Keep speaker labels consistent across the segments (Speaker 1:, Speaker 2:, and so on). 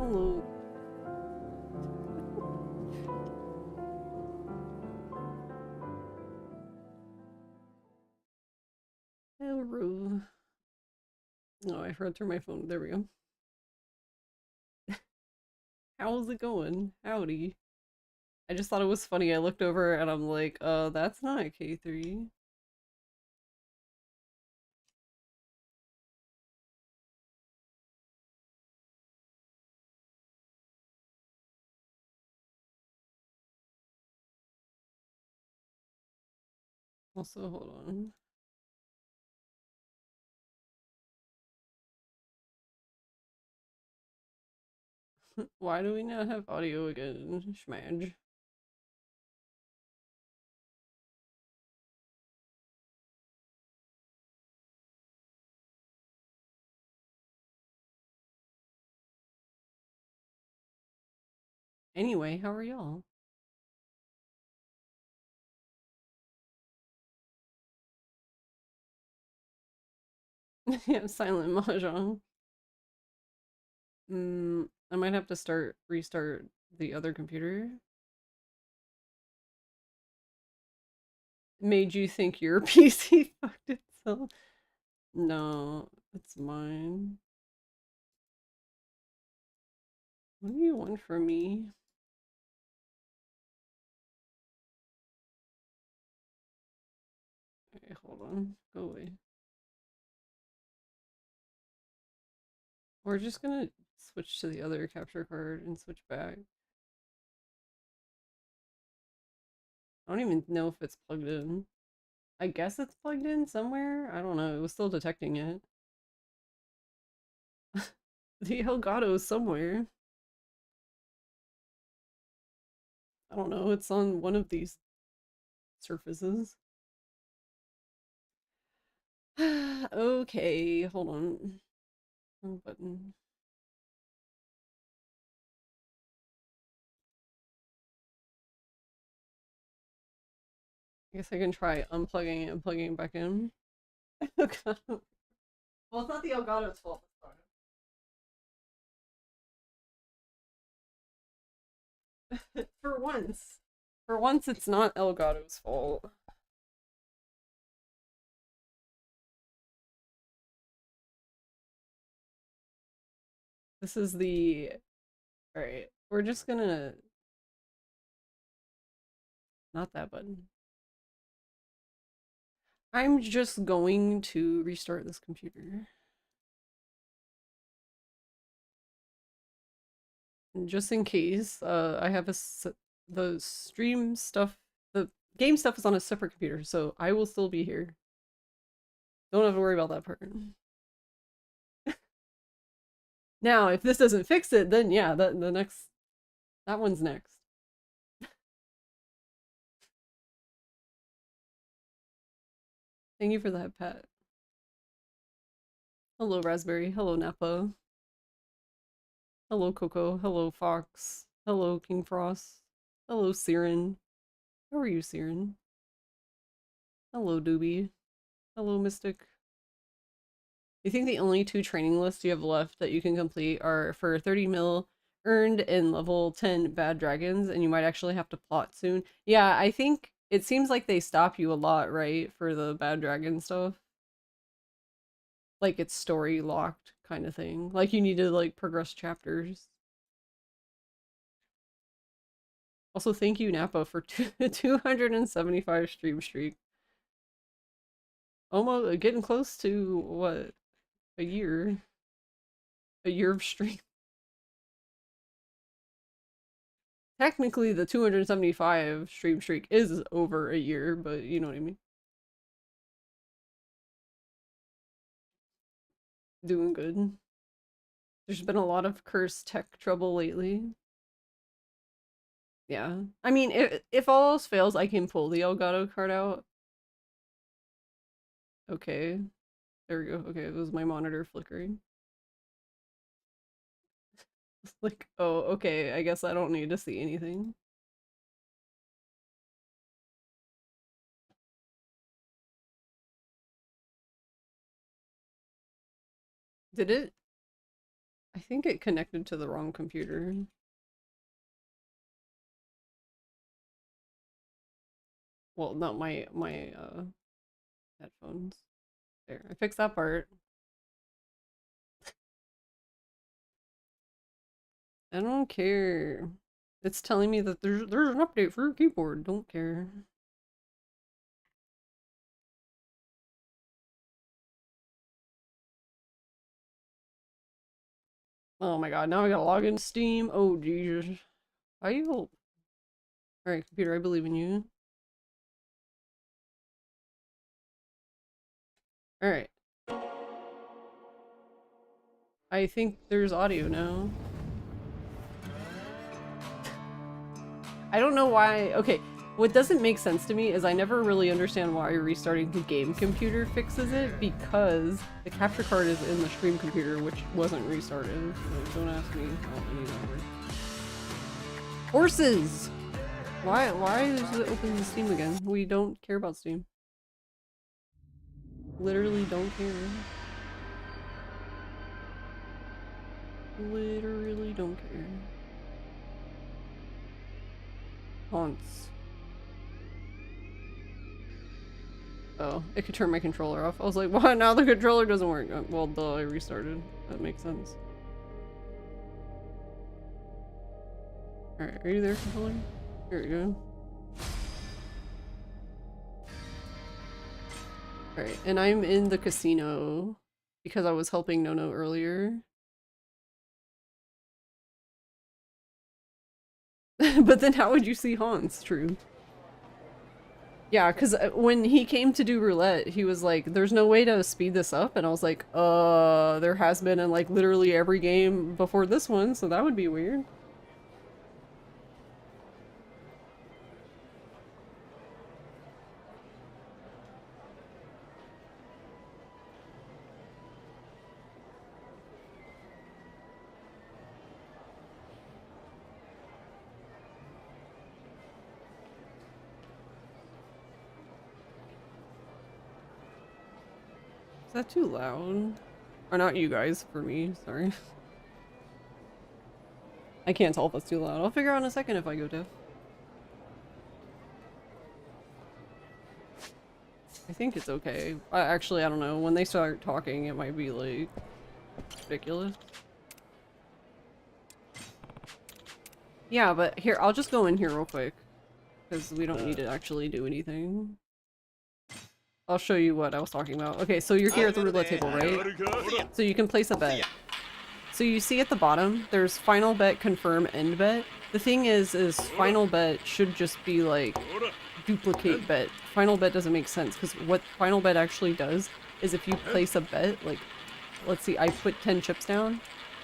Speaker 1: Hello. Hello. Oh, I heard through my phone. There we go. How's it going? Howdy. I just thought it was funny. I looked over and I'm like, that's not a K3. Also, hold on. Why do we not have audio again? Schmadge. Anyway, how are y'all? Yeah, silent mahjong. I might have to restart the other computer. Made you think your PC fucked itself? No, it's mine. What do you want from me? Okay, hold on. Go away. We're just gonna switch to the other capture card and switch back. I don't even know if it's plugged in. I guess it's plugged in somewhere. I don't know. It was still detecting it. The Elgato's somewhere. I don't know. It's on one of these surfaces. Okay, hold on. Wrong button. I guess I can try unplugging it and plugging it back in. Elgato. Well, it's not the Elgato's fault. For once. For once, it's not Elgato's fault. This is the. Alright, we're just gonna. Not that button. I'm just going to restart this computer. Just in case, I have the stream stuff, the game stuff is on a separate computer, so I will still be here. Don't have to worry about that part. Now, if this doesn't fix it, then yeah, that one's next. Thank you for that, Pat. Hello, Raspberry. Hello, Napa. Hello, Coco. Hello, Fox. Hello, King Frost. Hello, Siren. How are you, Siren? Hello, Doobie. Hello, Mystic. You think the only two training lists you have left that you can complete are for 30 mil earned in level 10 bad dragons, and you might actually have to plot soon? Yeah, I think it seems like they stop you a lot, right, for the bad dragon stuff? Like it's story locked kind of thing. Like you need to like progress chapters. Also, thank you, Napa, for 275 stream streak. Almost getting close to what? A year? A year of stream. Technically, the 275 stream streak is over a year, but you know what I mean. Doing good. There's been a lot of cursed tech trouble lately. Yeah. I mean, if all else fails, I can pull the Elgato card out. Okay. There we go. Okay, it was my monitor flickering. It's like, oh, okay, I guess I don't need to see anything. Did it? I think it connected to the wrong computer. Well, not my headphones. There, I fixed that part. I don't care. It's telling me that there's an update for your keyboard. Don't care. Oh my god, now I gotta log into Steam. Oh Jesus. How you? Alright, computer, I believe in you. Alright. I think there's audio now. I don't know why. Okay, what doesn't make sense to me is I never really understand why restarting the game computer fixes it, because the capture card is in the stream computer, which wasn't restarted. So don't ask me how any of that works. Horses! Why does it open the Steam again? We don't care about Steam. Literally don't care. Literally don't care. Haunts. Oh, it could turn my controller off. I was like, what? Now the controller doesn't work. Well, duh, I restarted. That makes sense. Alright, are you there, controller? Here we go. Alright, and I'm in the casino because I was helping Nono earlier. But then how would you see Hans? True. Yeah, because when he came to do roulette, he was like, there's no way to speed this up. And I was like, there has been in like literally every game before this one, so that would be weird. Is that too loud? Or not you guys, for me, sorry. I can't tell if it's too loud. I'll figure out in a second if I go deaf. I think it's okay. Actually, I don't know. When they start talking, it might be like ridiculous. Yeah, but here, I'll just go in here real quick because we don't need to actually do anything. I'll show you what I was talking about. Okay, so you're here at the roulette table, right? So you can place a bet. So you see at the bottom, there's final bet, confirm, end bet. The thing is final bet should just be like duplicate bet. Final bet doesn't make sense because what final bet actually does is if you place a bet, like, let's see, I put 10 chips down.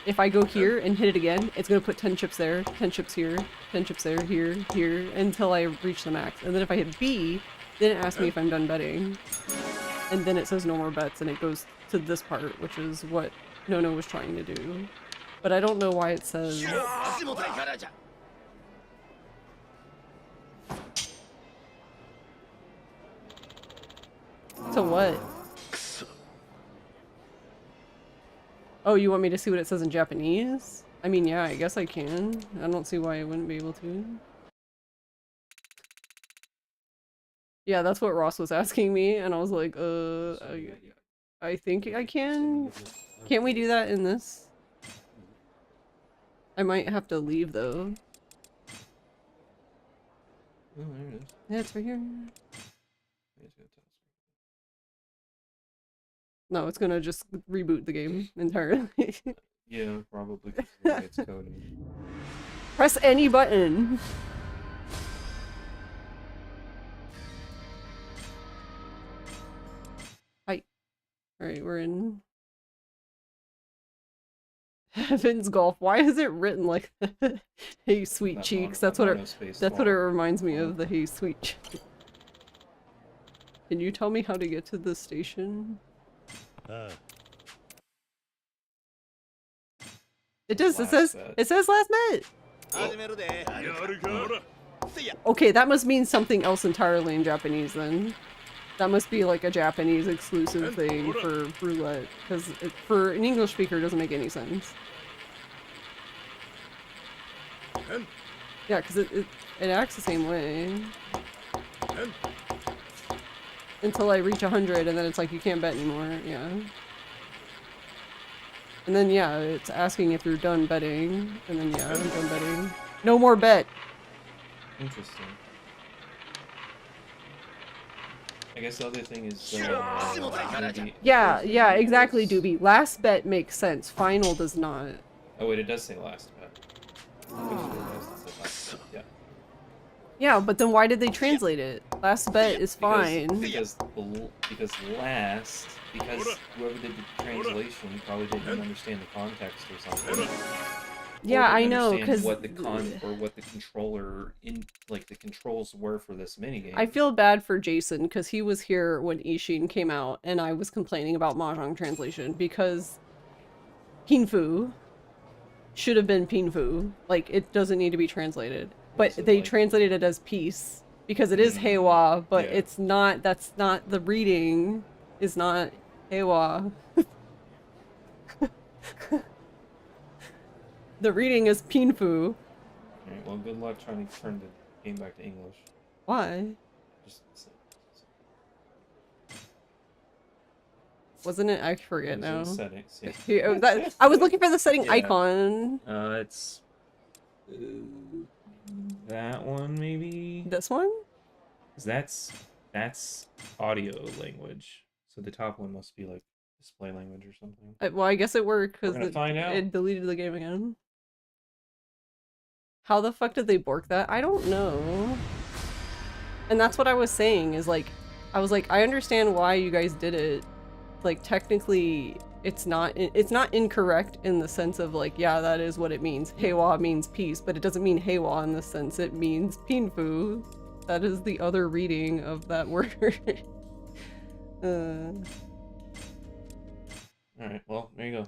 Speaker 1: If I go here and hit it again, it's gonna put 10 chips there, 10 chips here, 10 chips there, here, until I reach the max. And then if I hit B, then it asks me if I'm done betting. And then it says no more bets and it goes to this part, which is what Nono was trying to do. But I don't know why it says... To what? Oh, you want me to see what it says in Japanese? I mean, yeah, I guess I can. I don't see why I wouldn't be able to. Yeah, that's what Ross was asking me, and I was like, I think I can. Can't we do that in this? I might have to leave, though.
Speaker 2: Oh, there it is.
Speaker 1: Yeah, it's right here. No, it's gonna just reboot the game entirely.
Speaker 2: Yeah, probably because the way it's coded.
Speaker 1: Press any button. Hi. Alright, we're in Heaven's Golf. Why is it written like that? Hey, sweet cheeks. That's what it reminds me of, the hey, sweet cheeks. Can you tell me how to get to the station? It does. It says last bet. Okay, that must mean something else entirely in Japanese then. That must be like a Japanese exclusive thing for roulette, because for an English speaker it doesn't make any sense. Yeah, because it acts the same way. Until I reach 100, and then it's like, you can't bet anymore, yeah. And then, yeah, it's asking if you're done betting, and then, yeah, I'm done betting. No more bet!
Speaker 2: Interesting. I guess the other thing is, Ruby
Speaker 1: Yeah,
Speaker 2: is
Speaker 1: yeah, exactly,
Speaker 2: was...
Speaker 1: Doobie. Last bet makes sense. Final does not.
Speaker 2: Oh wait, it does say last bet. I just realized it said last bet. Yeah.
Speaker 1: Yeah, but then why did they translate it? Last bet is
Speaker 2: Because
Speaker 1: fine.
Speaker 2: because whoever did the translation probably didn't understand the context or something.
Speaker 1: Yeah,
Speaker 2: Or
Speaker 1: I
Speaker 2: didn't
Speaker 1: know,
Speaker 2: understand
Speaker 1: because
Speaker 2: what the controller the controls were for this minigame.
Speaker 1: I feel bad for Jason because he was here when Ishin came out and I was complaining about mahjong translation because Pinfu should have been Pinfu. Like, it doesn't need to be translated. But
Speaker 2: Was it
Speaker 1: they
Speaker 2: like
Speaker 1: translated it as peace because it is Heiwa, but
Speaker 2: yeah.
Speaker 1: it's not, that's not, the reading is not Heiwa. The reading is Pinfu.
Speaker 2: Alright, well good luck trying to turn the game back to English.
Speaker 1: Why?
Speaker 2: Just
Speaker 1: Wasn't it? I forget
Speaker 2: it was in
Speaker 1: now.
Speaker 2: settings, yeah.
Speaker 1: I was looking for the setting
Speaker 2: Yeah.
Speaker 1: icon.
Speaker 2: It's that one maybe?
Speaker 1: This one?
Speaker 2: 'Cause that's audio language. So the top one must be like display language or something.
Speaker 1: Well, I guess it worked
Speaker 2: We're
Speaker 1: because
Speaker 2: gonna find out.
Speaker 1: it deleted the game again. How the fuck did they bork that? I don't know. And that's what I was saying, is like, I was like, I understand why you guys did it. Like, technically, it's not incorrect in the sense of like, yeah, that is what it means. Heiwa means peace, but it doesn't mean Heiwa in the sense it means Pinfu. That is the other reading of that word.
Speaker 2: Alright, well, there you go.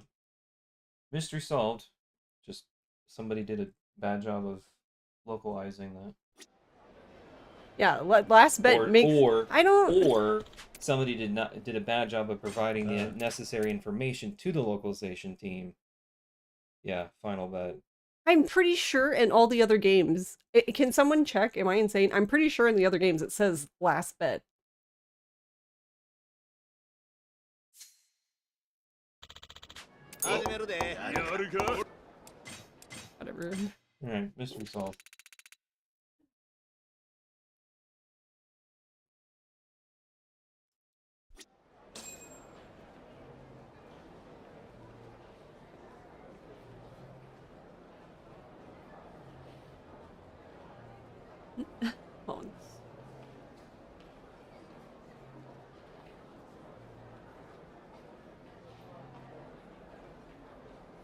Speaker 2: Mystery solved. Just somebody did a bad job of localizing that.
Speaker 1: Yeah, last bet makes. I don't.
Speaker 2: Or somebody did a bad job of providing the necessary information to the localization team. Yeah, final bet.
Speaker 1: I'm pretty sure in all the other games. Can someone check? Am I insane? I'm pretty sure in the other games it says last bet. Whatever.
Speaker 2: Alright, mystery solved.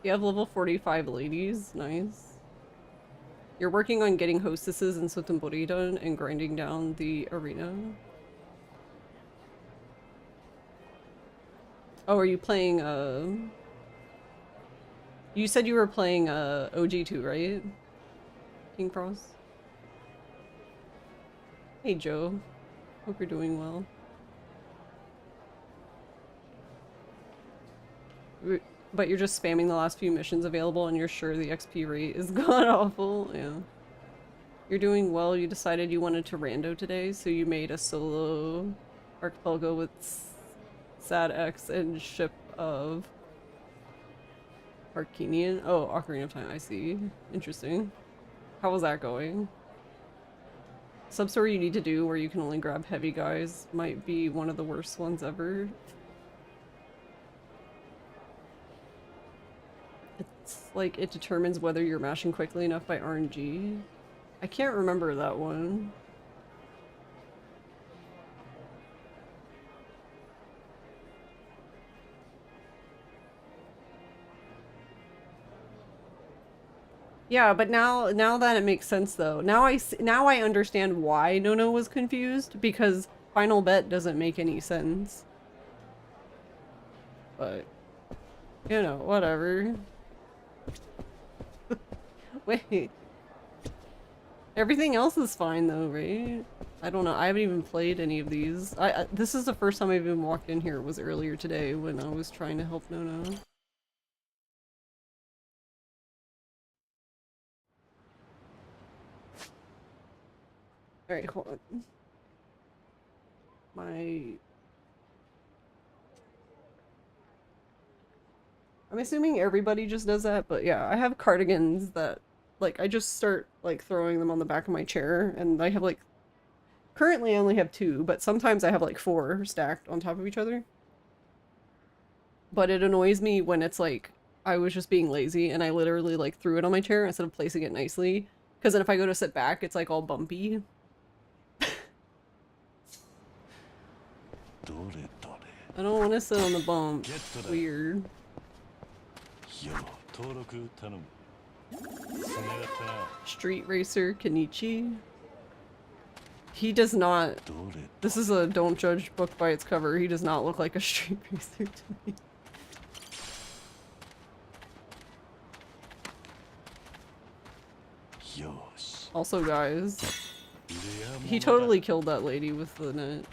Speaker 1: You have level 45 ladies. Nice. You're working on getting hostesses in Sotenbori done and grinding down the arena. Oh, are you playing, You said you were playing, OG2, right? King Cross? Hey, Joe. Hope you're doing well. But you're just spamming the last few missions available and you're sure the XP rate is god-awful? Yeah. You're doing well. You decided you wanted to rando today, so you made a solo archipelago with Sad X and ship of Arcanian. Oh, Ocarina of Time, I see. Interesting. How was that going? Substory you need to do where you can only grab heavy guys might be one of the worst ones ever. It's like it determines whether you're mashing quickly enough by RNG. I can't remember that one. Yeah, but now that it makes sense though. Now I understand why Nono was confused, because final bet doesn't make any sense. But you know, whatever. Wait. Everything else is fine though, right? I don't know. I haven't even played any of these. This is the first time I've even walked in here. It was earlier today when I was trying to help Nono. Alright, hold on. I'm assuming everybody just does that, but yeah, I have cardigans that, like, I just start, like, throwing them on the back of my chair, and I have, like, currently I only have two, but sometimes I have, like, four stacked on top of each other. But it annoys me when it's, like, I was just being lazy, and I literally, like, threw it on my chair instead of placing it nicely, because then if I go to sit back, it's, like, all bumpy. I don't want to sit on the bump. It's weird. Street Racer Kenichi. He does not. This is a don't judge book by its cover. He does not look like a street racer to me. Also, guys, he totally killed that lady with the net.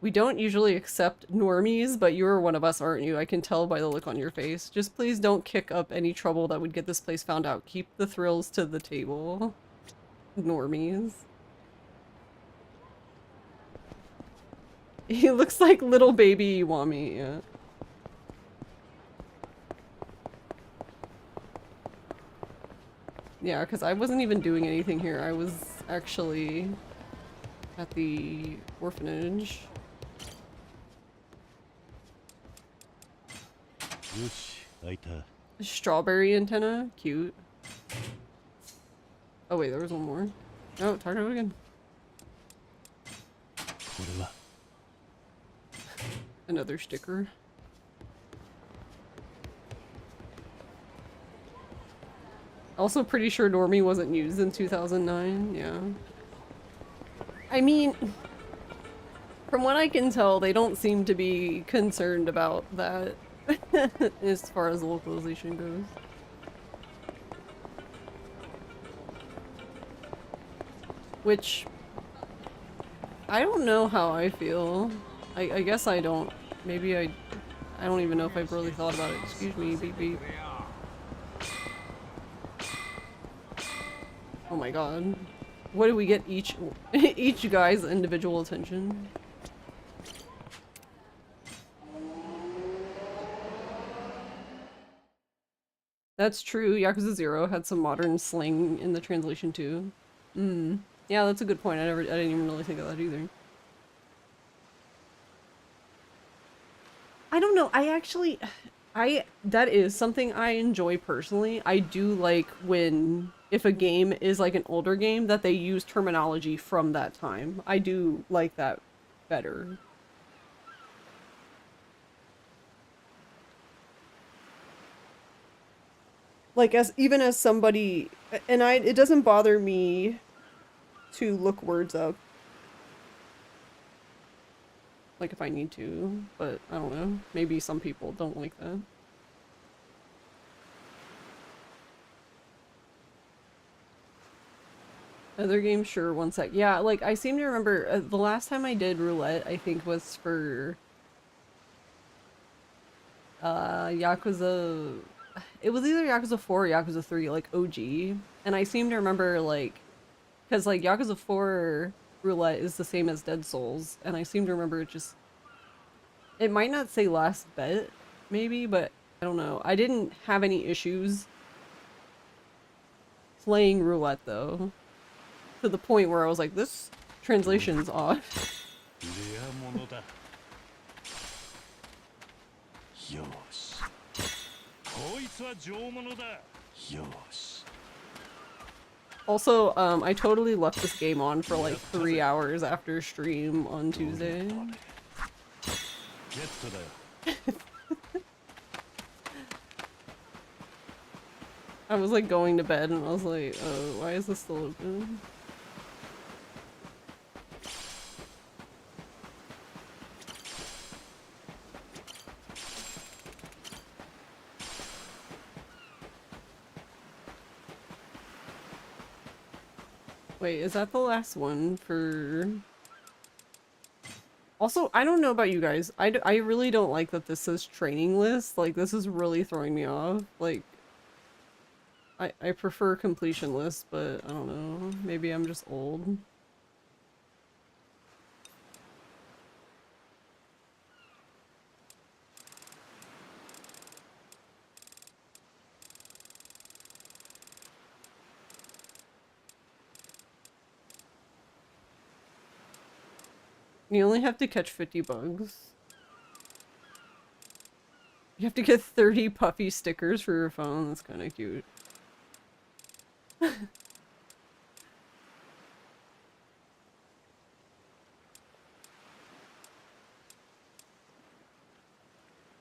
Speaker 1: We don't usually accept normies, but you're one of us, aren't you? I can tell by the look on your face. Just please don't kick up any trouble that would get this place found out. Keep the thrills to the table. Normies. He looks like little baby Iwami, yeah. Yeah, because I wasn't even doing anything here. I was actually at the orphanage. Strawberry antenna? Cute. Oh wait, there was one more. Oh, target it again. Another sticker. Also pretty sure Normie wasn't used in 2009, yeah. I mean, from what I can tell, they don't seem to be concerned about that as far as localization goes. Which, I don't know how I feel. I guess I don't. Maybe I don't even know if I've really thought about it. Excuse me, beep beep. Oh my god. What do we get each each guy's individual attention? That's true. Yakuza 0 had some modern slang in the translation too. Yeah, that's a good point. I didn't even really think of that either. I don't know. That is something I enjoy personally. I do like when, if a game is like an older game, that they use terminology from that time. I do like that better. Like, even as somebody, and it doesn't bother me to look words up. Like if I need to, but I don't know. Maybe some people don't like that. Other games, sure, one sec. Yeah, like, I seem to remember, the last time I did roulette, I think was for, Yakuza, it was either Yakuza 4 or Yakuza 3, like, OG, and I seem to remember, like, because, like, Yakuza 4 roulette is the same as Dead Souls, and I seem to remember it might not say last bet, maybe, but I don't know. I didn't have any issues playing roulette, though. To the point where I was like, this translation's odd. Also, I totally left this game on for like 3 hours after stream on Tuesday. I was like going to bed and I was like, oh, why is this still open? Wait, is that the last one for... Also, I don't know about you guys. I really don't like that this says training list. Like, this is really throwing me off. Like, I prefer completion lists, but I don't know. Maybe I'm just old. You only have to catch 50 bugs. You have to get 30 puffy stickers for your phone. That's kind of cute.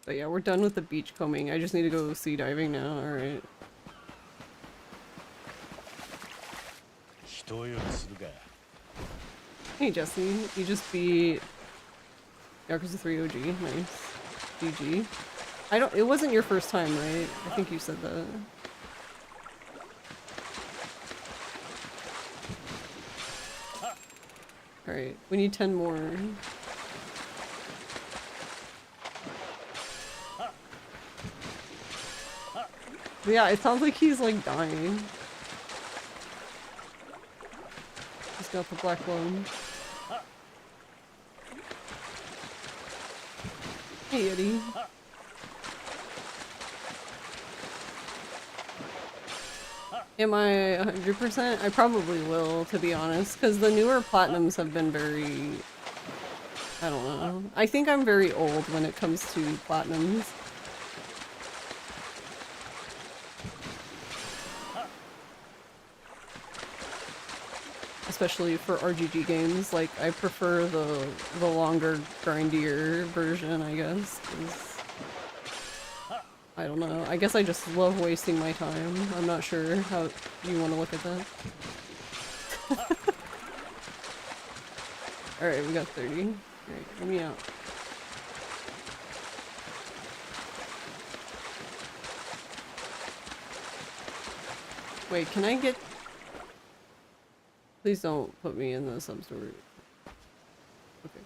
Speaker 1: But yeah, we're done with the beach combing. I just need to go sea diving now. Alright. Hey Jesse, you just beat Yakuza 3 OG. Nice. GG. It wasn't your first time, right? I think you said that. Alright, we need 10 more. But yeah, it sounds like he's like dying. He's got the black lung. Hey Eddie. Am I 100%? I probably will, to be honest, because the newer platinums have been very... I don't know. I think I'm very old when it comes to platinums. Especially for RGG games, like, I prefer the longer, grindier version, I guess, 'cause I don't know. I guess I just love wasting my time. I'm not sure how you want to look at that. Alright, we got 30. Alright, let me out. Wait, can I get... Please don't put me in the substory. Okay.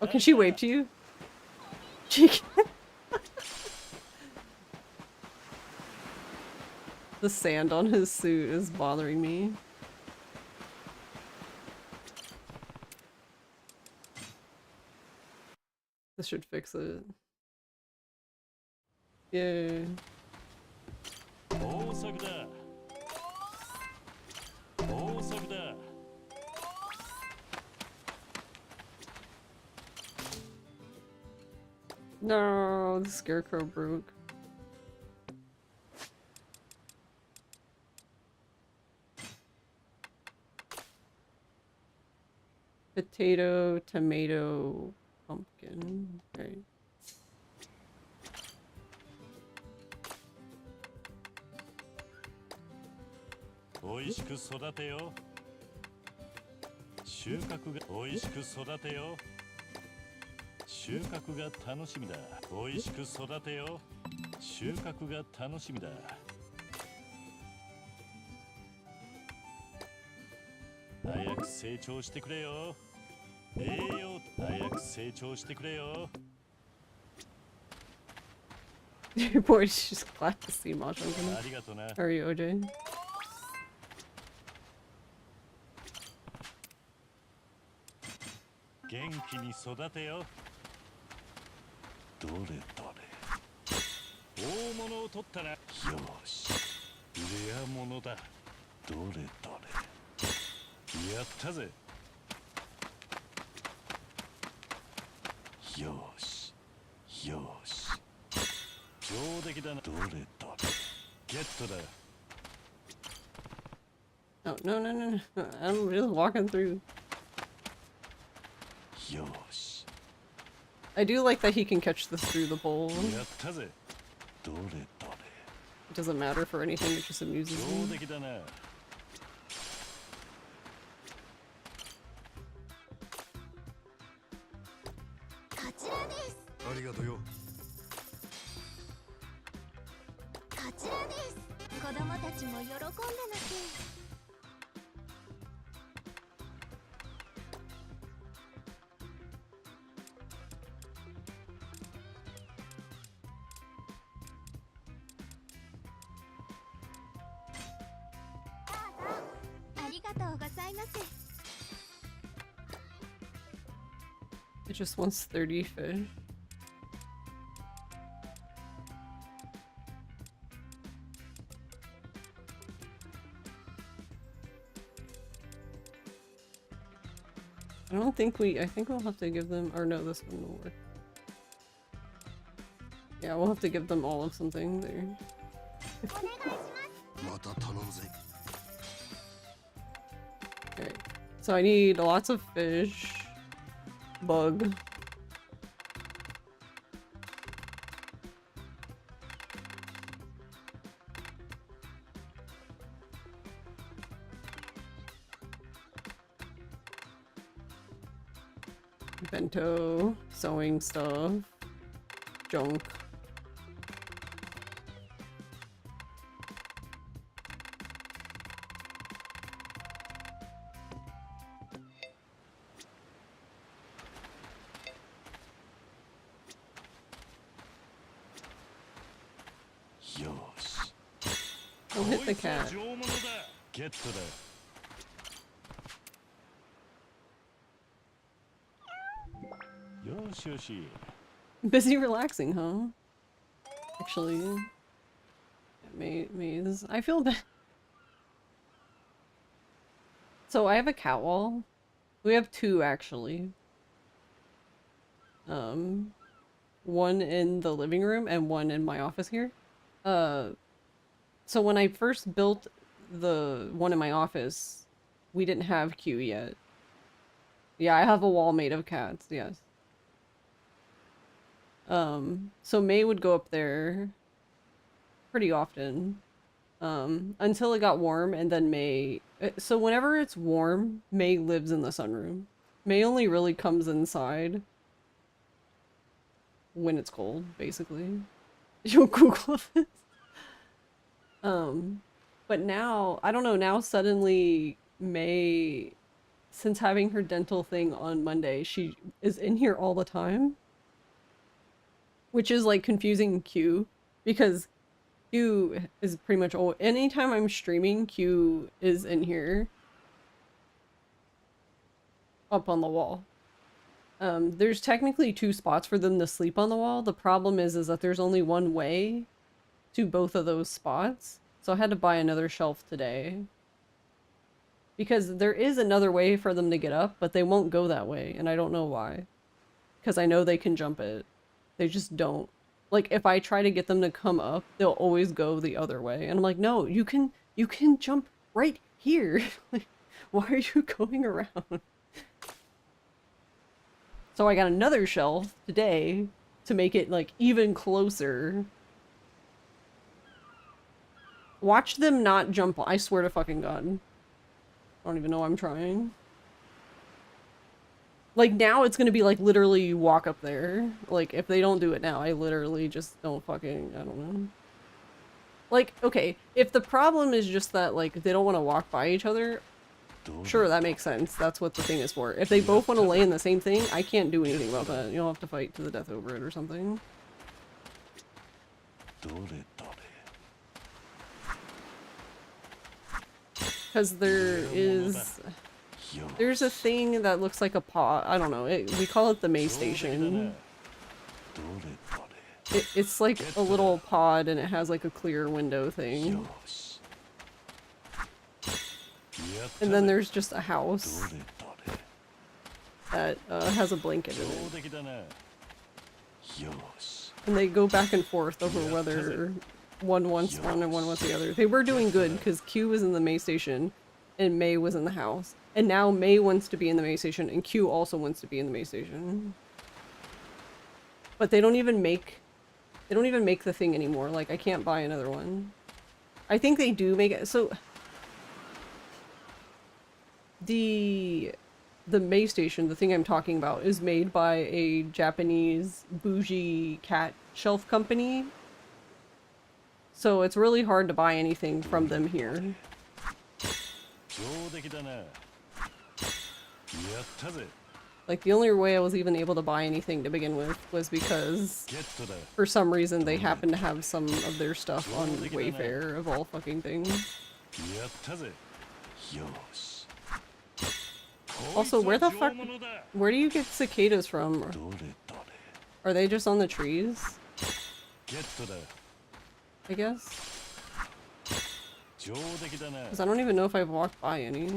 Speaker 1: Oh, can she wave to you? She can. The sand on his suit is bothering me. This should fix it. Yay. No, the scarecrow broke. Potato, tomato, pumpkin. Right. Your boy's just glad to see mahjong. How are you, OJ? Oh, no, no, no, no. I'm just walking through. I do like that he can catch this through the bowl. It doesn't matter for anything, it just amuses me. It just wants 30 fish. I don't think I think we'll have to give them, or no, this one will work. Yeah, we'll have to give them all of something there. Alright, so I need lots of fish, bug. Bento, sewing stuff, junk. Don't hit the cat. Busy relaxing, huh? Actually, maze. I feel bad. So I have a cat wall. We have two actually. One in the living room and one in my office here. So when I first built the one in my office, we didn't have Q yet. Yeah, I have a wall made of cats, yes. So May would go up there pretty often. Until it got warm, and then May... So whenever it's warm, May lives in the sunroom. May only really comes inside when it's cold, basically. You'll Google this. But now, I don't know, now suddenly May, since having her dental thing on Monday, she is in here all the time. Which is like confusing Q, because Q is pretty much all, anytime I'm streaming, Q is in here. Up on the wall. There's technically two spots for them to sleep on the wall. The problem is that there's only one way to both of those spots. So I had to buy another shelf today. Because there is another way for them to get up, but they won't go that way, and I don't know why. Because I know they can jump it. They just don't. Like, if I try to get them to come up, they'll always go the other way. And I'm like, no, you can jump right here. Like, why are you going around? So I got another shelf today to make it, like, even closer. Watch them not jump. I swear to fucking God. I don't even know I'm trying. Like, now it's gonna be, like, literally you walk up there. Like, if they don't do it now, I literally just don't fucking... I don't know. Like, okay, if the problem is just that, like, they don't want to walk by each other, sure, that makes sense. That's what the thing is for. If they both want to lay in the same thing, I can't do anything about that. You'll have to fight to the death over it or something. Because there's a thing that looks like a pod. I don't know. We call it the May Station. It's like a little pod, and it has like a clear window thing. And then there's just a house that has a blanket in it. And they go back and forth over whether one wants one and one wants the other. They were doing good because Q was in the May Station and May was in the house. And now May wants to be in the May Station and Q also wants to be in the May Station. But they don't even make the thing anymore. Like, I can't buy another one. I think they do make it. So the May Station, the thing I'm talking about, is made by a Japanese bougie cat shelf company. So it's really hard to buy anything from them here. Like, the only way I was even able to buy anything to begin with was because for some reason they happen to have some of their stuff on Wayfair, of all fucking things. Also, where the fuck... Where do you get cicadas from? Are they just on the trees? I guess? Because I don't even know if I've walked by any.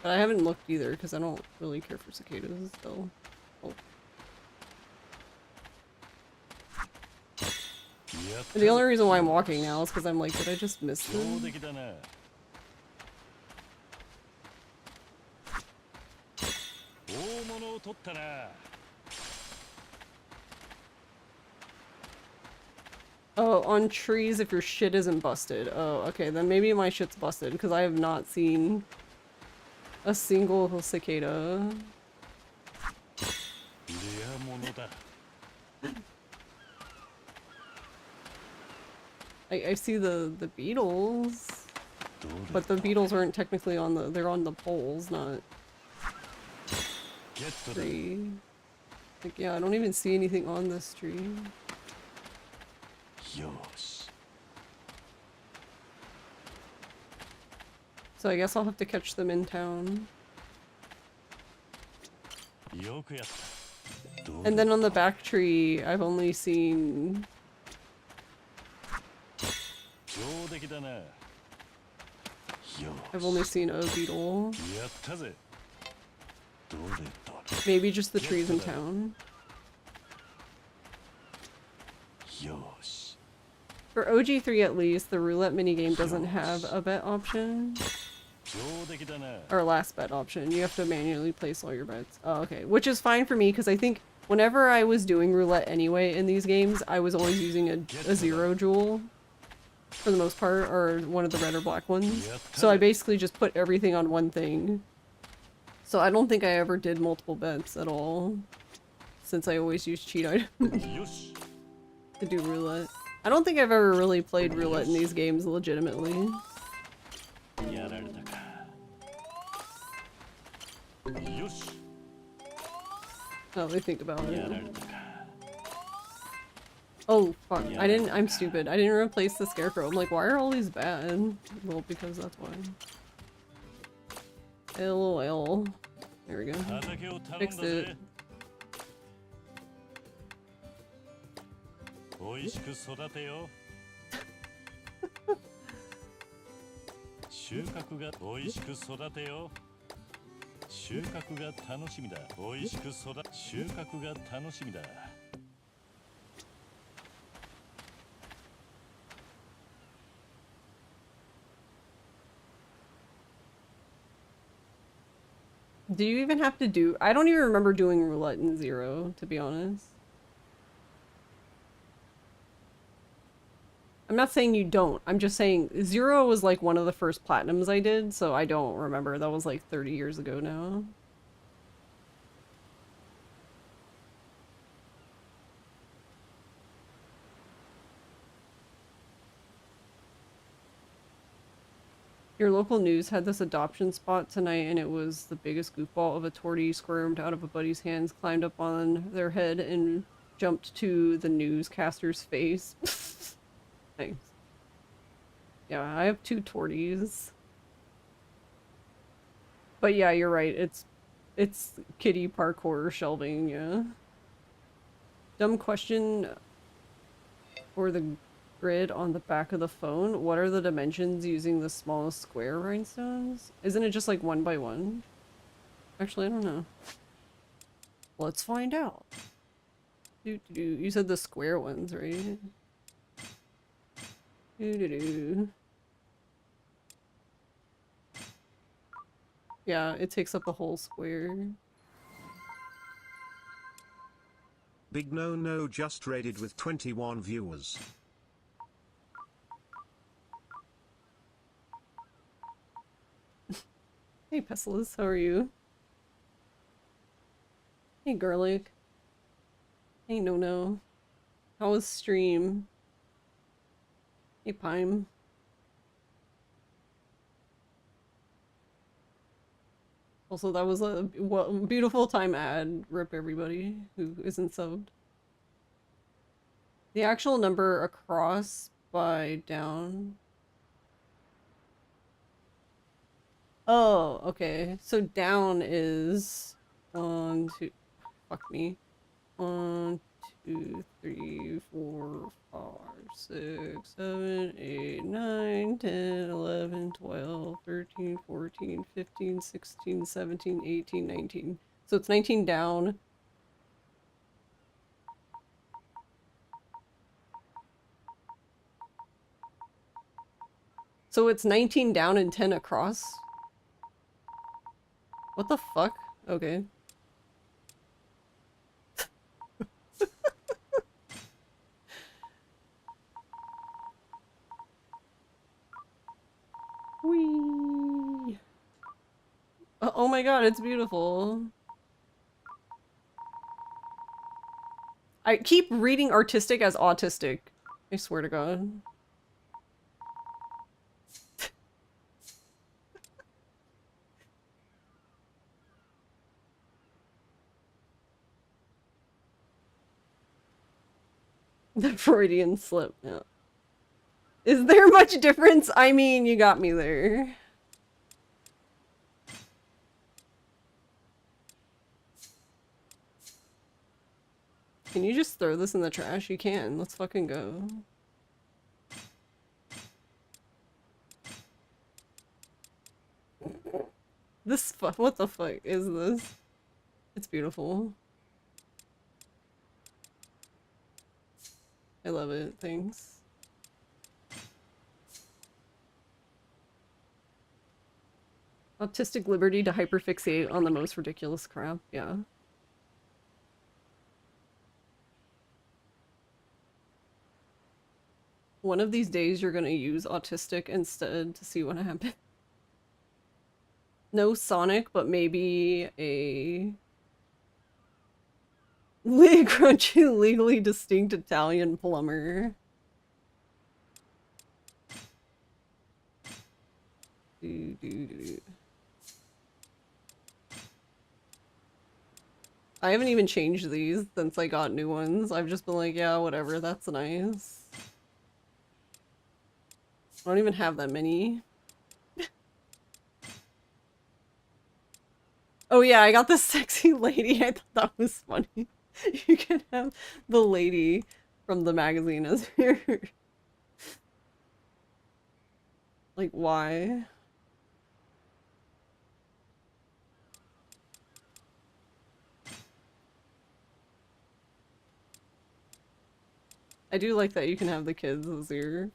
Speaker 1: But I haven't looked either, because I don't really care for cicadas still. Oh. And the only reason why I'm walking now is because I'm like, did I just miss them? Oh, on trees if your shit isn't busted. Oh, okay, then maybe my shit's busted, because I have not seen a single cicada. I see the beetles, but the beetles aren't technically on the, they're on the poles, not tree. Like, yeah, I don't even see anything on this tree. So I guess I'll have to catch them in town. And then on the back tree, I've only seen... I've only seen a beetle. Maybe just the trees in town. For OG3 at least, the roulette minigame doesn't have a bet option. Or last bet option. You have to manually place all your bets. Oh, okay. Which is fine for me, because I think whenever I was doing roulette anyway in these games, I was always using a zero jewel. For the most part, or one of the red or black ones. So I basically just put everything on one thing. So I don't think I ever did multiple bets at all. Since I always use cheat items to do roulette. I don't think I've ever really played roulette in these games legitimately. Now that I think about it. Oh, fuck. I'm stupid. I didn't replace the scarecrow. I'm like, why are all these bad? Well, because that's why. LOL. There we go. Fixed it. Do you even have to do... I don't even remember doing roulette in Zero, to be honest. I'm not saying you don't. I'm just saying Zero was like one of the first platinums I did, so I don't remember. That was like 30 years ago now. Your local news had this adoption spot tonight, and it was the biggest goofball of a tortie squirmed out of a buddy's hands, climbed up on their head, and jumped to the newscaster's face. Thanks. Yeah, I have 2 torties. But yeah, you're right. It's kitty parkour shelving, yeah. Dumb question for the grid on the back of the phone. What are the dimensions using the smallest square rhinestones? Isn't it just like 1 by 1? Actually, I don't know. Let's find out. You said the square ones, right? Yeah, it takes up the whole square.
Speaker 3: Big No just raided with 21 viewers.
Speaker 1: Hey Pestilus, how are you? Hey Garlic. Hey No. How was stream? Hey Pime. Also, that was a beautiful time ad. Rip everybody who isn't subbed. The actual number across by down. Oh, okay. So down is 1, 2. Fuck me. 1, 2, 3, 4, 5, 6, 7, 8, 9, 10, 11, 12, 13, 14, 15, 16, 17, 18, 19. So it's 19 down. So it's 19 down and 10 across? What the fuck? Okay. Whee! Oh my god, it's beautiful. I keep reading artistic as autistic. I swear to god. The Freudian slip, yeah. Is there much difference? I mean, you got me there. Can you just throw this in the trash? You can. Let's fucking go. What the fuck is this? It's beautiful. I love it. Thanks. Autistic liberty to hyperfixate on the most ridiculous crap. Yeah. One of these days you're gonna use autistic instead to see what happens. No Sonic, but maybe a crunchy, legally distinct Italian plumber. I haven't even changed these since I got new ones. I've just been like, yeah, whatever, that's nice. I don't even have that many. Oh yeah, I got this sexy lady. I thought that was funny. You can have the lady from the magazine as your... Like, why? I do like that you can have the kids as your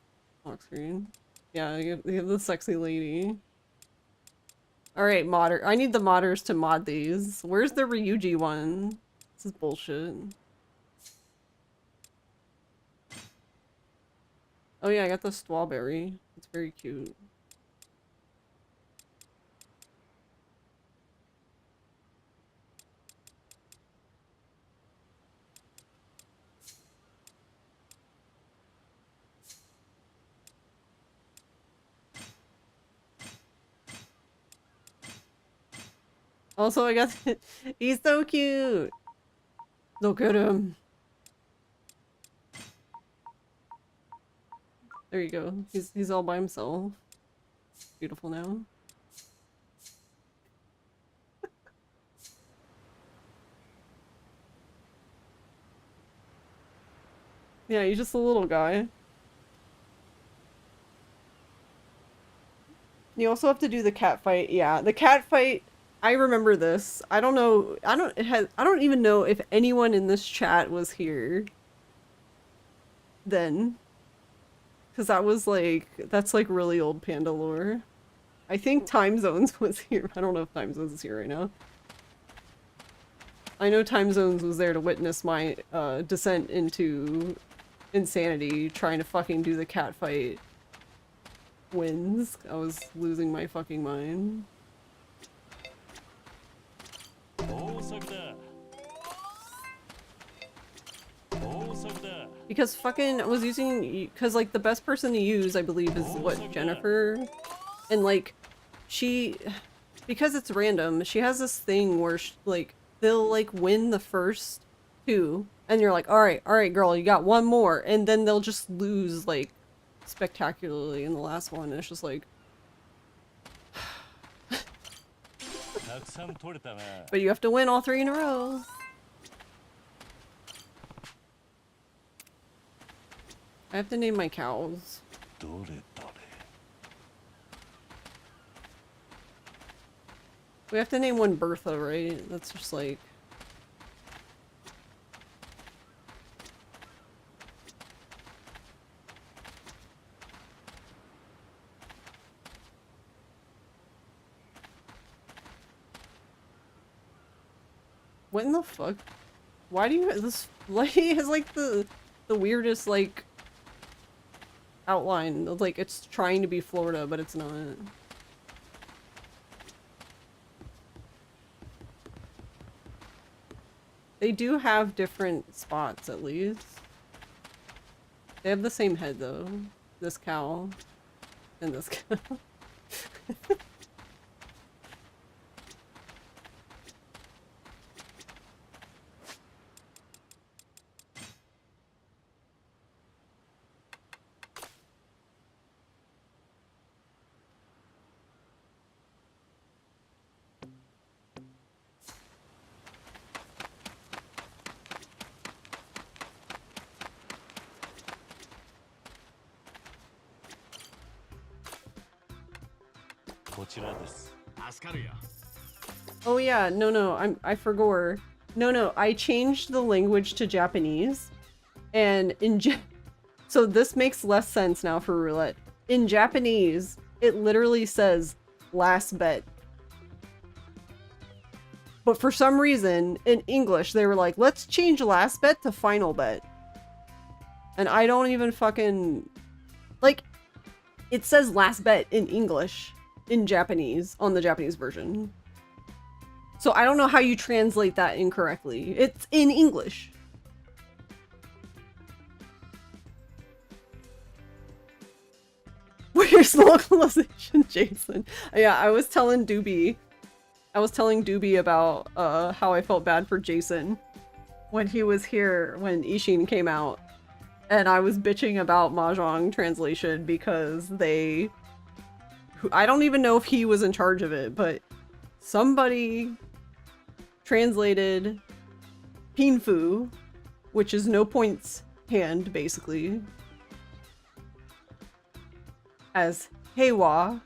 Speaker 1: lock screen. Yeah, you have the sexy lady. Alright, modder. I need the modders to mod these. Where's the Ryuji one? This is bullshit. Oh yeah, I got the strawberry. It's very cute. Also, I got he's so cute. Look at him. There you go. He's all by himself. Beautiful now. Yeah, he's just a little guy. You also have to do the cat fight. Yeah, the cat fight. I remember this. I don't know. I don't even know if anyone in this chat was here then. Because that's like really old panda lore. I think Time Zones was here. I don't know if Time Zones is here right now. I know Time Zones was there to witness my descent into insanity, trying to fucking do the cat fight. Wins. I was losing my fucking mind. Because fucking I was using, because like the best person to use I believe is what, Jennifer, and like because it's random, she has this thing where like they'll like win the first two and you're like, all right girl, you got one more, and then they'll just lose like spectacularly in the last one, and it's just like But you have to win all 3 in a row. I have to name my cows. We have to name one Bertha, right? That's just like... What in the fuck? Why do you... This lady has like the weirdest like... outline. Like it's trying to be Florida, but it's not. They do have different spots, at least. They have the same head, though. This cow. And this cow. Oh yeah, no, I forgot. No, I changed the language to Japanese, and so this makes less sense now for roulette. In Japanese, it literally says "last bet," but for some reason in English they were like, "Let's change last bet to final bet," and I don't even fucking like. It says "last bet" in English. In Japanese, on the Japanese version. So I don't know how you translate that incorrectly. It's in English. Where's localization, Jason? Yeah, I was telling Doobie about how I felt bad for Jason when he was here when Ishin came out. And I was bitching about mahjong translation because I don't even know if he was in charge of it, but somebody translated pinfu, which is no points hand, basically, as heiwa,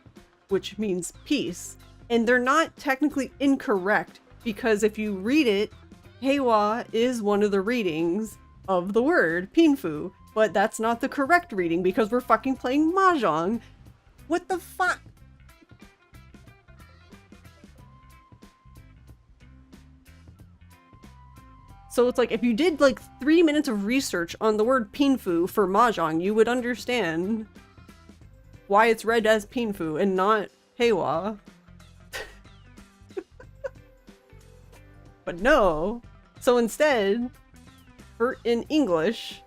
Speaker 1: which means peace. And they're not technically incorrect, because if you read it, heiwa is one of the readings of the word pinfu, but that's not the correct reading because we're fucking playing mahjong. What the fuck? So it's like, if you did like 3 minutes of research on the word pinfu for mahjong, you would understand why it's read as pinfu and not heiwa. But no. So instead, in English,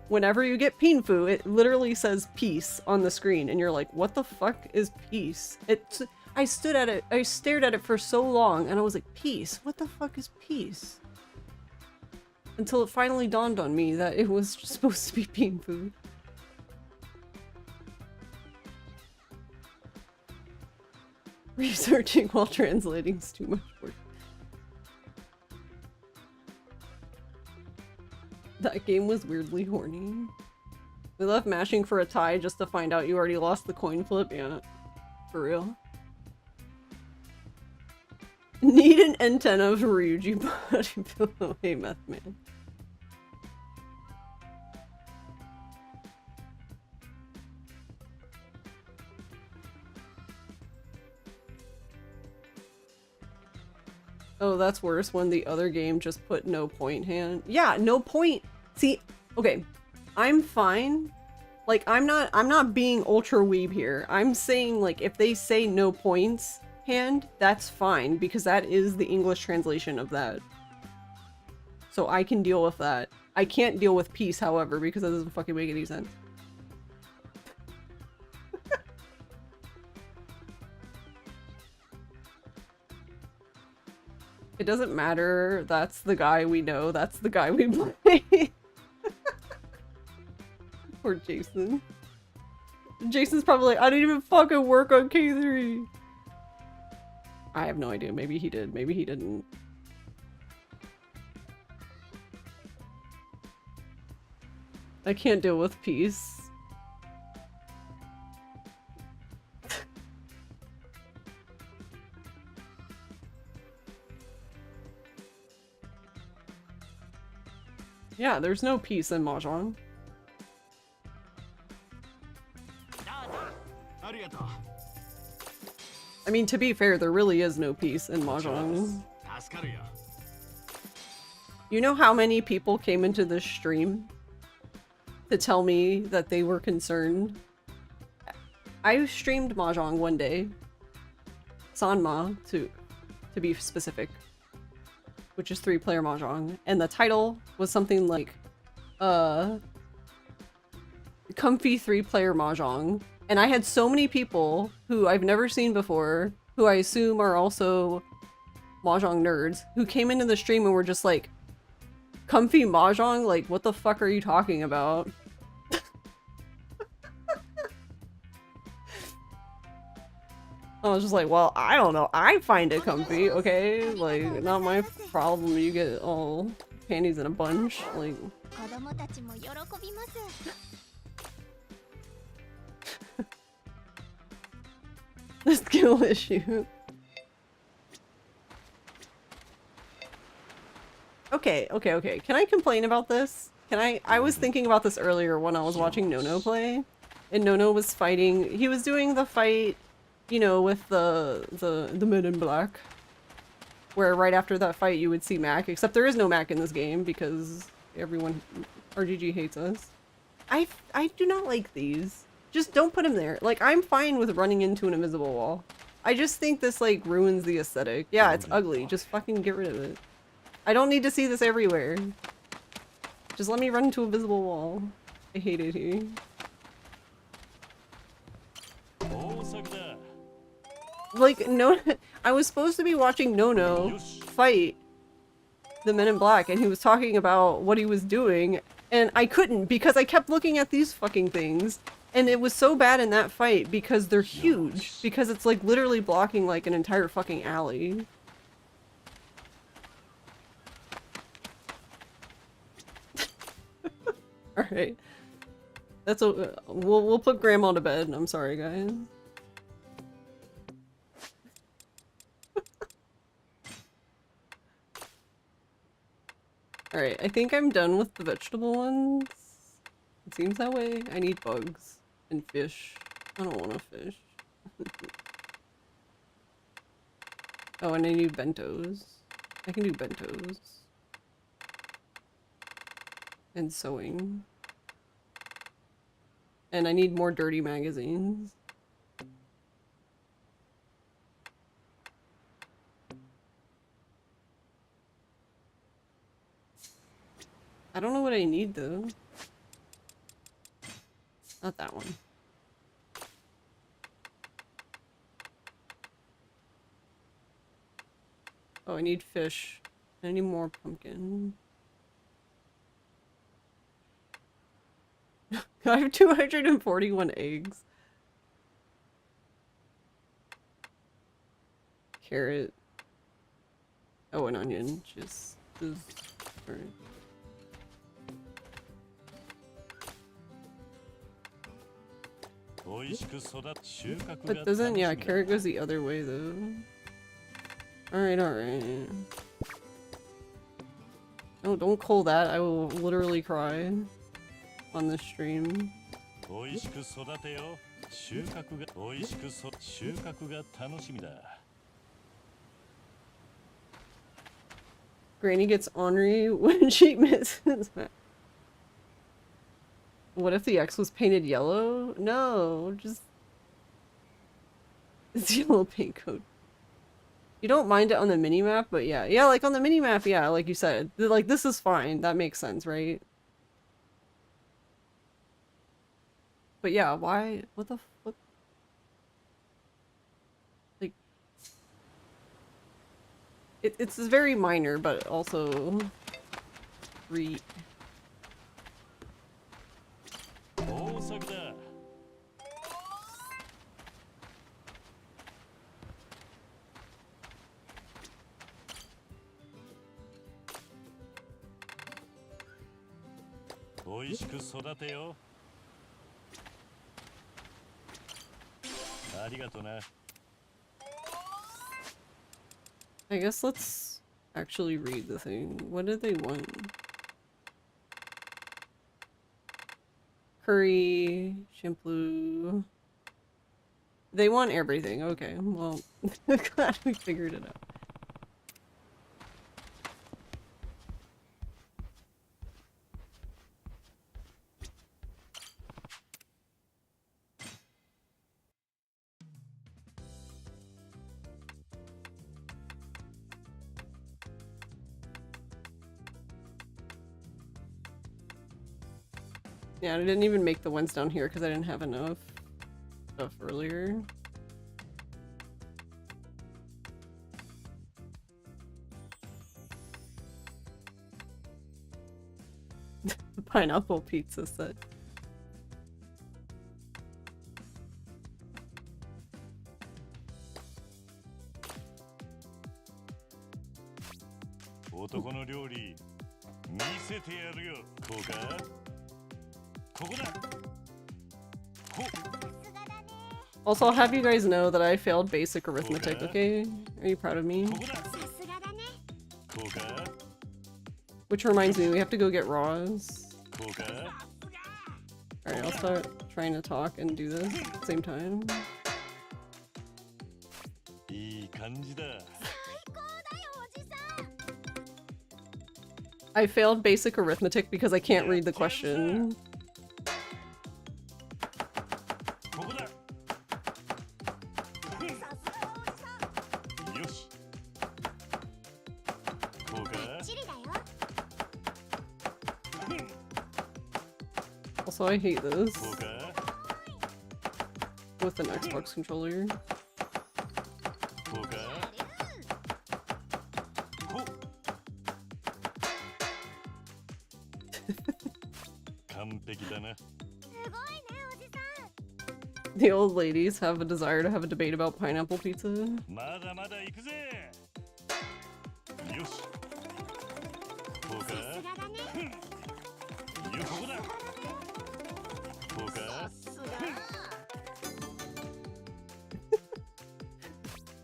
Speaker 1: whenever you get pinfu, it literally says peace on the screen, and you're like, what the fuck is peace? I stared at it for so long, and I was like, peace? What the fuck is peace? Until it finally dawned on me that it was just supposed to be pinfu. Researching while translating is too much work. That game was weirdly horny. We left mashing for a tie just to find out you already lost the coin flip. Yeah, for real. Need an antenna for Ryuji body pillow. Hey, Meth Man. Oh, that's worse when the other game just put no point hand. Yeah, no point. See, okay, I'm fine. Like, I'm not being ultra weeb here. I'm saying, like, if they say no points hand, that's fine, because that is the English translation of that. So I can deal with that. I can't deal with peace, however, because that doesn't fucking make any sense. It doesn't matter. That's the guy we know. That's the guy we play. Poor Jason. Jason's probably like, I didn't even fucking work on K3. I have no idea. Maybe he did. Maybe he didn't. I can't deal with peace. Yeah, there's no peace in mahjong. I mean, to be fair, there really is no peace in mahjong. You know how many people came into this stream to tell me that they were concerned? I streamed mahjong one day. Sanma, to be specific. Which is 3-player mahjong. And the title was something like, comfy 3-player mahjong. And I had so many people who I've never seen before, who I assume are also mahjong nerds, who came into the stream and were just like, comfy mahjong? Like, what the fuck are you talking about? I was just like, well, I don't know. I find it comfy, okay? Like, not my problem. You get all panties in a bunch. Like, the skill issue. Okay. Can I complain about this? I was thinking about this earlier when I was watching Nono play. And Nono was fighting, he was doing the fight, you know, with the men in black. Where right after that fight you would see Mac, except there is no Mac in this game because everyone, RGG hates us. I do not like these. Just don't put him there. Like, I'm fine with running into an invisible wall. I just think this, like, ruins the aesthetic. Yeah, it's ugly. Just fucking get rid of it. I don't need to see this everywhere. Just let me run into a visible wall. I hate it here. Like, no, I was supposed to be watching Nono fight the men in black, and he was talking about what he was doing, and I couldn't because I kept looking at these fucking things. And it was so bad in that fight because they're huge. Because it's like literally blocking like an entire fucking alley. Alright. That's a we'll put Grandma to bed. I'm sorry, guys. Alright, I think I'm done with the vegetable ones. It seems that way. I need bugs and fish. I don't want to fish. Oh, and I need bentos. I can do bentos. And sewing. And I need more dirty magazines. I don't know what I need though. Not that one. Oh, I need fish. I need more pumpkin. I have 241 eggs. Carrot. Oh, an onion. Just this. Alright. But doesn't, yeah, carrot goes the other way though. Alright. Oh, don't call that. I will literally cry on this stream. Granny gets ornery when she misses. What if the X was painted yellow? No, just... it's yellow paint code. You don't mind it on the minimap, but yeah. Yeah, like on the minimap, yeah, like you said. Like, this is fine. That makes sense, right? But yeah, why? What the fuck? Like... It's very minor, but also...
Speaker 4: 美味しく育てよ。ありがとな。
Speaker 1: I guess let's actually read the thing. What did they want? Curry, shampoo. They want everything. Okay, well, glad we figured it out. Yeah, I didn't even make the ones down here because I didn't have enough stuff earlier. The pineapple pizza set. Also, I'll have you guys know that I failed basic arithmetic, okay? Are you proud of me? Which reminds me, we have to go get Raws. Alright, I'll start trying to talk and do this at the same time. I failed basic arithmetic because I can't read the question. Also, I hate this with an Xbox controller. The old ladies have a desire to have a debate about pineapple pizza.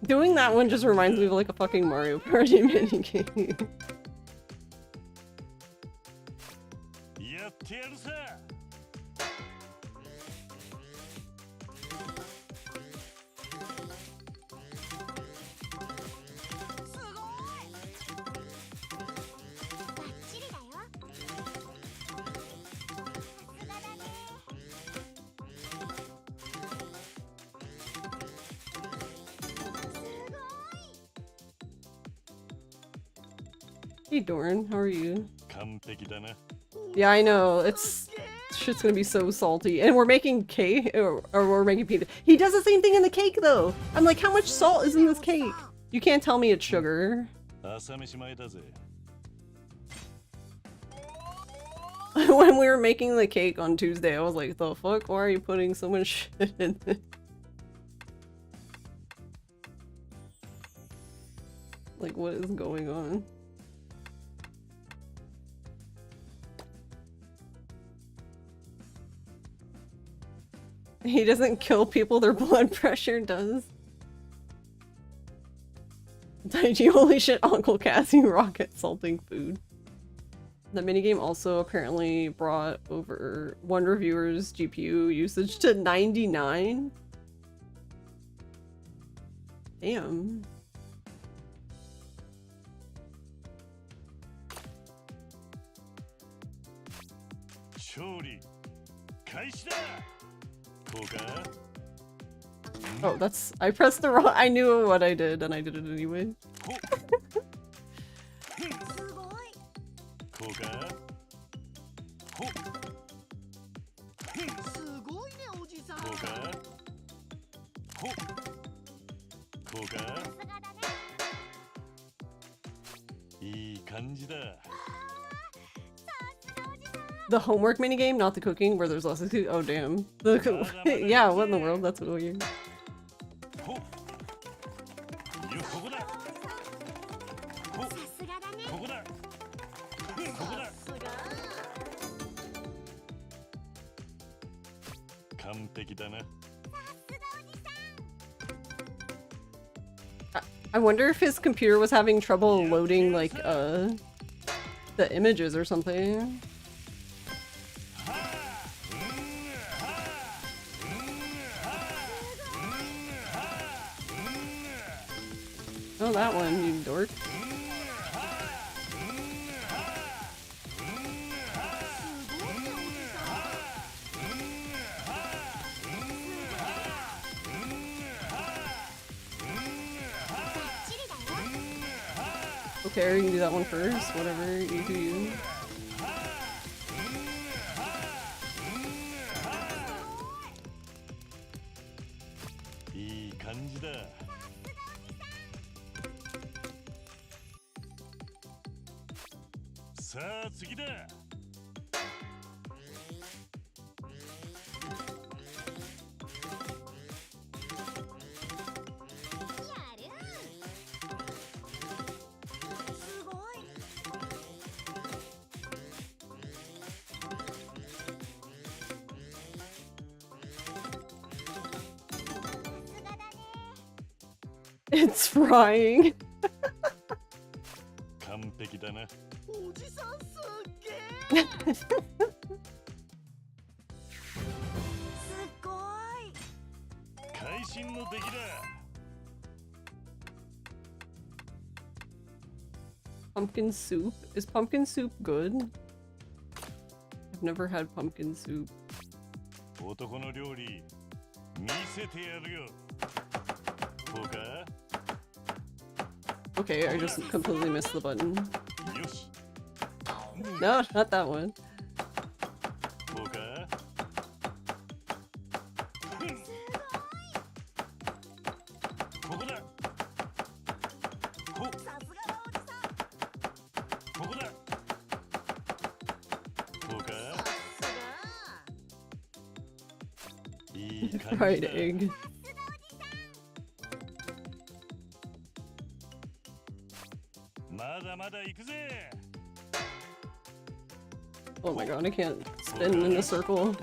Speaker 1: Doing that one just reminds me of like a fucking Mario Party minigame. Hey Dorn, how are you? Yeah, I know, it's shit's gonna be so salty. And we're making cake, or we're making pizza. He does the same thing in the cake though! I'm like, how much salt is in this cake? You can't tell me it's sugar. When we were making the cake on Tuesday, I was like, the fuck? Why are you putting so much shit in it? Like, what is going on? He doesn't kill people, their blood pressure does. Daichi, holy shit, Uncle Cassie rocket salting food. The minigame also apparently brought over one reviewer's GPU usage to 99. Damn. Oh, that's... I pressed the wrong... I knew what I did, and I did it anyway. The homework minigame, not the cooking, where there's lots of... Oh, damn. Yeah, what in the world? That's weird. I wonder if his computer was having trouble loading, like, the images or something. Oh, that one, you dork. Okay, you can do that one first, whatever, you do you. It's frying. Pumpkin soup? Is pumpkin soup good? I've never had pumpkin soup. Okay, I just completely missed the button. No, not that one. Fried egg. Oh my god, I can't spin in a circle.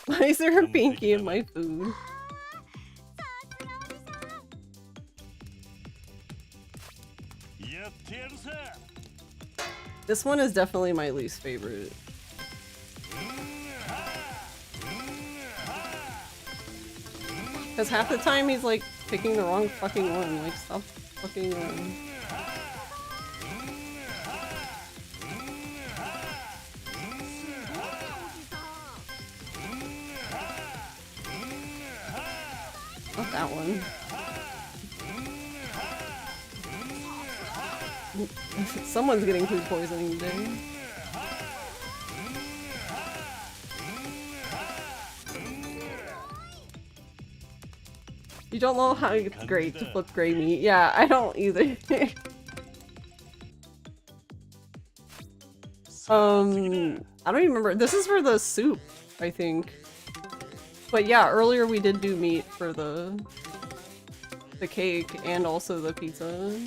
Speaker 1: Why is there a pinky in my food? This one is definitely my least favorite. Because half the time he's like picking the wrong fucking one. Like, stop fucking around. Not that one. Someone's getting food poisoning today. You don't know how it's great to flip gray meat. Yeah, I don't either. I don't even remember. This is for the soup, I think. But yeah, earlier we did do meat for the cake and also the pizza.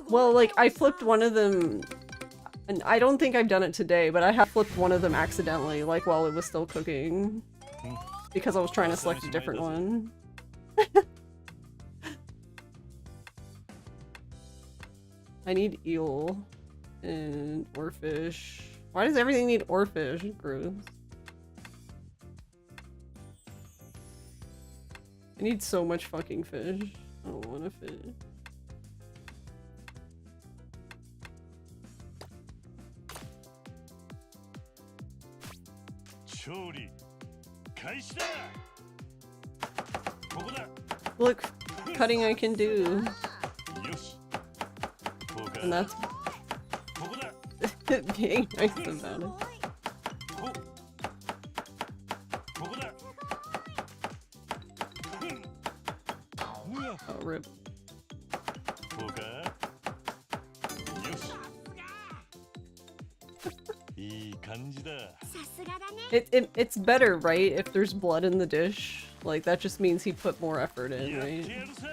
Speaker 1: Well, like, I flipped one of them, and I don't think I've done it today, but I have flipped one of them accidentally, like, while it was still cooking. Because I was trying to select a different one. I need eel and oarfish. Why does everything need oarfish? Gross. I need so much fucking fish. I don't want a fish. Look, cutting I can do. And that's being nice about it. Rip.
Speaker 4: そうか。よし。いい感じだ。
Speaker 1: It's better, right? If there's blood in the dish. Like, that just means he put more effort in,
Speaker 4: やって
Speaker 1: right?
Speaker 4: やるさ。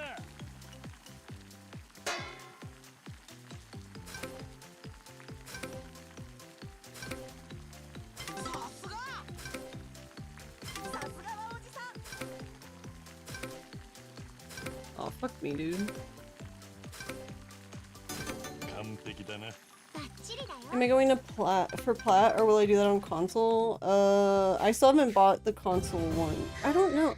Speaker 1: Oh, fuck me, dude.
Speaker 4: 完璧だな。
Speaker 1: Am I going to for plat, or will I do that on console? I still haven't bought the console one. I don't know.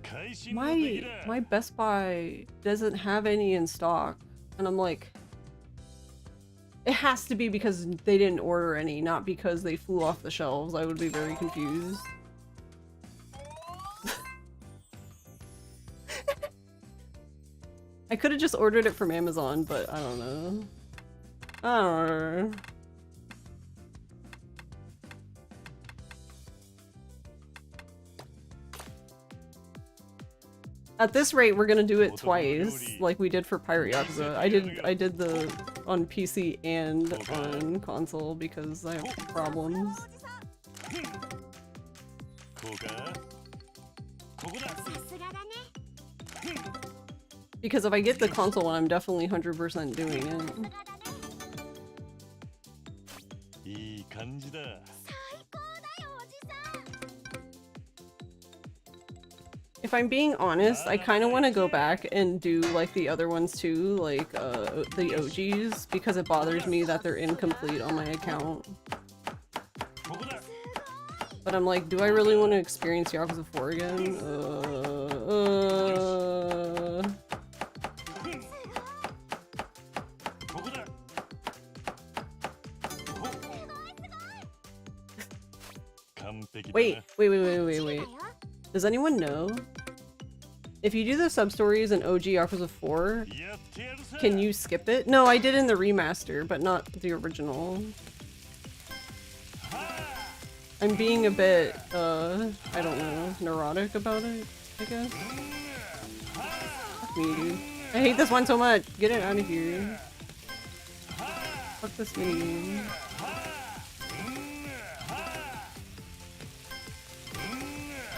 Speaker 4: 会心の出来だ。
Speaker 1: My Best Buy doesn't have any in stock, and I'm like, it has to be because they didn't order any, not because they flew off the shelves. I would be very confused. I could have just ordered it from Amazon, but I don't know. I don't know. At this rate, we're gonna do it twice, like we did for Pirate Yakuza. I did the on PC and on console because I have problems.
Speaker 4: こうか。ここだ。
Speaker 1: Because if I get the console one, I'm definitely 100% doing it.
Speaker 4: いい感じだ。
Speaker 1: If I'm being honest, I kind of want to go back and do like the other ones too, like the OGs, because it bothers me that they're incomplete on my account.
Speaker 4: ここだ。
Speaker 1: But I'm like, do I really want to experience Yakuza 4 again?
Speaker 4: ここだ。 完璧だな。
Speaker 1: Wait. Does anyone know? If you do the sub-stories in OG Yakuza 4,
Speaker 4: やってやるさ。
Speaker 1: can you skip it? No, I did in the remaster, but not the original. I'm being a bit, I don't know, neurotic about it, I guess. Fuck me, dude. I hate this one so much! Get it out of here. Fuck this minigame.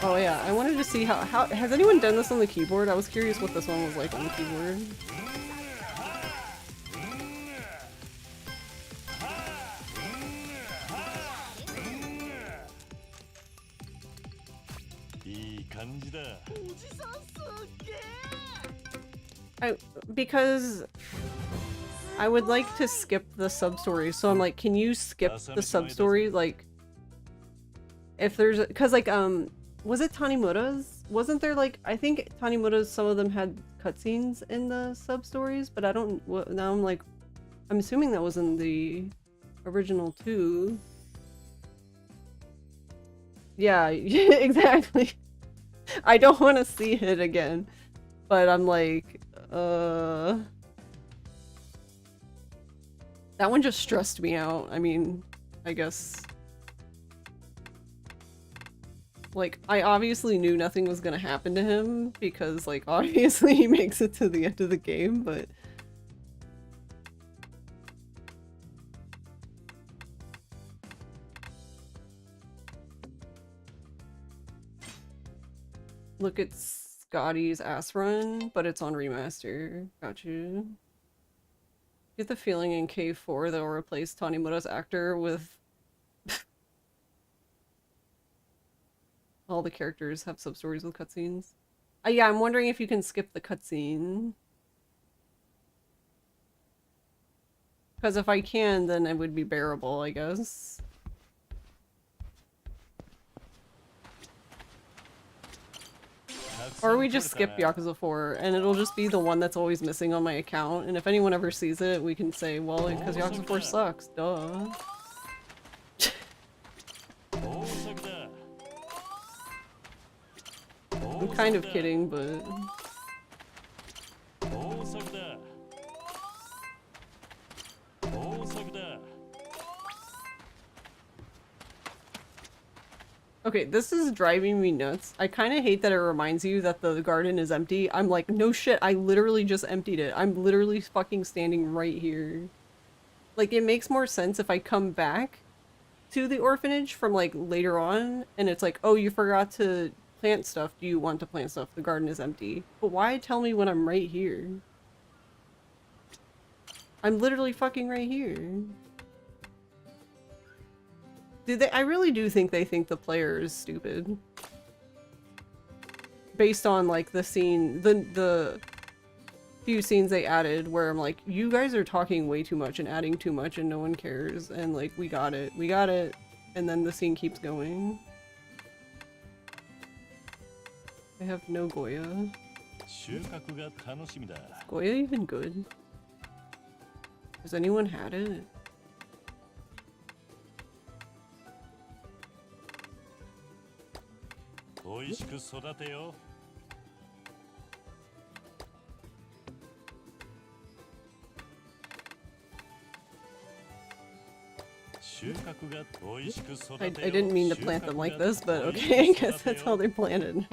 Speaker 1: Oh yeah, I wanted to see how has anyone done this on the keyboard? I was curious what this one was like on the keyboard. Because I would like to skip the sub-story, so I'm like, can you skip the sub-story? Like, if there's, cause like, was it Tanimura's? Wasn't there like, I think Tanimura's, some of them had cutscenes in the sub-stories, but I don't, now I'm like, I'm assuming that was in the original too. Yeah, exactly. I don't want to see it again, but I'm like, that one just stressed me out. I mean, I guess. Like, I obviously knew nothing was gonna happen to him, because, like, obviously he makes it to the end of the game, but... Look at Scotty's ass run, but it's on remaster. Got you. Get the feeling in K4 they'll replace Tanimura's actor with... all the characters have sub-stories with cutscenes. Yeah, I'm wondering if you can skip the cutscene. Because if I can, then it would be bearable, I guess. Or we just skip Yakuza 4, and it'll just be the one that's always missing on my account, and if anyone ever sees it, we can say, well, because Yakuza 4 sucks, duh. I'm kind of kidding, but... Okay, this is driving me nuts. I kind of hate that it reminds you that the garden is empty. I'm like, no shit, I literally just emptied it. I'm literally fucking standing right here. Like, it makes more sense if I come back to the orphanage from, like, later on, and it's like, oh, you forgot to plant stuff. Do you want to plant stuff? The garden is empty. But why tell me when I'm right here? I'm literally fucking right here. I really do think they think the player is stupid. Based on, like, the scene, the few scenes they added where I'm like, you guys are talking way too much and adding too much and no one cares, and like, we got it, and then the scene keeps going. I have no Goya. Is Goya even good? Has anyone had it? I didn't mean to plant them like this, but okay, I guess that's how they're planted.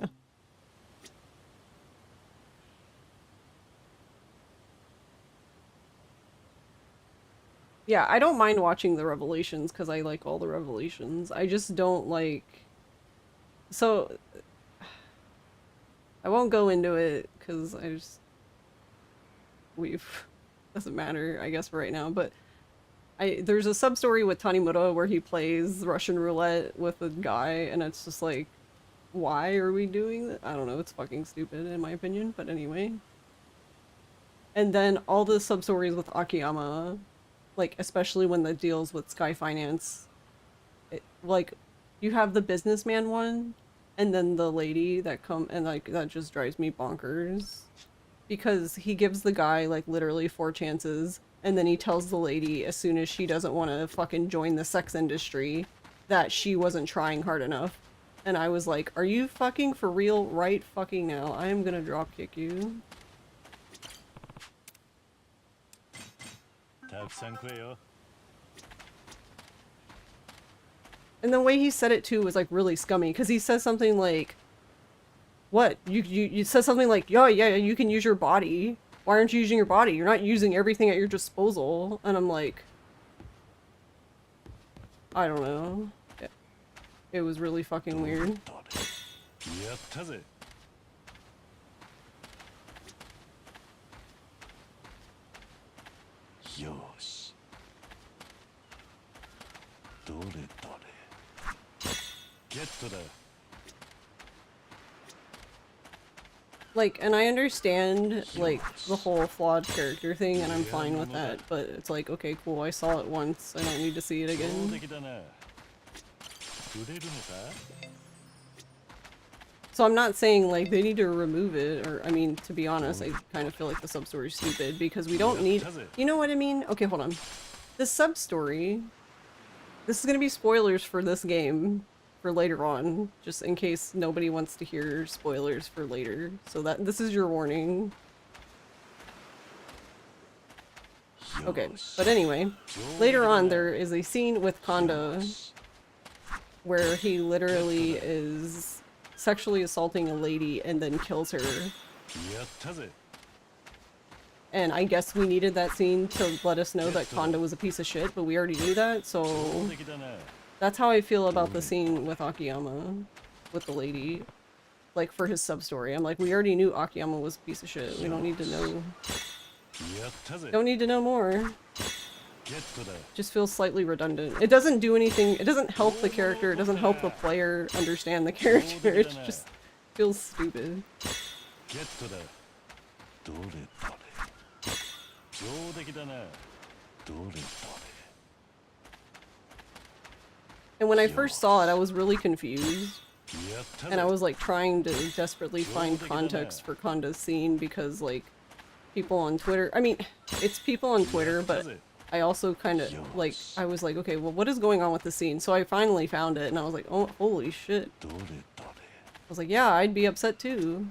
Speaker 1: Yeah, I don't mind watching the revelations because I like all the revelations. I just don't like... So... I won't go into it because I just... Doesn't matter, I guess, for right now, but... There's a sub-story with Tanimura where he plays Russian roulette with a guy, and it's just like, why are we doing that? I don't know, it's fucking stupid in my opinion, but anyway. And then all the sub-stories with Akiyama, like, especially when that deals with Sky Finance, like, you have the businessman one, and then the lady that and like, that just drives me bonkers. Because he gives the guy, like, literally 4 chances, and then he tells the lady as soon as she doesn't want to fucking join the sex industry that she wasn't trying hard enough. And I was like, are you fucking for real right fucking now? I am gonna drop kick you. And the way he said it too was like really scummy, because he says something like, what? You said something like, yeah, you can use your body. Why aren't you using your body? You're not using everything at your disposal. And I'm like, I don't know. It was really fucking weird. Like, and I understand, like, the whole flawed character thing, and I'm fine with that, but it's like, okay, cool, I saw it once, I don't need to see it again. So I'm not saying, like, they need to remove it, or, I mean, to be honest, I kind of feel like the sub-story's stupid, because we don't need... You know what I mean? Okay, hold on. The sub-story... This is gonna be spoilers for this game. For later on, just in case nobody wants to hear spoilers for later. So this is your warning. Okay, but anyway, later on there is a scene with Kanda where he literally is sexually assaulting a lady and then kills her. And I guess we needed that scene to let us know that Kanda was a piece of shit, but we already knew that, so... That's how I feel about the scene with Akiyama, with the lady, like, for his sub-story. I'm like, we already knew Akiyama was a piece of shit. We don't need to know. Don't need to know more. Just feels slightly redundant. It doesn't do anything, it doesn't help the character, it doesn't help the player understand the character, it just feels stupid. And when I first saw it, I was really confused. And I was like trying to desperately find context for Kanda's scene because like people on Twitter, I mean, it's people on Twitter, but I also kind of like, I was like, okay, well, what is going on with the scene? So I finally found it and I was like, oh, holy shit. I was like, yeah, I'd be upset too.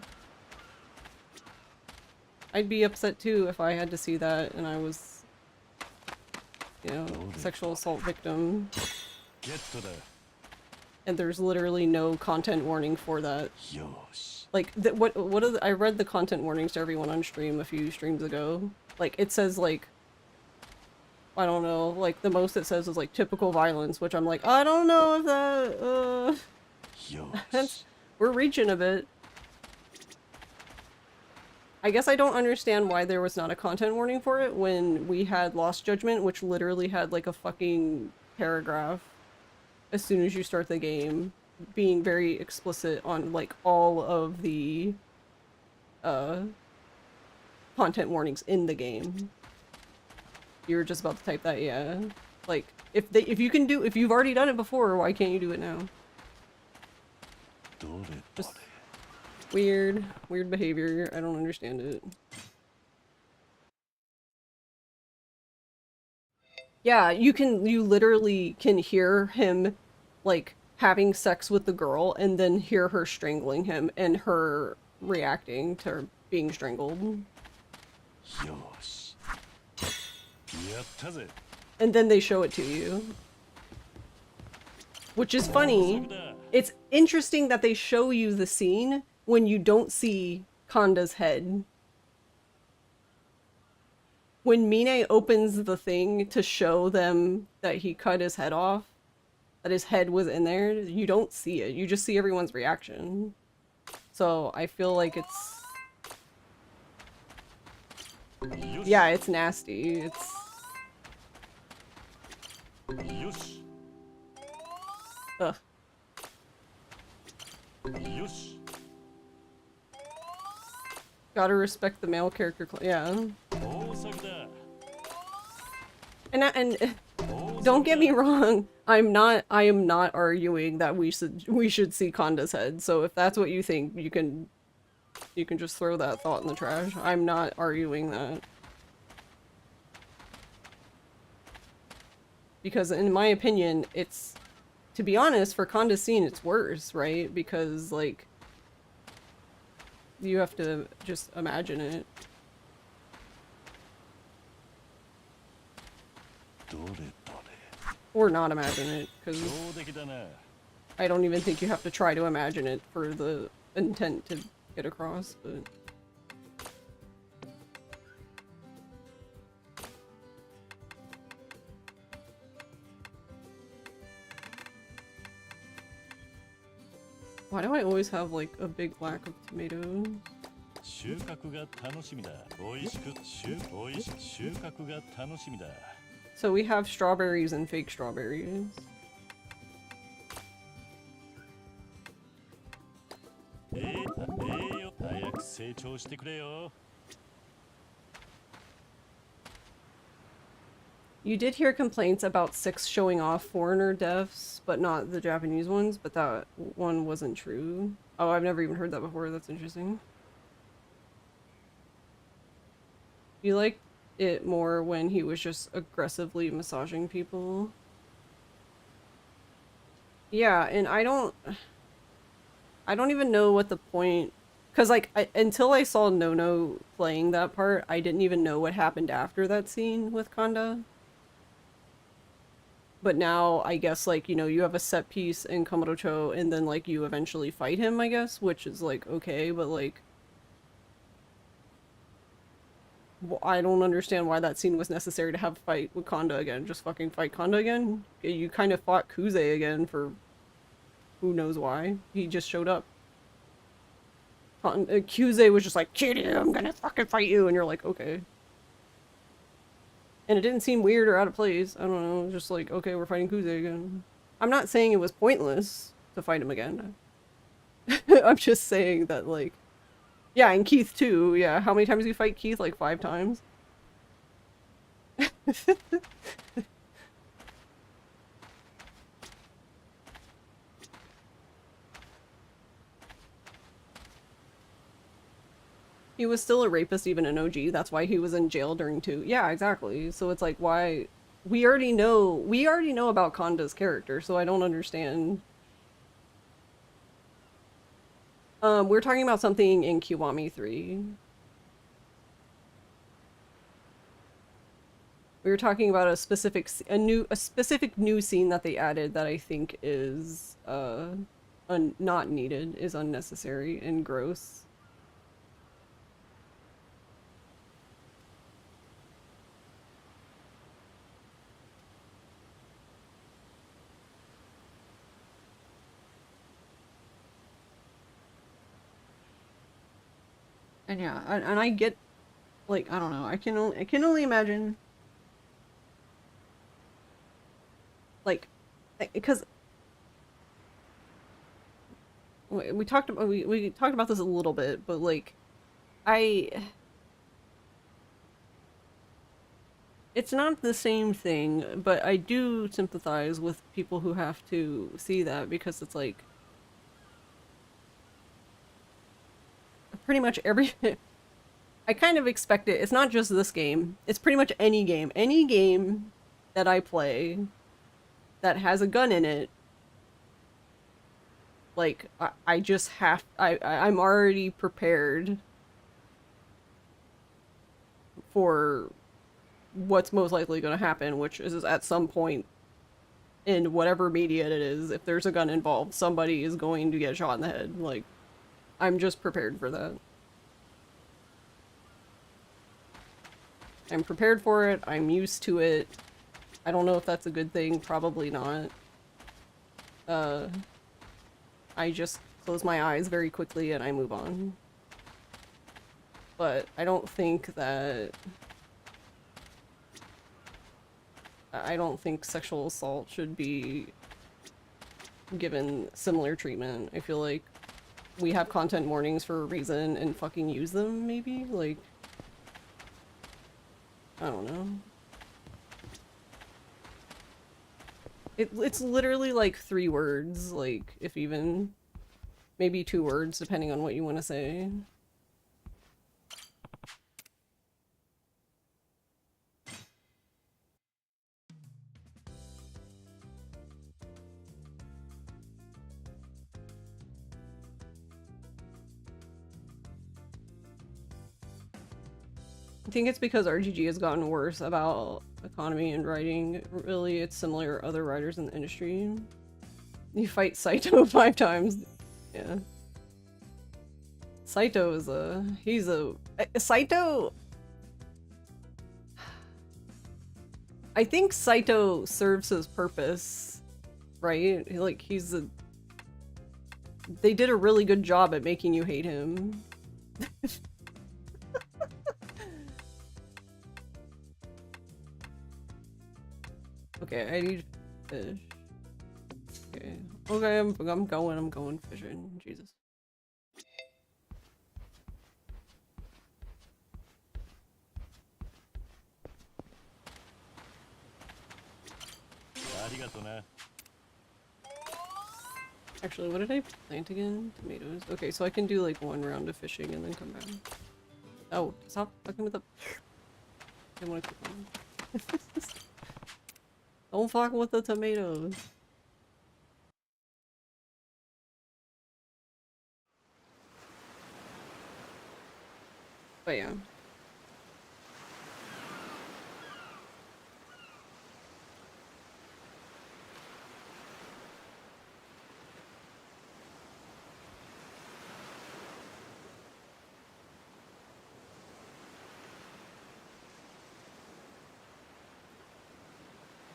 Speaker 1: I'd be upset too if I had to see that and I was, you know, sexual assault victim. and there's literally no content warning for that.
Speaker 4: よし
Speaker 1: Like, what are I read the content warnings to everyone on stream a few streams ago. Like, it says, like, I don't know, like, the most it says is, like, typical violence, which I'm like, I don't know if that,
Speaker 4: よし
Speaker 1: we're reaching a bit. I guess I don't understand why there was not a content warning for it when we had Lost Judgment, which literally had, like, a fucking paragraph as soon as you start the game, being very explicit on, like, all of the, content warnings in the game. You were just about to type that, yeah. Like, if you've already done it before, why can't you do it now?
Speaker 4: どれど
Speaker 1: Just
Speaker 4: れ
Speaker 1: weird behavior. I don't understand it. Yeah, you literally can hear him, like, having sex with the girl and then hear her strangling him and her reacting to her being strangled.
Speaker 4: よしやったぜ
Speaker 1: And then they show it to you. Which is funny.
Speaker 4: だ
Speaker 1: It's interesting that they show you the scene when you don't see Kanda's head. When Mine opens the thing to show them that he cut his head off, that his head was in there, you don't see it. You just see everyone's reaction. So I feel like it's...
Speaker 4: よし
Speaker 1: Yeah, it's nasty. It's...
Speaker 4: よし
Speaker 1: Ugh.
Speaker 4: よし
Speaker 1: Gotta respect the male character. Yeah.
Speaker 4: 大作だ
Speaker 1: And
Speaker 4: 大作
Speaker 1: don't get me
Speaker 4: だ
Speaker 1: wrong. I am not arguing that we should see Kanda's head. So if that's what you think, you can just throw that thought in the trash. I'm not arguing that. Because in my opinion, it's, to be honest, for Kanda's scene, it's worse, right? Because, like, you have to just imagine it.
Speaker 4: どれどれ
Speaker 1: Or not imagine it, because
Speaker 4: 上出来だな
Speaker 1: I don't even think you have to try to imagine it for the intent to get across, but... Why do I always have, like, a big lack of tomatoes?
Speaker 4: 収穫が楽しみだおいしくおいし収穫が楽しみだ
Speaker 1: So we have strawberries and fake strawberries.
Speaker 4: よ早く成長してくれよ
Speaker 1: You did hear complaints about 6 showing off foreigner deaths, but not the Japanese ones, but that one wasn't true. Oh, I've never even heard that before. That's interesting. You liked it more when he was just aggressively massaging people. Yeah, and I don't even know what the point, because, like, until I saw Nono playing that part, I didn't even know what happened after that scene with Kanda. But now, I guess, like, you know, you have a set piece in Kamurocho, and then, like, you eventually fight him, I guess, which is, like, okay, but, like, I don't understand why that scene was necessary to have a fight with Kanda again. Just fucking fight Kanda again? You kind of fought Kuze again for who knows why. He just showed up. Kuze was just like, Kiryu, I'm gonna fucking fight you, and you're like, okay. And it didn't seem weird or out of place. I don't know, it was just like, okay, we're fighting Kuze again. I'm not saying it was pointless to fight him again. I'm just saying that, like, yeah, and Keith too, yeah. How many times do you fight Keith? Like 5 times? He was still a rapist even in OG. That's why he was in jail during 2. Yeah, exactly. So it's like, why... We already know about Kanda's character, so I don't understand. We're talking about something in Kiwami 3. We were talking about a specific new scene that they added that I think is not needed, is unnecessary and gross. And yeah, and I get, like, I don't know, I can only imagine, like, because we talked about we talked about this a little bit, but like, I it's not the same thing, but I do sympathize with people who have to see that, because it's like pretty much every I kind of expect it. It's not just this game. It's pretty much any game. Any game that I play that has a gun in it, like, I just have... I'm already prepared for what's most likely going to happen, which is at some point in whatever media it is, if there's a gun involved, somebody is going to get shot in the head. Like, I'm just prepared for that. I'm prepared for it. I'm used to it. I don't know if that's a good thing. Probably not. I just close my eyes very quickly and I move on. But I don't think sexual assault should be given similar treatment. I feel like we have content warnings for a reason and fucking use them, maybe? Like, I don't know. It's literally like 3 words, like, if even. Maybe 2 words, depending on what you want to say. I think it's because RGG has gotten worse about economy and writing. Really, it's similar to other writers in the industry. You fight Saito 5 times. Yeah. Saito is Saito... I think Saito serves his purpose, right? Like, they did a really good job at making you hate him. Okay, I need fish. Okay. Okay, I'm going fishing. Jesus. Actually, what did I plant again? Tomatoes. Okay, so I can do like 1 round of fishing and then come back. Oh, stop fucking with the... I want to keep on. Don't fuck with the tomatoes. But yeah.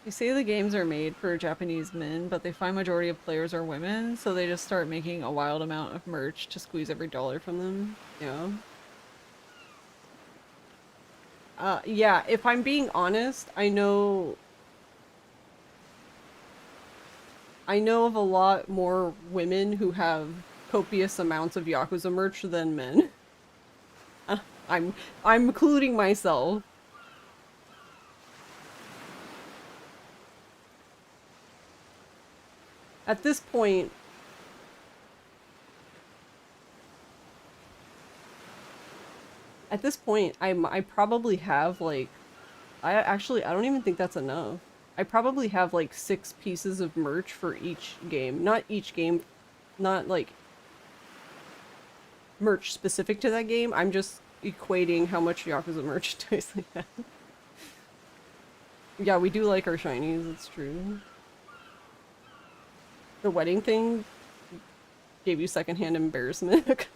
Speaker 1: They say the games are made for Japanese men, but they find majority of players are women, so they just start making a wild amount of merch to squeeze every dollar from them. Yeah. Yeah, if I'm being honest, I know of a lot more women who have copious amounts of Yakuza merch than men. I'm including myself. At this point, I probably have like, I don't even think that's enough. I probably have like 6 pieces of merch for each game. Not each game, not like merch specific to that game. I'm just equating how much Yakuza merchandise I have. Yeah, we do like our shinies, it's true. The wedding thing gave you secondhand embarrassment.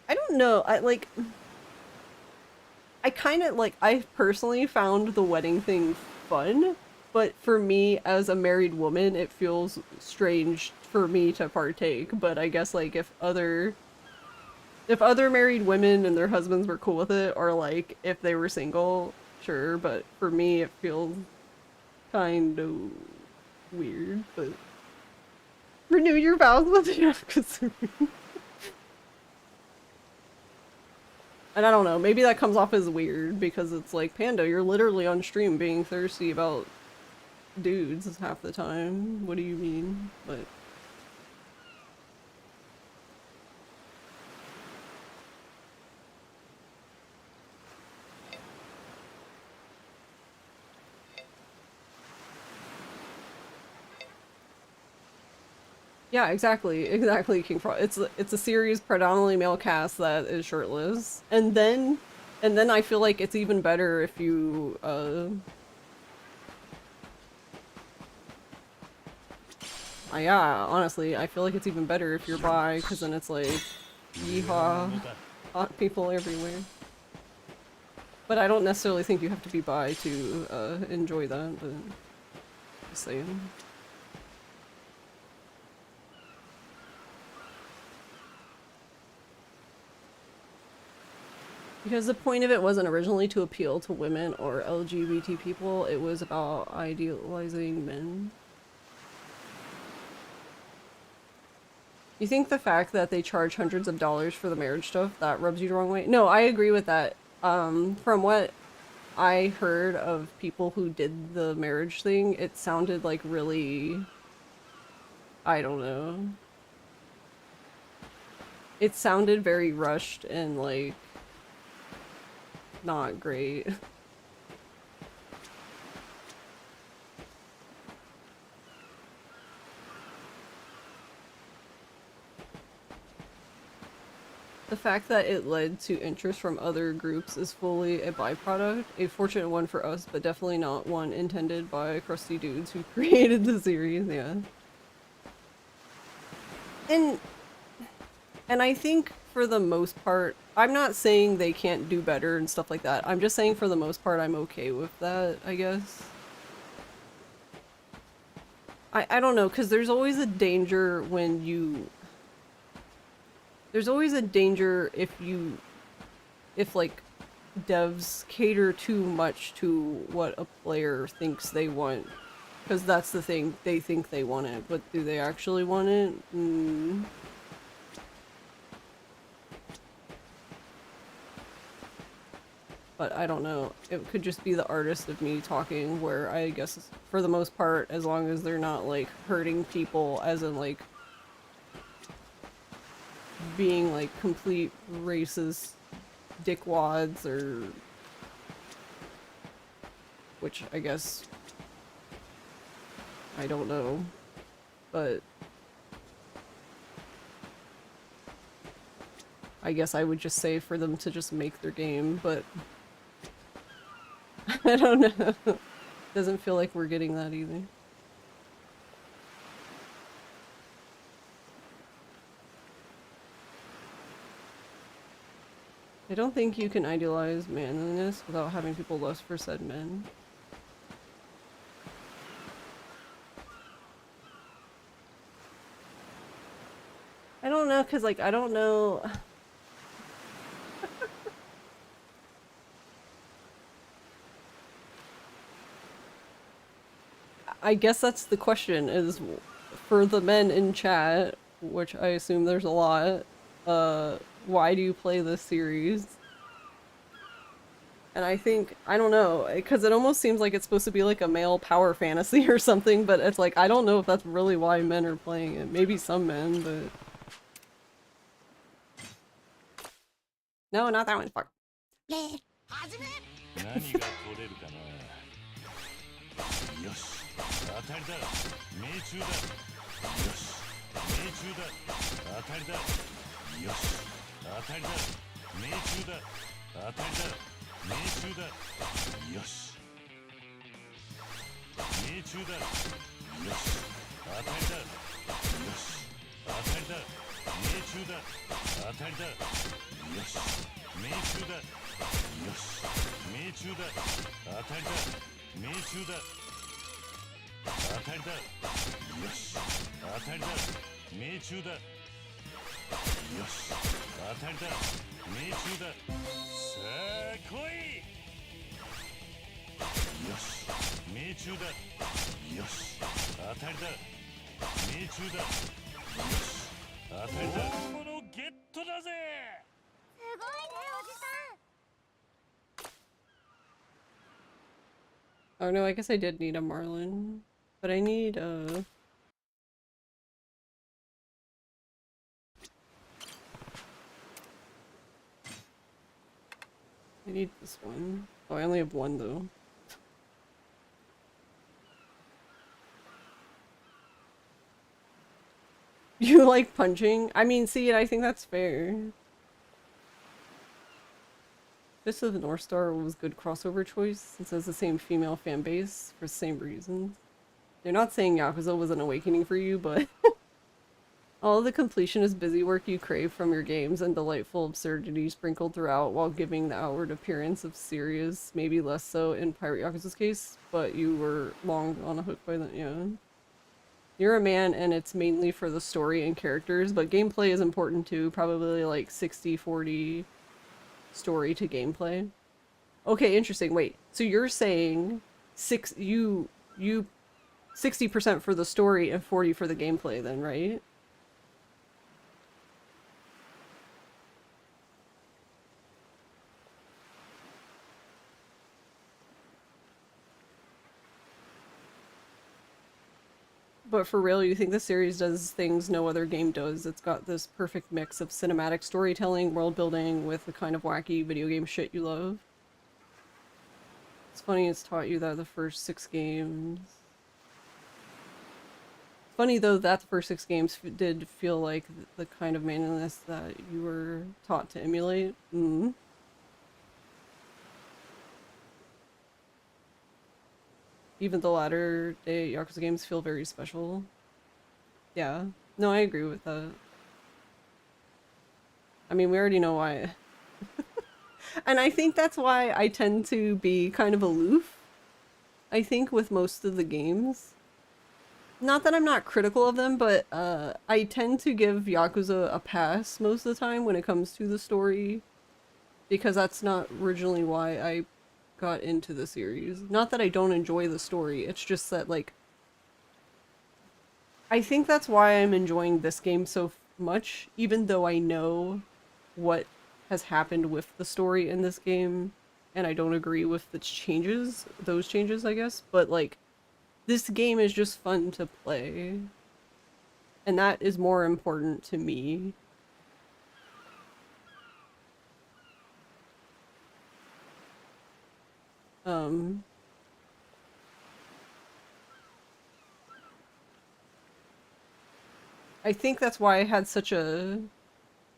Speaker 1: I don't know. I kind of like, I personally found the wedding thing fun, but for me as a married woman, it feels strange for me to partake. But I guess like if other married women and their husbands were cool with it, or like if they were single, sure. But for me, it feels kind of weird. But renew your vows with the And I don't know, maybe that comes off as weird because it's like, Panda, you're literally on stream being thirsty about dudes half the time. What do you mean? But yeah, exactly, King Frog. It's a series predominantly male cast that is shirtless, and then I feel like it's even better if you yeah, honestly, I feel like it's even better if you're bi, because then it's like, yeehaw, hot people everywhere. But I don't necessarily think you have to be bi to enjoy that. But just saying. Because the point of it wasn't originally to appeal to women or LGBT people, it was about idealizing men. You think the fact that they charge hundreds of dollars for the marriage stuff, that rubs you the wrong way? No, I agree with that. From what I heard of people who did the marriage thing, it sounded like really... I don't know. It sounded very rushed and like... not great. The fact that it led to interest from other groups is fully a byproduct, a fortunate one for us, but definitely not one intended by crusty dudes who created the series, yeah. And I think for the most part, I'm not saying they can't do better and stuff like that. I'm just saying for the most part I'm okay with that, I guess. I don't know, because there's always a danger when you... There's always a danger if like devs cater too much to what a player thinks they want. Because that's the thing, they think they want it, but do they actually want it? But I don't know. It could just be the artist of me talking, where I guess for the most part, as long as they're not like hurting people, as in like being like complete racist dickwads, or which I guess I don't know, but I guess I would just say for them to just make their game, but I don't know. Doesn't feel like we're getting that either. I don't think you can idealize manliness without having people lust for said men. I don't know, cause like, I don't know. I guess that's the question, is for the men in chat, which I assume there's a lot, why do you play this series? And I think, I don't know, because it almost seems like it's supposed to be like a male power fantasy or something, but it's like, I don't know if that's really why men are playing it. Maybe some men, but... No, not that one. Fuck.
Speaker 4: 何が取れるかな。よし、当たりだ。命中だ。よし、命中だ。当たりだ。よし、当たりだ。命中だ。当たりだ。命中だ。よし。命中だ。よし。当たりだ。よし。当たりだ。命中だ。当たりだ。よし。命中だ。よし。命中だ。当たりだ。命中だ。当たりだ。よし。当たりだ。命中だ。よし。当たりだ。命中だ。さあ来い。よし。命中だ。よし。当たりだ。命中だ。よし。当たりだ。本物ゲットだぜ。
Speaker 5: すごいねおじさん。
Speaker 1: Oh no, I guess I did need a Marlin. But I need I need this one. Oh, I only have one though. You like punching? I mean, see, I think that's fair. Fist of the North Star was good crossover choice since it has the same female fan base for the same reasons. They're not saying Yakuza was an awakening for you, but all the completionist busy work you crave from your games and delightful absurdity sprinkled throughout while giving the outward appearance of serious, maybe less so in Pirate Yakuza's case, but you were long on a hook by the, yeah. You're a man and it's mainly for the story and characters, but gameplay is important too, probably like 60-40 story to gameplay. Okay, interesting. Wait, so you're saying you 60% for the story and 40 for the gameplay then, right? But for real, you think the series does things no other game does? It's got this perfect mix of cinematic storytelling, world building with the kind of wacky video game shit you love. It's funny it's taught you that the first 6 games. Funny though that the first 6 games did feel like the kind of manliness that you were taught to emulate. Even the latter day Yakuza games feel very special. Yeah. No, I agree with that. I mean, we already know why. And I think that's why I tend to be kind of aloof. I think with most of the games. Not that I'm not critical of them, but I tend to give Yakuza a pass most of the time when it comes to the story. Because that's not originally why I got into the series. Not that I don't enjoy the story, it's just that, like, I think that's why I'm enjoying this game so much, even though I know what has happened with the story in this game, and I don't agree with the changes, those changes, I guess, but, like, this game is just fun to play, and that is more important to me. I think that's why I had such a...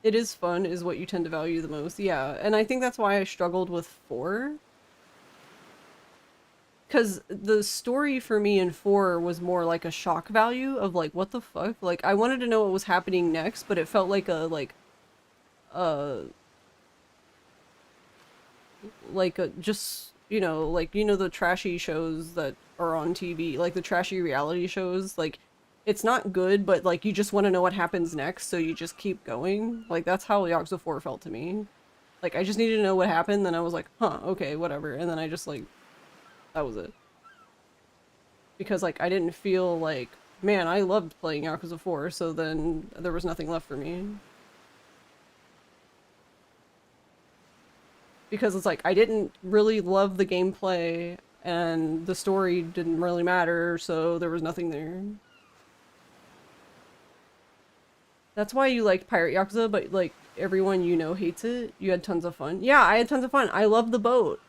Speaker 1: It is fun is what you tend to value the most, yeah. And I think that's why I struggled with 4. Because the story for me in 4 was more like a shock value of like, what the fuck? Like, I wanted to know what was happening next, but it felt like a, just, you know, like, you know, the trashy shows that are on TV, like the trashy reality shows, like, it's not good, but like, you just want to know what happens next, so you just keep going. Like, that's how Yakuza 4 felt to me. Like, I just needed to know what happened, then I was like, huh, okay, whatever, and then I just, like, that was it. Because, like, I didn't feel like, man, I loved playing Yakuza 4, so then there was nothing left for me. Because it's like, I didn't really love the gameplay, and the story didn't really matter, so there was nothing there. That's why you liked Pirate Yakuza, but, like, everyone you know hates it. You had tons of fun. Yeah, I had tons of fun. I love the boat.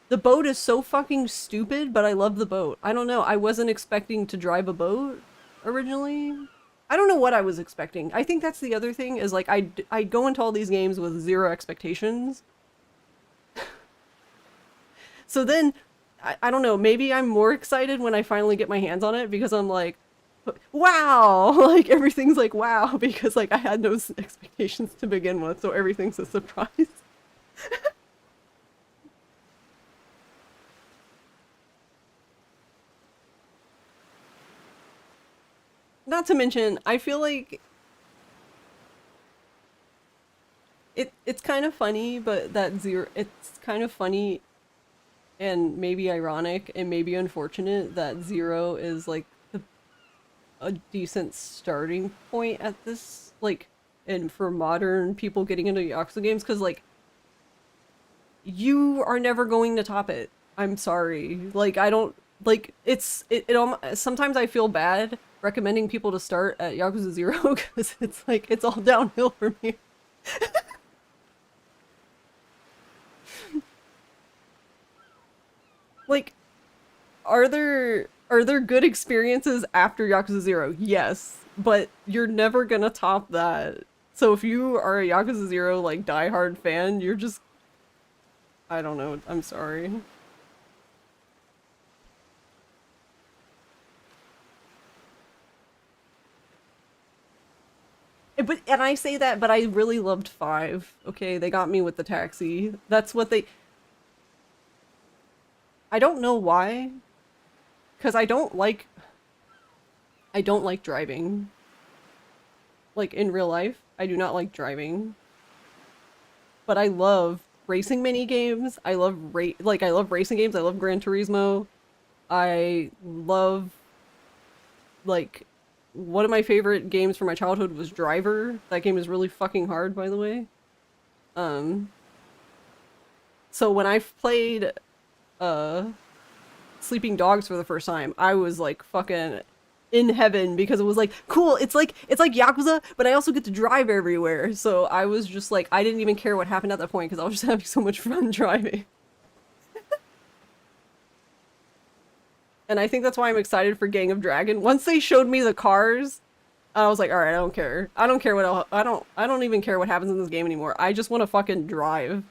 Speaker 1: The boat is so fucking stupid, but I love the boat. I don't know, I wasn't expecting to drive a boat originally. I don't know what I was expecting. I think that's the other thing, is like, I go into all these games with 0 expectations. So then, I don't know, maybe I'm more excited when I finally get my hands on it because I'm like, wow, like everything's like wow because like I had no expectations to begin with, so everything's a surprise. Not to mention, I feel like it's kind of funny, but that zero it's kind of funny and maybe ironic and maybe unfortunate that zero is like a decent starting point at this like and for modern people getting into Yakuza games because like you are never going to top it. I'm sorry. Like I don't like sometimes I feel bad recommending people to start at Yakuza 0 because it's like it's all downhill from here. Like are there good experiences after Yakuza 0? Yes, but you're never gonna top that. So if you are a Yakuza 0 like diehard fan, you're just I don't know. I'm sorry. But and I say that, but I really loved 5. Okay, they got me with the taxi. That's what they I don't know why, cuz I don't like driving. Like in real life, I do not like driving. But I love racing mini games. I love racing games. I love Gran Turismo. I love like one of my favorite games from my childhood was Driver. That game is really fucking hard, by the way. Um, so when I played uh Sleeping Dogs for the first time, I was like fucking in heaven because it was like cool. It's like Yakuza, but I also get to drive everywhere. So I was just like I didn't even care what happened at that point because I was just having so much fun driving. And I think that's why I'm excited for Gang of Dragon. Once they showed me the cars, I was like, all right, I don't care. I don't care what else, I don't even care what happens in this game anymore. I just want to fucking drive.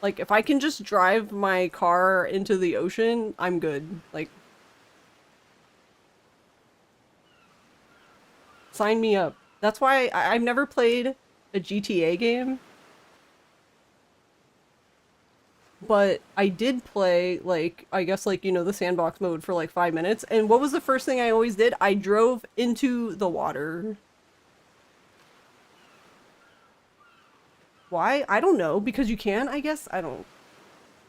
Speaker 1: Like if I can just drive my car into the ocean, I'm good. Like sign me up. That's why I've never played a GTA game, but I did play like I guess like you know the sandbox mode for like 5 minutes. And what was the first thing I always did? I drove into the water. Why? I don't know. Because you can, I guess. I don't.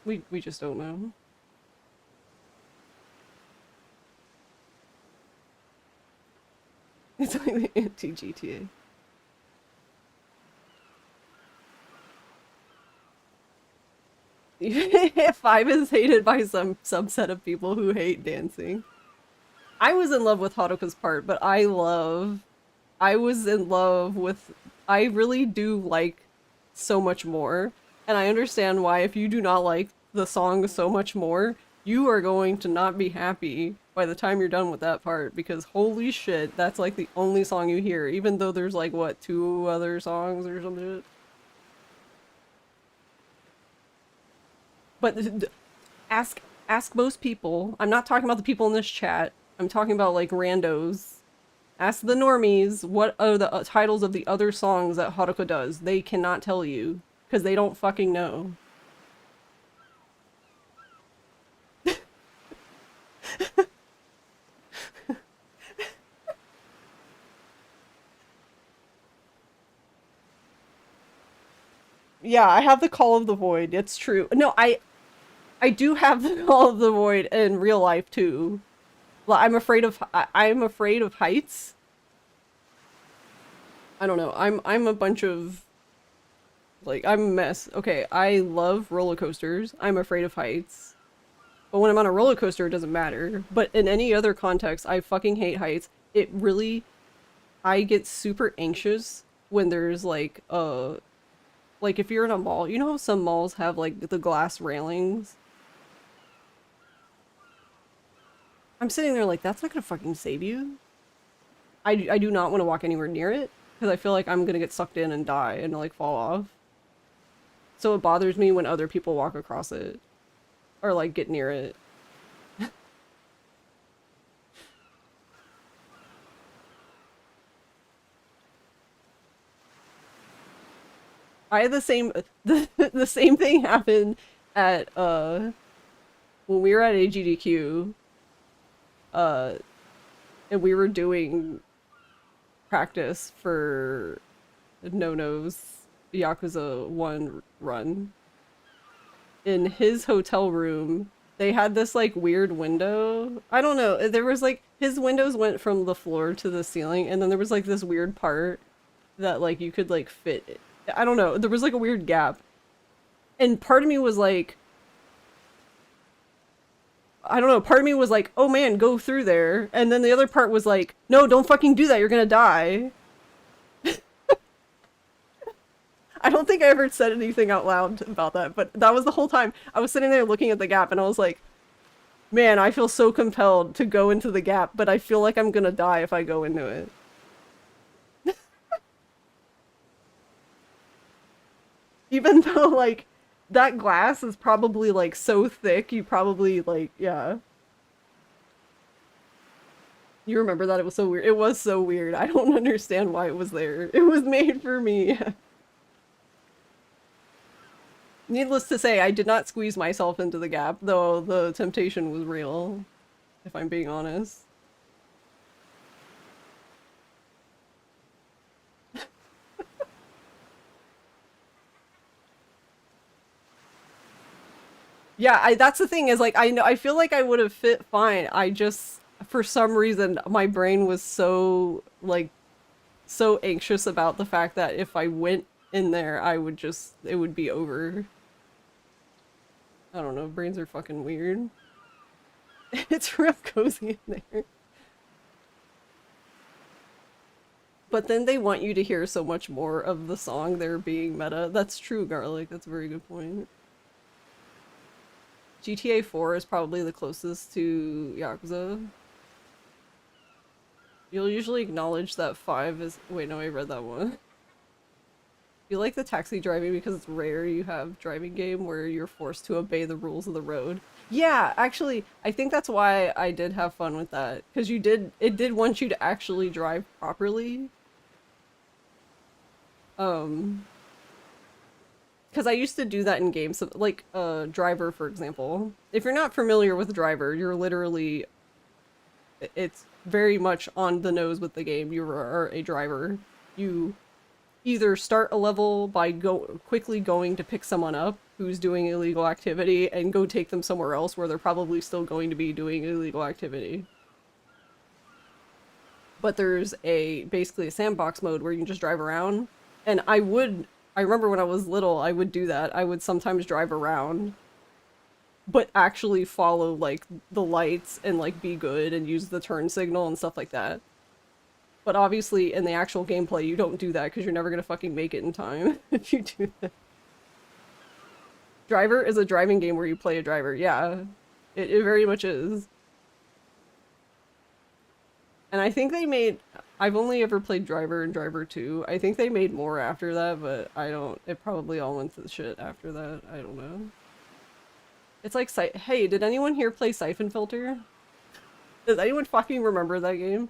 Speaker 1: We just don't know. It's like the anti-GTA. Five is hated by some subset of people who hate dancing. I was in love with Haruka's part, but I was in love with I really do like so much more. And I understand why if you do not like the song so much more, you are going to not be happy by the time you're done with that part because holy shit, that's like the only song you hear, even though there's like what, 2 other songs or something. But ask most people. I'm not talking about the people in this chat. I'm talking about like randos. Ask the normies what are the titles of the other songs that Haruka does. They cannot tell you because they don't fucking know. Yeah, I have the Call of the Void. It's true. No, I do have the Call of the Void in real life too. Well, I'm afraid of heights. I don't know. I'm a bunch of like I'm a mess. Okay, I love roller coasters. I'm afraid of heights. But when I'm on a roller coaster, it doesn't matter. But in any other context, I fucking hate heights. It really I get super anxious when there's like if you're in a mall, you know how some malls have like the glass railings? I'm sitting there like that's not gonna fucking save you. I do not want to walk anywhere near it because I feel like I'm gonna get sucked in and die and like fall off. So it bothers me when other people walk across it. or like get near it. I had the same the same thing happen at when we were at AGDQ, and we were doing practice for Nono's Yakuza 1 run. In his hotel room, they had this like weird window. I don't know, there was like his windows went from the floor to the ceiling, and then there was like this weird part that like you could like fit. I don't know, there was like a weird gap. And part of me was like, I don't know, part of me was like, oh man, go through there. And then the other part was like, no, don't fucking do that, you're gonna die. I don't think I ever said anything out loud about that, but that was the whole time. I was sitting there looking at the gap and I was like, man, I feel so compelled to go into the gap, but I feel like I'm gonna die if I go into it. Even though, like, that glass is probably, like, so thick, you probably, like, yeah. You remember that? It was so weird. It was so weird. I don't understand why it was there. It was made for me. Needless to say, I did not squeeze myself into the gap, though the temptation was real, if I'm being honest. Yeah, that's the thing is like I feel like I would have fit fine. I just for some reason my brain was so like so anxious about the fact that if I went in there I would just it would be over. I don't know, brains are fucking weird. It's real cozy in there. But then they want you to hear so much more of the song, they're being meta. That's true, Garlic. That's a very good point. GTA 4 is probably the closest to Yakuza. You'll usually acknowledge that 5 is- wait, no, I read that one. You like the taxi driving because it's rare you have driving game where you're forced to obey the rules of the road. Yeah, actually, I think that's why I did have fun with that. Because it did want you to actually drive properly. Because I used to do that in games, like Driver, for example. If you're not familiar with Driver, you're literally... It's very much on the nose with the game. You are a driver. You either start a level by quickly going to pick someone up who's doing illegal activity and go take them somewhere else where they're probably still going to be doing illegal activity. But there's basically a sandbox mode where you can just drive around. And I remember when I was little, I would do that. I would sometimes drive around, but actually follow, like, the lights and, like, be good and use the turn signal and stuff like that. But obviously, in the actual gameplay, you don't do that because you're never gonna fucking make it in time if you do that. Driver is a driving game where you play a driver. Yeah, it very much is. And I think they made... I've only ever played Driver and Driver 2. I think they made more after that, but I don't... It probably all went to the shit after that. I don't know. It's like... Hey, did anyone here play Siphon Filter? Does anyone fucking remember that game?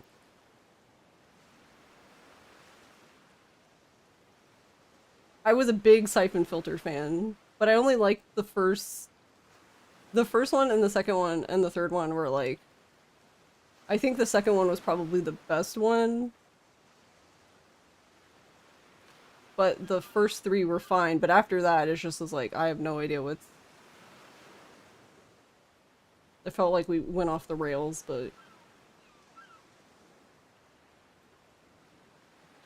Speaker 1: I was a big Siphon Filter fan, but I only liked the first one and the second one and the third one were like... I think the second one was probably the best one. But the first 3 were fine, but after that, it just was like, I have no idea what's... It felt like we went off the rails, but...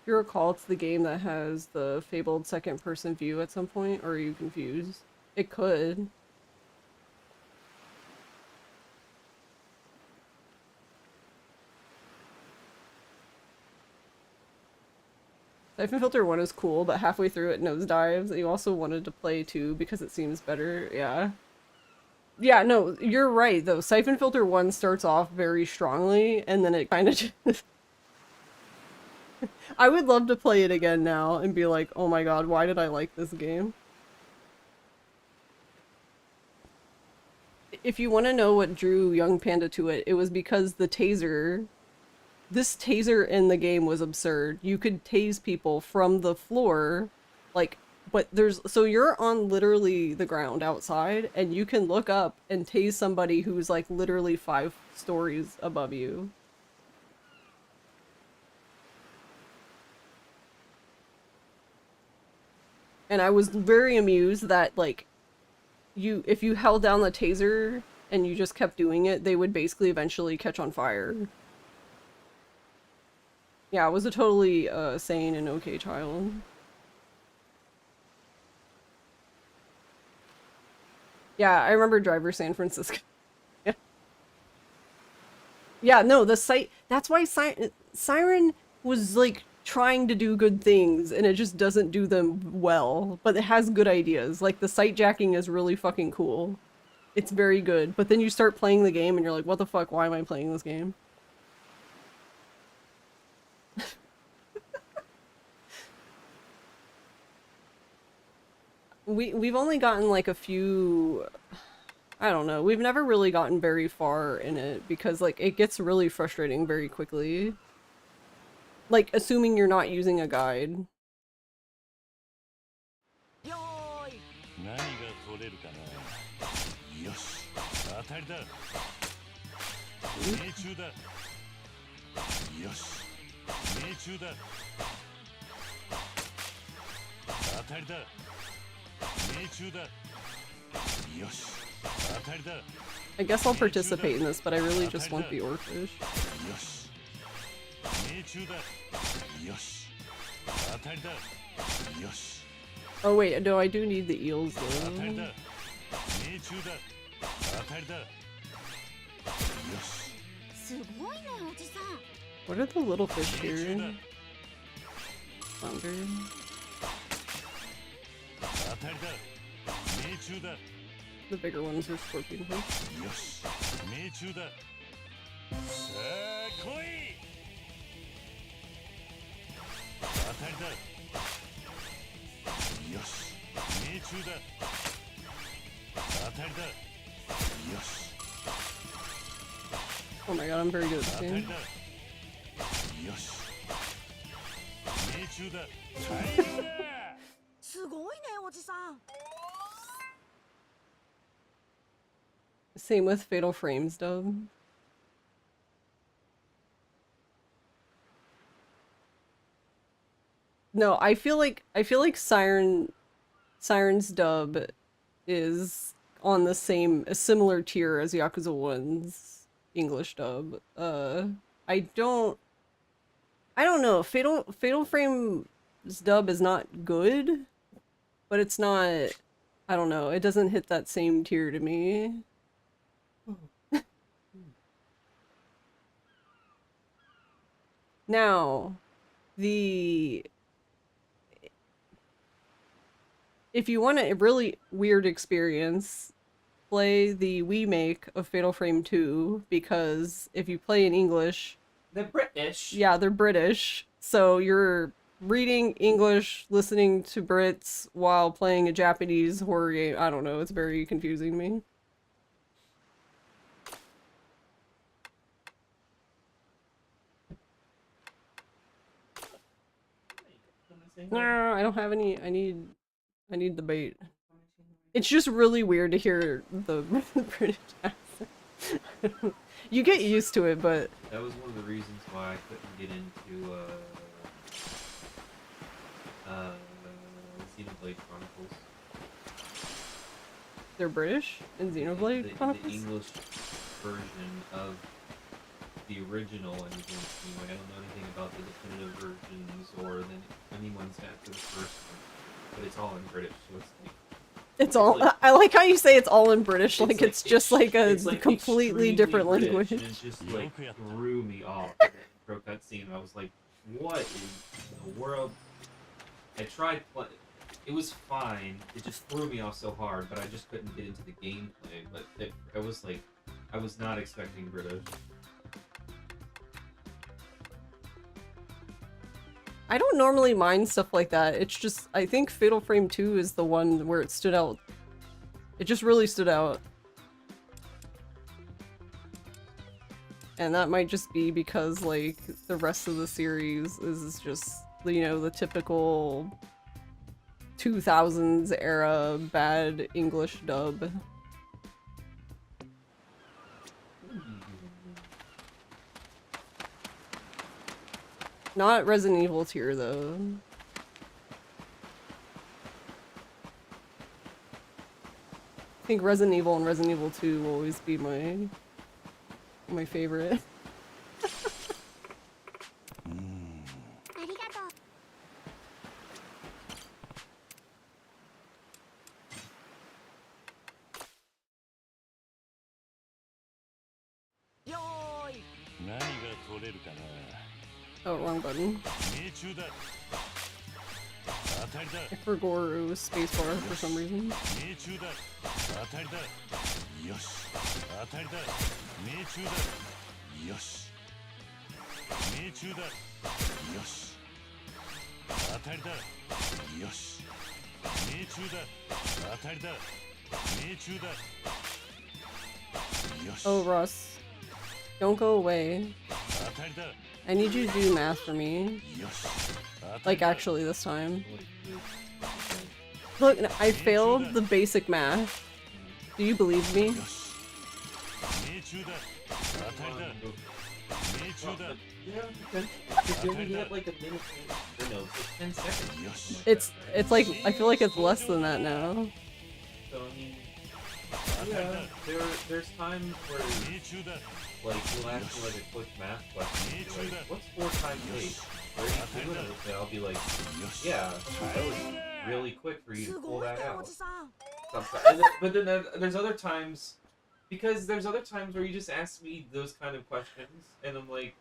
Speaker 1: If you recall, it's the game that has the fabled second-person view at some point, or are you confused? It could. Siphon Filter 1 is cool, but halfway through it nosedives. You also wanted to play 2 because it seems better, yeah. Yeah, no, you're right, though. Siphon Filter 1 starts off very strongly, and then it kind of just... I would love to play it again now and be like, oh my god, why did I like this game? if you want to know what drew Young Panda to it, it was because this taser in the game was absurd. You could tase people from the floor, like, but so you're on literally the ground outside, and you can look up and tase somebody who's like literally 5 stories above you. And I was very amused that, like, if you held down the taser and you just kept doing it, they would basically eventually catch on fire. Yeah, I was a totally sane and okay child. Yeah, I remember Driver San Francisco. Yeah. Yeah, no, the site. That's why Siren was like trying to do good things, and it just doesn't do them well. But it has good ideas. Like the site jacking is really fucking cool. It's very good. But then you start playing the game, and you're like, what the fuck? Why am I playing this game? We've only gotten like a few, I don't know, we've never really gotten very far in it because like it gets really frustrating very quickly. Like assuming you're not using a guide.
Speaker 4: 何が取れるかな。よし、当たりだ。命中だ。よし、命中だ。当たりだ。命中だ。よし、当たりだ。
Speaker 1: I guess I'll participate in this, but I really just want the oarfish.
Speaker 4: よし、命中だ。よし、当たりだ。よし。
Speaker 1: Oh wait, no, I do need the eels
Speaker 4: 当たり
Speaker 1: though.
Speaker 4: だ。命中だ。当たりだ。よし。
Speaker 5: すごいねおじさん。
Speaker 1: What are the little fish here? Flounder.
Speaker 4: 当たりだ。命中だ。
Speaker 1: The bigger ones are scorpion fish.
Speaker 4: よし。命中だ。さあ来い。当たりだ。よし。命中だ。当たりだ。よし。
Speaker 1: Oh my god, I'm very good at
Speaker 4: 当
Speaker 1: this
Speaker 4: たり
Speaker 1: game.
Speaker 4: だ。よし。命中だ。大量だ。
Speaker 5: すごいねおじさん。
Speaker 1: Same with Fatal Frames dub. No, I feel like Siren's dub is on the a similar tier as Yakuza 1's English dub. I don't know. Fatal Frame's dub is not good, but it's not, I don't know. It doesn't hit that same tier to me. Now, if you want a really weird experience, play the remake of Fatal Frame 2, because if you play in English,
Speaker 2: They're British.
Speaker 1: yeah, they're British, so you're reading English, listening to Brits while playing a Japanese horror game. I don't know, it's very confusing to me. No, I don't have any. I need the bait. It's just really weird to hear the British accent. You get used to it, but
Speaker 2: That was one of the reasons why I couldn't get into Xenoblade Chronicles.
Speaker 1: they're British in Xenoblade
Speaker 2: The
Speaker 1: Chronicles.
Speaker 2: English version of the original anything. Anyway, I don't know anything about the definitive versions or any ones after the first one, but it's all in British, so it's like
Speaker 1: It's all.
Speaker 2: like-
Speaker 1: I like how you say it's all in British, like it's
Speaker 2: like
Speaker 1: just like a
Speaker 2: it's like
Speaker 1: completely
Speaker 2: extremely
Speaker 1: different
Speaker 2: British,
Speaker 1: language.
Speaker 2: and it just like threw me off. The intro cutscene, I was like, "What in the world?" I tried. It was fine. It just threw me off so hard, but I just couldn't get into the gameplay. But I was like, I was not expecting British.
Speaker 1: I don't normally mind stuff like that. It's just, I think Fatal Frame 2 is the one where it stood out. It just really stood out. And that might just be because, like, the rest of the series is just, you know, the typical 2000s era bad English dub. Not Resident Evil tier, though. I think Resident Evil and Resident Evil 2 will always be my favorite.
Speaker 5: ありがとう。よーい。
Speaker 4: 何が取れるかな。
Speaker 1: Oh, wrong button.
Speaker 4: 命中だ。当たりだ。
Speaker 1: I forgot it was spacebar for some reason.
Speaker 4: 命中だ。当たりだ。よし。当たりだ。命中だ。よし。命中だ。よし。当たりだ。よし。命中だ。当たりだ。命中だ。よし。
Speaker 1: Oh, Russ. Don't go away.
Speaker 4: 当たりだ。
Speaker 1: I need you to do math for me.
Speaker 4: よし。
Speaker 1: Like, actually, this time. Look, I failed the basic math. Do you believe me?
Speaker 4: 命中だ。当たりだ。命中だ。
Speaker 2: Yeah, because you only get like a minute, or no, it's like 10 seconds.
Speaker 4: よし。
Speaker 1: It's like, I feel like it's less than that now.
Speaker 2: So I mean, yeah, there's times where
Speaker 4: 命中だ。
Speaker 2: like you'll ask me like a quick math question, and be like, what's 4 times 8? Where are you doing it? And I'll be like, yeah, that was really quick for you
Speaker 5: す
Speaker 2: to
Speaker 5: ご
Speaker 2: pull
Speaker 5: い
Speaker 2: that
Speaker 5: ね、お
Speaker 2: out.
Speaker 5: じさん。
Speaker 2: And then, but then there's other times, because there's other times where you just ask me those kind of questions, and I'm like,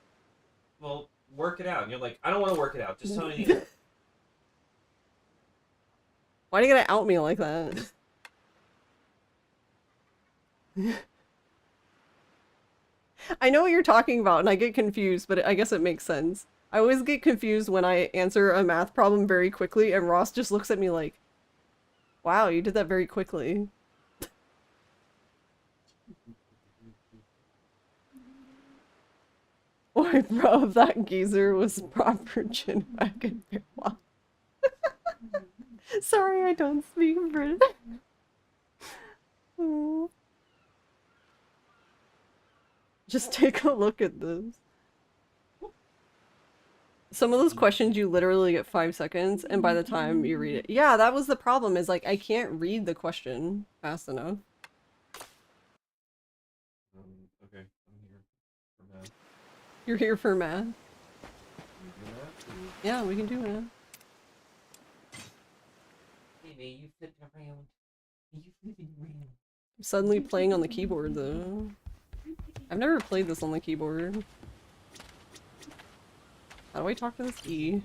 Speaker 2: well, work it out. And you're like, I don't want to work it out. Just tell me.
Speaker 1: Why do you gotta out me like that? I know what you're talking about, and I get confused, but I guess it makes sense. I always get confused when I answer a math problem very quickly, and Ross just looks at me like, wow, you did that very quickly. Boy, bro, if that geezer was proper chin wagon. Sorry, I don't speak British. Oh. Just take a look at this. Some of those questions you literally get 5 seconds, and by the time you read it, yeah, that was the problem. Is like I can't read the question fast enough.
Speaker 2: Okay, I'm here for math.
Speaker 1: You're here for math.
Speaker 2: Can you do math?
Speaker 1: Yeah, we can do math.
Speaker 2: Hey, man, you flipped around. You flipping around.
Speaker 1: I'm suddenly playing on the keyboard though. I've never played this on the keyboard. How do I talk to this E?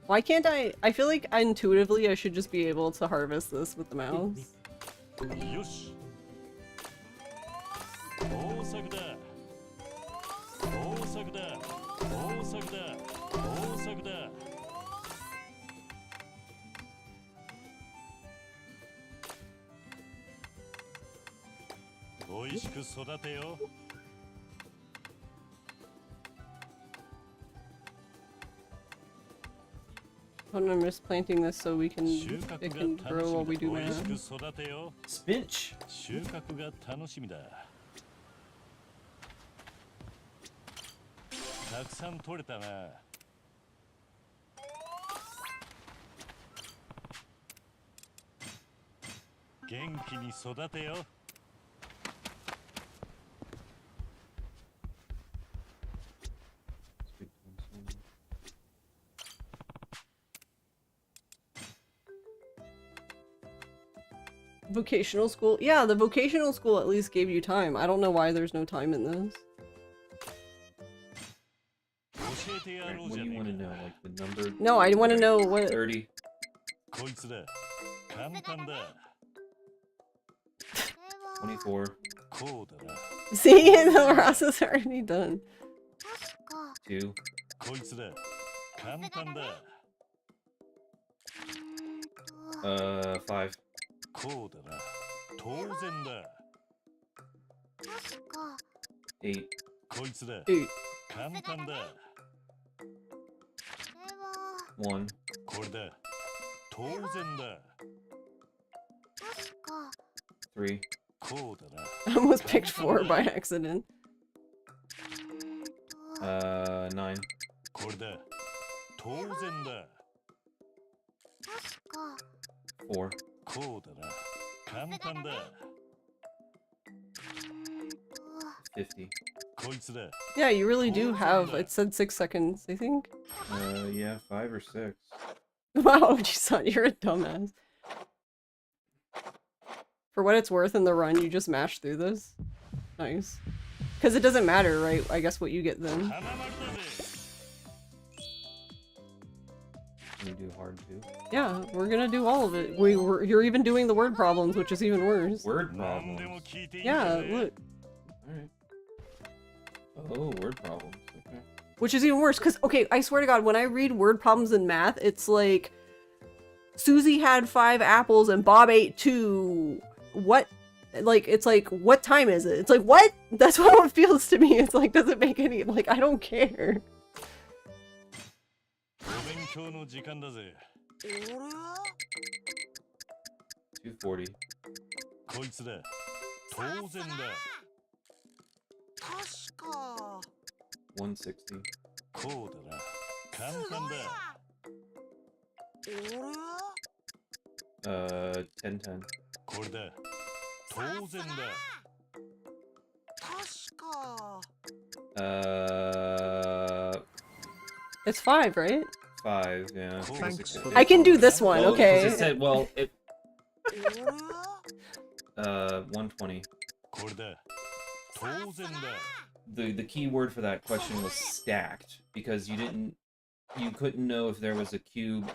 Speaker 1: Why can't I feel like intuitively I should just be able to harvest this with the mouse.
Speaker 4: よし。大作だ。大作だ。大作だ。大作だ。おいしく育てよ。
Speaker 1: I'm just planting this so it can grow while we do math.
Speaker 2: Spinch!
Speaker 4: 収穫が楽しみだ。たくさん取れたな。元気に育てよ。
Speaker 1: Vocational school? Yeah, the vocational school at least gave you time. I don't know why there's no time in this.
Speaker 2: Right, what do you want to know? Like the number?
Speaker 1: No, I want to know what...
Speaker 2: 30.
Speaker 4: こいつだ。簡単だ。
Speaker 2: 24.
Speaker 4: こうだな。
Speaker 1: See, the process already done.
Speaker 2: 2.
Speaker 4: こいつだ。簡単だ。
Speaker 2: 5.
Speaker 4: こうだな。当然だ。
Speaker 5: 確か
Speaker 2: 8.
Speaker 4: こいつだ。
Speaker 1: 8.
Speaker 4: 簡単だ。
Speaker 5: これは
Speaker 2: 1.
Speaker 4: これだ。当然だ。
Speaker 5: 確か
Speaker 2: 3.
Speaker 4: こうだな。
Speaker 1: I almost picked 4 by accident.
Speaker 2: 9.
Speaker 4: これだ。当然だ。
Speaker 5: 確か
Speaker 2: 4.
Speaker 4: こうだな。簡単だ。
Speaker 2: 50.
Speaker 4: こいつだ。
Speaker 1: Yeah, you really do have. It said 6 seconds, I think.
Speaker 2: Yeah, 5 or 6.
Speaker 1: Wow, Jisan, you're a dumbass. For what it's worth in the run, you just mash through this. Nice. Because it doesn't matter, right? I guess what you get then.
Speaker 4: 花丸だぜ。
Speaker 2: Can you do hard too?
Speaker 1: Yeah, we're gonna do all of it. You're even doing the word problems, which is even worse.
Speaker 2: Word
Speaker 4: 何でも
Speaker 2: problems.
Speaker 4: 聞いていい
Speaker 1: Yeah,
Speaker 4: ぜ。
Speaker 1: look.
Speaker 2: Alright. Oh, word problems. Okay.
Speaker 1: Which is even worse, because, okay, I swear to God, when I read word problems in math, it's like, Susie had 5 apples and Bob ate 2. What? Like, it's like, what time is it? It's like, what? That's how it feels to me. It's like, doesn't make any, like, I don't care.
Speaker 4: お勉強の時間だぜ。
Speaker 2: 240.
Speaker 4: こいつだ。当然だ。
Speaker 5: 確か
Speaker 2: 160.
Speaker 4: こうだな。簡単だ。
Speaker 2: 1010.
Speaker 4: これだ。当然だ。
Speaker 5: 確か
Speaker 1: It's 5, right?
Speaker 2: 5, yeah.
Speaker 3: Thanks for
Speaker 1: I can do this one,
Speaker 2: Well, 'cause
Speaker 1: okay.
Speaker 2: it said, well, it, 120.
Speaker 4: これだ。当然だ。
Speaker 2: The key word for that question was stacked, because you couldn't know if there was a cube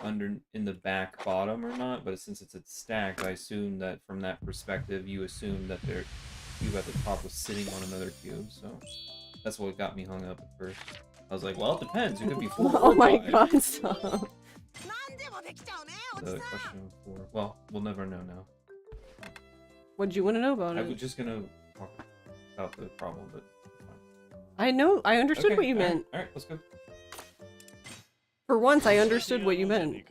Speaker 2: in the back bottom or not, but since it's stacked, I assumed that from that perspective, you assumed that their cube at the top was sitting on another cube, so that's what got me hung up at first. I was like, well, it depends. It could be 4
Speaker 1: Oh
Speaker 2: or
Speaker 1: my
Speaker 2: 5.
Speaker 1: God, stop.
Speaker 5: 何でもできちゃうねおじ
Speaker 2: The
Speaker 5: さん
Speaker 2: question was 4. Well, we'll never know now.
Speaker 1: What do you want to know about
Speaker 2: I was
Speaker 1: it?
Speaker 2: just gonna talk about the problem, but
Speaker 1: I know, I understood
Speaker 2: okay,
Speaker 1: what you meant.
Speaker 2: Alright, let's go.
Speaker 1: For once, I understood what you meant.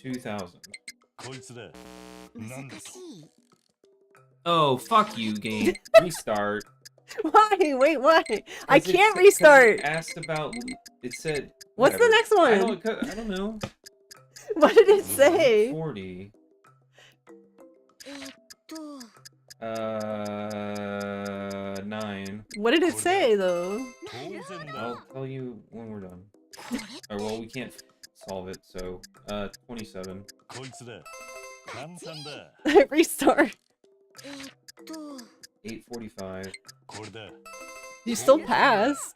Speaker 2: 2000.
Speaker 4: こいつだ。なんだと。
Speaker 5: 難しい
Speaker 2: Oh, fuck you, game. Restart.
Speaker 1: Why? Wait, why? I
Speaker 2: 'Cause
Speaker 1: can't
Speaker 2: 'cause
Speaker 1: restart.
Speaker 2: It asked about. It said.
Speaker 1: What's the
Speaker 2: whatever.
Speaker 1: next one?
Speaker 2: I don't know.
Speaker 1: What did it say?
Speaker 2: 40. 9.
Speaker 1: What did it say, though?
Speaker 4: 当然だ。
Speaker 2: I'll tell you when we're done. Or well, we can't solve it, so 27.
Speaker 4: こいつだ。簡単だ。
Speaker 1: Restart.
Speaker 2: 845.
Speaker 4: これだ。
Speaker 1: You still pass.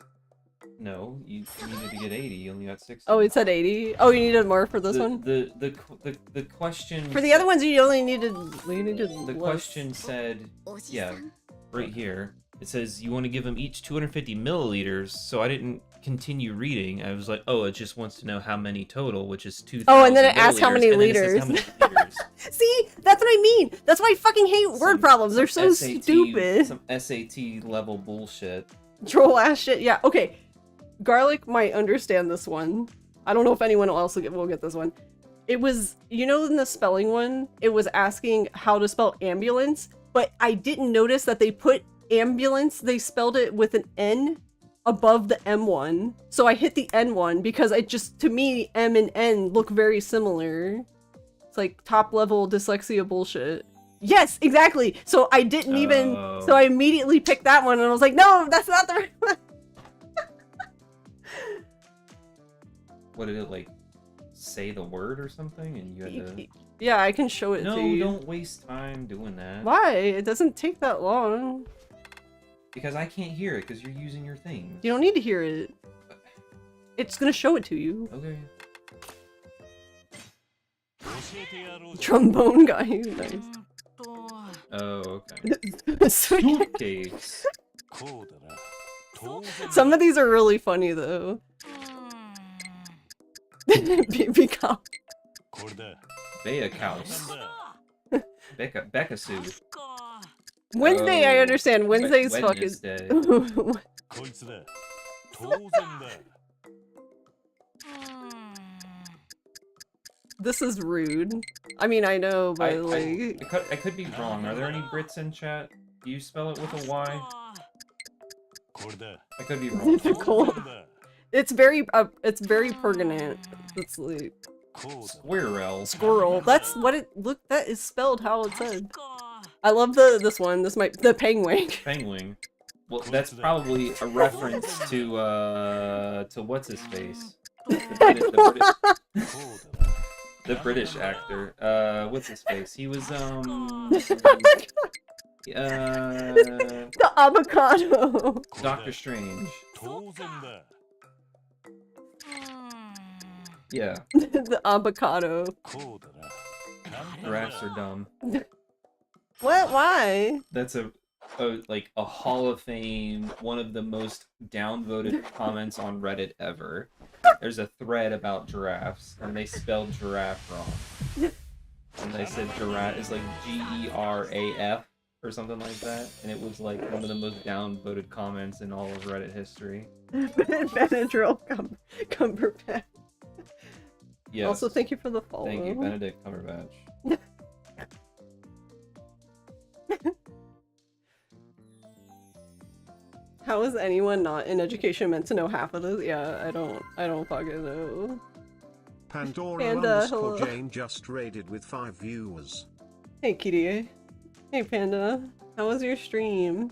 Speaker 2: No, you needed to get 80. You only got 60.
Speaker 1: Oh, it said 80. Oh, you needed more for this one?
Speaker 2: The question.
Speaker 1: For the other ones, you only needed... You needed
Speaker 2: The
Speaker 1: less.
Speaker 2: question said,
Speaker 5: おじ
Speaker 2: yeah,
Speaker 5: さん
Speaker 2: right here. It says you want to give them each 250 milliliters. So I didn't continue reading. I was like, oh, it just wants to know how many total, which is 2,000.
Speaker 1: Oh, and then it asks how
Speaker 2: milliliters,
Speaker 1: many
Speaker 2: and then it says
Speaker 1: liters.
Speaker 2: how many liters.
Speaker 1: See? That's what I mean! That's why I fucking hate word
Speaker 2: Some-
Speaker 1: problems. They're
Speaker 2: some
Speaker 1: so
Speaker 2: SAT
Speaker 1: stupid.
Speaker 2: Some SAT level bullshit.
Speaker 1: Troll ass shit. Yeah, okay. Garlic might understand this one. I don't know if anyone else will get this one. It was, you know, in the spelling one, it was asking how to spell ambulance, but I didn't notice that they put ambulance, they spelled it with an N above the M one. So I hit the N one because it just, to me, M and N look very similar. It's like top level dyslexia bullshit. Yes, exactly. So I didn't even,
Speaker 2: Oh.
Speaker 1: so I immediately picked that one and I was like, no, that's not the right one.
Speaker 2: What did it like? Say the word or something, and you had to.
Speaker 1: Yeah, I can show it
Speaker 2: No,
Speaker 1: to you.
Speaker 2: don't waste time doing that.
Speaker 1: Why? It doesn't take that long.
Speaker 2: Because I can't hear it because you're using your thing.
Speaker 1: You don't need to hear it. It's gonna show it to you.
Speaker 2: Okay.
Speaker 4: 教えてやろうぜ。
Speaker 1: Trombone guy, nice.
Speaker 2: Oh, okay. Suitcase.
Speaker 4: こうだな。当然だ。
Speaker 1: Some of these are really funny though. Baby cow.
Speaker 4: これだ。
Speaker 2: Bea
Speaker 4: 簡
Speaker 2: cows.
Speaker 4: 単だ。
Speaker 2: Becca Sue.
Speaker 1: Wednesday, I
Speaker 2: Oh,
Speaker 1: understand. Wednesday's fucking.
Speaker 2: Wednesday.
Speaker 4: こいつだ。当然だ。
Speaker 1: This is rude. I mean, I know, but like.
Speaker 2: I could be wrong. Are there any Brits in chat? Do you spell it with a Y?
Speaker 4: これだ。
Speaker 2: I could be wrong.
Speaker 4: 当
Speaker 1: Difficult.
Speaker 4: 然だ。
Speaker 1: It's very pertinent. It's like
Speaker 4: こうだ。
Speaker 2: Squirrel.
Speaker 1: squirrel. That's what it look. That is spelled how it said. I love this one. This might the penguin.
Speaker 2: Penguin. Well, that's probably a reference to what's his face? The British actor. What's his face? He was
Speaker 1: The avocado.
Speaker 2: Doctor Strange.
Speaker 4: 当然だ。
Speaker 2: Yeah,
Speaker 1: The avocado.
Speaker 4: こうだな。簡単だ。
Speaker 2: giraffes are dumb.
Speaker 1: What? Why?
Speaker 2: That's a Hall of Fame, one of the most downvoted comments on Reddit ever. There's a thread about giraffes, and they spelled giraffe wrong. And they said giraffe is like GERAF or something like that, and it was like one of the most downvoted comments in all of Reddit history.
Speaker 1: Benadryl Cumberbatch.
Speaker 2: Yes.
Speaker 1: Also, thank you for the follow.
Speaker 2: Thank you, Benedict Cumberbatch.
Speaker 1: How is anyone not in education meant to know half of this? Yeah, I don't fucking know.
Speaker 3: Pandora
Speaker 1: Panda,
Speaker 3: underscore
Speaker 1: hello.
Speaker 3: Jane just raided with 5 viewers.
Speaker 1: Hey, Kitty. Hey, Panda. How was your stream?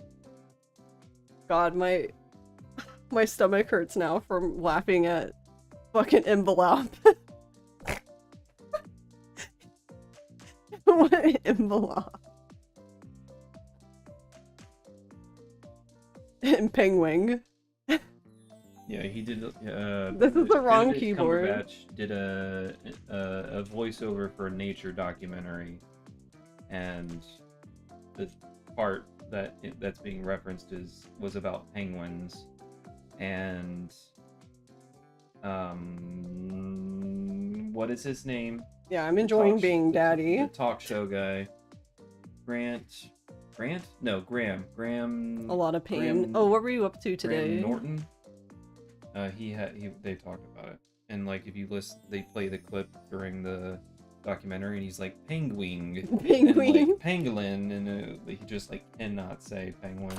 Speaker 1: God, my stomach hurts now from laughing at fucking envelope. What an envelope. And penguin.
Speaker 2: Yeah, he did.
Speaker 1: This is the wrong
Speaker 2: Benedict
Speaker 1: keyboard.
Speaker 2: Cumberbatch did a voiceover for a nature documentary, and the part that's being referenced was about penguins, and what is his name?
Speaker 1: Yeah, I'm enjoying
Speaker 2: Talk-
Speaker 1: being daddy.
Speaker 2: The talk show guy, Grant? No, Graham.
Speaker 1: A lot of pain.
Speaker 2: Graham-
Speaker 1: Oh, what were you up to
Speaker 2: Graham
Speaker 1: today?
Speaker 2: Norton. They talked about it, and like if you listen, they play the clip during the documentary, and he's like penguin,
Speaker 1: Penguin.
Speaker 2: and, like, pangolin, and he just like cannot say penguin.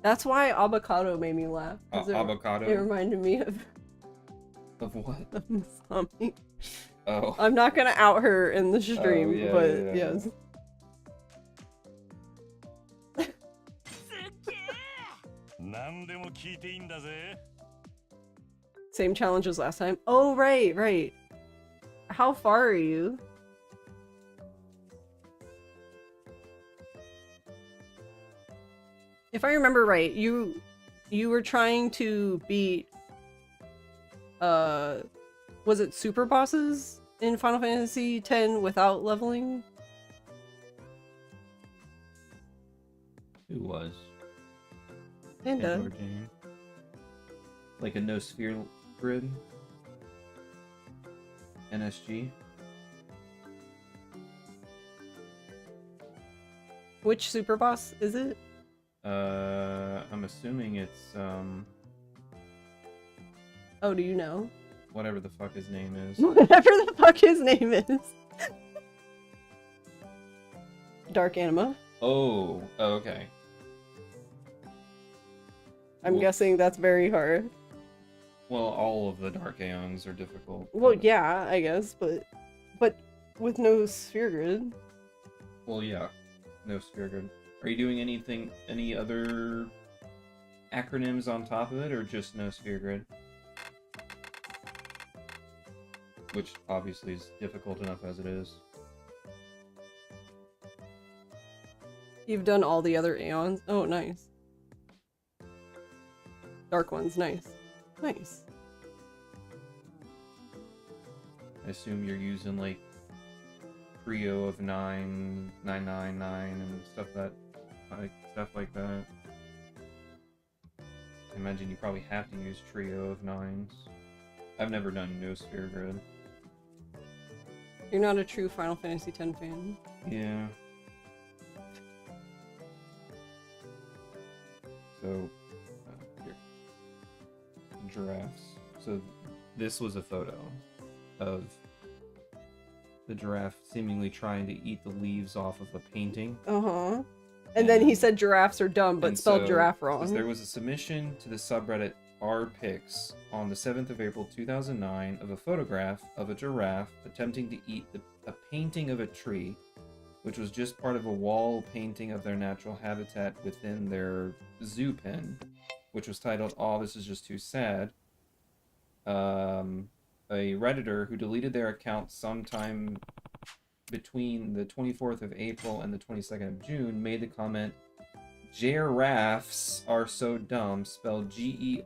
Speaker 1: That's why avocado made me laugh. 'Cause
Speaker 2: Avocado.
Speaker 1: It reminded me of
Speaker 2: What?
Speaker 1: Masami.
Speaker 2: Oh.
Speaker 1: I'm not gonna out her in the stream,
Speaker 2: yeah,
Speaker 1: but
Speaker 2: yeah, yeah.
Speaker 1: yes.
Speaker 4: 何でも聞いていいんだぜ。
Speaker 1: Same challenge as last time. Oh, right. How far are you? If I remember right, you were trying to beat was it super bosses in Final Fantasy X without leveling?
Speaker 2: Who was?
Speaker 1: Panda.
Speaker 2: Or Jane? Like a no sphere grid? NSG?
Speaker 1: Which super boss is it?
Speaker 2: I'm assuming it's
Speaker 1: Oh, do you know?
Speaker 2: whatever the fuck his name is.
Speaker 1: Whatever the fuck his name is. Dark Anima.
Speaker 2: Oh, okay.
Speaker 1: I'm
Speaker 2: Well-
Speaker 1: guessing that's very hard.
Speaker 2: Well, all of the Dark Aeons are difficult.
Speaker 1: Well,
Speaker 2: but-
Speaker 1: yeah, I guess, but with no sphere grid.
Speaker 2: Well, yeah. No sphere grid. Are you doing any other acronyms on top of it, or just no sphere grid? Which obviously is difficult enough as it is.
Speaker 1: You've done all the other Aeons. Oh, nice. Dark ones, nice. Nice.
Speaker 2: I assume you're using like trio of 999 and stuff like that. I imagine you probably have to use trio of 9s. I've never done no sphere grid.
Speaker 1: You're not a true Final Fantasy X fan.
Speaker 2: Yeah. So, here. Giraffes. So, this was a photo of the giraffe seemingly trying to eat the leaves off of a painting.
Speaker 1: Uh-huh. And then he
Speaker 2: And-
Speaker 1: said giraffes are dumb, but
Speaker 2: and
Speaker 1: spelled
Speaker 2: so,
Speaker 1: giraffe
Speaker 2: says
Speaker 1: wrong.
Speaker 2: there was a submission to the subreddit rpics on the 7th of April 2009 of a photograph of a giraffe attempting to eat a painting of a tree, which was just part of a wall painting of their natural habitat within their zoo pen, which was titled, "Oh, this is just too sad." A Redditor who deleted their account sometime between the 24th of April and the 22nd of June made the comment, "Giraffes are so dumb," spelled Graffes.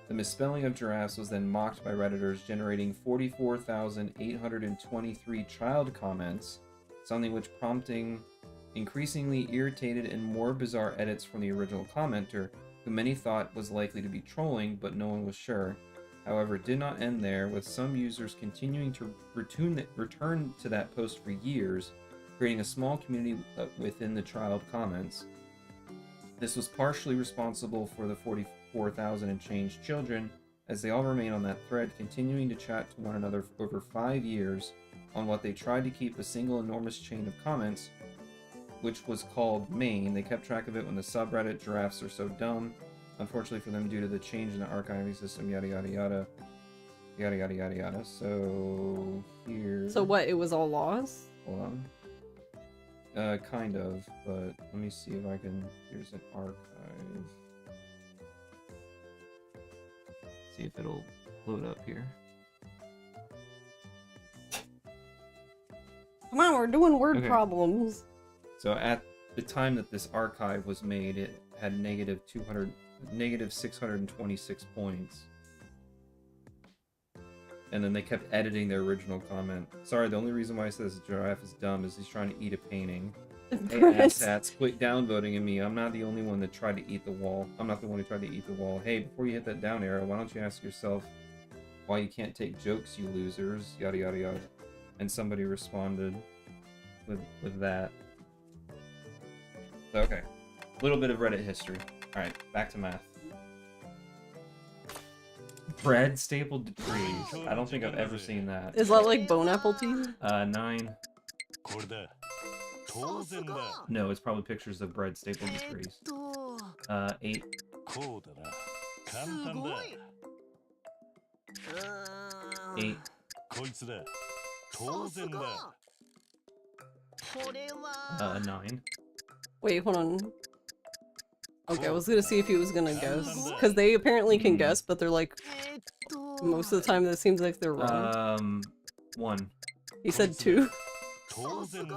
Speaker 2: The misspelling of giraffes was then mocked by Redditors, generating 44,823 child comments, something which prompting increasingly irritated and more bizarre edits from the original commenter, who many thought was likely to be trolling, but no one was sure. However, it did not end there, with some users continuing to return to that post for years, creating a small community within the child comments. This was partially responsible for the 44,000 and change children, as they all remain on that thread, continuing to chat to one another for over 5 years on what they tried to keep a single enormous chain of comments, which was called Main. They kept track of it when the subreddit Giraffes Are So Dumb. Unfortunately for them, due to the change in the archiving system, yada yada yada. Yada yada yada yada. So here.
Speaker 1: So what, it was all lost?
Speaker 2: Hold on. Kind of, but let me see if I can. Here's an archive. See if it'll load up here.
Speaker 1: Come on, we're doing word
Speaker 2: Okay.
Speaker 1: problems.
Speaker 2: So at the time that this archive was made, it had negative 626 points. And then they kept editing their original comment. Sorry, the only reason why it says giraffe is dumb is he's trying to eat a painting. Hey, Assats, quit downvoting me. I'm not the only one that tried to eat the wall. I'm not the one who tried to eat the wall. Hey, before you hit that down arrow, why don't you ask yourself why you can't take jokes, you losers? Yada yada yada. And somebody responded with that. So, okay. A little bit of Reddit history. Alright, back to math. Bread stapled to trees. I don't think I've ever seen that.
Speaker 1: Is that like bone apple teeth?
Speaker 2: 9.
Speaker 4: これだ当然だ
Speaker 2: No, it's probably pictures of bread stapled to trees. 8.
Speaker 4: こうだな簡
Speaker 5: す
Speaker 4: 単だ
Speaker 5: ごい。
Speaker 2: 8.
Speaker 4: こいつだ当
Speaker 5: さす
Speaker 4: 然だ
Speaker 5: が。これは。
Speaker 2: 9.
Speaker 1: Wait, hold on. Okay, I was gonna see if he was gonna guess. Because they apparently can guess, but they're like, most of the time it seems like they're wrong.
Speaker 2: 1.
Speaker 1: He said 2.
Speaker 4: 当然だ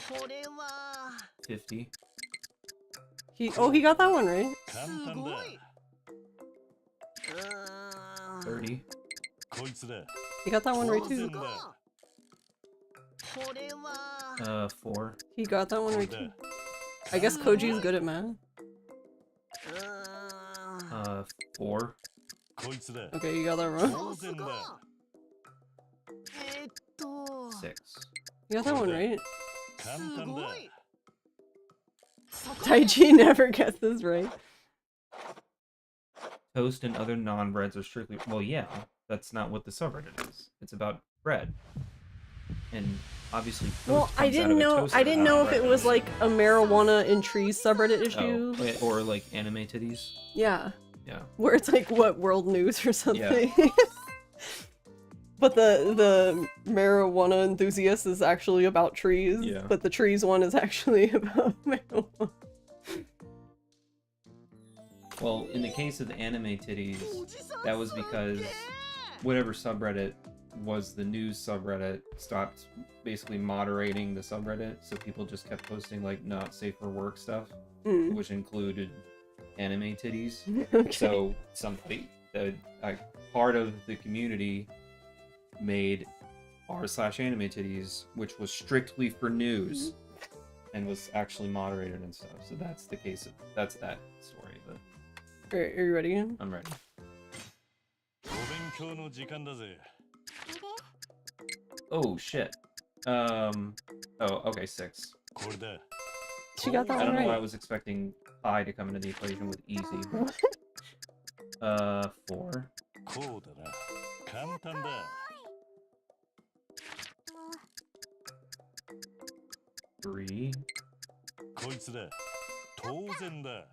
Speaker 5: これは。
Speaker 2: 50.
Speaker 1: He got that one right.
Speaker 4: 簡
Speaker 5: す
Speaker 4: 単だ
Speaker 5: ごい。
Speaker 2: 30.
Speaker 4: こいつだ
Speaker 1: He got that one right
Speaker 4: 当
Speaker 1: too.
Speaker 4: 然だ
Speaker 5: これは。
Speaker 2: 4.
Speaker 1: He got that one
Speaker 4: これ
Speaker 1: right
Speaker 4: だ
Speaker 1: too. I guess Koji's good at math.
Speaker 2: 4.
Speaker 4: こいつだ
Speaker 1: Okay, you got that wrong.
Speaker 4: 当然だ
Speaker 2: 6.
Speaker 1: You got that one right.
Speaker 4: 簡
Speaker 5: す
Speaker 4: 単だ
Speaker 5: ごい。
Speaker 1: Taichi never gets this right.
Speaker 2: Toast and other non-breads are strictly... Well, yeah, that's not what the subreddit is. It's about bread. And obviously toast
Speaker 1: Well, I
Speaker 2: comes out
Speaker 1: didn't
Speaker 2: of a
Speaker 1: know.
Speaker 2: toast
Speaker 1: I didn't
Speaker 2: not
Speaker 1: know
Speaker 2: a
Speaker 1: if it
Speaker 2: bread.
Speaker 1: was like a marijuana and trees subreddit issue.
Speaker 2: Oh, or like anime titties.
Speaker 1: Yeah,
Speaker 2: Yeah.
Speaker 1: where it's like what world news or something. But the marijuana enthusiast is actually about trees.
Speaker 2: Yeah.
Speaker 1: But the trees one is actually about marijuana.
Speaker 2: Well, in the case of the anime titties, that was because whatever subreddit was the news subreddit stopped basically moderating the subreddit, so people just kept posting like not safe for work stuff,
Speaker 1: Mm.
Speaker 2: which included anime titties.
Speaker 1: Okay.
Speaker 2: So somebody, part of the community, made r/anime titties, which was strictly for news, and was actually moderated and stuff. So that's the case of that's that story. But
Speaker 1: Are you ready?
Speaker 2: I'm ready.
Speaker 4: 強の時間だぜ。
Speaker 2: Oh shit. Oh, okay, 6.
Speaker 4: これだ。
Speaker 1: She got that
Speaker 2: I
Speaker 1: one
Speaker 2: don't know why I
Speaker 1: right.
Speaker 2: was expecting pi to come into the equation with easy. 4.
Speaker 4: こうだな。簡単だ。
Speaker 2: 3.
Speaker 4: こいつだ。当然だ。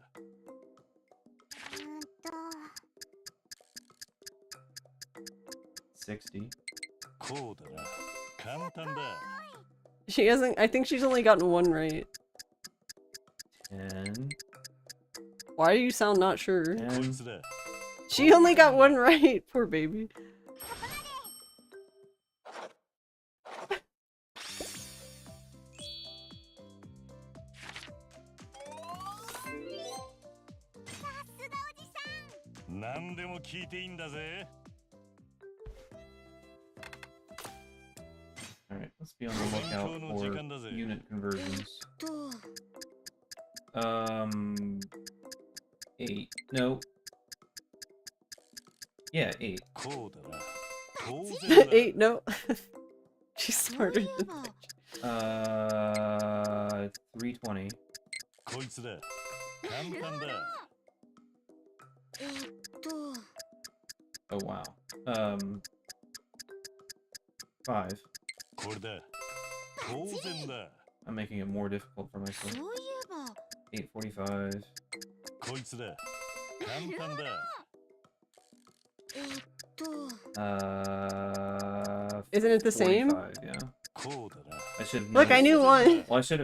Speaker 2: 60.
Speaker 4: こうだな。簡単だ。
Speaker 1: She hasn't. I think she's only gotten one right.
Speaker 2: 10.
Speaker 1: Why do you sound not sure?
Speaker 4: こい
Speaker 2: 10.
Speaker 4: つだ。
Speaker 1: She only got one right. Poor baby.
Speaker 4: Alright, 何でも聞いていいんだぜ。
Speaker 2: Alright, let's be on the lookout for unit conversions. 8. No. Yeah, 8.
Speaker 4: こうだな。当然だ。
Speaker 1: Eight. No. She's smarter than that.
Speaker 2: 320.
Speaker 4: こいつだ。簡単だ。
Speaker 2: Oh wow. 5.
Speaker 4: これだ。当然だ。
Speaker 2: I'm making it more difficult for myself. 845.
Speaker 4: こいつだ。簡単だ。
Speaker 1: Isn't it the same?
Speaker 2: 45, yeah.
Speaker 4: こうだな。
Speaker 2: I should have
Speaker 1: Look, I knew one.
Speaker 2: Well, I should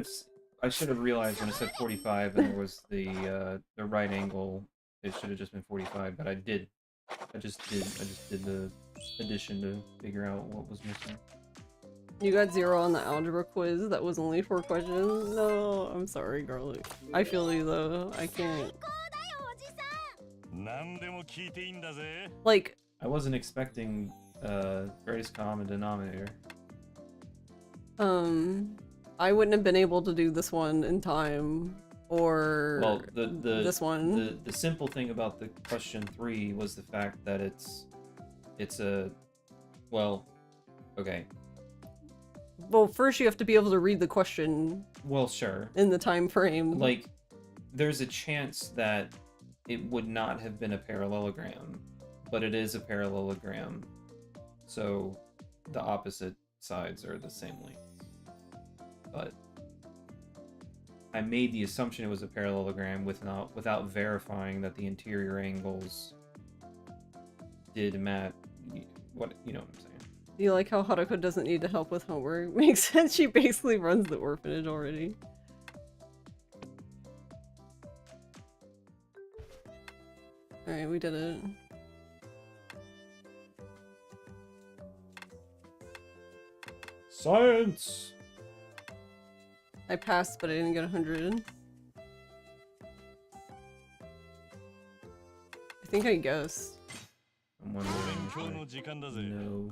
Speaker 2: have realized when it said 45 and there was the right angle. It should have just been 45, but I did. I just did the addition to figure out what was missing.
Speaker 1: You got 0 on the algebra quiz. That was only 4 questions. No, I'm sorry, girl. I feel you though. I can't.
Speaker 4: 何でも聞いていいんだぜ。
Speaker 1: Like,
Speaker 2: I wasn't expecting greatest common denominator.
Speaker 1: I wouldn't have been able to do this one in time, or
Speaker 2: Well,
Speaker 1: this one.
Speaker 2: the simple thing about the question 3 was the fact that it's a, well, okay.
Speaker 1: Well, first you have to be able to read the question
Speaker 2: Well, sure.
Speaker 1: in the time frame.
Speaker 2: Like, there's a chance that it would not have been a parallelogram, but it is a parallelogram. So the opposite sides are the same length. But I made the assumption it was a parallelogram without verifying that the interior angles did match. What, you know what I'm saying?
Speaker 1: You like how Haruko doesn't need to help with homework? Makes sense. She basically runs the orphanage already. Alright, we did it.
Speaker 2: Science!
Speaker 1: I passed, but I didn't get 100. I think I guessed.
Speaker 2: I'm wondering
Speaker 4: 勉強
Speaker 2: if
Speaker 4: の時間だぜ。
Speaker 2: I know.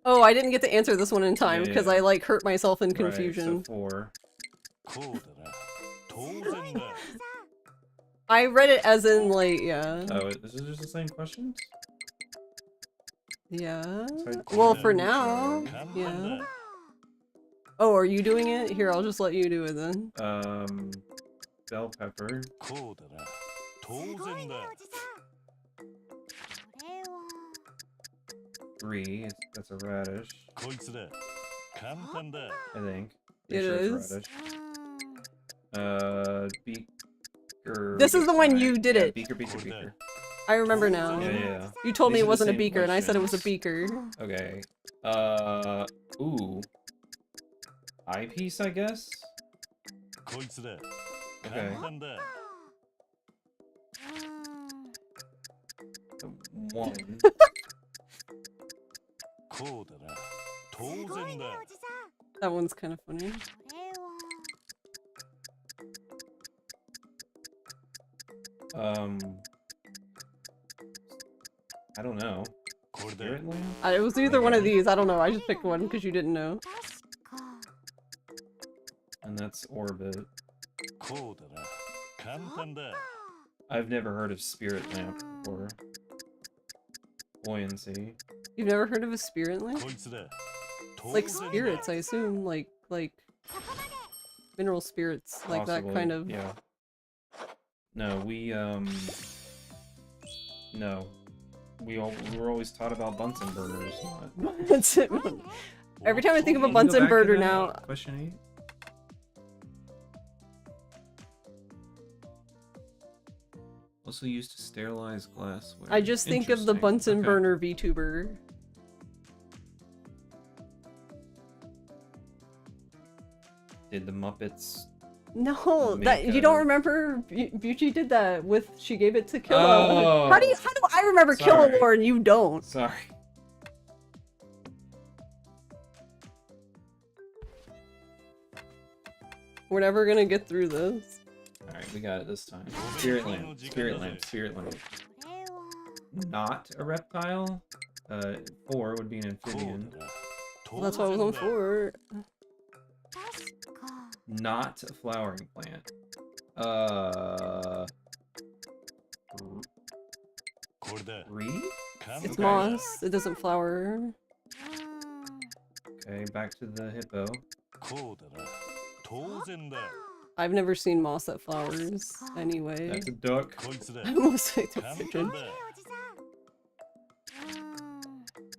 Speaker 1: Oh, I didn't get to answer this one in time
Speaker 2: Yeah,
Speaker 1: because
Speaker 2: yeah.
Speaker 1: I like hurt myself in
Speaker 2: Right,
Speaker 1: confusion.
Speaker 2: so 4.
Speaker 4: こうだな。当然だ。
Speaker 1: I read it as in like, yeah.
Speaker 2: Oh, is this just the same questions?
Speaker 1: Yeah.
Speaker 2: Sorry.
Speaker 1: Well, for now.
Speaker 4: 簡単
Speaker 1: Yeah.
Speaker 4: だ。
Speaker 1: Oh, are you doing it? Here, I'll just let you do it then.
Speaker 2: Bell pepper.
Speaker 4: こうだな。当然だ。
Speaker 2: 3. That's a radish,
Speaker 4: こいつだ。簡単だ。
Speaker 2: I think.
Speaker 1: It
Speaker 2: Pretty sure
Speaker 1: is.
Speaker 2: it's radish. Beaker.
Speaker 1: This is the one you did
Speaker 2: Yeah,
Speaker 1: it.
Speaker 2: Beaker.
Speaker 1: I remember now.
Speaker 2: Yeah, yeah.
Speaker 1: You told me
Speaker 2: These
Speaker 1: it
Speaker 2: are the
Speaker 1: wasn't a
Speaker 2: same
Speaker 1: beaker, and I said it was a
Speaker 2: questions.
Speaker 1: beaker.
Speaker 2: Okay. Ooh. Eyepiece, I guess?
Speaker 4: こいつだ。
Speaker 2: Okay.
Speaker 4: 簡単だ。
Speaker 2: 1.
Speaker 4: こうだな。当然だ。
Speaker 1: That one's kind of funny.
Speaker 2: I don't know.
Speaker 4: これだ。
Speaker 2: Spirit lamp?
Speaker 1: It was either one of these. I don't know. I just picked one because you didn't know.
Speaker 2: And that's orbit.
Speaker 4: こうだな。簡単だ。
Speaker 2: I've never heard of spirit lamp before. Buoyancy.
Speaker 1: You've never heard of a spirit lamp?
Speaker 4: こいつだ
Speaker 1: Like spirits, I assume. Like mineral spirits, like that
Speaker 2: Possibly,
Speaker 1: kind of.
Speaker 2: Yeah. No, no. We were always taught about Bunsen burners. Not...
Speaker 1: That's it. Every time I think of a
Speaker 2: Can you go
Speaker 1: Bunsen
Speaker 2: back to
Speaker 1: burner
Speaker 2: that?
Speaker 1: now,
Speaker 2: Question 8. Also used to sterilize glassware.
Speaker 1: I just think of the
Speaker 2: Interesting.
Speaker 1: Bunsen
Speaker 2: Okay.
Speaker 1: burner VTuber.
Speaker 2: Did the Muppets?
Speaker 1: No,
Speaker 2: Make
Speaker 1: that you
Speaker 2: a-
Speaker 1: don't remember. Beauty did that with. She gave it to Killa.
Speaker 2: Oh.
Speaker 1: How do I remember
Speaker 2: Sorry.
Speaker 1: Killa lore and you don't?
Speaker 2: Sorry.
Speaker 1: We're never gonna get through this.
Speaker 2: All right, we got it this time. Spirit lamp. Spirit lamp. Spirit lamp. Not a reptile. 4 would be an amphibian.
Speaker 1: Well, that's what I was on for.
Speaker 2: Not a flowering plant. Reed?
Speaker 1: It's
Speaker 2: Okay.
Speaker 1: moss. It doesn't flower.
Speaker 2: Okay, back to the hippo.
Speaker 4: こうだな当然だ
Speaker 1: I've never seen moss that flowers. Anyway,
Speaker 2: That's a duck.
Speaker 4: こいつだ
Speaker 1: I almost picked a
Speaker 4: 簡
Speaker 1: pigeon.
Speaker 4: 単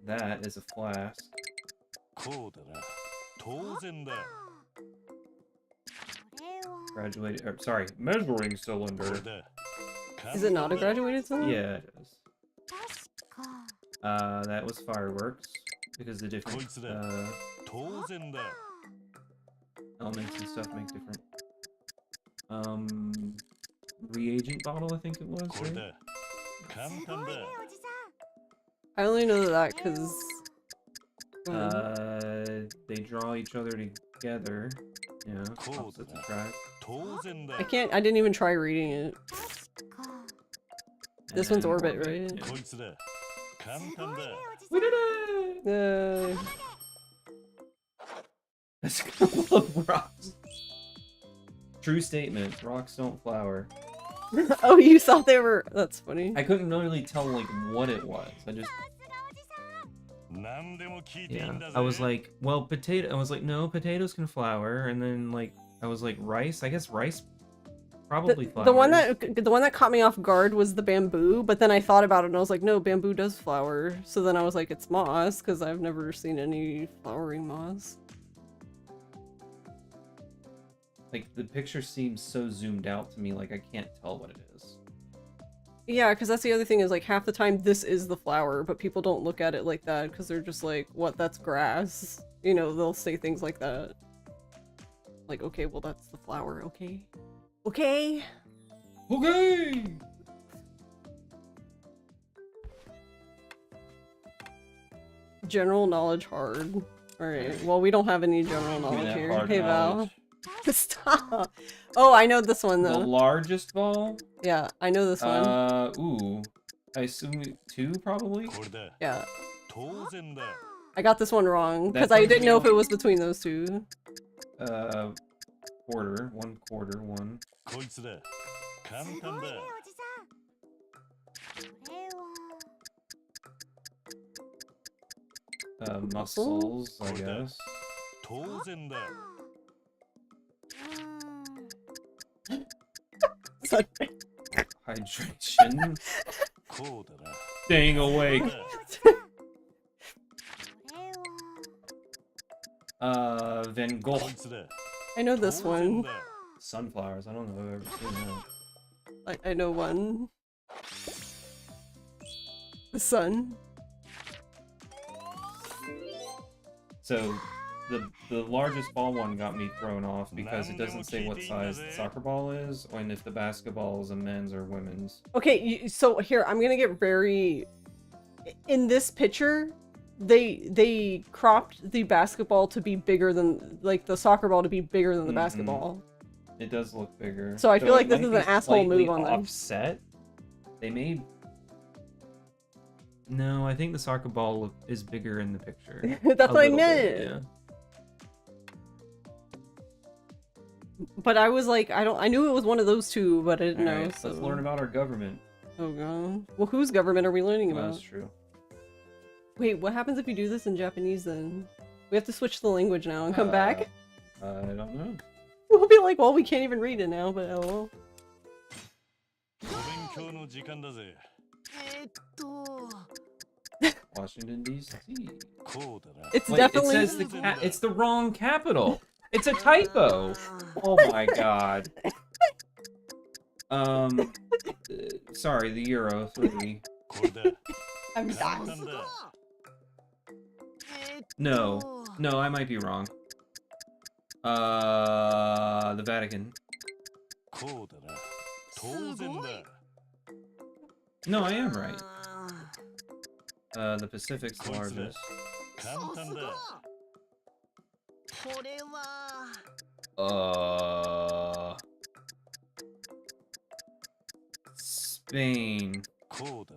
Speaker 4: だ
Speaker 2: That is a flask.
Speaker 4: こうだな当然だ
Speaker 2: Graduated. Sorry, measuring
Speaker 4: これ
Speaker 2: cylinder.
Speaker 4: だ
Speaker 1: Is it not a graduated zone?
Speaker 2: Yeah, it is. That was fireworks because the different
Speaker 4: Points there. 当然だ
Speaker 2: elements and stuff make different. Reagent bottle, I think it was.
Speaker 4: これ
Speaker 2: Right?
Speaker 4: だ簡単だ
Speaker 1: I only know that because.
Speaker 2: They draw each other together. Yeah,
Speaker 4: Cool.
Speaker 2: opposites attract.
Speaker 4: 当然だ
Speaker 1: I can't. I didn't even try reading it. This one's
Speaker 2: And
Speaker 1: orbit, right?
Speaker 2: yeah.
Speaker 4: こいつだ簡単だ
Speaker 2: We did it!
Speaker 1: Uh,
Speaker 2: That's a couple of rocks. True statement. Rocks don't flower.
Speaker 1: oh, you thought they were. That's funny.
Speaker 2: I couldn't really tell like what it was. I just
Speaker 4: 何でも聞いていい
Speaker 2: yeah.
Speaker 4: んだぜ
Speaker 2: I was like, well, potato. I was like, no, potatoes can flower. And then like I was like, rice. I guess rice probably flowers.
Speaker 1: The one that caught me off guard was the bamboo, but then I thought about it and I was like, no, bamboo does flower. So then I was like, it's moss because I've never seen any flowering moss.
Speaker 2: Like the picture seems so zoomed out to me, like I can't tell what it is.
Speaker 1: Yeah, because that's the other thing is like half the time this is the flower, but people don't look at it like that because they're just like, what? That's grass. You know, they'll say things like that. Like, okay, well that's the flower. Okay. Okay.
Speaker 2: Okay.
Speaker 1: General knowledge hard. Alright, well we don't have any general
Speaker 2: Give me
Speaker 1: knowledge
Speaker 2: that
Speaker 1: here.
Speaker 2: hard
Speaker 1: Hey
Speaker 2: knowledge.
Speaker 1: Val. Stop. Oh, I know this one
Speaker 2: The
Speaker 1: though.
Speaker 2: largest ball?
Speaker 1: Yeah, I know this one.
Speaker 2: Ooh. I assume 2 probably?
Speaker 4: これだ
Speaker 1: Yeah.
Speaker 4: 当然だ
Speaker 1: I got this one wrong because
Speaker 2: That
Speaker 1: I
Speaker 2: sounds
Speaker 1: didn't know if
Speaker 2: real.
Speaker 1: it was between those two.
Speaker 2: Quarter. 1 quarter. 1.
Speaker 4: こいつだ簡単だ
Speaker 2: Muscles, I
Speaker 4: Or the-
Speaker 2: guess.
Speaker 4: 当然だ
Speaker 2: Hydration.
Speaker 4: こうだな
Speaker 2: Staying awake.
Speaker 4: だ
Speaker 2: Van Gogh.
Speaker 4: こいつだ
Speaker 1: I know this
Speaker 4: 当然
Speaker 1: one.
Speaker 4: だ
Speaker 2: Sunflowers. I don't know if I've ever seen that.
Speaker 1: I know one. The sun.
Speaker 2: So, the largest ball one got me thrown off because it doesn't say what size the soccer ball is, and if the basketball is a men's or women's.
Speaker 1: Okay, so here I'm gonna get very. In this picture, they cropped the basketball to be bigger than like the soccer ball to be bigger than the
Speaker 2: Mhm.
Speaker 1: basketball.
Speaker 2: It does look bigger.
Speaker 1: So I feel like
Speaker 2: it
Speaker 1: this
Speaker 2: might
Speaker 1: is
Speaker 2: be
Speaker 1: an asshole
Speaker 2: slightly
Speaker 1: move on them.
Speaker 2: offset. They made. No, I think the soccer ball is bigger in the picture.
Speaker 1: That's
Speaker 2: A
Speaker 1: what I
Speaker 2: little bit,
Speaker 1: meant.
Speaker 2: yeah.
Speaker 1: But I was like, I knew it was one of those two, but I didn't know.
Speaker 6: Alright,
Speaker 1: So
Speaker 6: let's learn about our government.
Speaker 1: Oh god. Well, whose government are we learning
Speaker 6: Well,
Speaker 1: about?
Speaker 6: that's true.
Speaker 1: Wait, what happens if you do this in Japanese then? We have to switch the language now and come back?
Speaker 6: I don't know.
Speaker 1: We'll be like, well, we can't even read it now, but lol.
Speaker 4: お勉強の時間だぜ。
Speaker 5: えっと
Speaker 6: Washington D.C.
Speaker 4: こうだな。
Speaker 1: It's
Speaker 6: Wait,
Speaker 1: definitely.
Speaker 6: it says it's the wrong capital. It's a typo. Oh my god. Sorry, the Euro 3.
Speaker 4: これだ。
Speaker 1: I'm
Speaker 4: 簡
Speaker 1: dying.
Speaker 4: 単だ。
Speaker 5: えっと
Speaker 6: No. No, I might be wrong. The Vatican.
Speaker 4: こうだな。当然だ。
Speaker 6: No, I am right.
Speaker 5: あ
Speaker 6: The Pacific's the
Speaker 4: こいつだ。
Speaker 6: largest.
Speaker 4: 簡単だ。
Speaker 5: ーこれは
Speaker 6: Spain.
Speaker 4: こう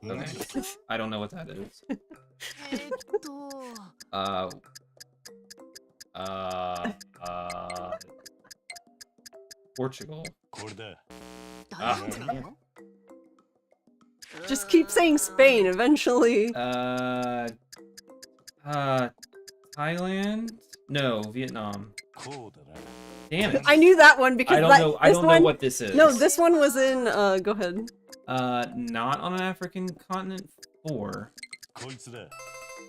Speaker 4: だな。
Speaker 6: Okay. I don't know what that is.
Speaker 5: えっと
Speaker 6: Uh, Portugal.
Speaker 4: これだ。
Speaker 5: 大丈夫なの
Speaker 1: Just keep saying Spain eventually.
Speaker 6: Thailand? No, Vietnam.
Speaker 4: こうだな。
Speaker 6: Damn it.
Speaker 1: I knew that one because
Speaker 6: I don't
Speaker 1: that,
Speaker 6: know. I
Speaker 1: this
Speaker 6: don't
Speaker 1: one,
Speaker 6: know what this is.
Speaker 1: No, this one was in. Go ahead.
Speaker 6: Not on an African continent. 4.
Speaker 4: こいつだ。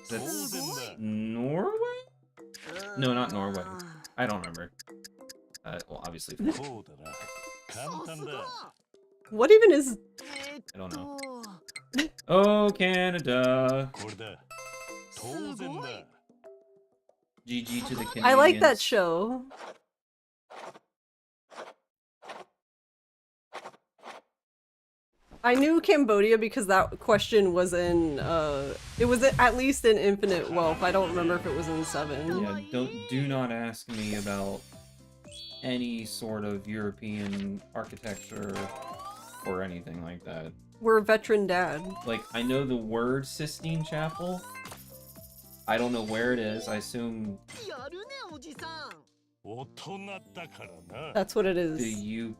Speaker 6: That's
Speaker 4: 当然だ。
Speaker 6: Norway? No, not Norway. I don't remember. Well, obviously.
Speaker 4: こうだな。簡単だ。
Speaker 1: What even is?
Speaker 5: えっ
Speaker 6: I don't know.
Speaker 5: と
Speaker 6: Oh, Canada.
Speaker 4: これだ。当然だ。
Speaker 6: GG to the Canadians.
Speaker 1: I like that show. I knew Cambodia because that question was in. It was at least in Infinite Wealth. I don't remember if it was in 7.
Speaker 6: Yeah, do not ask me about any sort of European architecture or anything like that.
Speaker 1: We're a veteran dad.
Speaker 6: Like, I know the word Sistine Chapel. I don't know where it is. I assume
Speaker 5: やるねおじさん
Speaker 4: 大人だからな。
Speaker 1: That's what it
Speaker 6: the
Speaker 1: is.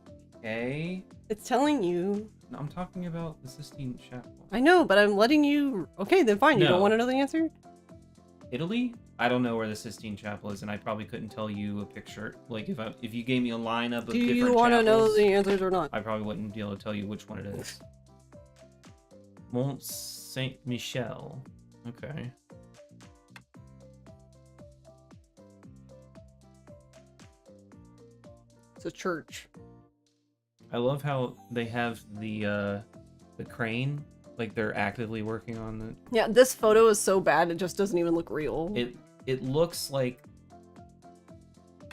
Speaker 6: UK.
Speaker 1: It's telling you.
Speaker 6: No, I'm talking about the Sistine Chapel.
Speaker 1: I know, but I'm letting you. Okay, then fine. You don't
Speaker 6: No.
Speaker 1: want to know the answer?
Speaker 6: Italy? I don't know where the Sistine Chapel is, and I probably couldn't tell you a picture. Like, if you gave me a lineup of
Speaker 1: Do
Speaker 6: different
Speaker 1: you want to know
Speaker 6: chapels,
Speaker 1: the answers or not?
Speaker 6: I probably wouldn't be able to tell you which one it is. Mont Saint Michel. Okay.
Speaker 1: It's a church.
Speaker 6: I love how they have the crane, like they're actively working on it.
Speaker 1: Yeah, this photo is so bad it just doesn't even look real.
Speaker 6: It looks like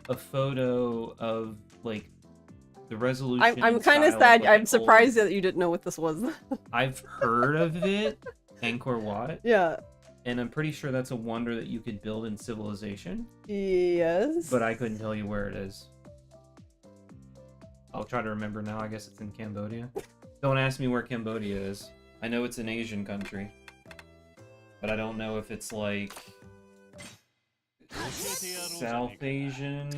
Speaker 6: a photo of like the resolution.
Speaker 1: I'm kind of
Speaker 6: style
Speaker 1: sad.
Speaker 6: like,
Speaker 1: I'm
Speaker 6: old-
Speaker 1: surprised that you didn't know what this was.
Speaker 6: I've heard of it, Angkor Wat,
Speaker 1: Yeah.
Speaker 6: and I'm pretty sure that's a wonder that you could build in civilization,
Speaker 1: Yes.
Speaker 6: but I couldn't tell you where it is. I'll try to remember now. I guess it's in Cambodia. Don't ask me where Cambodia is. I know it's an Asian country, but I don't know if it's like South Asian,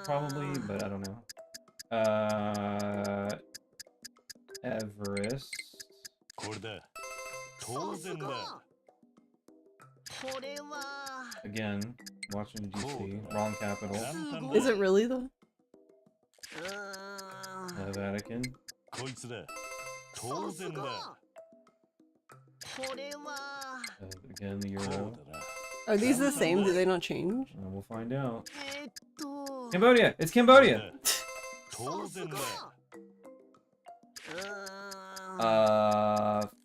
Speaker 6: probably, but I don't know. Everest.
Speaker 4: これだ。当然だ。
Speaker 5: これは
Speaker 6: Again, Washington D.C. Wrong capital.
Speaker 4: 簡単
Speaker 1: Is
Speaker 4: だ。
Speaker 1: it really though?
Speaker 6: Vatican.
Speaker 4: こいつだ。当然だ。
Speaker 5: これは
Speaker 6: Again, the
Speaker 4: こ
Speaker 6: Euro.
Speaker 4: うだな。
Speaker 1: Are these the same? Did they not change?
Speaker 6: We'll find out.
Speaker 5: えっと
Speaker 6: Cambodia! It's Cambodia!
Speaker 4: 当然だ。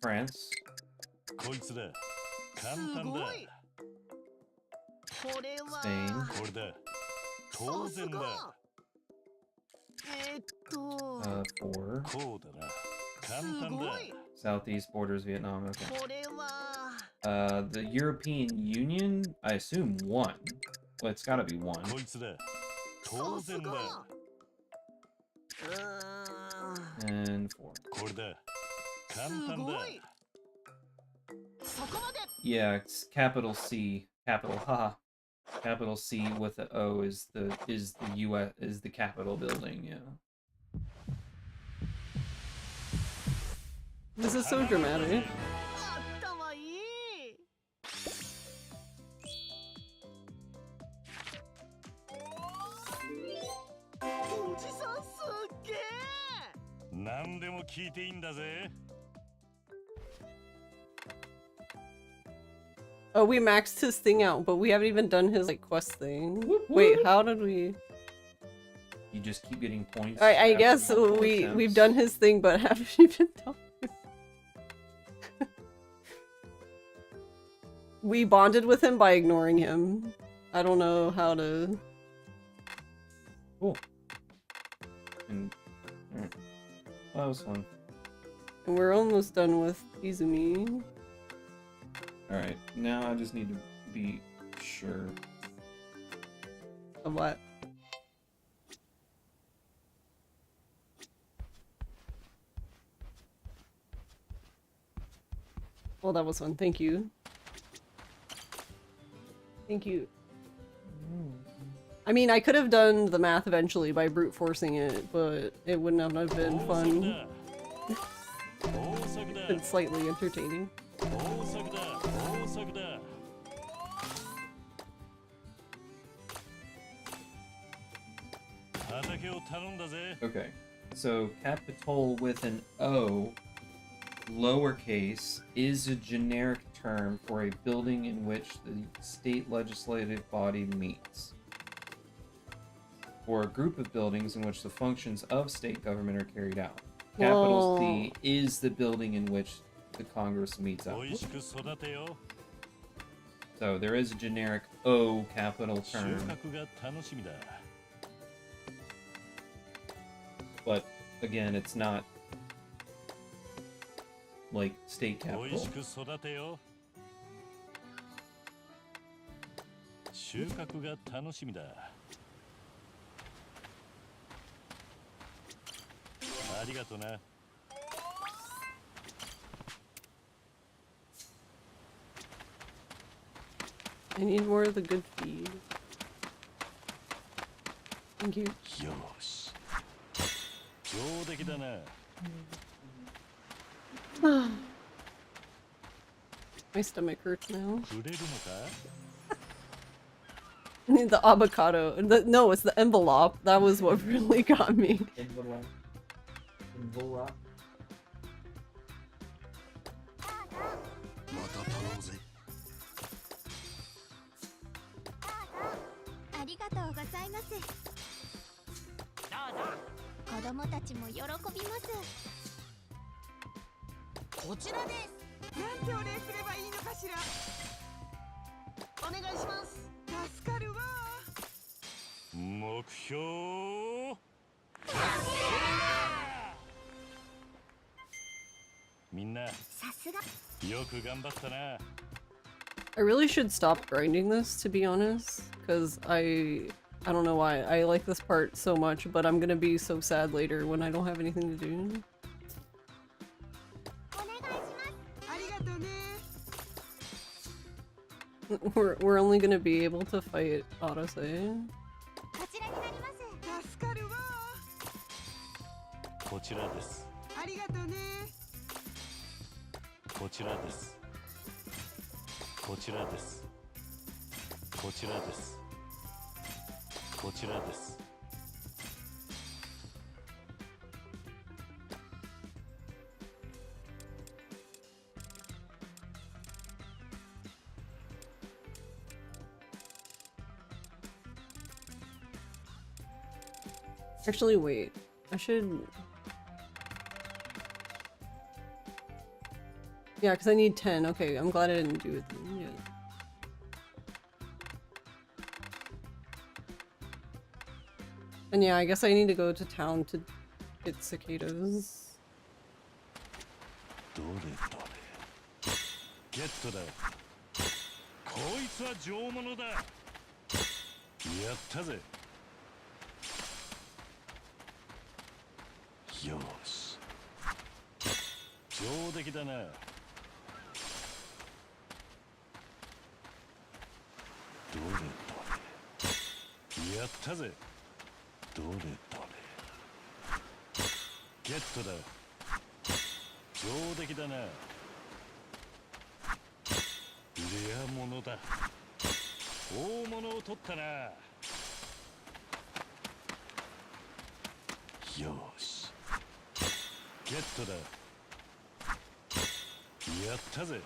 Speaker 6: France.
Speaker 4: こいつだ。簡
Speaker 5: す
Speaker 4: 単だ。
Speaker 5: ごいこれは
Speaker 6: Spain.
Speaker 4: これだ。当然だ。
Speaker 5: えっと
Speaker 6: 4.
Speaker 4: こうだな。簡
Speaker 5: す
Speaker 4: 単だ。
Speaker 5: ごい
Speaker 6: Southeast borders Vietnam. Okay.
Speaker 5: これは
Speaker 6: The European Union, I assume 1. Well, it's gotta be 1.
Speaker 4: こいつだ。当然だ。
Speaker 6: And 4.
Speaker 4: これだ。簡
Speaker 5: す
Speaker 4: 単だ。
Speaker 5: ごいそこまで
Speaker 6: Yeah, it's capital C. Capital, haha. Capital C with the O is the US is the Capitol building, yeah.
Speaker 1: This is so dramatic.
Speaker 5: 頭いい。おじさんすっげえ。
Speaker 4: 何でも聞いていいんだぜ。
Speaker 1: Oh, we maxed his thing out, but we haven't even done his like quest thing. Wait, how did we?
Speaker 6: You just keep getting points.
Speaker 1: I
Speaker 6: after
Speaker 1: guess
Speaker 6: multiple
Speaker 1: we've
Speaker 6: attempts.
Speaker 1: done his thing, but haven't even done. We bonded with him by ignoring him. I don't know how to.
Speaker 6: Cool. And alright. Well, that was fun.
Speaker 1: And we're almost done with Izumi.
Speaker 6: Alright, now I just need to be sure.
Speaker 1: Of what? Well, that was fun. Thank you. Thank you. I mean, I could have done the math eventually by brute forcing it, but it wouldn't have been fun. It's slightly entertaining.
Speaker 4: 大作だ大作だ。 畑を頼んだぜ。
Speaker 6: Okay, so Capitol with an O, lowercase, is a generic term for a building in which the state legislative body meets. Or a group of buildings in which the functions of state government are carried out. Capital C is the building in which the Congress meets up.
Speaker 4: おいしく育てよ。
Speaker 6: So there is a generic O capital
Speaker 4: 収
Speaker 6: term,
Speaker 4: 穫が楽しみだ。
Speaker 6: but again, it's not like state
Speaker 4: おい
Speaker 6: capital.
Speaker 4: しく育てよ。収穫が楽しみだ。ありがとな。
Speaker 1: I need more of the good feed. Thank you.
Speaker 4: よし。上出来だな。
Speaker 1: My stomach hurts now.
Speaker 4: くれるのか？
Speaker 1: I need the avocado. No, it's the envelope. That was what really got me.
Speaker 6: Envelope. Envelope.
Speaker 5: また頼むぜ。
Speaker 7: ありがとうございます。子供たちも喜びます。
Speaker 5: こちらです。なんてお礼すればいいのかしら。お願いします。助かるわ。
Speaker 4: 目標。みんな、
Speaker 7: さすが。
Speaker 4: よく頑張ったな。
Speaker 1: I really should stop grinding this, to be honest, because I don't know why. I like this part so much, but I'm gonna be so sad later when I don't have anything to do.
Speaker 7: お願いします。
Speaker 5: ありがとうね。
Speaker 1: We're only gonna be able to fight Odyssey.
Speaker 7: こちらになります。
Speaker 5: 助かるわ。
Speaker 4: こちらです。
Speaker 5: ありがとうね。
Speaker 4: こちらです。こちらです。こちらです。こちらです。
Speaker 1: Actually, wait. I should... Yeah, because I need 10. Okay, I'm glad I didn't do it then. Yeah. And yeah, I guess I need to go to town to get cicadas.
Speaker 4: どれどれ。ゲットだ。こいつは上物だ。やったぜ。よし。上出来だな。どれどれ。やったぜ。どれどれ。ゲットだ。上出来だな。レア物だ。大物を取ったな。よし。ゲットだ。やったぜ。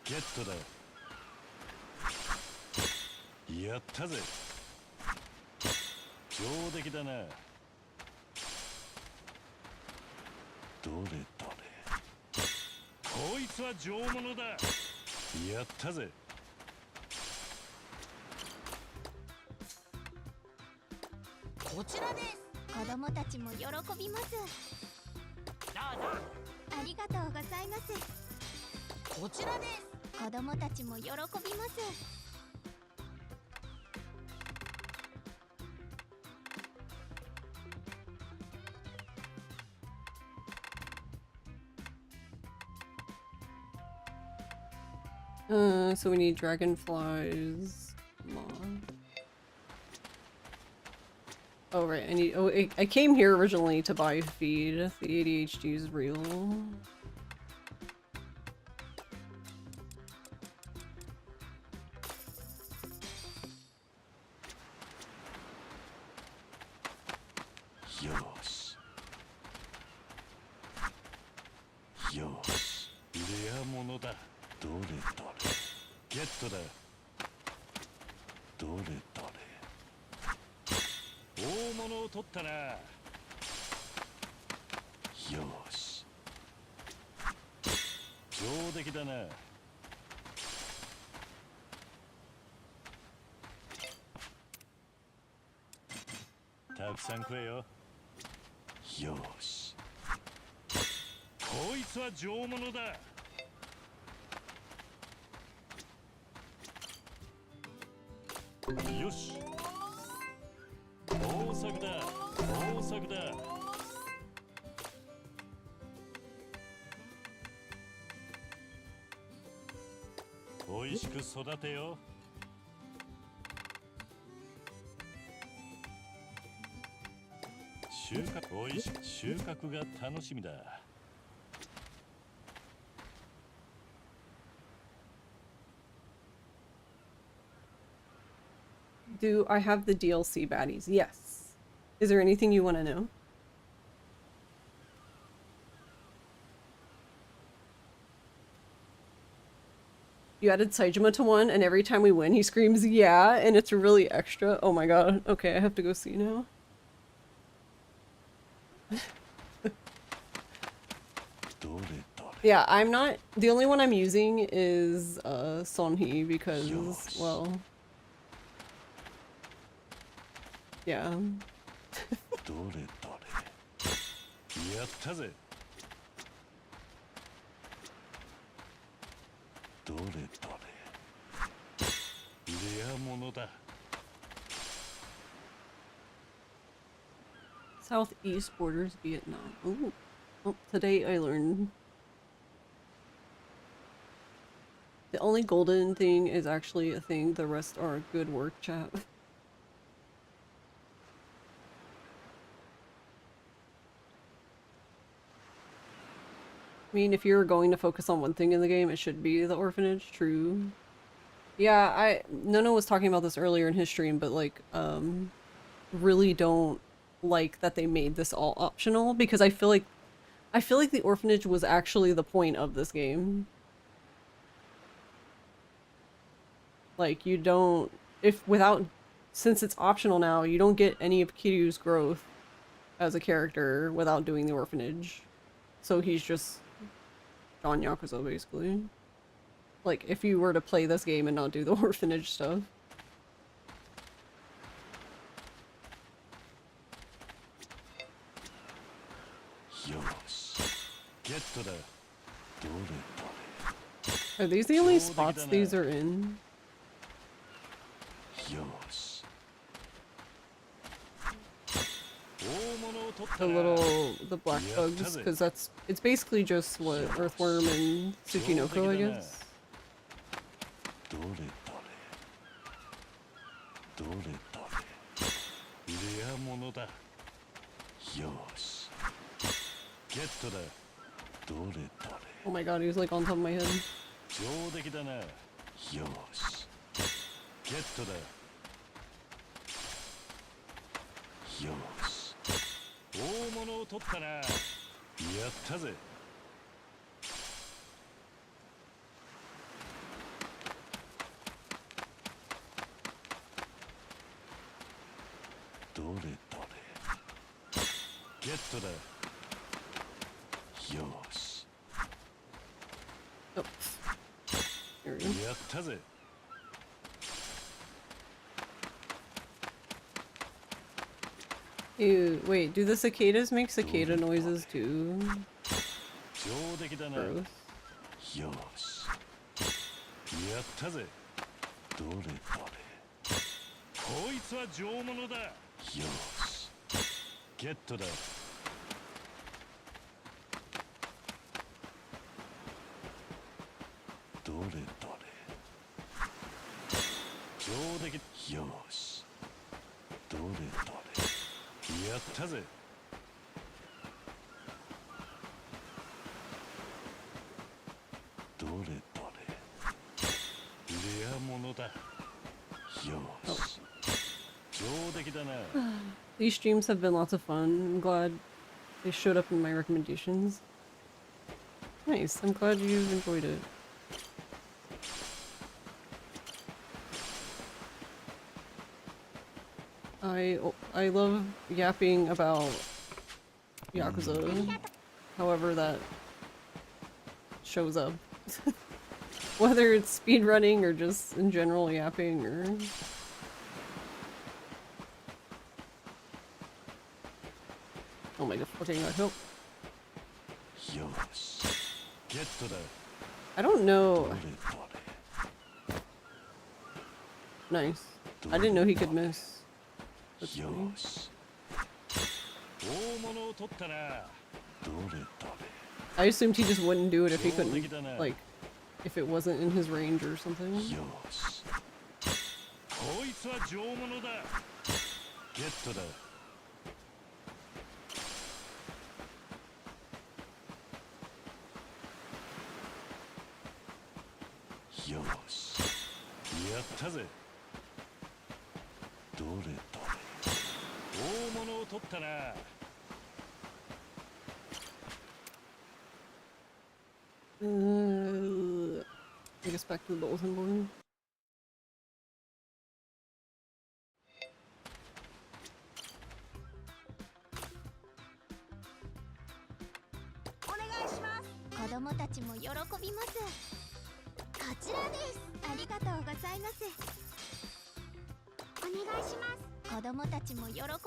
Speaker 4: ゲットだ。やったぜ。上出来だな。どれどれ。こいつは上物だ。やったぜ。
Speaker 5: こちらです。
Speaker 7: 子供たちも喜びます。
Speaker 5: どうぞ。
Speaker 7: ありがとうございます。
Speaker 5: こちらです。
Speaker 7: 子供たちも喜びます。
Speaker 1: So we need dragonflies. Come on. Oh right, I need. Oh, I came here originally to buy feed. The ADHD is real.
Speaker 4: よし。よし。レア物だ。どれどれ。ゲットだ。どれどれ。大物を取ったな。よし。上出来だな。たくさん食えよ。よし。こいつは上物だ。よし。豊作だ。豊作だ。おいしく育てよ。収穫、おいしく収穫が楽しみだ。
Speaker 1: Do I have the DLC baddies? Yes. Is there anything you want to know? You added Saijima to one, and every time we win, he screams, yeah, and it's really extra. Oh my god. Okay, I have to go see now. Yeah, I'm not... The only one I'm using is, Sonhee, because, well... Yeah.
Speaker 4: どれどれ。やったぜ。どれどれ。レア物だ。
Speaker 1: Southeast borders Vietnam. Ooh. Oh, today I learned. The only golden thing is actually a thing, the rest are good work, chat. I mean, if you're going to focus on one thing in the game, it should be the orphanage, true. Yeah, Nono was talking about this earlier in his stream, but like, really don't like that they made this all optional, because I feel like the orphanage was actually the point of this game. Like, you don't, since it's optional now, you don't get any of Kiryu's growth as a character without doing the orphanage. So he's just John Yakuza, basically. Like, if you were to play this game and not do the orphanage stuff. Are these the only spots these are in? The black bugs, because it's basically just what, Earthworm and Tsuchinoko, I guess.
Speaker 4: 物だ。よし。ゲットだ。どれどれ。
Speaker 1: Oh my god, he was like on top of my head.
Speaker 4: 上出来だな。よし。ゲットだ。よし。大物を取ったな。やったぜ。どれどれ。ゲットだ。よし。
Speaker 1: Oh. There we go.
Speaker 4: やったぜ。
Speaker 1: Ew, wait, do the cicadas make cicada noises too?
Speaker 4: 上出来だな。
Speaker 1: Gross.
Speaker 4: よし。やったぜ。どれどれ。こいつは上物だ。よし。ゲットだ。どれどれ。上出来。よし。どれどれ。やったぜ。どれどれ。レア物だ。よし。上出来だな。
Speaker 1: These streams have been lots of fun. I'm glad they showed up in my recommendations. Nice, I'm glad you enjoyed it. I love yapping about Yakuza, however that shows up. Whether it's speedrunning or just in general yapping or... Oh my god, okay, I hope.
Speaker 4: よし。ゲットだ。
Speaker 1: I don't
Speaker 4: ど
Speaker 1: know.
Speaker 4: れど
Speaker 1: Nice. I didn't know he could miss.
Speaker 4: れ。
Speaker 1: That's
Speaker 4: よ
Speaker 1: funny.
Speaker 4: し。大物を取ったな。どれどれ。
Speaker 1: I assumed he just wouldn't do it if he couldn't, like, if it wasn't in his range or something.
Speaker 4: よし。こいつは上物だ。ゲットだ。よし。やったぜ。どれどれ。大物を取ったな。
Speaker 1: I guess back to the bulletin board.
Speaker 5: お願いします。
Speaker 7: 子供たちも喜びます。こちらです。ありがとうございます。お願いします。子供たちも喜びます。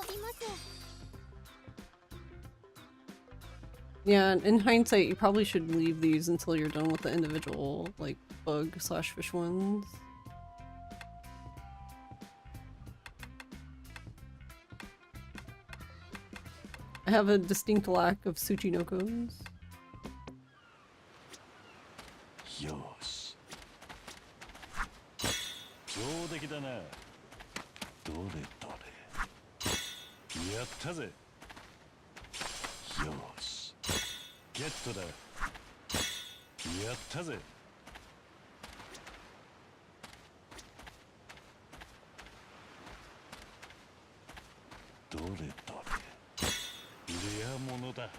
Speaker 1: Yeah, in hindsight, you probably should leave these until you're done with the individual, like, bug/fish ones. I have a distinct lack of Tsuchinokos.
Speaker 4: よし。上出来だな。どれどれ。やったぜ。よし。ゲットだ。やったぜ。どれどれ。レア物だ。よ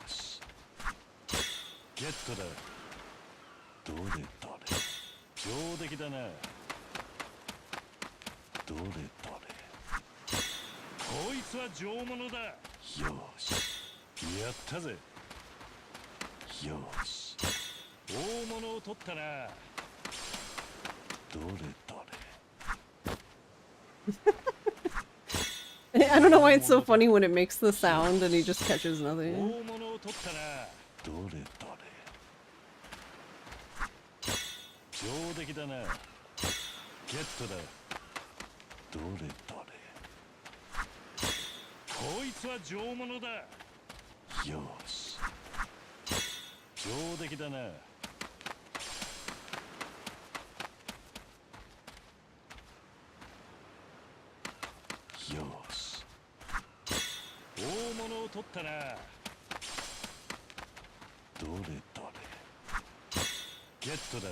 Speaker 4: し。ゲットだ。どれどれ。上出来だな。どれどれ。こいつは上物だ。よし。やったぜ。よし。大物を取ったな。どれどれ。
Speaker 1: I don't know why it's so funny when it makes the sound and he just catches
Speaker 4: 大
Speaker 1: nothing.
Speaker 4: 物を取ったな。どれどれ。上出来だな。ゲットだ。どれどれ。こいつは上物だ。よし。上出来だな。よし大物を取ったなどれどれゲットだ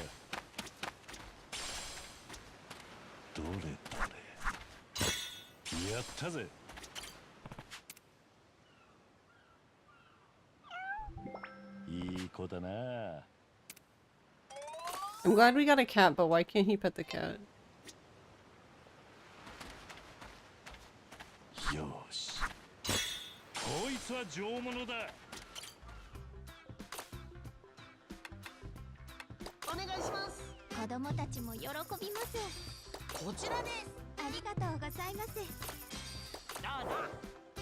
Speaker 4: どれどれやったぜいい子だな
Speaker 1: I'm glad we got a cat, but why can't he pet the cat?
Speaker 4: よしこいつは上物だ
Speaker 5: お願いします。
Speaker 7: 子供たちも喜びます。
Speaker 5: こちらです。
Speaker 7: ありがとうございます。
Speaker 5: どうぞ。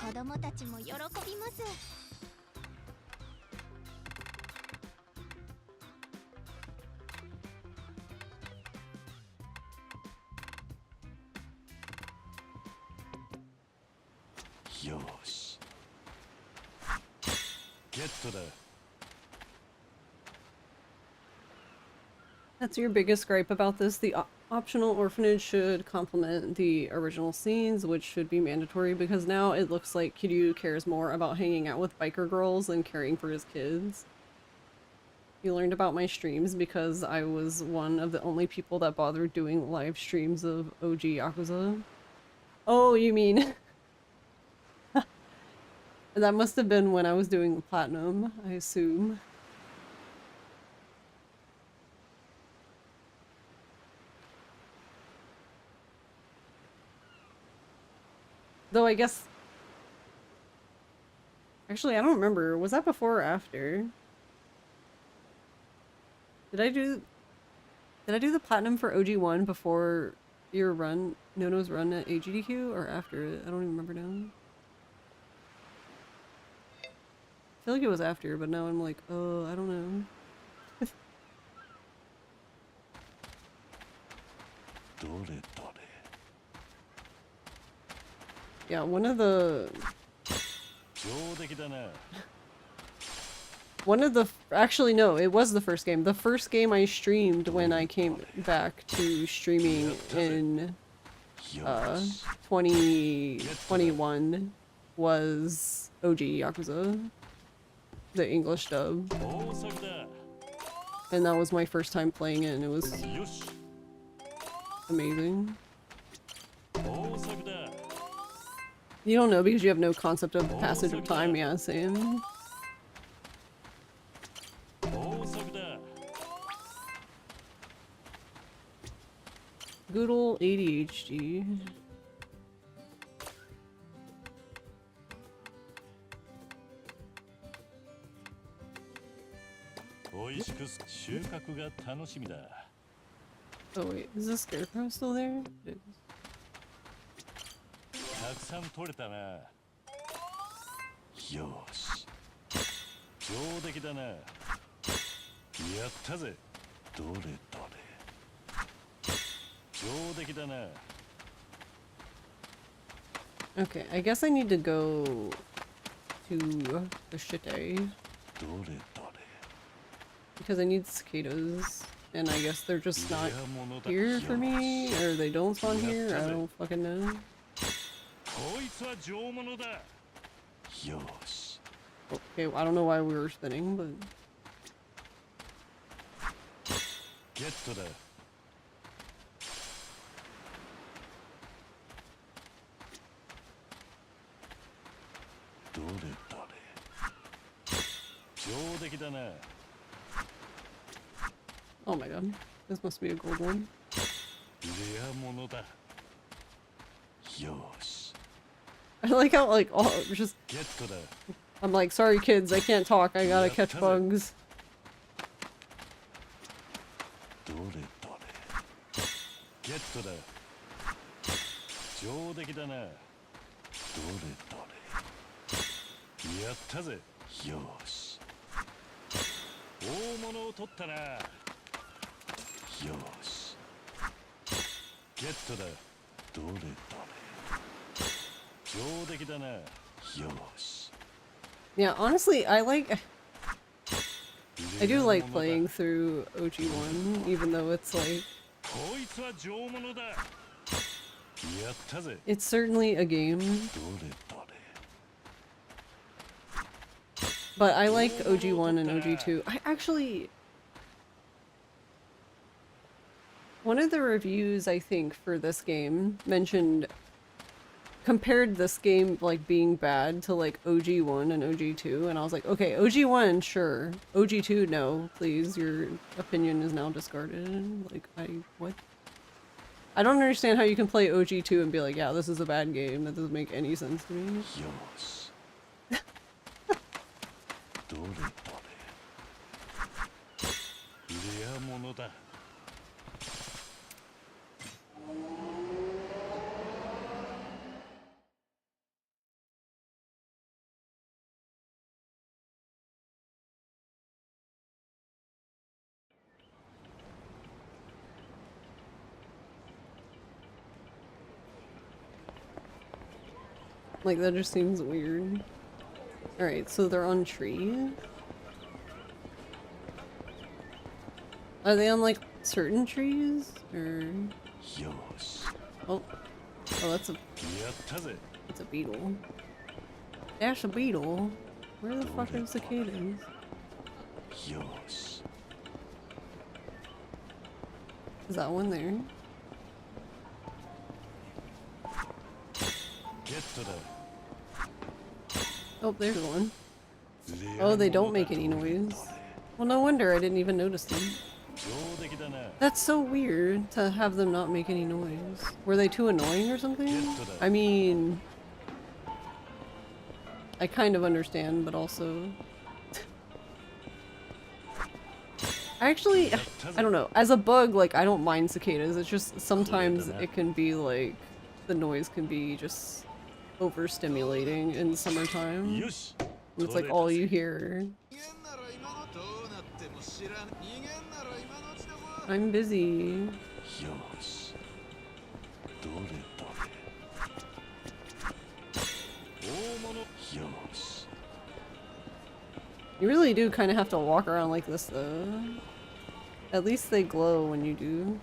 Speaker 7: 子供たちも喜びます。
Speaker 4: よしゲットだ
Speaker 1: That's your biggest gripe about this. The optional orphanage should complement the original scenes, which should be mandatory because now it looks like Kiryu cares more about hanging out with biker girls than caring for his kids. You learned about my streams because I was one of the only people that bothered doing live streams of OG Yakuza. Oh, you mean... That must have been when I was doing the platinum, I assume. Though I guess... Actually, I don't remember. Was that before or after? Did I do the platinum for OG1 before your run, Nono's run at AGDQ, or after it? I don't even remember now. I feel like it was after, but now I'm like, oh, I don't know.
Speaker 4: どれどれ
Speaker 1: Yeah, one of the...
Speaker 4: 上出来だな
Speaker 1: One of the... Actually, no, it was the first game. The first game I streamed when I came back to streaming in
Speaker 4: よし
Speaker 1: 2021 was OG Yakuza. The English dub.
Speaker 4: 大作だ
Speaker 1: And that was my first time playing it, and it was
Speaker 4: よし
Speaker 1: amazing.
Speaker 4: 大作だ
Speaker 1: You don't know because you have no concept of passage of time, yeah, same.
Speaker 4: 大作だ
Speaker 1: Good old ADHD.
Speaker 4: 美味しく収穫が楽しみだ
Speaker 1: Oh wait, is the scarecrow still there? It is.
Speaker 4: たくさん取れたなよし上出来だなやったぜどれどれ上出来だな
Speaker 1: Okay, I guess I need to go to the shite
Speaker 4: どれどれ
Speaker 1: because I need cicadas, and I guess they're just not
Speaker 4: レアものだ
Speaker 1: here for me,
Speaker 4: よし
Speaker 1: or they don't spawn here. I don't fucking know.
Speaker 4: こいつは上物だよし
Speaker 1: Okay, I don't know why we were spinning, but
Speaker 4: ゲットだどれどれ上出来だな
Speaker 1: oh my god, this must be a gold one.
Speaker 4: レアものだよし
Speaker 1: I like how like all just
Speaker 4: ゲットだ
Speaker 1: I'm like, sorry kids, I can't talk. I gotta catch
Speaker 4: Yeah,
Speaker 1: bugs.
Speaker 4: どれどれゲットだ上出来だなどれどれやったぜよし大物を取ったなよしゲットだどれどれ上出来だなよし
Speaker 1: Yeah, honestly, I do like playing through OG1, even though it's like
Speaker 4: こいつは上物だやっやったぜ。
Speaker 1: It's certainly a game,
Speaker 4: どれどれ。
Speaker 1: but I like OG1 and OG2. I actually... One of the reviews, I think, for this game mentioned... compared this game, like, being bad to, like, OG1 and OG2, and I was like, okay, OG1, sure. OG2, no, please, your opinion is now discarded. Like, what? I don't understand how you can play OG2 and be like, yeah, this is a bad game. That doesn't make any sense to me.
Speaker 4: よし。どれどれ。レアものだ。
Speaker 1: Like, that just seems weird. Alright, so they're on trees? Are they on, like, certain trees? Or...
Speaker 4: よし。
Speaker 1: Oh. Oh, that's a...
Speaker 4: やったぜ。
Speaker 1: It's a beetle. Dash a beetle? Where the fuck are cicadas?
Speaker 4: よし。
Speaker 1: Is that one there?
Speaker 4: ゲットだ。
Speaker 1: Oh, there's one.
Speaker 4: レアものだ。
Speaker 1: Oh, they don't make any noise. Well, no wonder I didn't even notice them.
Speaker 4: 上出来だな。
Speaker 1: That's so weird to have them not make any noise. Were they too annoying or something? I mean... I kind of understand, but also... I actually... I don't know. As a bug, like, I don't mind cicadas. It's just sometimes it can be, like... The noise can be just overstimulating in summertime.
Speaker 4: よし。
Speaker 1: It's like all you hear. I'm busy.
Speaker 4: よし。どれどれ。大物。よし。
Speaker 1: You really do kind of have to walk around like this, though. At least they glow when you do.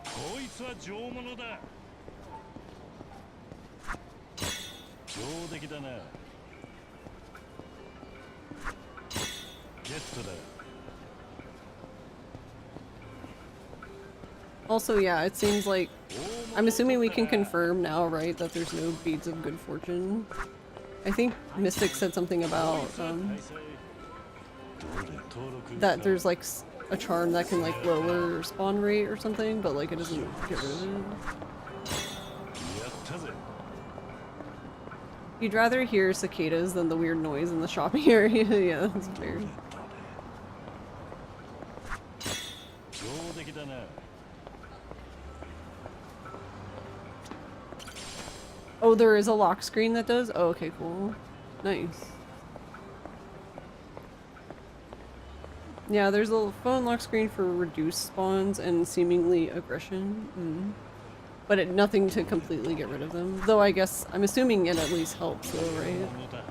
Speaker 4: こいつは上物だ。上出来だな。ゲットだ。
Speaker 1: Also, yeah, it seems like... I'm assuming we can confirm now, right, that there's no beads of good fortune. I think Mystic said something about, that there's, like, a charm that can, like, lower spawn rate or something, but, like, it doesn't get rid of it.
Speaker 4: やったぜ。
Speaker 1: You'd rather hear cicadas than the weird noise in the shopping area. Yeah, that's fair.
Speaker 4: 上出来だな。
Speaker 1: Oh, there is a lock screen that does? Oh, okay, cool. Nice. Yeah, there's a phone lock screen for reduced spawns and seemingly aggression. But nothing to completely get rid of them. Though I guess, I'm assuming it at least helps though, right?
Speaker 4: 物だ。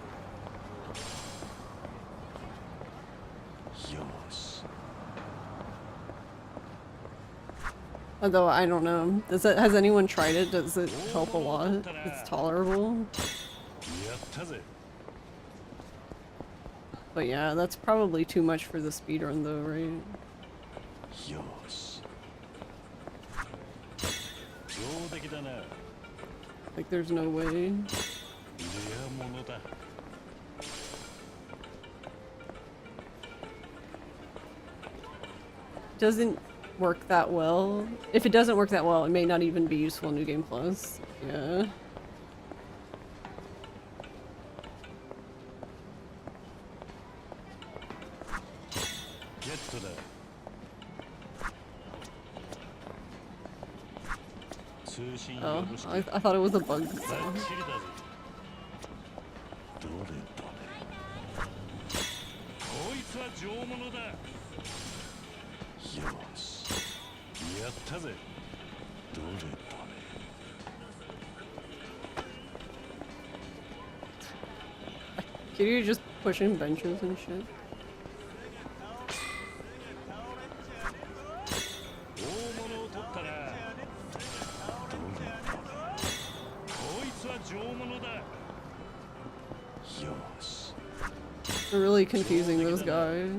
Speaker 4: よし。
Speaker 1: Although, I don't know. Has anyone tried it? Does it help a lot? It's tolerable.
Speaker 4: やったぜ。
Speaker 1: But yeah, that's probably too much for the speedrun though, right?
Speaker 4: よし。上出来だな。
Speaker 1: Like, there's no way.
Speaker 4: レアものだ。
Speaker 1: Doesn't work that well. If it doesn't work that well, it may not even be useful in New Game Plus. Yeah.
Speaker 4: Get to the. 通信
Speaker 1: Oh,
Speaker 4: よろしく。
Speaker 1: I thought it was a bug.
Speaker 4: バッチリだぜ。どれどれ。こいつは上物だ。よし。やったぜ。どれどれ。
Speaker 1: Can you just pushing benches and shit? They're really confusing those guys.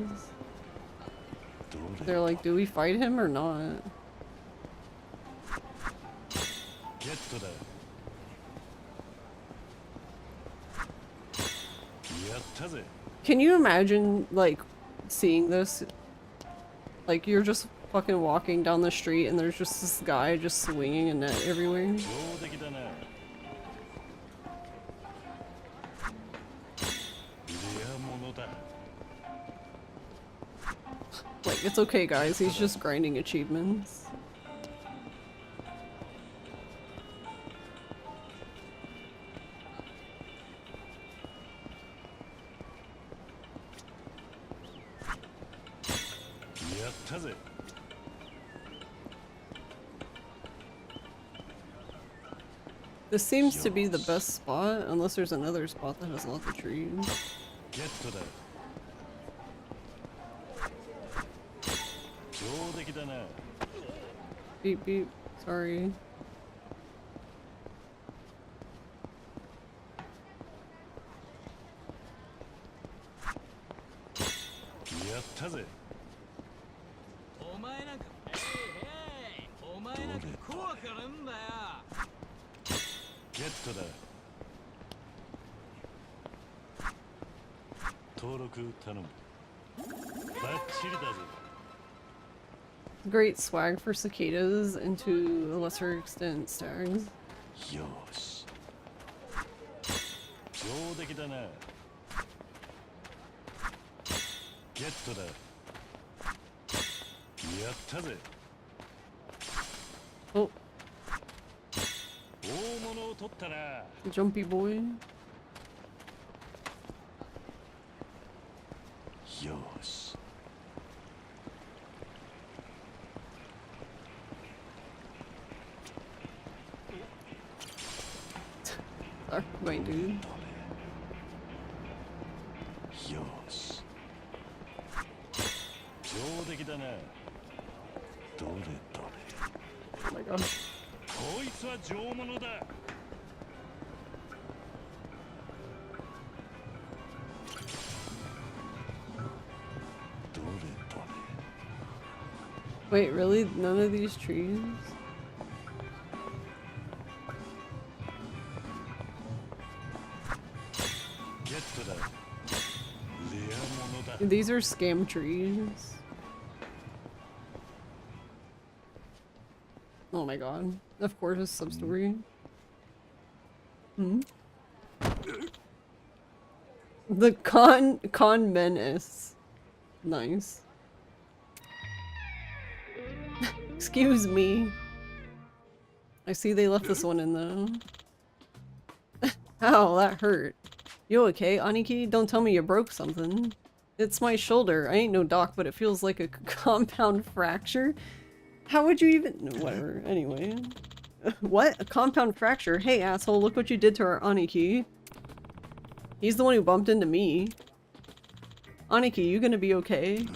Speaker 1: They're like, do we fight him or not?
Speaker 4: ゲットだ。やったぜ。
Speaker 1: Can you imagine, like, seeing this? Like, you're just fucking walking down the street and there's just this guy just swinging a net everywhere.
Speaker 4: 上出来だな。レアものだ。
Speaker 1: Like, it's okay, guys. He's just grinding achievements. This seems to be the best spot, unless there's another spot that has lots of trees.
Speaker 4: ゲットだ。上出来だな。
Speaker 1: Beep beep. Sorry.
Speaker 4: やったぜ。
Speaker 5: お前なんかお前なんか怖くなるんだよ。
Speaker 4: ゲットだ。登録頼む。バッチリだぜ。
Speaker 1: Great swag for cicadas and to a lesser extent stags.
Speaker 4: よし。上出来だな。ゲットだ。やったぜ。
Speaker 1: Oh,
Speaker 4: 大物を取ったな。
Speaker 1: jumpy boy.
Speaker 4: よし。
Speaker 1: Sorry, my dude.
Speaker 4: よし。上出来だな。どれどれ。
Speaker 1: Oh my gosh.
Speaker 4: こいつは上物だ。どれどれ。
Speaker 1: Wait, really? None of these trees? These are scam trees. Oh my god. Of course, a sub-story. Hmm? The con menace. Nice. Excuse me. I see they left this one in though. Ow, that hurt. You okay, Aniki? Don't tell me you broke something. It's my shoulder. I ain't no doc, but it feels like a compound fracture. How would you even— whatever. Anyway. What? A compound fracture? Hey, asshole, look what you did to our Aniki. He's the one who bumped into me. Aniki, you gonna be okay?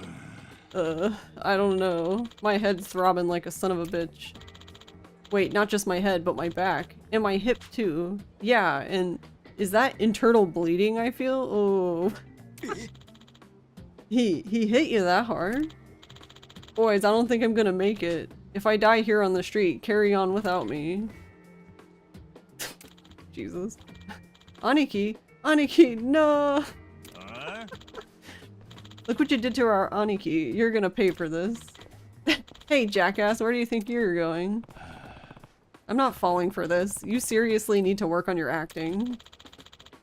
Speaker 1: I don't know. My head's throbbing like a son of a bitch. Wait, not just my head, but my back. And my hip, too. Yeah, and is that internal bleeding I feel? Oh. He hit you that hard? Boys, I don't think I'm gonna make it. If I die here on the street, carry on without me. Jesus. Aniki! Aniki, no! Look what you did to our Aniki. You're gonna pay for this. Hey, jackass, where do you think you're going? I'm not falling for this. You seriously need to work on your acting.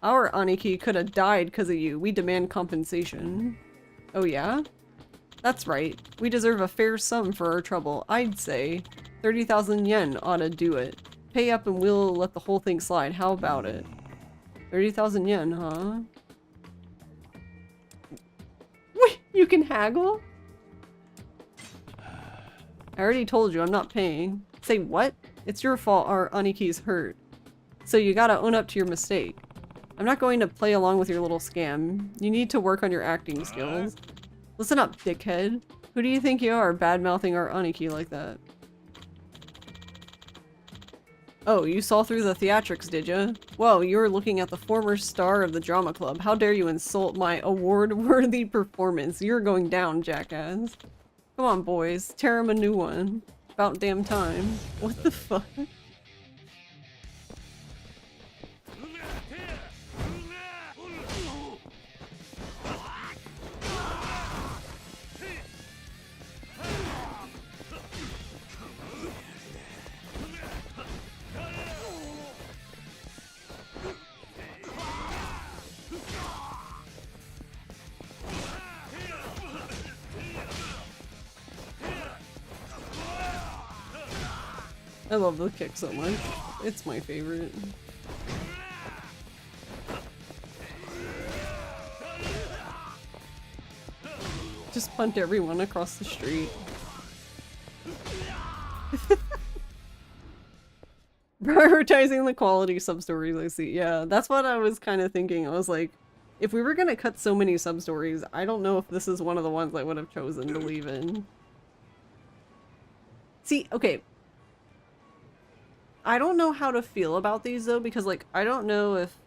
Speaker 1: Our Aniki could have died because of you. We demand compensation. Oh yeah? That's right. We deserve a fair sum for our trouble. I'd say 30,000 yen ought to do it. Pay up and we'll let the whole thing slide. How about it? 30,000 yen, huh? Wait, you can haggle? I already told you I'm not paying. Say what? It's your fault our Aniki's hurt. So you gotta own up to your mistake. I'm not going to play along with your little scam. You need to work on your acting skills. Listen up, dickhead. Who do you think you are, bad-mouthing our Aniki like that? Oh, you saw through the theatrics, did ya? Whoa, you were looking at the former star of the drama club. How dare you insult my award-worthy performance? You're going down, jackass. Come on, boys. Tear him a new one. About damn time. What the fuck? I love the kick so much. It's my favorite. Just punt everyone across the street. Prioritizing the quality sub-stories I see. Yeah, that's what I was kind of thinking. I was like, if we were gonna cut so many sub-stories, I don't know if this is one of the ones I would have chosen to leave in. See, okay. I don't know how to feel about these though, because like, I don't know if...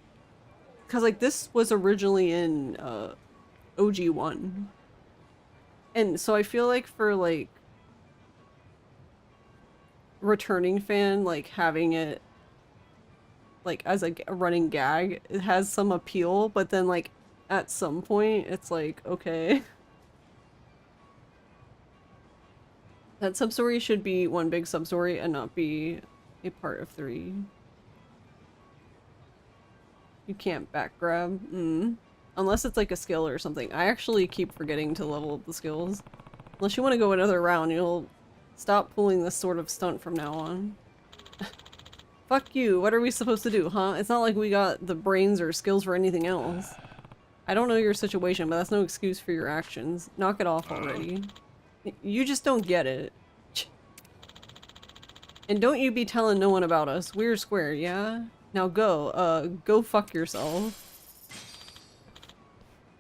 Speaker 1: Because like, this was originally in OG1. And so I feel like for like... returning fan, like having it like as a running gag, it has some appeal, but then like at some point it's like, okay. That sub-story should be one big sub-story and not be a part of 3. You can't back grab. Unless it's like a skill or something. I actually keep forgetting to level up the skills. Unless you want to go another round, you'll stop pulling this sort of stunt from now on. Fuck you, what are we supposed to do, huh? It's not like we got the brains or skills for anything else. I don't know your situation, but that's no excuse for your actions. Knock it off already. You just don't get it. And don't you be telling no one about us. We're square, yeah? Now go fuck yourself.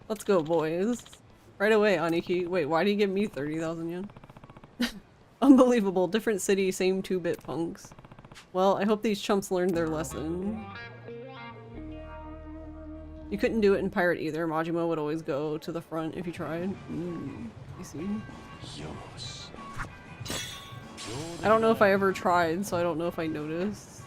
Speaker 1: Let's go, boys. Right away, Aniki. Wait, why do you give me 30,000 yen? Unbelievable. Different city, same 2-bit punks. Well, I hope these chumps learned their lesson. You couldn't do it in Pirate either. Majima would always go to the front if you tried. I see. I don't know if I ever tried, so I don't know if I noticed.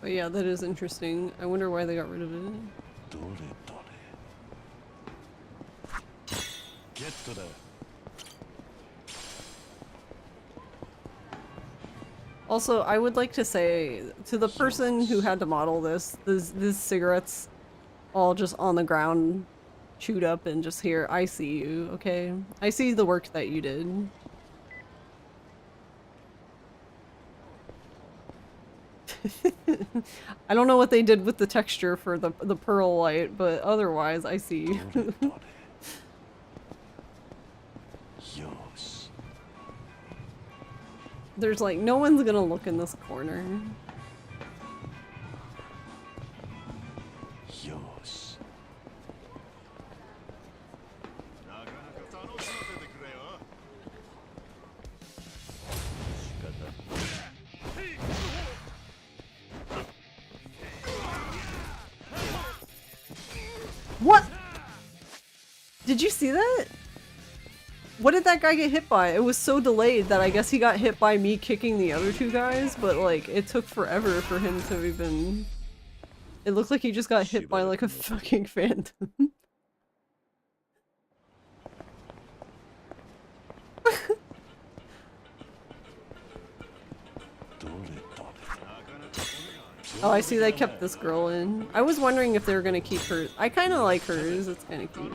Speaker 1: But yeah, that is interesting. I wonder why they got rid of it. Also, I would like to say to the person who had to model this cigarettes all just on the ground, chewed up and just here, I see you, okay? I see the work that you did. I don't know what they did with the texture for the pearl light, but otherwise I see. There's like, no one's gonna look in this corner. What? Did you see that? What did that guy get hit by? It was so delayed that I guess he got hit by me kicking the other two guys, but like it took forever for him to even... It looked like he just got hit by like a fucking phantom. Oh, I see they kept this girl in. I was wondering if they were gonna keep her. I kinda like hers, it's kinda cute.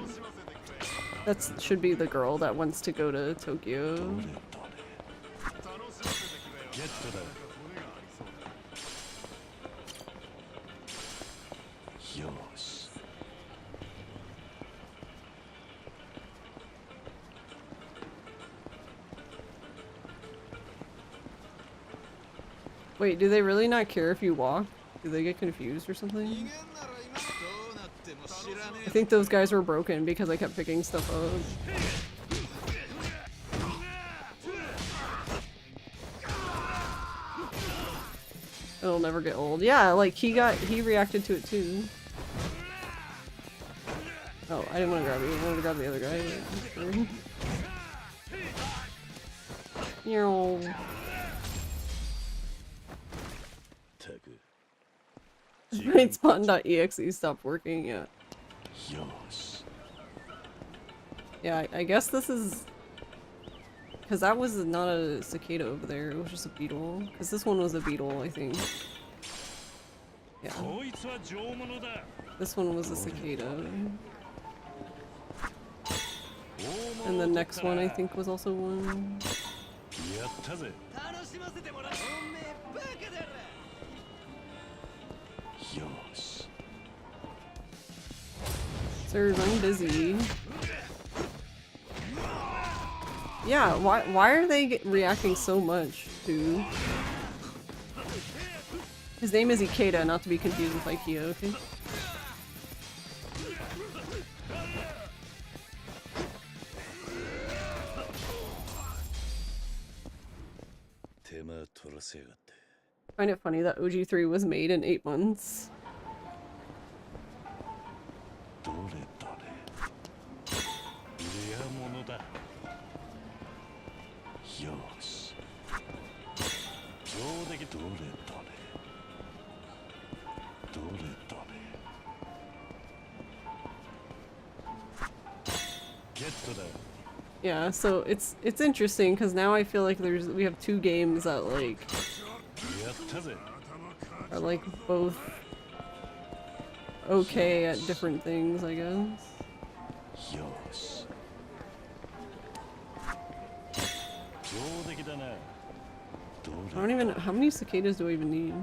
Speaker 1: That should be the girl that wants to go to Tokyo. Wait, do they really not care if you walk? Do they get confused or something? I think those guys were broken because I kept picking stuff up. It'll never get old. Yeah, like he reacted to it too. Oh, I didn't want to grab you. I wanted to grab the other guy. But... Spawn.exe stopped working, yeah. Yeah, I guess this is... Because that was not a cicada over there, it was just a beetle. Because this one was a beetle, I think. Yeah. This one was a cicada. And the next one, I think, was also one. Sir, I'm busy. Yeah, why are they reacting so much to... His name is Ikeda, not to be confused with Ikea, okay? I find it funny that OG3 was made in 8 months. Yeah, so it's interesting because now I feel like we have 2 games that like are like both okay at different things, I guess. I don't even, how many cicadas do I even need?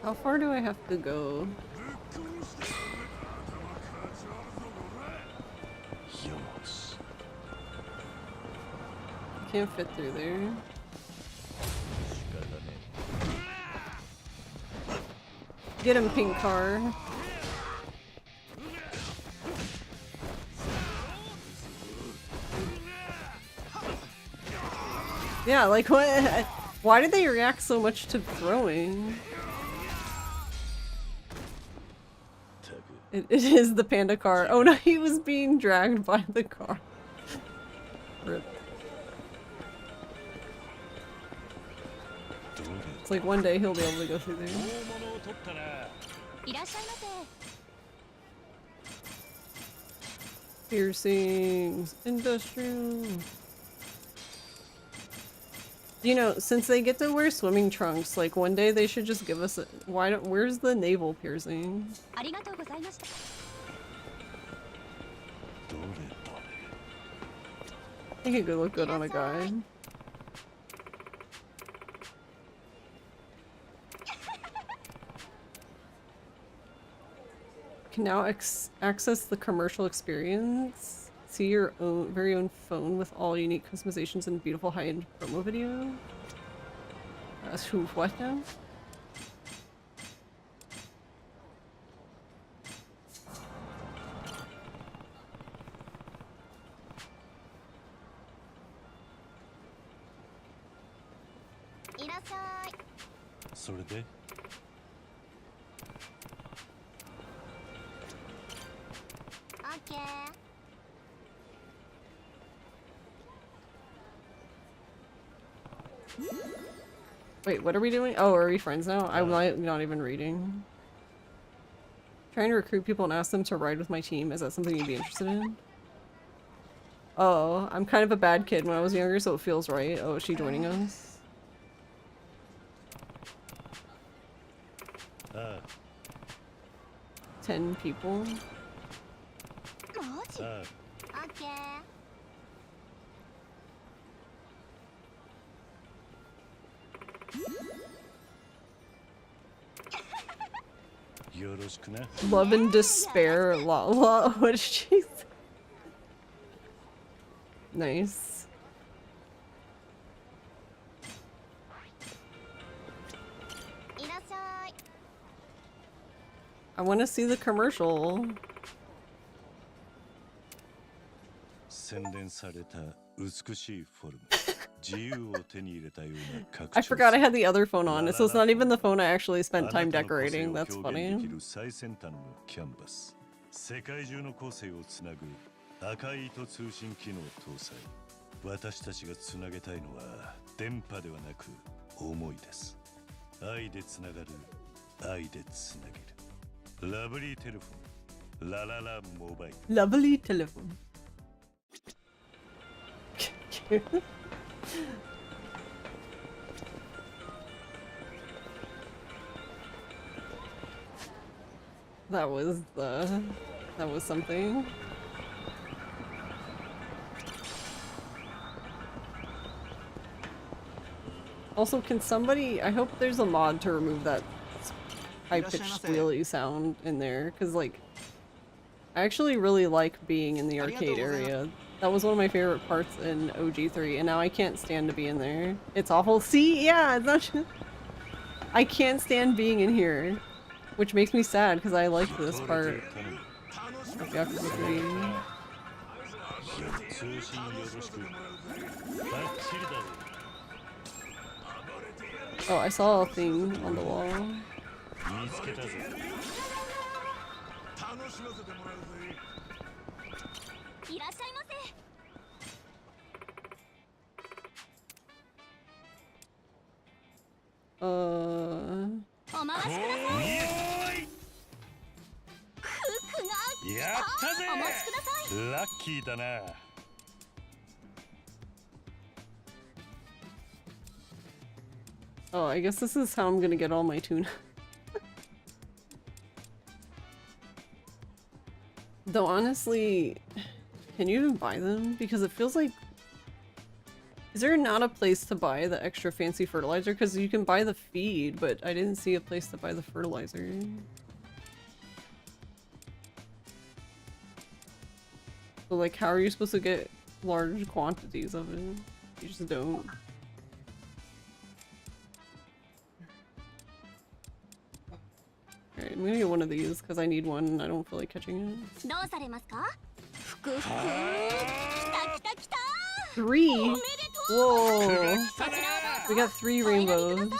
Speaker 1: How far do I have to go? I can't fit through there. Get him, pink car. Yeah, like what? Why did they react so much to throwing? It is the panda car. Oh no, he was being dragged by the car. Rip. It's like one day he'll be able to go through there. Piercings, industrial. You know, since they get to wear swimming trunks, like one day they should just give us a, where's the navel piercing? I think it could look good on a guy. Can now access the commercial experience. See your own very own phone with all unique customizations and beautiful high-end promo video. What now? Wait, what are we doing? Oh, are we friends now? I'm not even reading. Trying to recruit people and ask them to ride with my team. Is that something you'd be interested in? Oh, I'm kind of a bad kid when I was younger, so it feels right. Oh, is she joining us? 10 people.
Speaker 7: マジ
Speaker 4: あ
Speaker 7: オッケー
Speaker 4: よろしくな。
Speaker 1: Love and despair. What did she say? Nice.
Speaker 7: いらっしゃい
Speaker 1: I want to see the commercial.
Speaker 4: 洗練された美しいフォルム。自由を手に入れたような拡張
Speaker 1: I forgot I had the other phone on, so it's not even the phone I actually spent time decorating. That's
Speaker 4: あなたの個性を表現で
Speaker 1: funny.
Speaker 4: きる最先端のキャンバス。世界中の個性をつなぐ赤い糸通信機能搭載。私たちがつなげたいのは電波ではなく思いです。愛でつながる、愛でつなげる。ラブリーテレフォン、ラララモバイル。
Speaker 1: Lovely telephone. That was something. Also, can somebody, I hope there's a mod to remove that high-pitched squealy sound in there, because like I actually really like being in the arcade area. That was one of my favorite parts in OG3, and now I can't stand to be in there. It's awful. See? Yeah, it's not just... I can't stand being in here, which makes me sad because I like this part of Yakuza 3.
Speaker 4: 通信よろしく。バッチリだぜ。
Speaker 1: Oh, I saw a thing on the wall.
Speaker 4: 見つけたぜ。
Speaker 7: いらっしゃいませ お回しくださいククが
Speaker 4: やったぜ。
Speaker 7: お待ちください
Speaker 4: ラッキーだな。
Speaker 1: Oh, I guess this is how I'm gonna get all my tuna. Though honestly, can you even buy them? Because it feels like... Is there not a place to buy the extra fancy fertilizer? Because you can buy the feed, but I didn't see a place to buy the fertilizer. So like, how are you supposed to get large quantities of it? You just don't. Alright, I'm gonna get one of these because I need one and I don't feel like catching it.
Speaker 7: どうされますかふくふくきたきたきた
Speaker 1: Three?
Speaker 7: おめでとう
Speaker 1: Whoa!
Speaker 7: こちらをどうぞ
Speaker 1: We got 3 rainbows.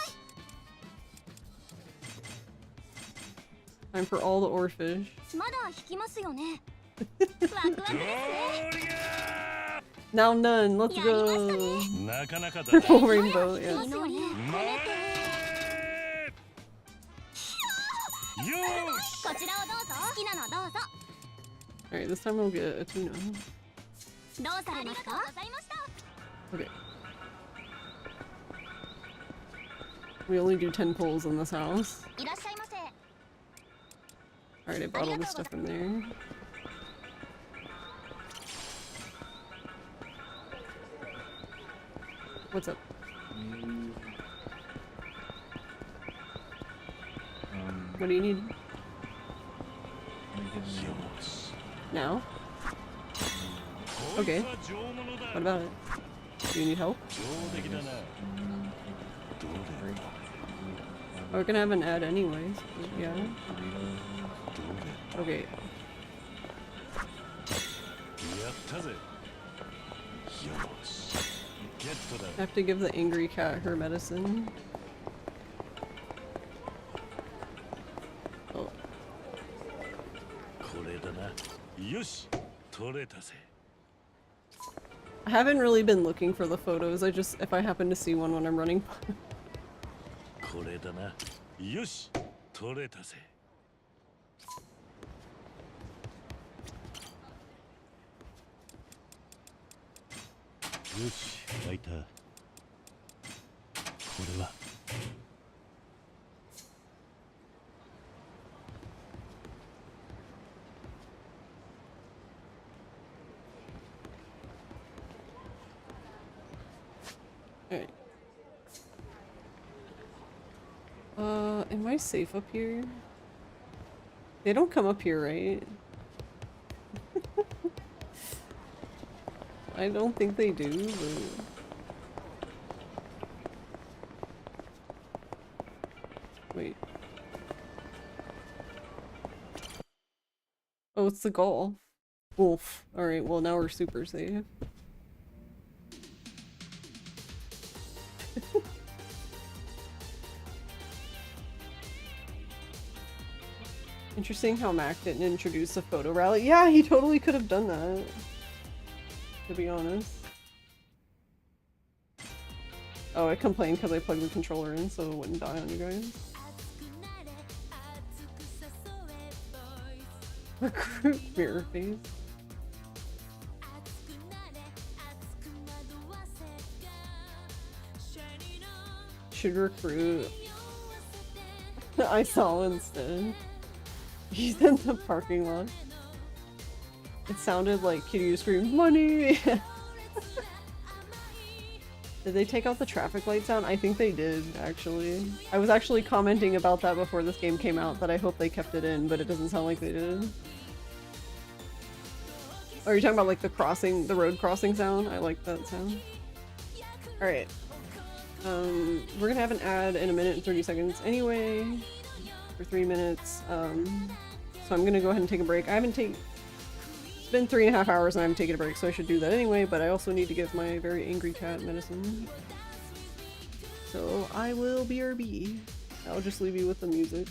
Speaker 1: Time for all the oarfish.
Speaker 7: まだ引きますよねワクワクですね
Speaker 1: Now none. Let's
Speaker 7: やりました
Speaker 1: go.
Speaker 7: ね
Speaker 4: なかなかだ。
Speaker 1: Purple rainbow.
Speaker 7: い
Speaker 1: Yeah.
Speaker 7: ますよね
Speaker 4: よーし。
Speaker 7: こちらをどうぞ好きなのどうぞ
Speaker 1: Alright, this time we'll get a tuna.
Speaker 7: どうされますか
Speaker 1: Okay. We only do 10 pulls in this house.
Speaker 7: いらっしゃいませ
Speaker 1: Alright, I bought all the stuff in there. What's up? What do you need? Now? Okay. What about it? Do you need help?
Speaker 4: 上出来だな。どうで。
Speaker 1: Oh, we're gonna have an ad anyways. Yeah.
Speaker 4: どうで。
Speaker 1: Okay.
Speaker 4: やったぜ。よし。ゲットだ。
Speaker 1: I have to give the angry cat her medicine. Oh.
Speaker 4: これだな。よし。取れたぜ。
Speaker 1: I haven't really been looking for the photos. I just, if I happen to see one when I'm running.
Speaker 4: これだな。よし。取れたぜ。よし、開いた。これは。
Speaker 1: Alright. Am I safe up here? They don't come up here, right? I don't think they do, but... Wait. Oh, it's the golf. Wolf. Alright, well now we're super safe. Interesting how Mac didn't introduce a photo rally. Yeah, he totally could have done that. To be honest. Oh, I complained because I plugged the controller in so it wouldn't die on you guys. Recruit mirror face. Should recruit. I saw instead. He's in the parking lot. It sounded like Kitty screamed, "Money!" Did they take out the traffic light sound? I think they did, actually. I was actually commenting about that before this game came out, that I hope they kept it in, but it doesn't sound like they did. Oh, are you talking about like the crossing, the road crossing sound? I like that sound. Alright. We're gonna have an ad in a minute and 30 seconds anyway. For 3 minutes. So I'm gonna go ahead and take a break. It's been 3.5 hours and I haven't taken a break, so I should do that anyway, but I also need to give my very angry cat medicine. So I will BRB. I'll just leave you with the music.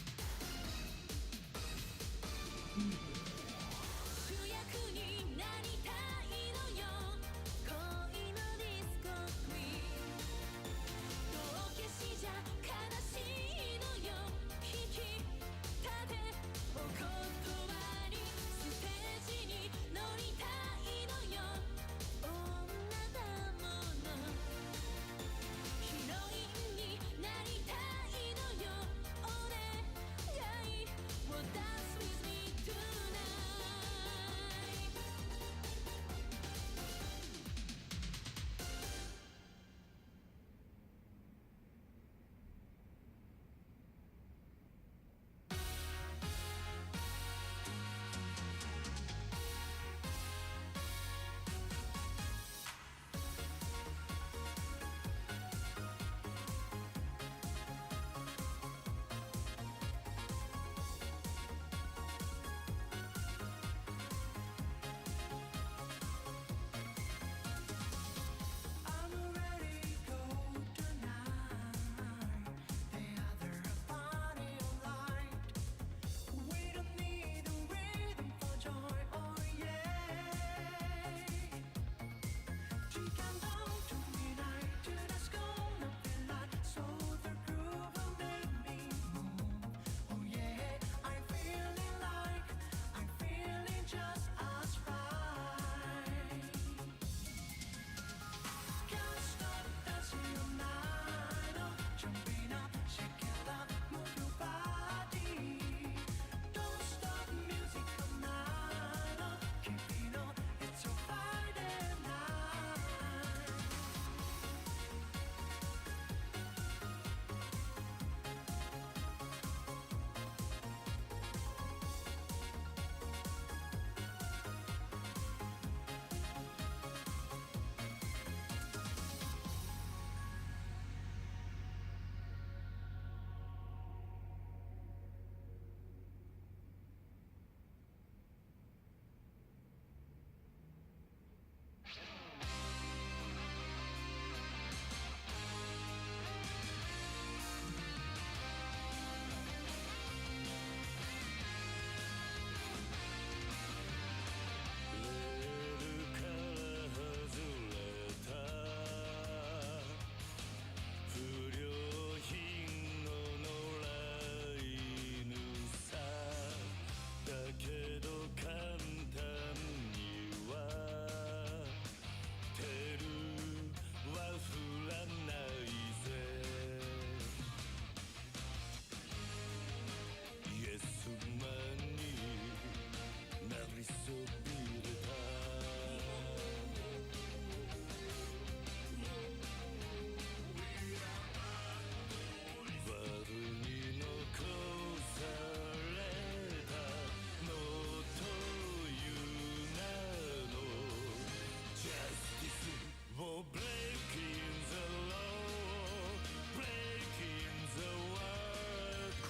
Speaker 4: breaking the law, breaking the world 壊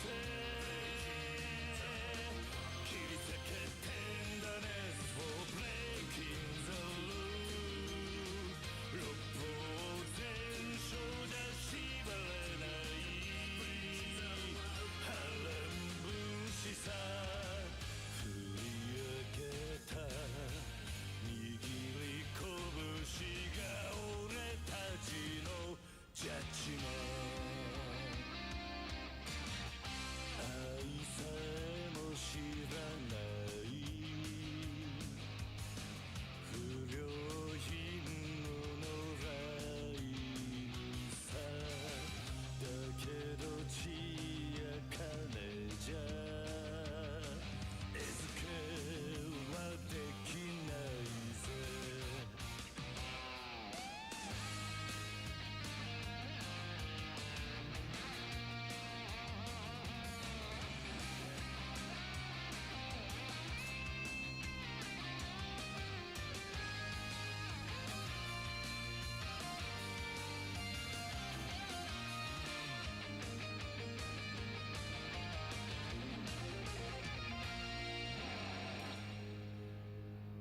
Speaker 4: せ切り裂けてんだね for breaking the rule 六法全書じゃ縛れない波乱分子さ振り上げた握り拳が俺たちのジャッジメント愛さえも知らない不良品の野良犬さだけど血や金じゃ餌付けはできないぜ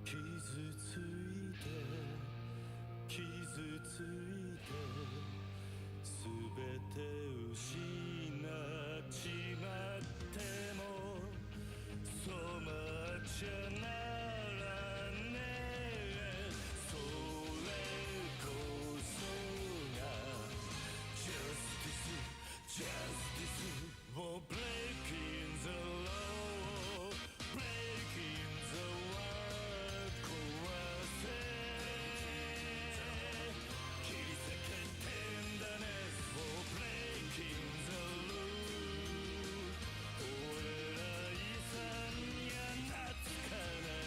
Speaker 4: 傷ついて傷ついてすべて失っちまっても染まっちゃならねえそれこそが Justice Justice for breaking the law breaking the world 壊せ切り裂けてんだね for breaking the rule 俺ら遺産や懐かない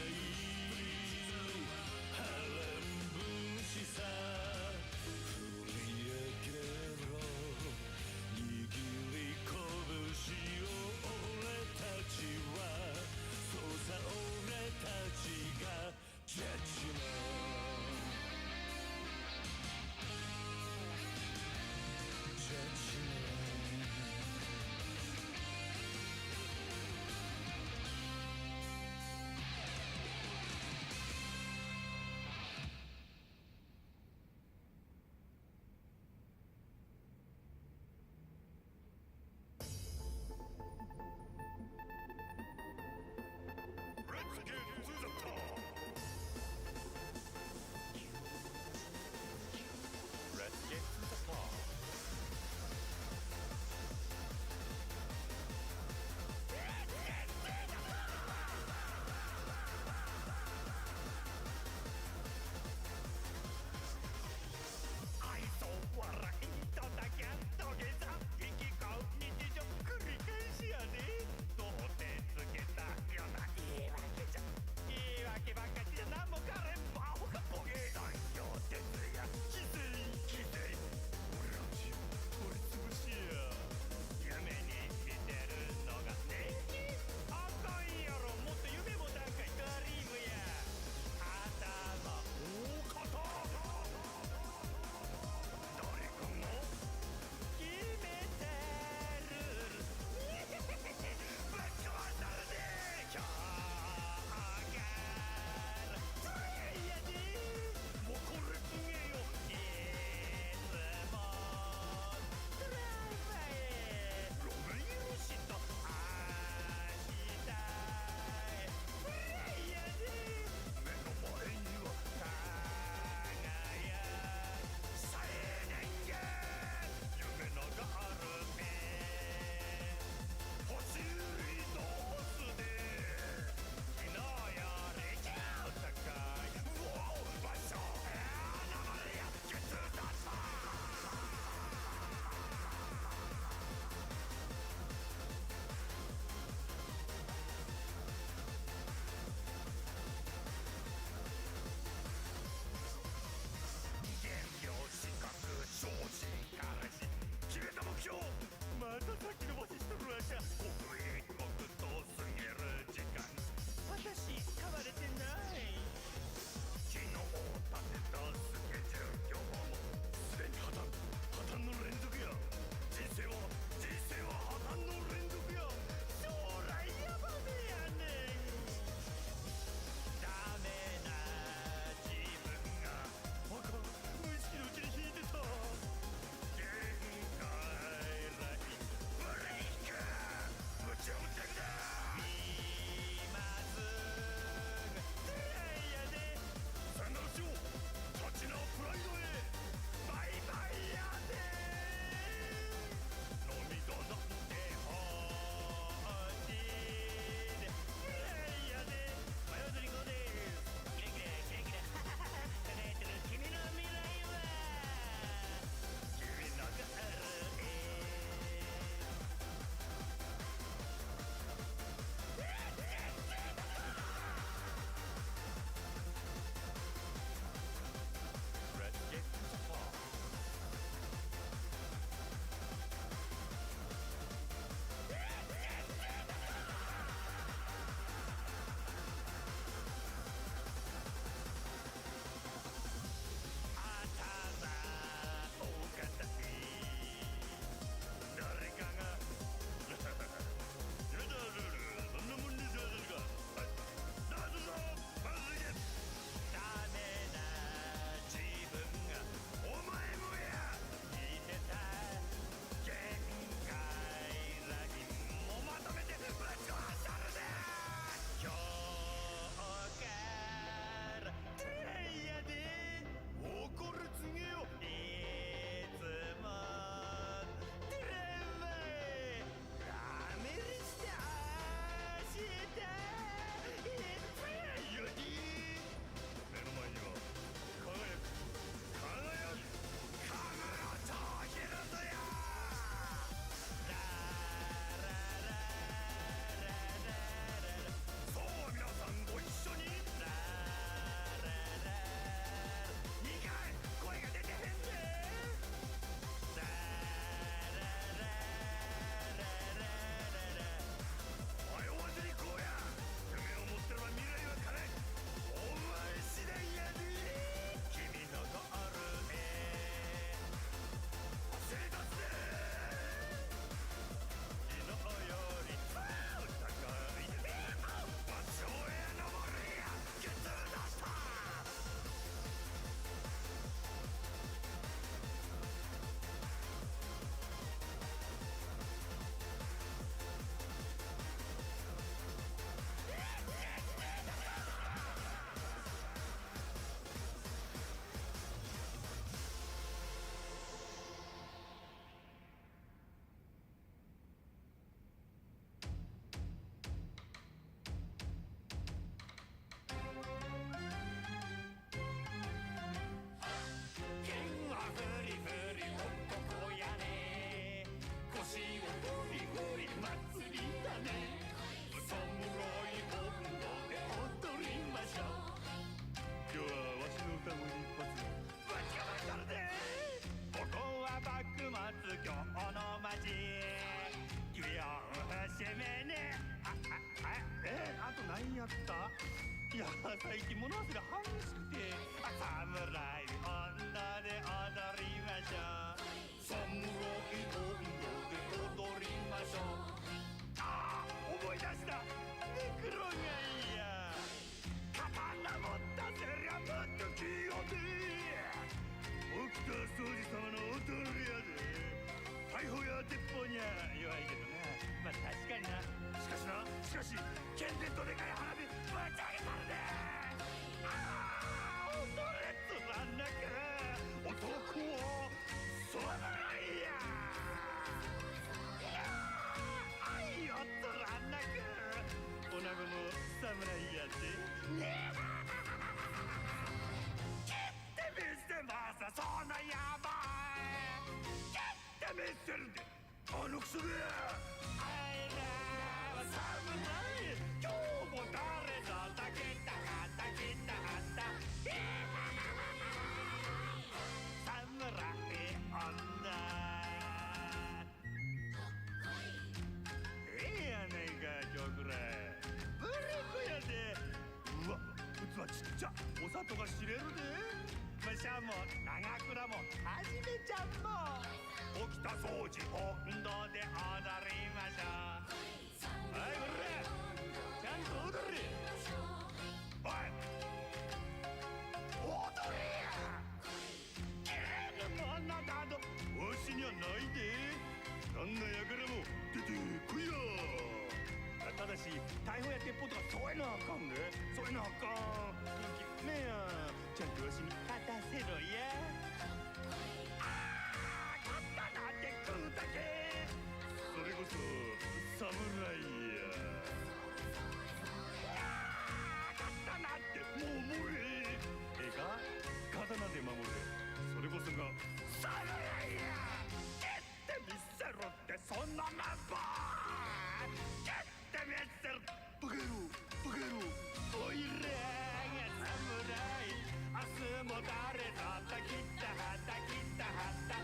Speaker 4: 直物忘れ激しくて侍女で踊りましょう侍女で踊りましょうああ思い出したネクロがいいや刀持ったせりゃもっと器用で沖田総司様の踊りやで大砲や鉄砲には弱いけどなまあ確かになしかし剣伝とでかい花火ぶち上げたるでああ踊れつまんなく男を侍やあいよつらんなく女子も侍やってね切ってみせますその野蛮切ってみせるであのクソがあいらは侍今日も誰だたきたはったきたはった侍女ええやねんか今日くらいブレイクやでうわ器ちっちゃお砂糖が知れるでむしゃも長倉もはじめちゃんも起きた掃除温度で踊りましょうはいこれちゃんと踊れおい踊れや切れるものなどわしにはないでどんなやからも出てこいやただし大砲や鉄砲とかそういうのはあかんねそういうのはあかんねえやちゃんとわしに勝たせろやああ勝ったなんて食うだけそれこそ侍や勝ったなんてもう無理ええか刀で守れそれこそが侍や蹴ってみせろってそんなまんば蹴ってみせるバカ野郎バカ野郎おいらが侍明日も誰だったきったはったきったはった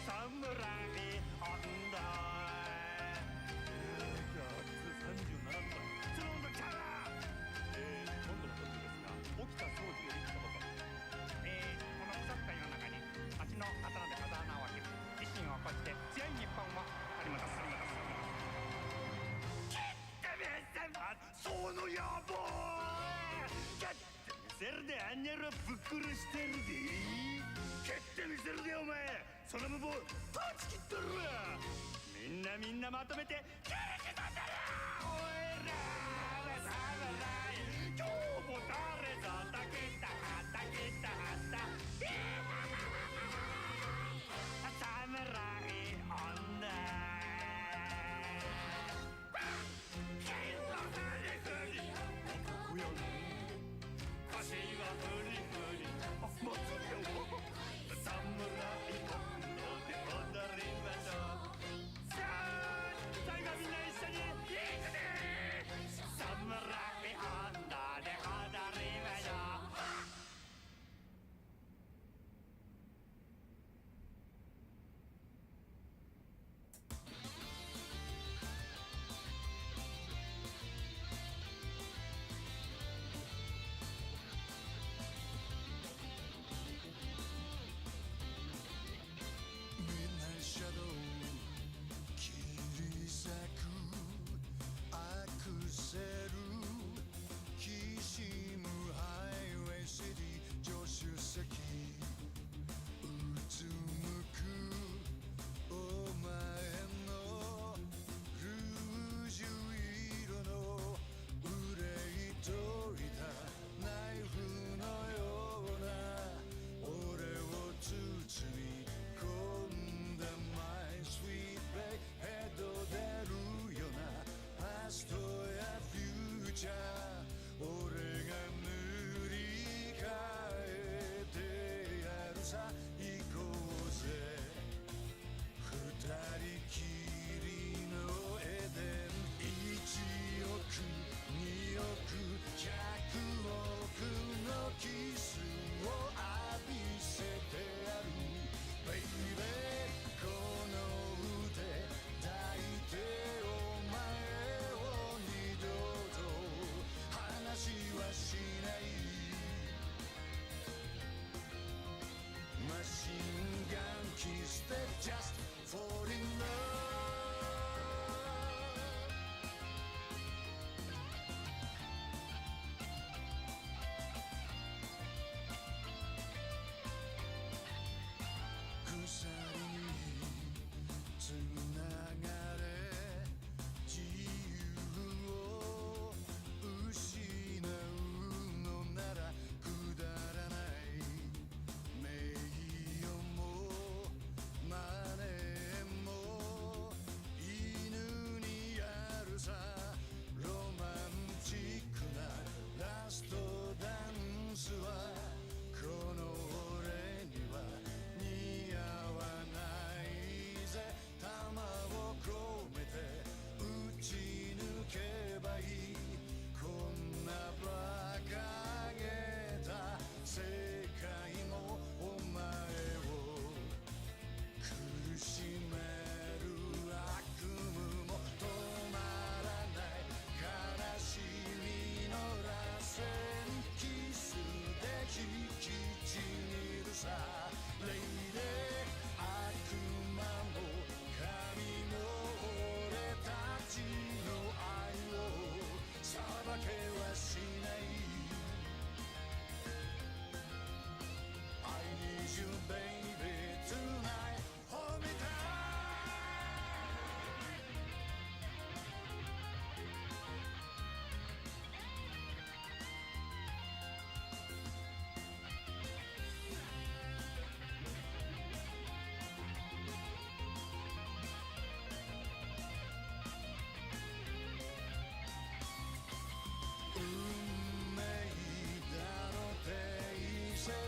Speaker 4: 侍女37度その温度ちゃうな今度のことですが起きた掃除より一言この腐った世の中に町の刀で風穴を開ける維新を起こして強い日本を取り戻す切ってみせますその野望蹴ってみせるであんにゃらぶっ殺してるで蹴ってみせるでお前その無謀パンチ切ってるわみんなまとめて蹴り刻んだらおいらは侍今日も誰だたきたはったきたはった侍女男やね腰はフリフリあ祭りやわ侍女で踊りましょうさあ最後みんな一緒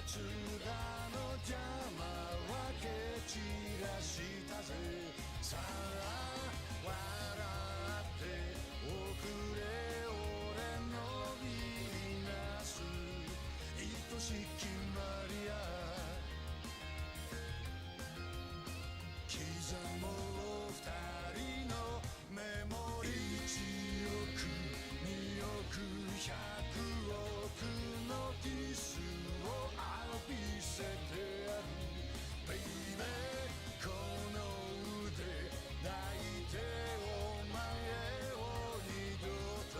Speaker 4: つらの邪魔は蹴散らしたぜさあ笑っておくれ俺のヴィーナス愛しきマリア刻もう二人のメモリー1億2億100億のキスを浴びせてやるベイベーこの腕抱いてお前を二度と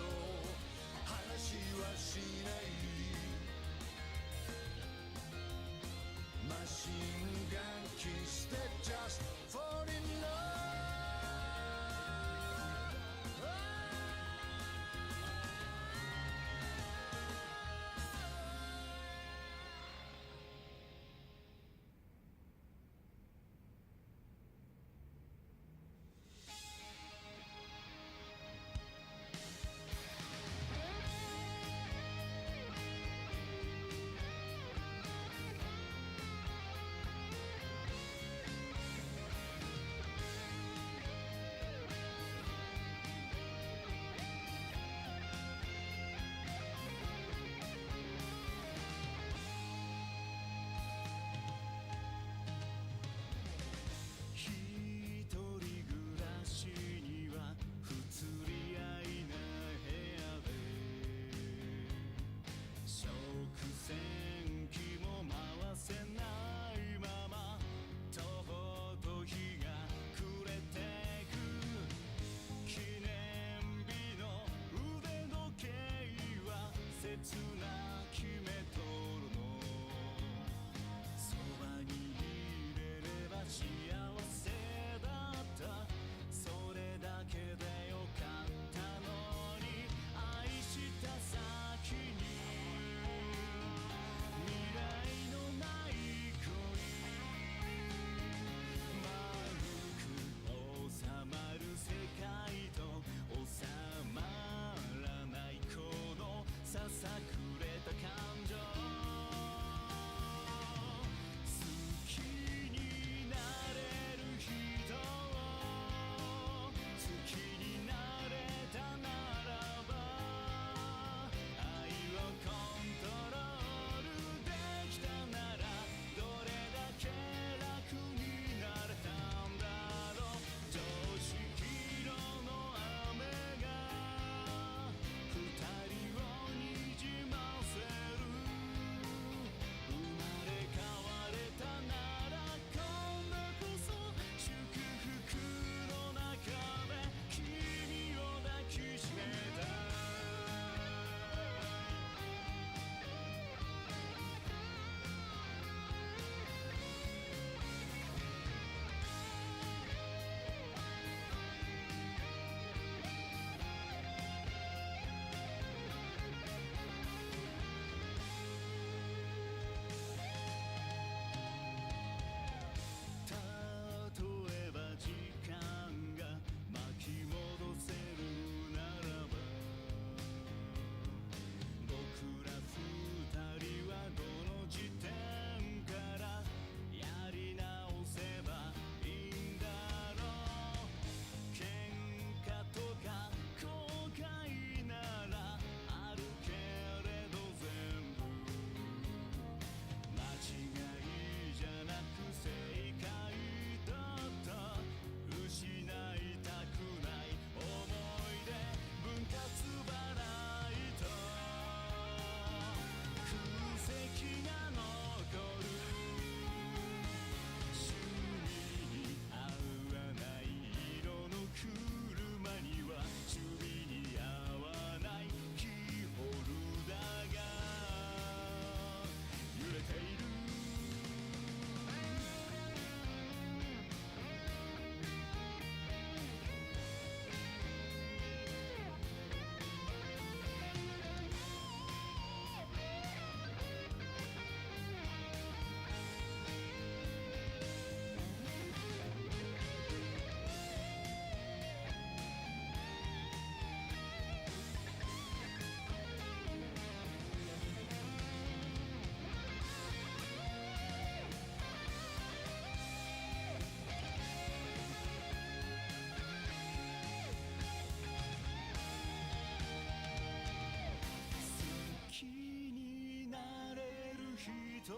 Speaker 4: 人を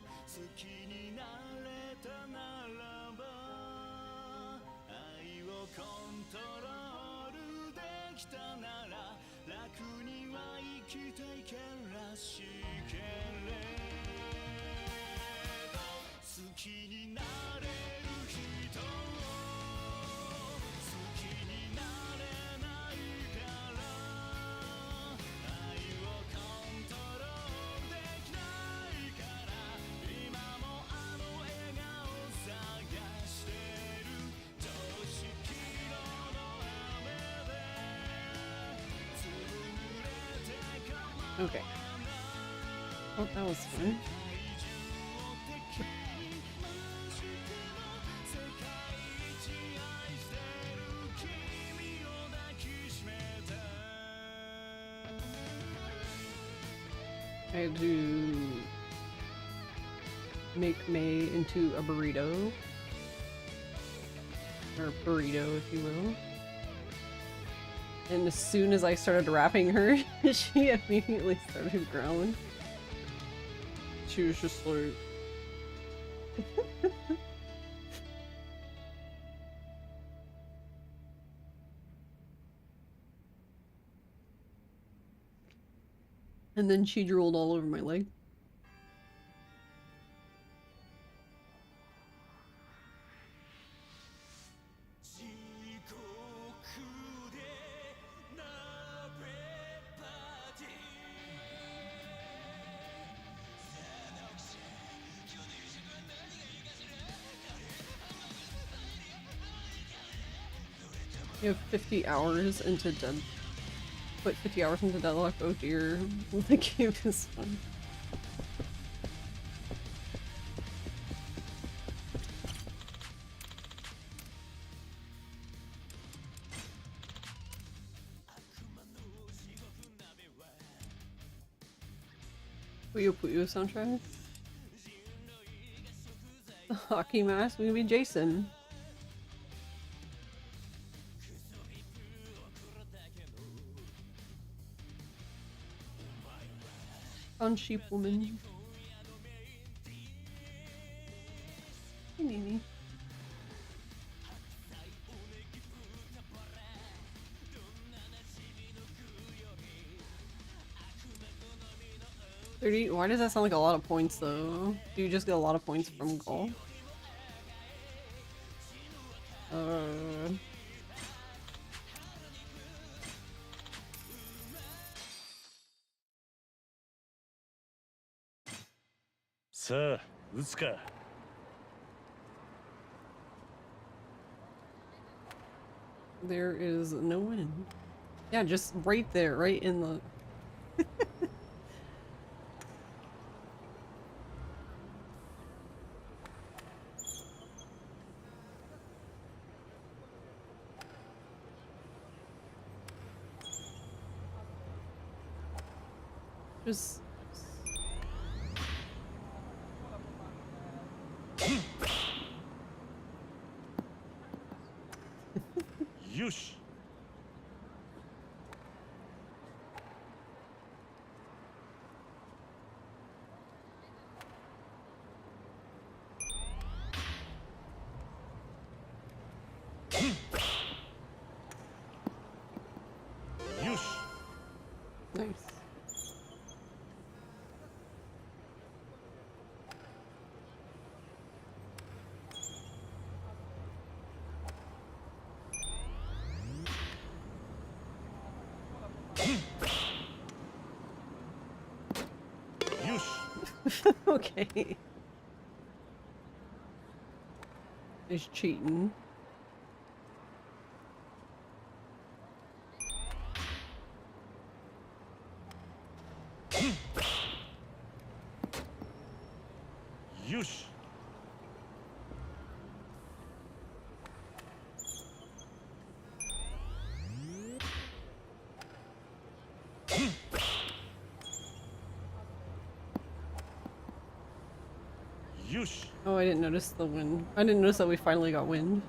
Speaker 4: 好きになれたならば愛をコントロールできたなら楽には生きていけらしけれど好きになれる人を好きになれないから愛をコントロールできないから今もあの笑顔探してる常識色の雨でずぶ濡れて構わ
Speaker 1: Okay. Oh, that was fun. I had to make May into a burrito. Or burrito, if you will. And as soon as I started wrapping her, she immediately started growling. She was just like... And then she drooled all over my leg. You have 50 hours into dead. Put 50 hours into Deadlock. Oh dear, the game is fun. Puyo Puyo soundtrack. The hockey mask. We can be Jason. On Sheep Woman. Hey, Nini. Why does that sound like a lot of points though? Do you just get a lot of points from golf?
Speaker 4: Sir, 打つか
Speaker 1: There is no win. Yeah, just right there, right in the... Just...
Speaker 4: Yush. Yush.
Speaker 1: Nice. Okay. He's cheating.
Speaker 4: Yush. Yush.
Speaker 1: Oh, I didn't notice the wind. I didn't notice that we finally got wind.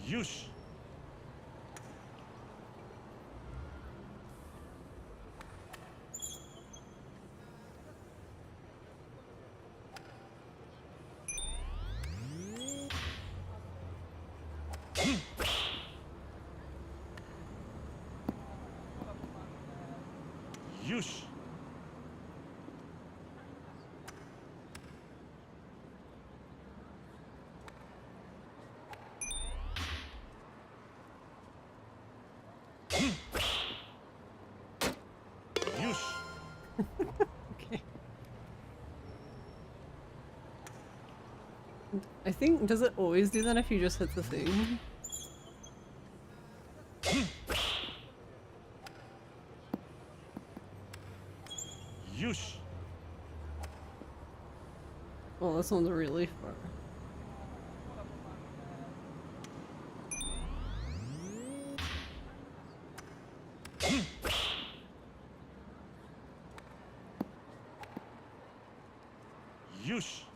Speaker 4: よし。よし。よし。
Speaker 1: Okay. I think, does it always do that if you just hit the thing?
Speaker 4: よし。
Speaker 1: Well, this one's really far.
Speaker 4: よし。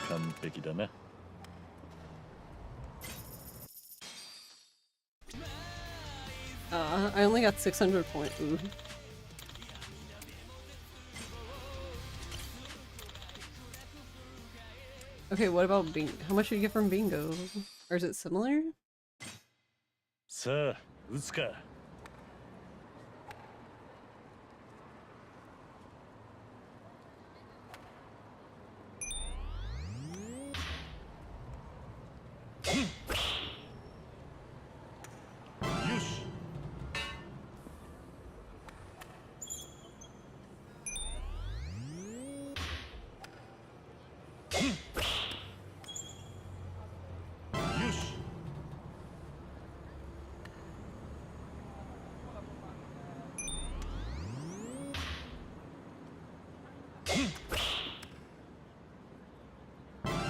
Speaker 4: 完璧だな。
Speaker 1: I only got 600 points. Ooh. Okay, what about bingo? How much did you get from bingo? Or is it similar?
Speaker 4: さあ、打つか。よ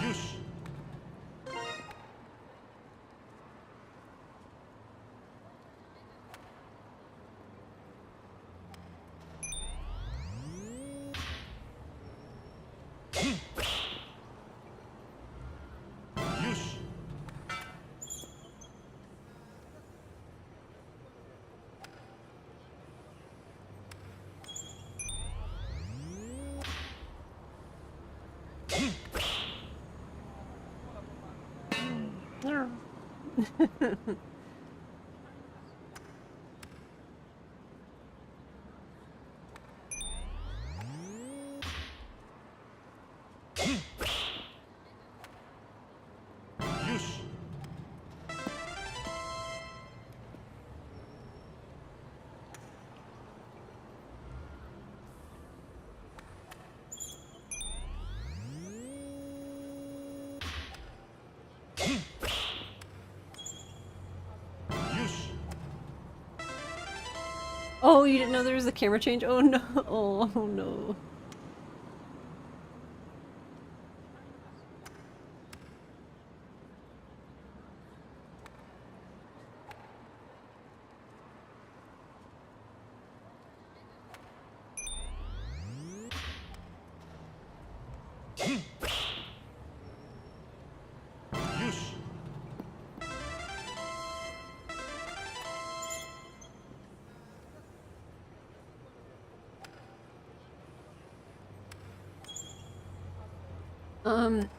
Speaker 4: し。 よし。 よし。 よし。 よし。 よし。
Speaker 1: Oh, you didn't know there was a camera change? Oh no. Oh no.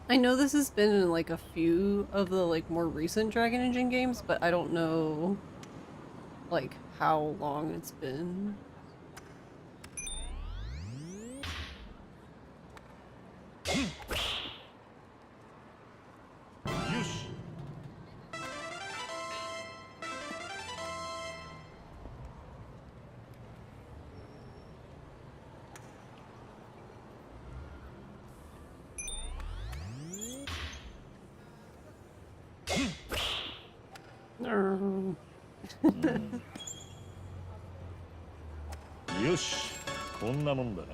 Speaker 1: I know this has been in like a few of the like more recent Dragon Engine games, but I don't know like how long it's been. No.
Speaker 4: よし、こんなもんだな。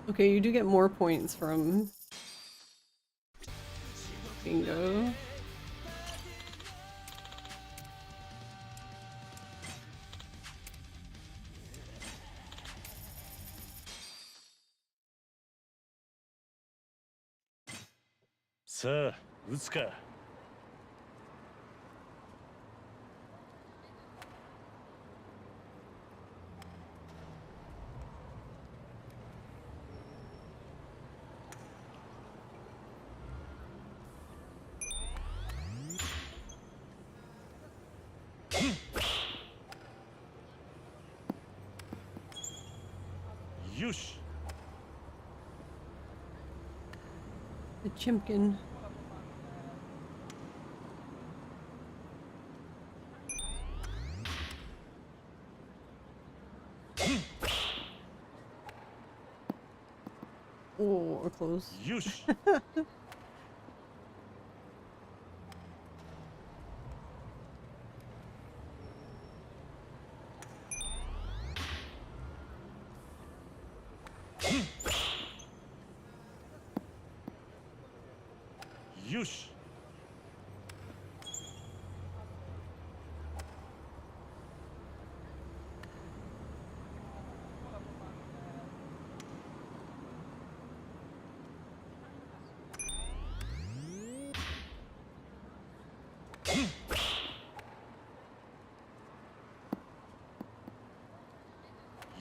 Speaker 1: Okay, you do get more points from bingo.
Speaker 4: さあ撃つか。よし。
Speaker 1: The chimkin. Oh, we're close.
Speaker 4: よし。よし。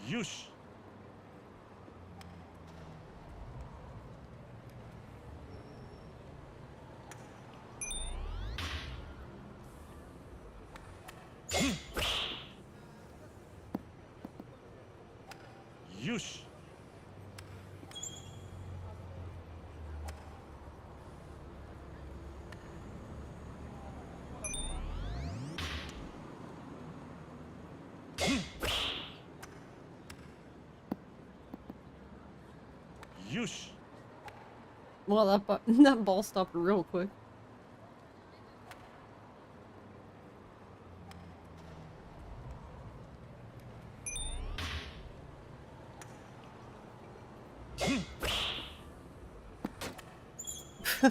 Speaker 4: よし。 よし。 よし。
Speaker 1: Well, that ball stopped real quick.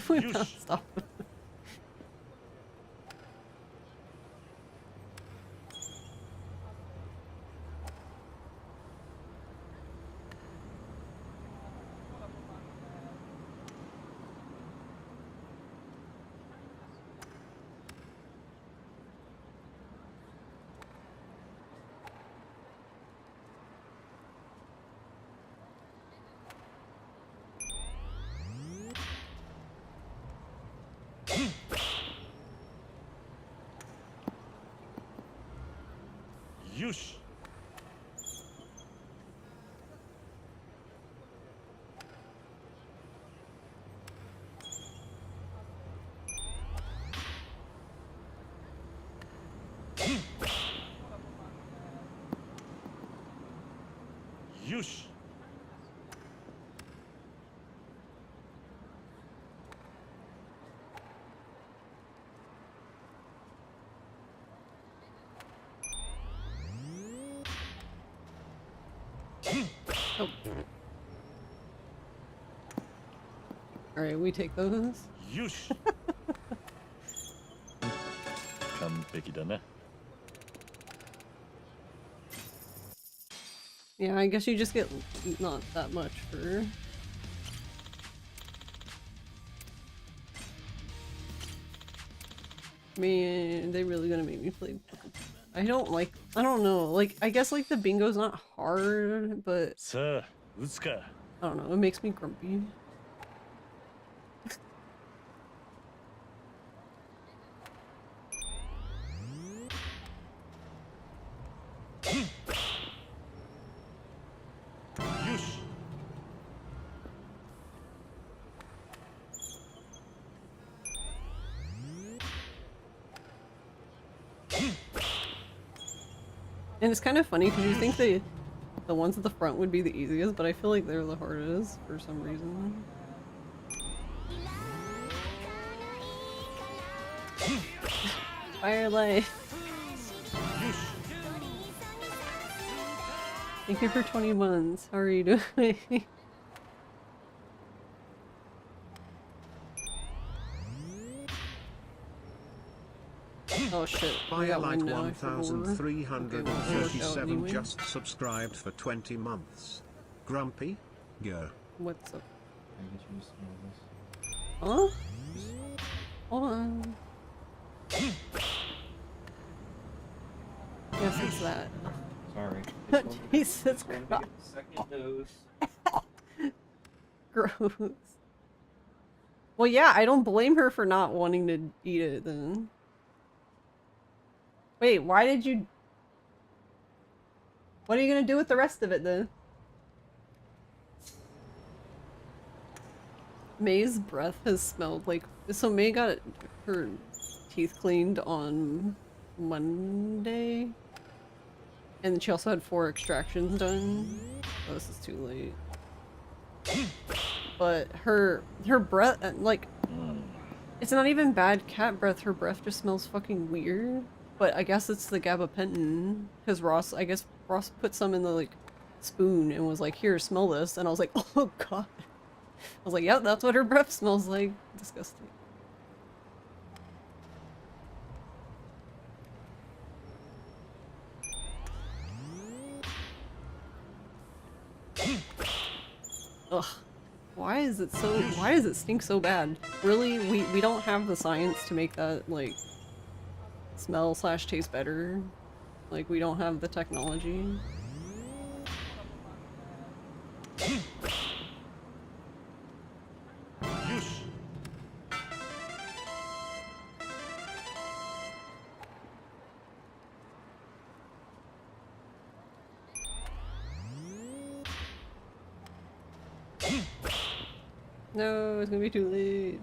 Speaker 1: We bounced off.
Speaker 4: よし。 よし。
Speaker 1: Oh. Alright, we take those.
Speaker 4: よし。 完璧だな。
Speaker 1: Yeah, I guess you just get not that much for... Man, they really gonna make me play... I don't know, like, I guess like the bingo's not hard, but
Speaker 4: さあ撃つか。
Speaker 1: I don't know, it makes me grumpy. And it's kind of funny because you think the ones at the front would be the easiest, but I feel like they're the hardest for some reason. Firelight! Thank you for 20 months. How are you doing? Oh shit. I got
Speaker 3: Firelight
Speaker 1: one now, I forgot.
Speaker 3: 1337
Speaker 1: Okay,
Speaker 3: just subscribed for 20 months. Grumpy? Go.
Speaker 1: What's up?
Speaker 6: I get used to all this.
Speaker 1: Huh? Hold on. Yes, it's that.
Speaker 6: Sorry.
Speaker 1: Jesus
Speaker 6: Christ.
Speaker 1: Christ.
Speaker 6: Second dose.
Speaker 1: Gross. Well, yeah, I don't blame her for not wanting to eat it then. Wait, why did you... What are you gonna do with the rest of it then? May's breath has smelled like... So May got her teeth cleaned on Monday. And she also had 4 extractions done. Oh, this is too late. But her breath, like... It's not even bad cat breath, her breath just smells fucking weird. But I guess it's the gabapentin. Because I guess Ross put some in the, like, spoon and was like, here, smell this. And I was like, oh god. I was like, yep, that's what her breath smells like. Disgusting. Ugh. Why does it stink so bad? Really? We don't have the science to make that, like, smell / taste better. Like, we don't have the technology. No, it's gonna be too late.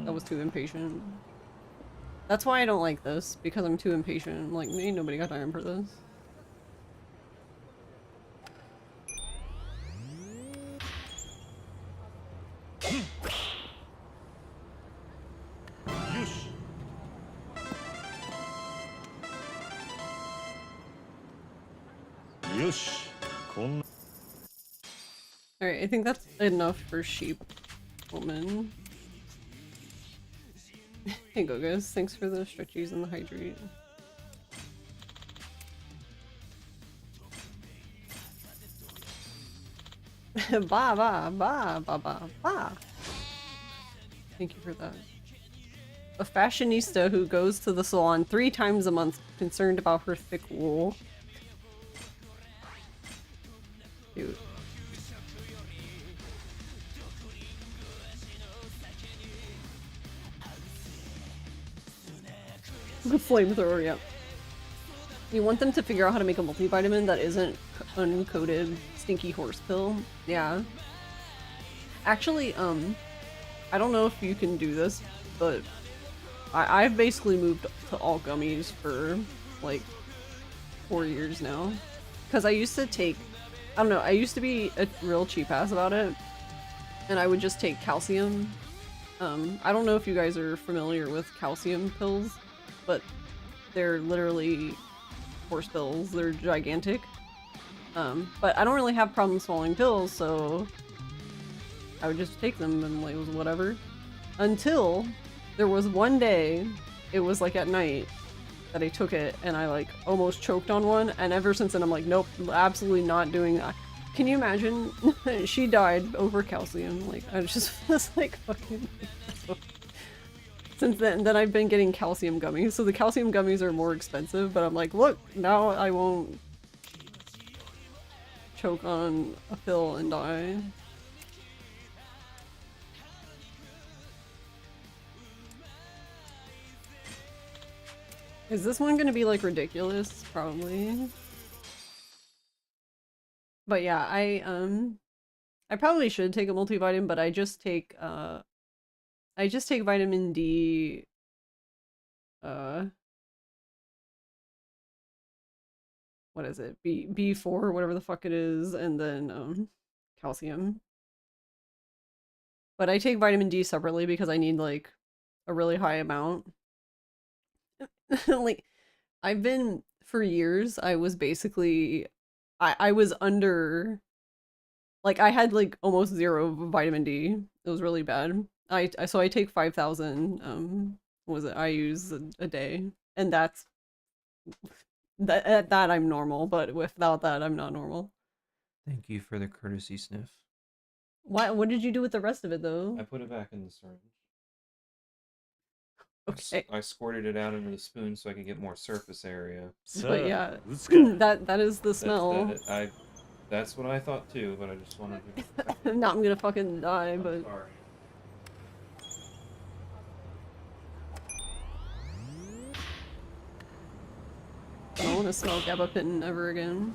Speaker 1: I was too impatient. That's why I don't like this, because I'm too impatient. I'm like, ain't nobody got time for this. Alright, I think that's enough for sheep woman. Hey go guys, thanks for the stretchies and the hydrate. Ba ba ba ba ba ba. Thank you for that. A fashionista who goes to the salon 3 times a month, concerned about her thick wool. Dude. Flamethrower, yeah. You want them to figure out how to make a multivitamin that isn't uncoated stinky horse pill. Yeah. Actually, I don't know if you can do this, but I've basically moved to all gummies for like 4 years now. Because I used to take, I don't know, I used to be a real cheap ass about it. And I would just take calcium. I don't know if you guys are familiar with calcium pills, but they're literally horse pills. They're gigantic. But I don't really have problems swallowing pills, so I would just take them and like, it was whatever. Until there was one day, it was like at night, that I took it and I like almost choked on one, and ever since then I'm like, nope, absolutely not doing that. Can you imagine? She died over calcium. Like, I just was like, fucking... Since then I've been getting calcium gummies. So the calcium gummies are more expensive, but I'm like, look, now I won't choke on a pill and die. Is this one gonna be like ridiculous? Probably. But yeah, I probably should take a multivitamin, but I just take vitamin D, what is it? B4, whatever the fuck it is, and then, calcium. But I take vitamin D separately because I need, like, a really high amount. Like, I've been, for years, I was basically, I was under, like, I had, like, almost 0 vitamin D. It was really bad. So I take 5,000, what was it, IUs a day, and that's, at that I'm normal, but without that I'm not normal.
Speaker 6: Thank you for the courtesy sniff.
Speaker 1: What did you do with the rest of it, though?
Speaker 6: I put it back in the syringe.
Speaker 1: Okay.
Speaker 6: I squirted it out into the spoon so I could get more surface area.
Speaker 1: But yeah,
Speaker 4: 打つか
Speaker 1: that is the smell.
Speaker 6: That's what I thought too, but I just wanted to.
Speaker 1: Now I'm gonna fucking die,
Speaker 2: I'm
Speaker 1: but
Speaker 2: sorry.
Speaker 1: I don't want to smell gabapentin ever again.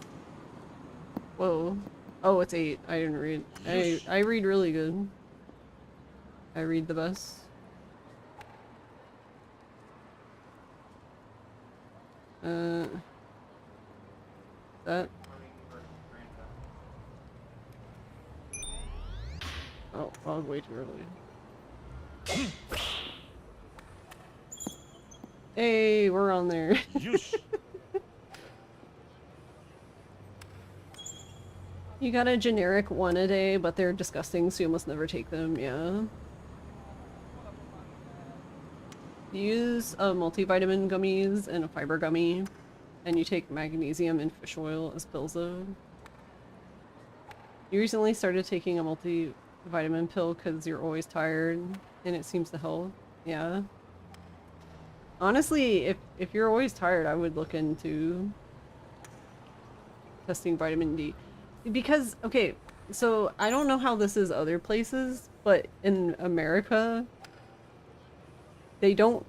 Speaker 1: Whoa. Oh, it's 8. I didn't read. I read really good. I read the best. That. Oh, well, way too early. Hey, we're on there.
Speaker 4: よし
Speaker 1: You got a generic 1 a day, but they're disgusting, so you must never take them, yeah. Use multivitamin gummies and a fiber gummy, and you take magnesium and fish oil as pills though. You recently started taking a multivitamin pill because you're always tired, and it seems to help. Yeah. Honestly, if you're always tired, I would look into testing vitamin D. Because, okay, so I don't know how this is other places, but in America, they don't...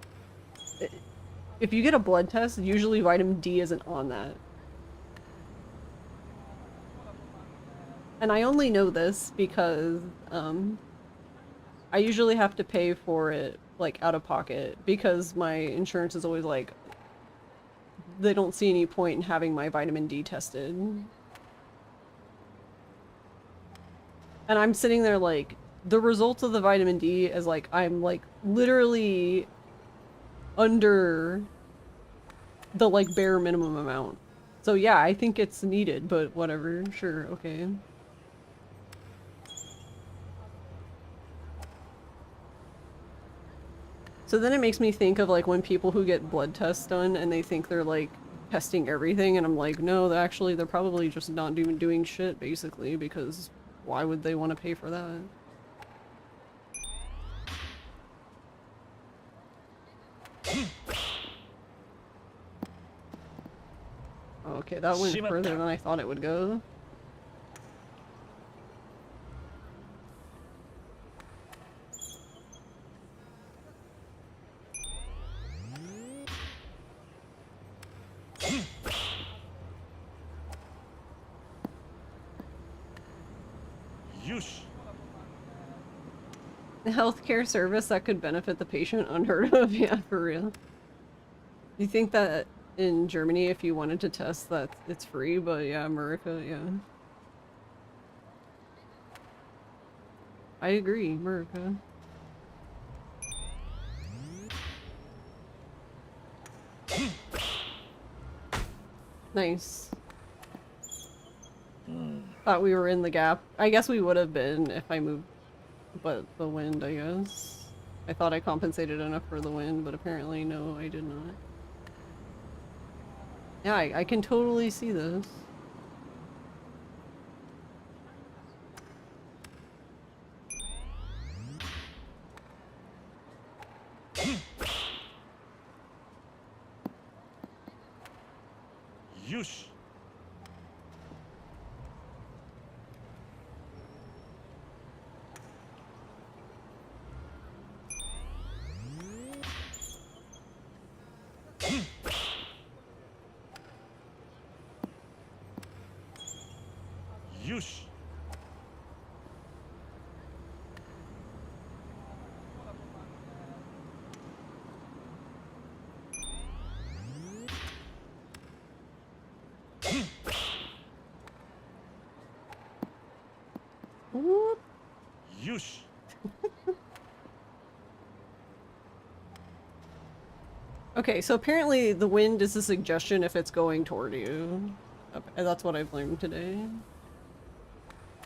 Speaker 1: If you get a blood test, usually vitamin D isn't on that. And I only know this because, I usually have to pay for it, like, out of pocket, because my insurance is always like, they don't see any point in having my vitamin D tested. And I'm sitting there like, the results of the vitamin D is like, I'm like, literally under the like bare minimum amount. So yeah, I think it's needed, but whatever, sure, okay. So then it makes me think of like when people who get blood tests done and they think they're like testing everything, and I'm like, no, actually they're probably just not even doing shit basically, because why would they want to pay for that? Okay, that went further than I thought it would go. A healthcare service that could benefit the patient, unheard of. Yeah, for real. You think that in Germany, if you wanted to test, that it's free, but yeah, America, yeah. I agree, America. Nice. Thought we were in the gap. I guess we would have been if I moved, but the wind, I guess. I thought I compensated enough for the wind, but apparently no, I did not. Yeah, I can totally see this.
Speaker 4: Yush. Yush.
Speaker 1: Whoop.
Speaker 4: Yush.
Speaker 1: Okay, so apparently the wind is a suggestion if it's going toward you. Okay, that's what I've learned today.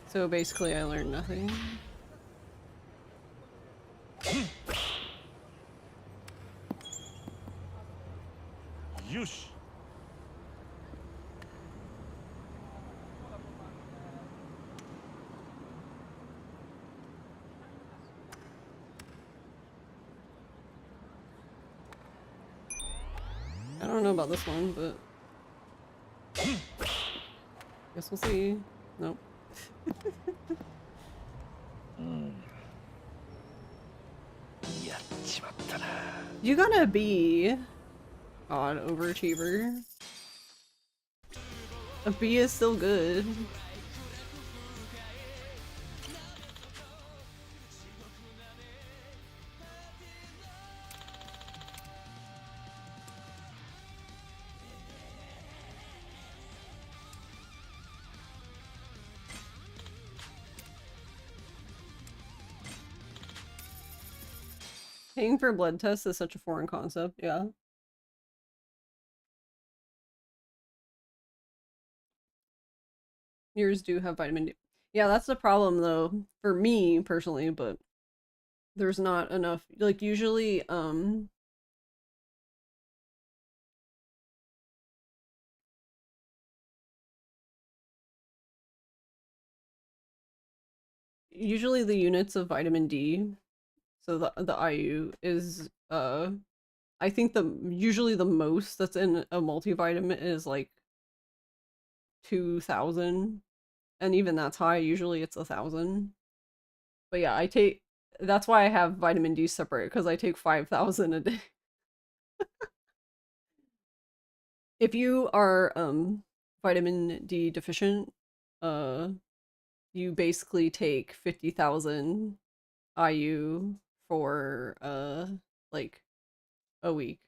Speaker 1: So basically I learned nothing.
Speaker 4: Yush.
Speaker 1: I don't know about this one, but guess we'll see. Nope. You gotta be God overachiever. A B is still good. Paying for blood tests is such a foreign concept, yeah. Yours do have vitamin D. Yeah, that's the problem though, for me personally, but there's not enough. Like usually the units of vitamin D, so the IU is I think usually the most that's in a multivitamin is like 2,000, and even that's high. Usually it's 1,000. But yeah, that's why I have vitamin D separate, because I take 5,000 a day. If you are vitamin D deficient, you basically take 50,000 IU for like a week.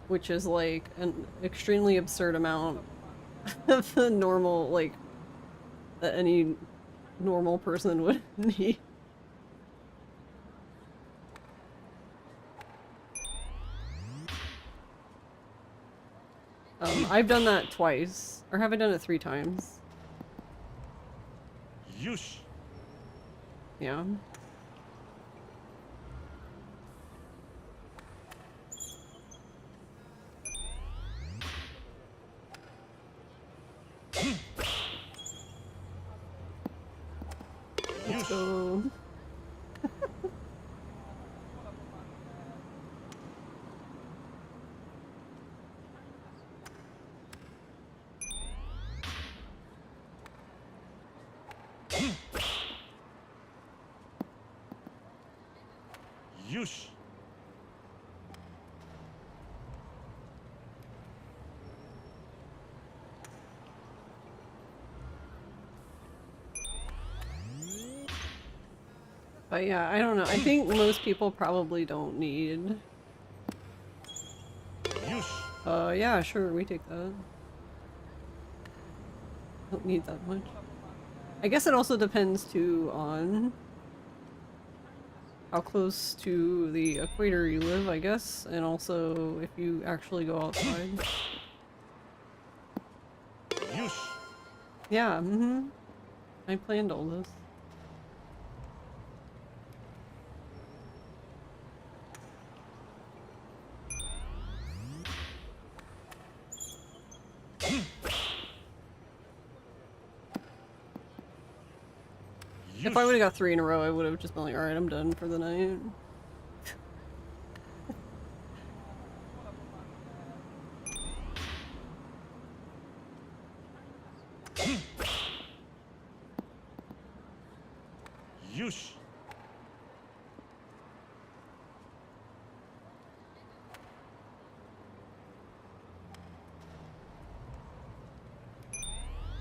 Speaker 1: Which is like an extremely absurd amount of the normal, like, that any normal person would need. I've done that twice, or have I done it 3 times? Yeah. Let's go. But yeah, I don't know. I think most people probably don't need. Yeah, sure, we take that. Don't need that much. I guess it also depends too on how close to the equator you live, I guess, and also if you actually go outside. Yeah, I planned all this. If I would've got 3 in a row, I would've just been like, alright, I'm done for the night.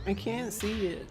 Speaker 1: I can't see it.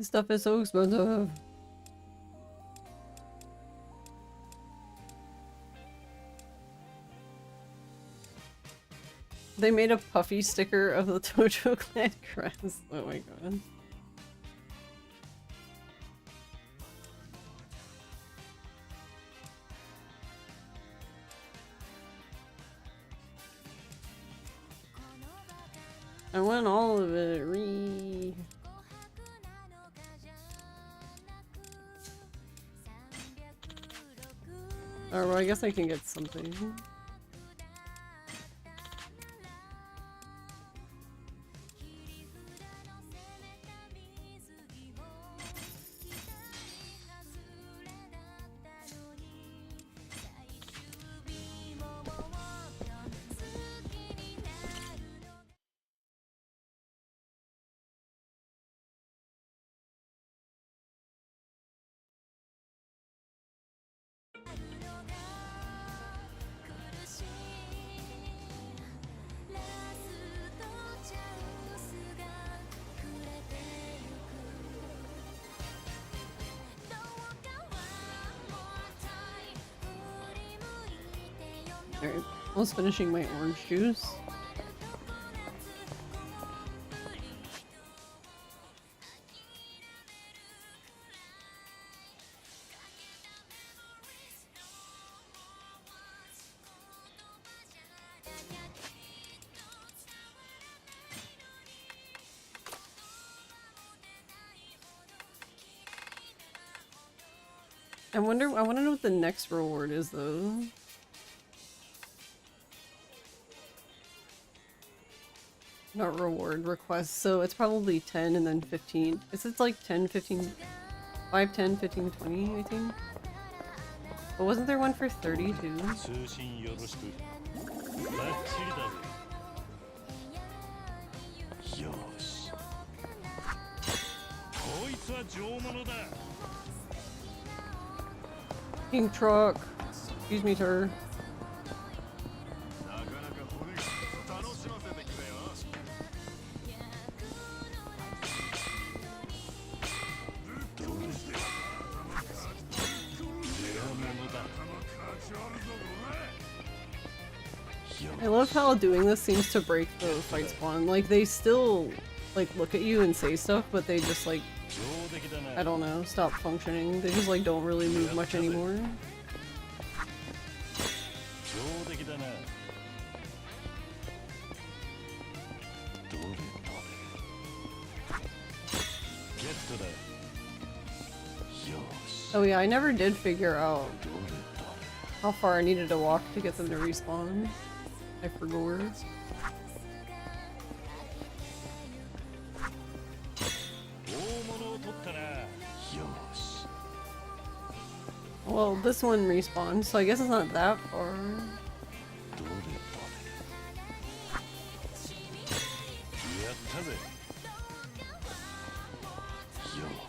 Speaker 1: This stuff is so expensive. They made a puffy sticker of the Tojo Clan crest. Oh my god. I want all of it. Ree. Oh, well, I guess I can get something. Alright, I was finishing my orange juice. I want to know what the next reward is though. Not reward, request. So it's probably 10 and then 15. Is it like 10, 15, 5, 10, 15, 20, I think? But wasn't there one for 30 too?
Speaker 4: 通信よろしくバッチリだぜよしこいつは上物だ
Speaker 1: King truck. Excuse me, sir.
Speaker 4: なかなか骨が楽しませてくれよどうしてレア物だ
Speaker 1: I love how doing this seems to break the fight spawn. Like, they still, like, look at you and say stuff, but they just, like,
Speaker 4: 上出来だな
Speaker 1: I don't know, stop functioning. They just, like, don't really move much anymore.
Speaker 4: 上出来だなどれどれゲットだよし
Speaker 1: Oh yeah, I never did figure out
Speaker 4: どれどれ
Speaker 1: how far I needed to walk to get them to respawn. I forgot.
Speaker 4: 大物を取ったなよし
Speaker 1: Well, this one respawns, so I guess it's not that far.
Speaker 4: どれどれやったぜよ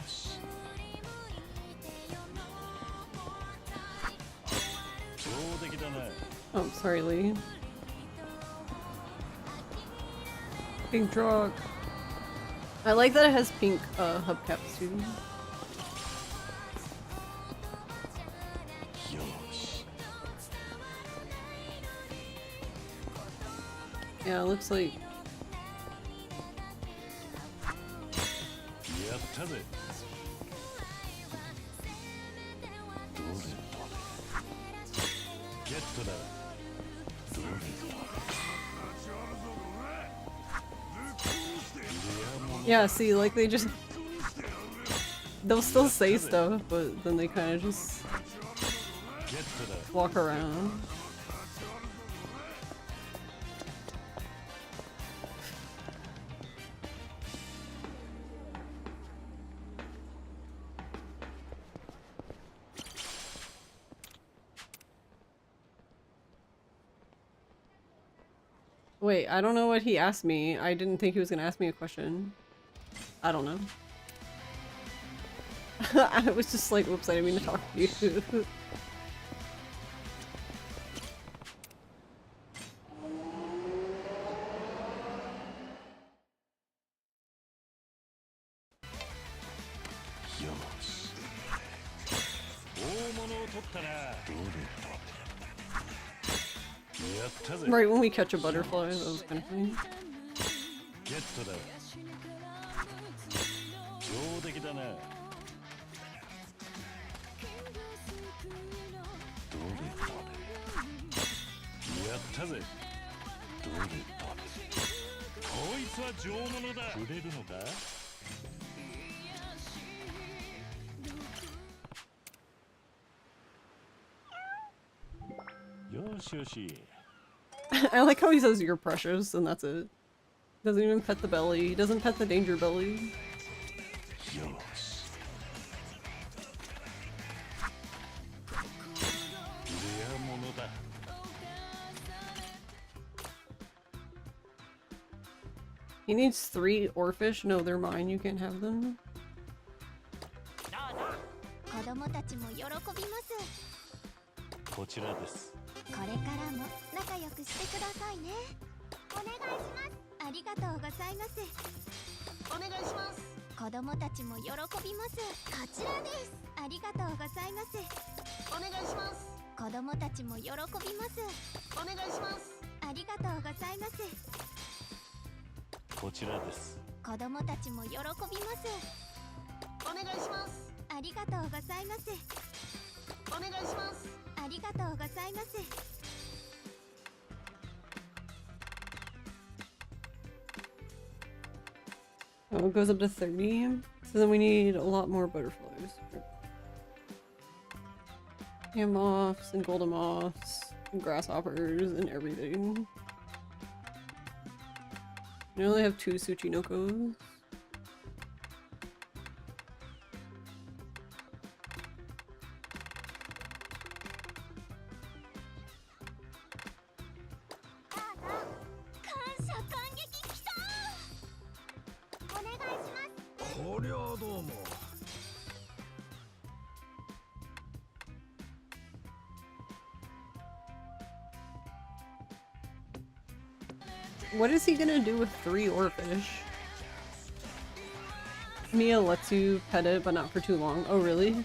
Speaker 4: し上出来だな
Speaker 1: Oh, sorry, Lee. Pink truck. I like that it has pink hubcaps too.
Speaker 4: よし
Speaker 1: Yeah, it looks like
Speaker 4: やったぜどれどれゲットだどれどれ
Speaker 1: yeah. See, like they just they'll still say stuff, but then they kind of just
Speaker 4: ゲットだ
Speaker 1: walk around. Wait, I don't know what he asked me. I didn't think he was gonna ask me a question. I don't know. I was just like, whoops, I didn't mean to talk to you. Right when we catch a butterfly, that was kind of funny.
Speaker 4: ゲットだ上出来だなどれどれやったぜどれどれこいつは上物だ触れるのか
Speaker 1: I like how he says you're precious and that's it. Doesn't even pet the belly. He doesn't pet the danger belly. He needs 3 oarfish. No, they're mine. You can't have them.
Speaker 7: 子供たちも喜びます
Speaker 4: こちらです
Speaker 7: これからも仲良くしてくださいねお願いしますありがとうございます
Speaker 5: お願いします
Speaker 7: 子供たちも喜びますこちらですありがとうございます
Speaker 5: お願いします
Speaker 7: 子供たちも喜びます
Speaker 5: お願いします
Speaker 7: ありがとうございます
Speaker 4: こちらです
Speaker 7: 子供たちも喜びます
Speaker 5: お願いします
Speaker 7: ありがとうございます
Speaker 5: お願いします
Speaker 7: ありがとうございます
Speaker 1: Oh, it goes up to 30. So then we need a lot more butterflies. And moths and golden moths and grasshoppers and everything. We only have 2 Tsuchinokos. What is he gonna do with 3 oarfish? Mia lets you pet it, but not for too long. Oh, really?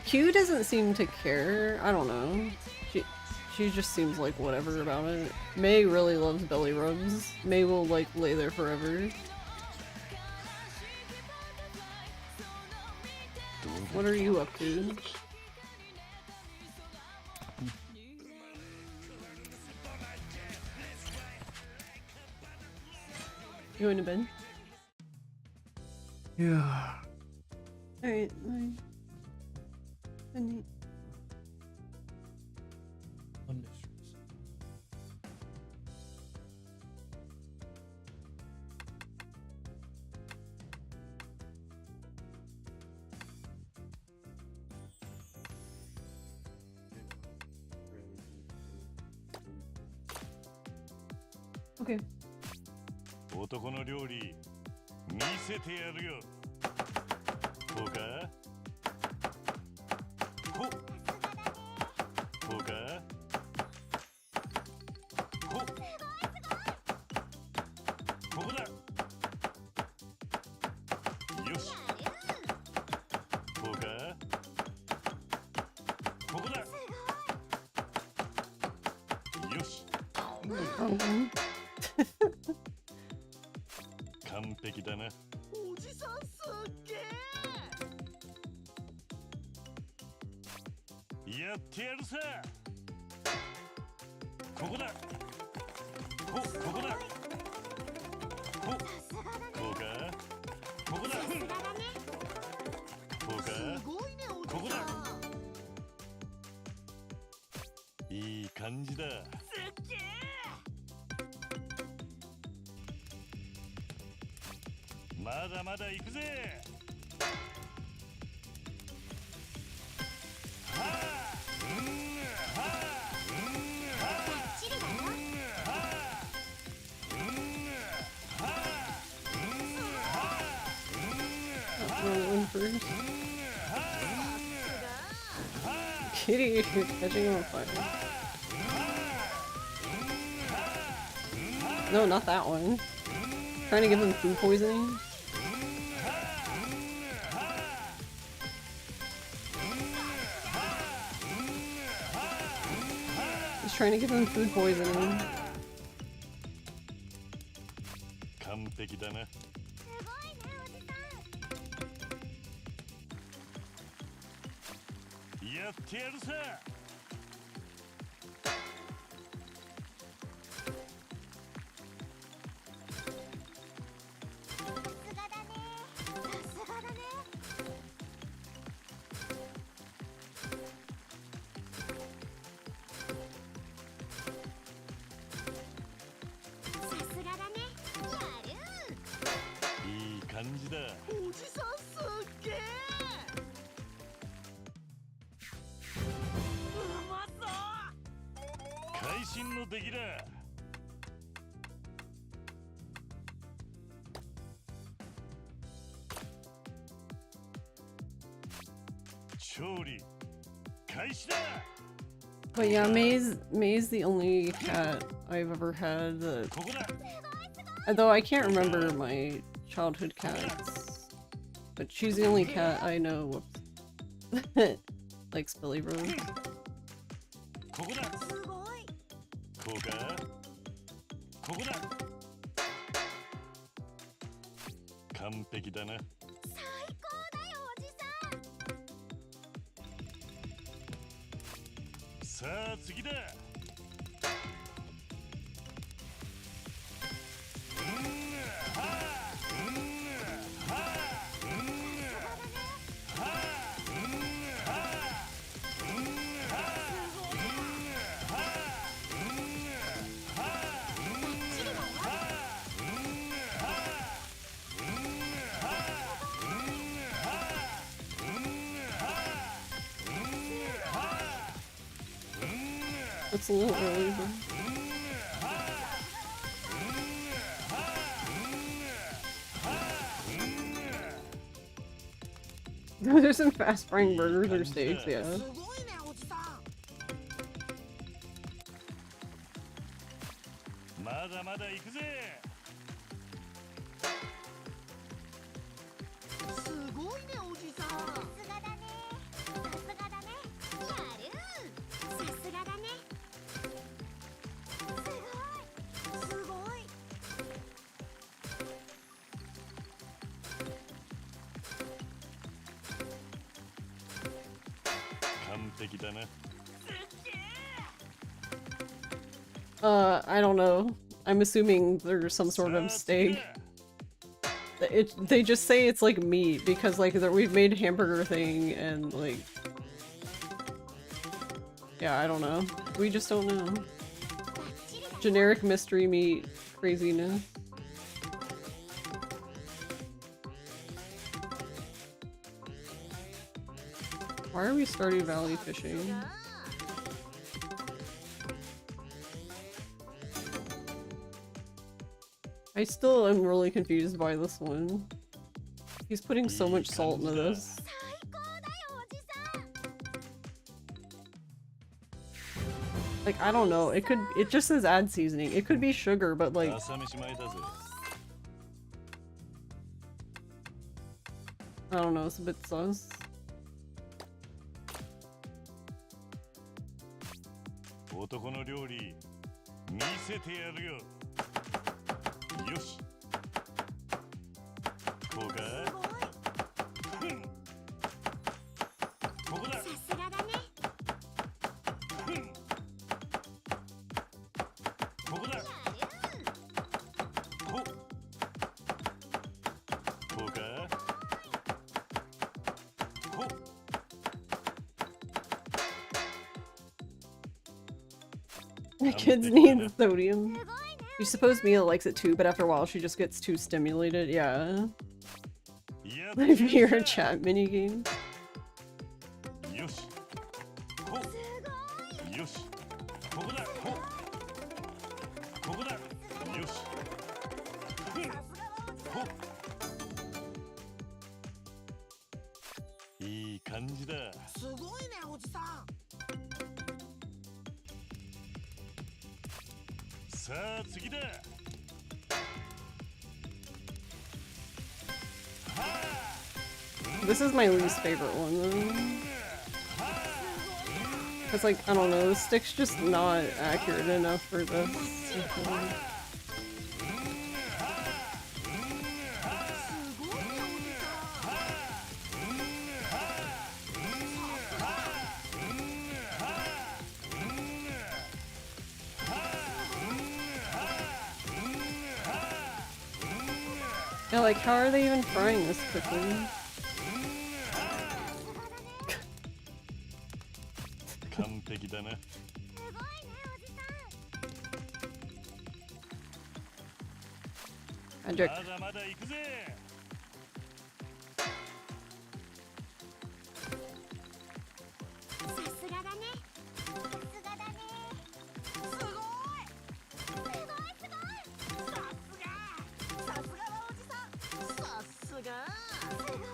Speaker 1: Q doesn't seem to care. I don't know. She just seems like whatever about it. May really loves belly rubs. May will like lay there forever. What are you up to? You going to bed? Yeah. Alright, bye. Good night. Okay.
Speaker 4: 男の料理見せてやるよ。こうか？こうか？ここだ。よし。こうか？ここだ。よし。完璧だな。
Speaker 5: おじさんすっげ
Speaker 4: え。やってやるさ。ここだ。ここだ。こうか。ここだ。こうか。
Speaker 5: すごいねおじさん。
Speaker 4: ここだ。いい感じだ。
Speaker 5: すっげえ。
Speaker 4: まだまだ行くぜ。はあ、はあ、はあ、
Speaker 1: Roll in first. Kitty, you're catching on fire. No, not that one. Trying to give him food poisoning. She's trying to give him food poisoning.
Speaker 4: 完璧だな。
Speaker 7: すごいねおじさん。
Speaker 4: やってやるさ。
Speaker 7: さすがだね。さすがだね。さすがだね。やる。
Speaker 4: いい感じだ。
Speaker 5: おじさんすっげえ。うまそう。
Speaker 4: 会心の出来だ。調理開始だ。
Speaker 1: But yeah, May's the only cat I've ever had that,
Speaker 4: ここだ。
Speaker 1: although I can't remember my childhood cats, but she's the only cat I know that likes Billy Rose.
Speaker 4: ここだ。
Speaker 7: すごい。
Speaker 4: こうか。ここだ。完璧だな。
Speaker 7: 最高だよおじさん。
Speaker 4: さあ次だ。
Speaker 1: It's a little early, but there's some fast frying burgers or steaks, yeah.
Speaker 5: すごいねおじさん。
Speaker 4: まだまだ行くぜ。
Speaker 5: すごいねおじさん。
Speaker 7: さすがだね。さすがだね。やる。さすがだね。すごい。すごい。
Speaker 4: 完璧だな。
Speaker 1: I don't know. I'm assuming there's some sort of steak. They just say it's like meat because like we've made hamburger thing and like, yeah, I don't know. We just don't know. Generic mystery meat craziness. Why are we Stardew Valley fishing? I still am really confused by this one. He's putting so much salt into this.
Speaker 7: 最高だよおじさん。
Speaker 1: Like, I don't know. It just says add seasoning. It could be sugar, but like,
Speaker 4: 朝飯前だぜ。
Speaker 1: I don't know. It's a bit sus.
Speaker 4: 男の料理見せてやるよ。よし。こうか。ふん。ここだ。
Speaker 7: さすがだね。
Speaker 4: ふん。ここだ。
Speaker 7: やる。
Speaker 4: こ。こうか。こ。
Speaker 1: My kids need sodium. You suppose Mia likes it too, but after a while she just gets too stimulated. Yeah.
Speaker 4: やっ
Speaker 1: If you're a chat minigame.
Speaker 4: よし。こ。よし。ここだ。こ。ここだ。よし。ふん。こ。いい感じだ。
Speaker 5: すごいねおじさん。
Speaker 4: さあ次だ。
Speaker 1: This is my least favorite one though. Cause like, I don't know, the stick's just not accurate enough for this. Yeah, like, how are they even frying this quickly?
Speaker 4: 完璧だな。
Speaker 1: Magic.
Speaker 4: まだまだ行くぜ。
Speaker 7: さすがだね。さすがだね。
Speaker 5: すごい
Speaker 7: すごいすごい。
Speaker 5: さすがはおじさんさすが
Speaker 7: すごい。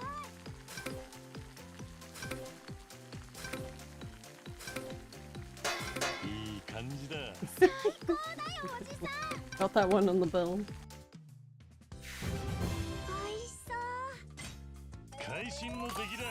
Speaker 4: いい感じだ。
Speaker 7: 最高だよおじさん。
Speaker 1: Got that one on the bell.
Speaker 7: おいしそう。
Speaker 4: 会心の出来だ。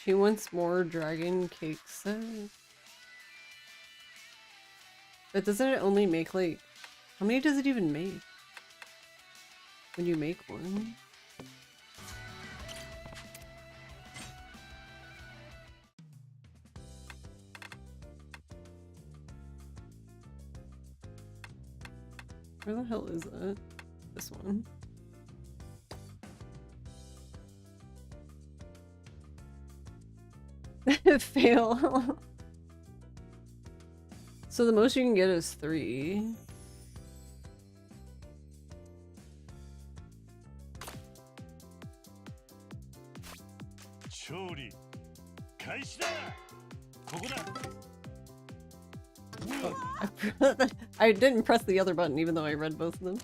Speaker 1: She wants more dragon cake set. But doesn't it only make like... How many does it even make? When you make one? Where the hell is it? This one. Fail. So the most you can get is 3. Oh, I didn't press the other button even though I read both of them.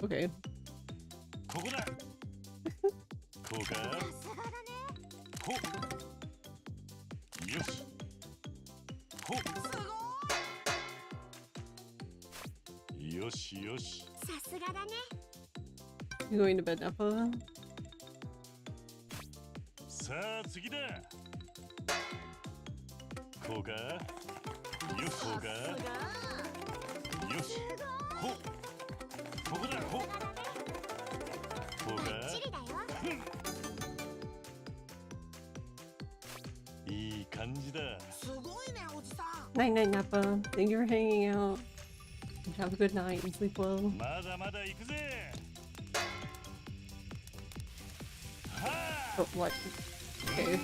Speaker 1: Okay.
Speaker 4: ここだ。こうか。
Speaker 7: さすがだね。
Speaker 4: ほ。よし。ほ。よしよし。
Speaker 7: さすがだね。
Speaker 1: You going to bed, Nappa?
Speaker 4: さあ次だ。こうか。よしこうか。よし。ほ。ここだ。ほ。こうか。
Speaker 7: バッチリだよ。
Speaker 4: いい感じだ。
Speaker 5: すごいねおじさん
Speaker 1: Night night, Nappa. Thank you for hanging out. Have a good night and sleep well.
Speaker 4: まだまだ行くぜ。はあ。
Speaker 1: Oh, what? Okay.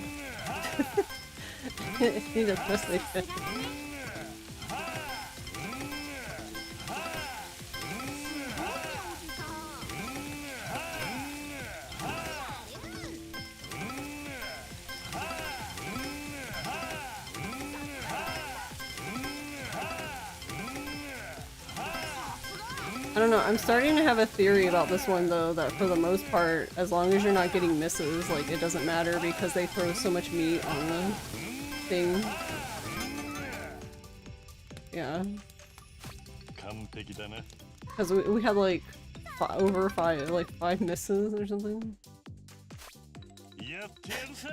Speaker 1: Need to press the
Speaker 7: さすがだね。
Speaker 1: I don't know, I'm starting to have a theory about this one though, that for the most part, as long as you're not getting misses, like it doesn't matter because they throw so much meat on the thing. Yeah.
Speaker 4: 完璧だな。
Speaker 1: Because we had like over 5 misses or something.
Speaker 4: やってやるさ。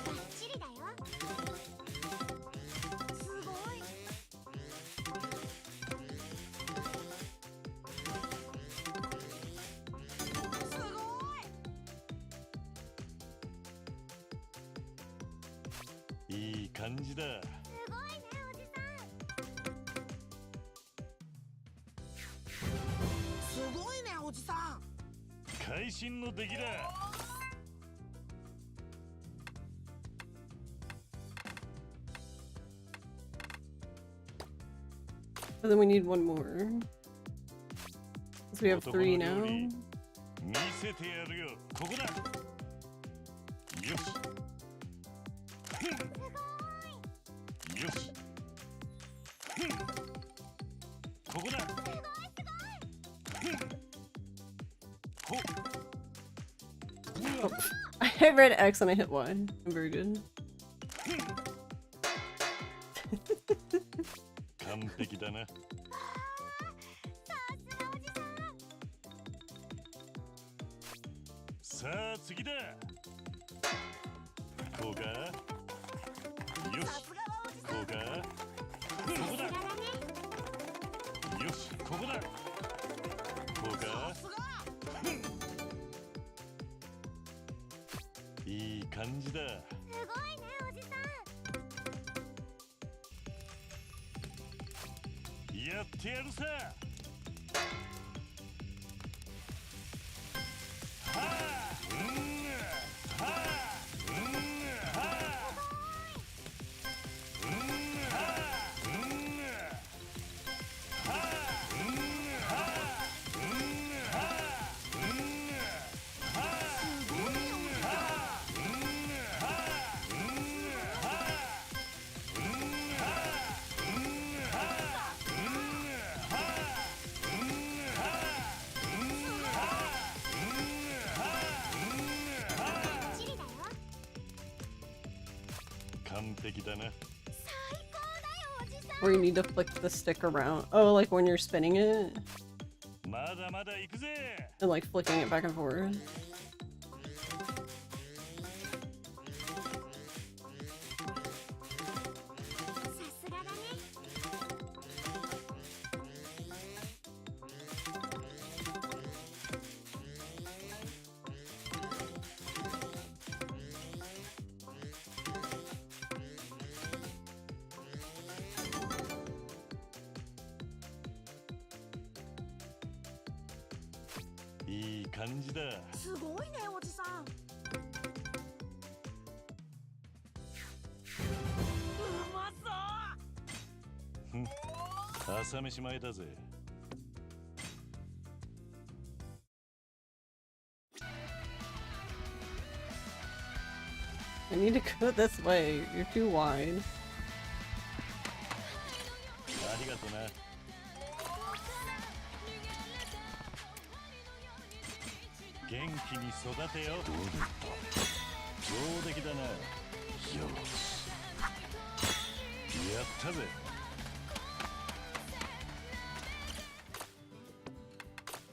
Speaker 7: バッチリだよ。すごい。
Speaker 5: すごい
Speaker 4: いい感じだ。
Speaker 7: すごいねおじさん。
Speaker 5: すごいねおじさん
Speaker 4: 会心の出来だ。
Speaker 1: But then we need one more. Because we have 3 now.
Speaker 4: 見せてやるよ。ここだ。よし。よし。ここだ。こ。
Speaker 1: Oh, I read X and I hit Y. I'm very good.
Speaker 4: 完璧だな。さあ次だ。こうか。よし。こうか。ここだ。よし、ここだ。こうか。いい感じだ。
Speaker 7: すごいねおじさん。
Speaker 4: やってやるさ。はあ、はあ、はあ、はあ、完璧だな。
Speaker 1: Where you need to flick the stick around. Oh, like when you're spinning it?
Speaker 4: まだまだ行くぜ。
Speaker 1: And like flicking it back and forth.
Speaker 7: さすがだね。
Speaker 4: いい感じだ。
Speaker 5: すごいねおじさん。うまそう。
Speaker 4: 朝飯前だぜ。
Speaker 1: I need to go this way. You're too wide.
Speaker 4: ありがとな。元気に育てよ。上出来だな。よし。やったぜ。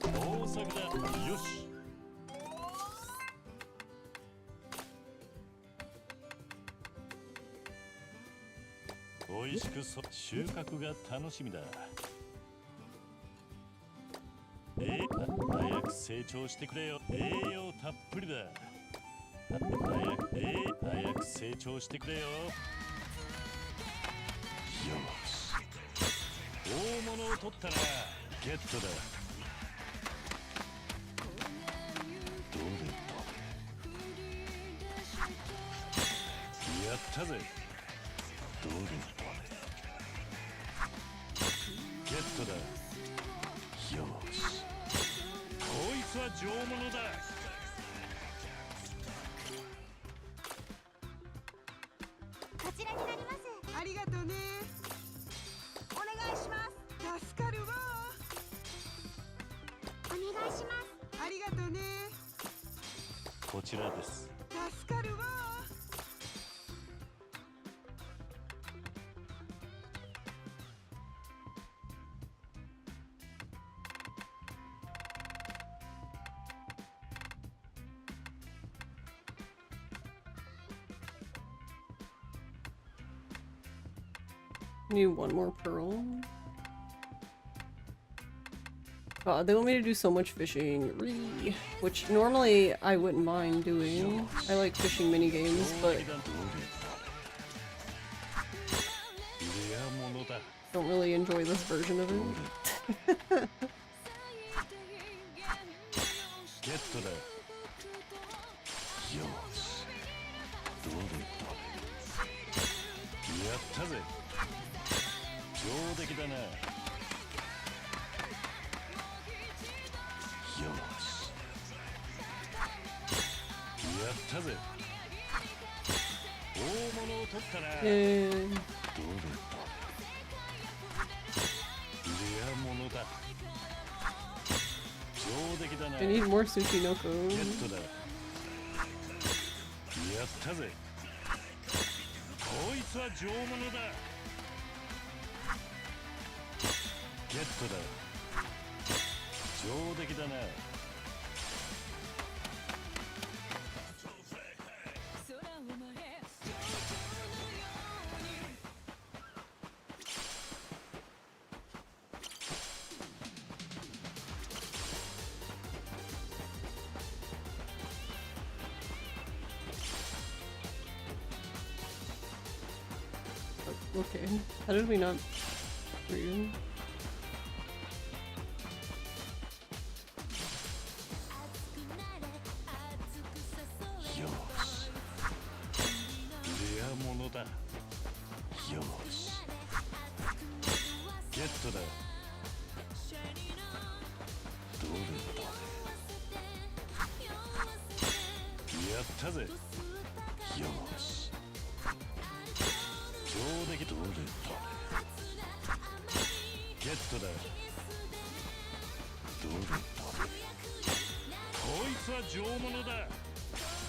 Speaker 4: 大作だ。よし。おいしく収穫が楽しみだ。早く成長してくれよ。栄養たっぷりだ。早く成長してくれよ。よし。大物を取ったな。ゲットだ。どれどれ。やったぜ。どれどれ。ゲットだ。よし。こいつは上物だ。
Speaker 7: こちらになります。
Speaker 5: ありがとうね。お願いします。助かるわ。
Speaker 7: お願いします。
Speaker 5: ありがとうね。
Speaker 4: こちらです。
Speaker 5: 助かるわ。
Speaker 1: Need one more pearl. God, they want me to do so much fishing, which normally I wouldn't mind doing. I like fishing mini games, but don't really enjoy this version of it.
Speaker 4: ゲットだ。よし。どれどれ。やったぜ。上出来だな。ったぜ。大物を取ったな。
Speaker 1: Yay.
Speaker 4: どれだ。レア物だ。上出来だな。
Speaker 1: I need more Tsuchinoko.
Speaker 4: ゲットだ。やったぜ。こいつは上物だ。ゲットだ。上出来だな。
Speaker 1: Okay. How did we not read?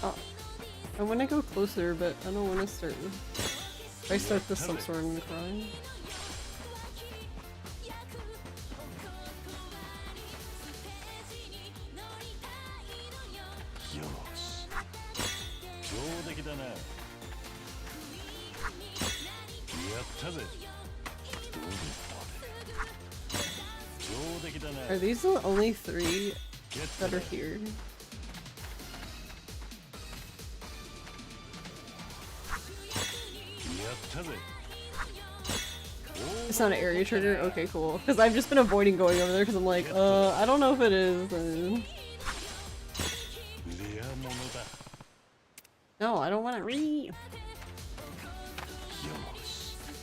Speaker 1: Oh, I want to go closer, but I don't want to start. If I start this up, so I'm gonna cry. Are these the only 3 that are here? It's not an area trigger? Okay, cool. Because I've just been avoiding going over there because I'm like, I don't know if it is. No, I don't want to read.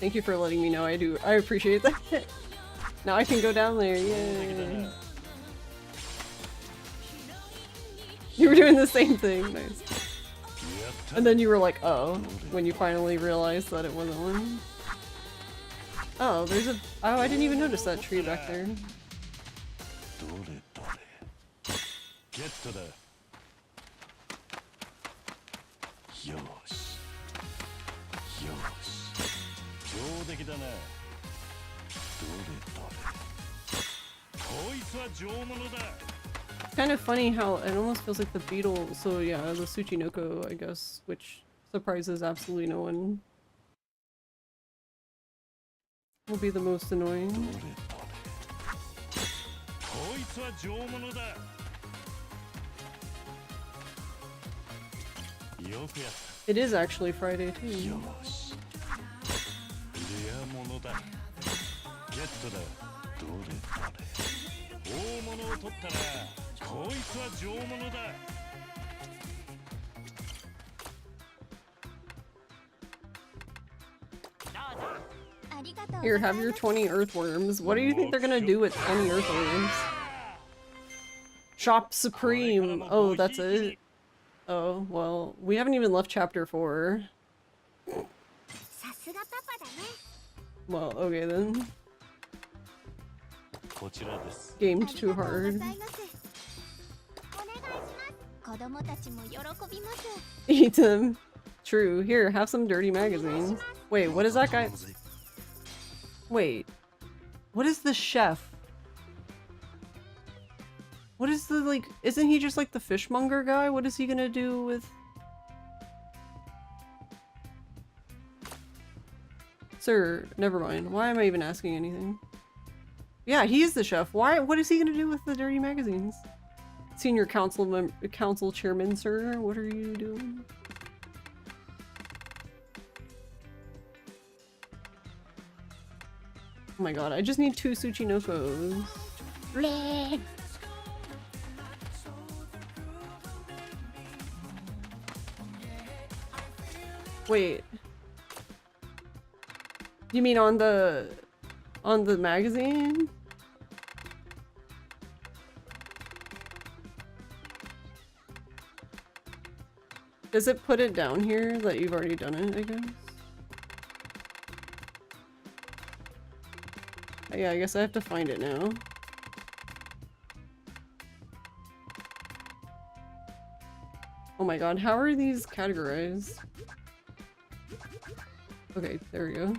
Speaker 1: Thank you for letting me know. I appreciate that. Now I can go down there. Yay. You were doing the same thing. Nice. And then you were like, oh, when you finally realized that it wasn't one. Oh, there's a. Oh, I didn't even notice that tree back there. It's kind of funny how it almost feels like the beetle. So yeah, the Tsuchinoko, I guess, which surprises absolutely no one. Will be the most annoying. It is actually Friday too. Here, have your 20 earthworms. What do you think they're gonna do with 20 earthworms? Shop Supreme. Oh, that's it. Oh, well, we haven't even left chapter 4. Well, okay then. Gamed too hard. Eat them. True. Here, have some dirty magazines. Wait, what is that guy? Wait. What is the chef? What is the, like, isn't he just like the fishmonger guy? What is he gonna do with... Sir, never mind. Why am I even asking anything? Yeah, he is the chef. Why? What is he gonna do with the dirty magazines? Senior council chairman, sir, what are you doing? Oh my god, I just need 2 Tsuchinokos. Wait. You mean on the magazine? Does it put it down here that you've already done it, I guess? Yeah, I guess I have to find it now. Oh my god, how are these categorized? Okay, there we go.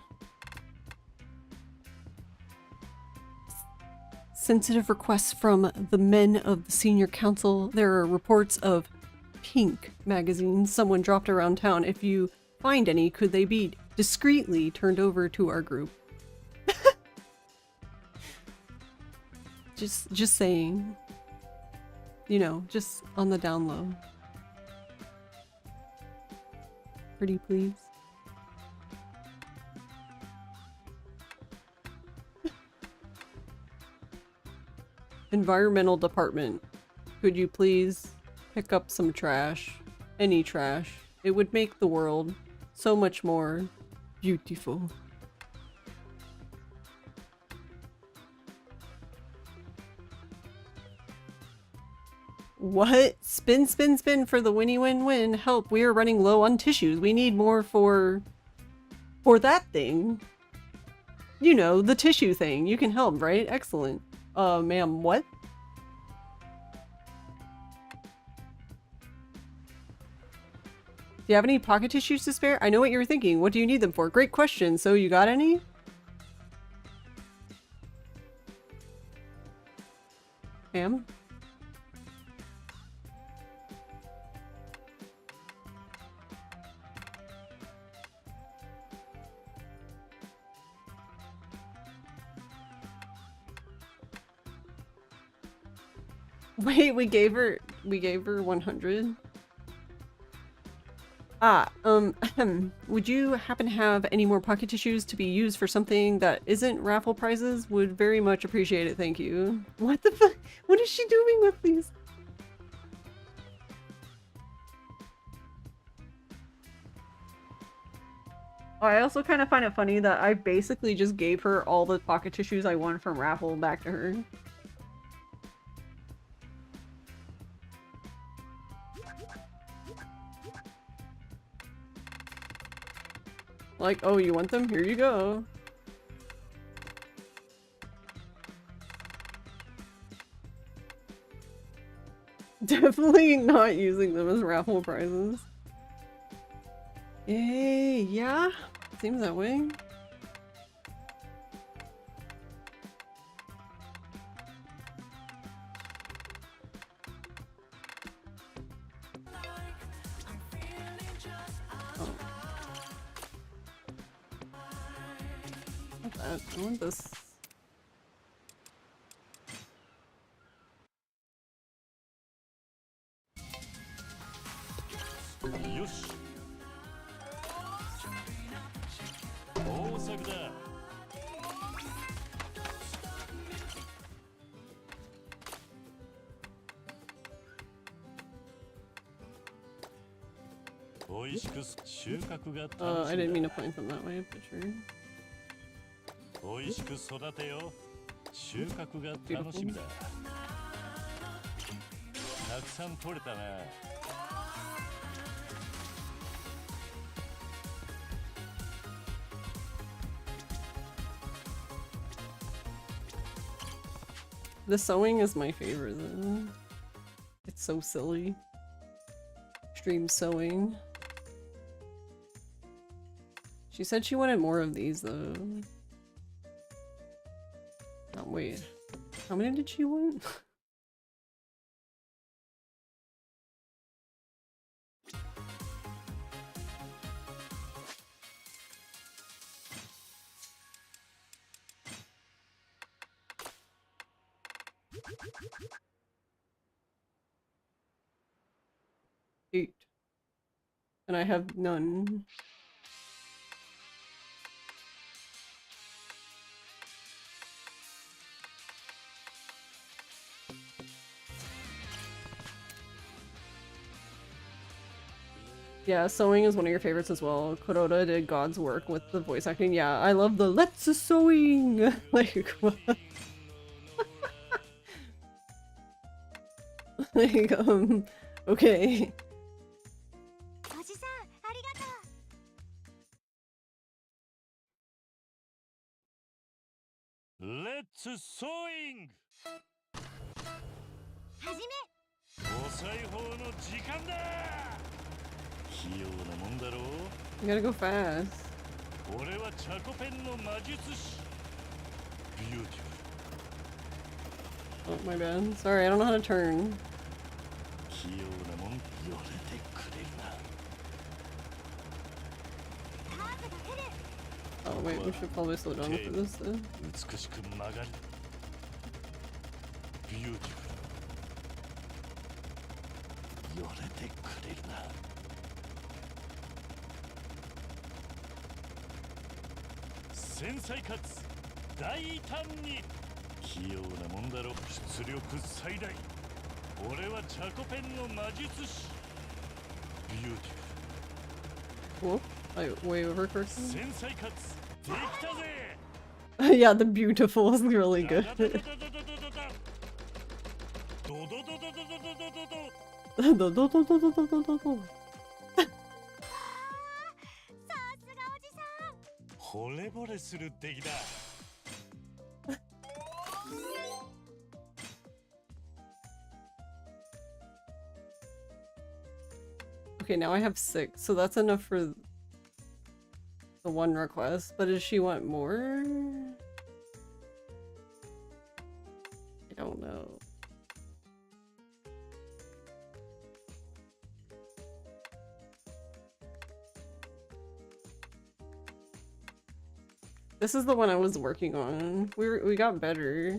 Speaker 1: Sensitive requests from the men of the senior council. There are reports of pink magazines someone dropped around town. If you find any, could they be discreetly turned over to our group? Just saying. You know, just on the down low. Pretty please. Environmental department. Could you please pick up some trash? Any trash. It would make the world so much more beautiful. What? Spin, spin, spin for the winnie win-win. Help, we are running low on tissues. We need more for that thing. You know, the tissue thing. You can help, right? Excellent. Ma'am, what? Do you have any pocket tissues to spare? I know what you're thinking. What do you need them for? Great question. So you got any? Ma'am? Wait, we gave her 100. Would you happen to have any more pocket tissues to be used for something that isn't raffle prizes? Would very much appreciate it, thank you. What the fuck? What is she doing with these? Oh, I also kind of find it funny that I basically just gave her all the pocket tissues I won from raffle back to her. Like, oh, you want them? Here you go. Definitely not using them as raffle prizes. Yay, yeah? Seems that way. Oh. Not that. I want this.
Speaker 4: Yosh. 大作だ。美味しく収穫が楽しみだ。
Speaker 1: I didn't mean to plant them that way, but sure.
Speaker 4: 美味しく育てよ。収穫が楽しみだ。たくさん取れたな。
Speaker 1: The sewing is my favorite though. It's so silly. Stream sewing. She said she wanted more of these though. Oh wait. How many did she want? Eight. And I have none. Yeah, sewing is one of your favorites as well. Kuroda did God's work with the voice acting. Yeah, I love the let's a sewing! Like, what? Like, okay.
Speaker 4: ツソーイング
Speaker 7: 始め
Speaker 4: お裁縫の時間だ器用なもんだろう
Speaker 1: You gotta go fast.
Speaker 4: 俺はチャコペンの魔術師ビューティ
Speaker 1: Oh, my bad. Sorry, I don't know how to turn.
Speaker 4: 器用なもん寄れてくれるな
Speaker 1: Oh, wait, we should probably slow down for this then.
Speaker 4: 美しく曲がるビューティフル寄れてくれるな繊細かつ大胆に器用なもんだろ出力最大俺はチャコペンの魔術師ビューティ
Speaker 1: Whoa, I way over
Speaker 4: フル
Speaker 1: cursing.
Speaker 4: 繊細かつできたぜ
Speaker 1: Yeah, the beautiful is really good.
Speaker 4: ドドドドドドドドドド
Speaker 1: Do, do, do, do, do, do, do, do, do.
Speaker 7: さすがおじさん
Speaker 4: 惚れ惚れする出来だ
Speaker 1: Okay, now I have 6, so that's enough for the one request. But does she want more? I don't know. This is the one I was working on. We got better.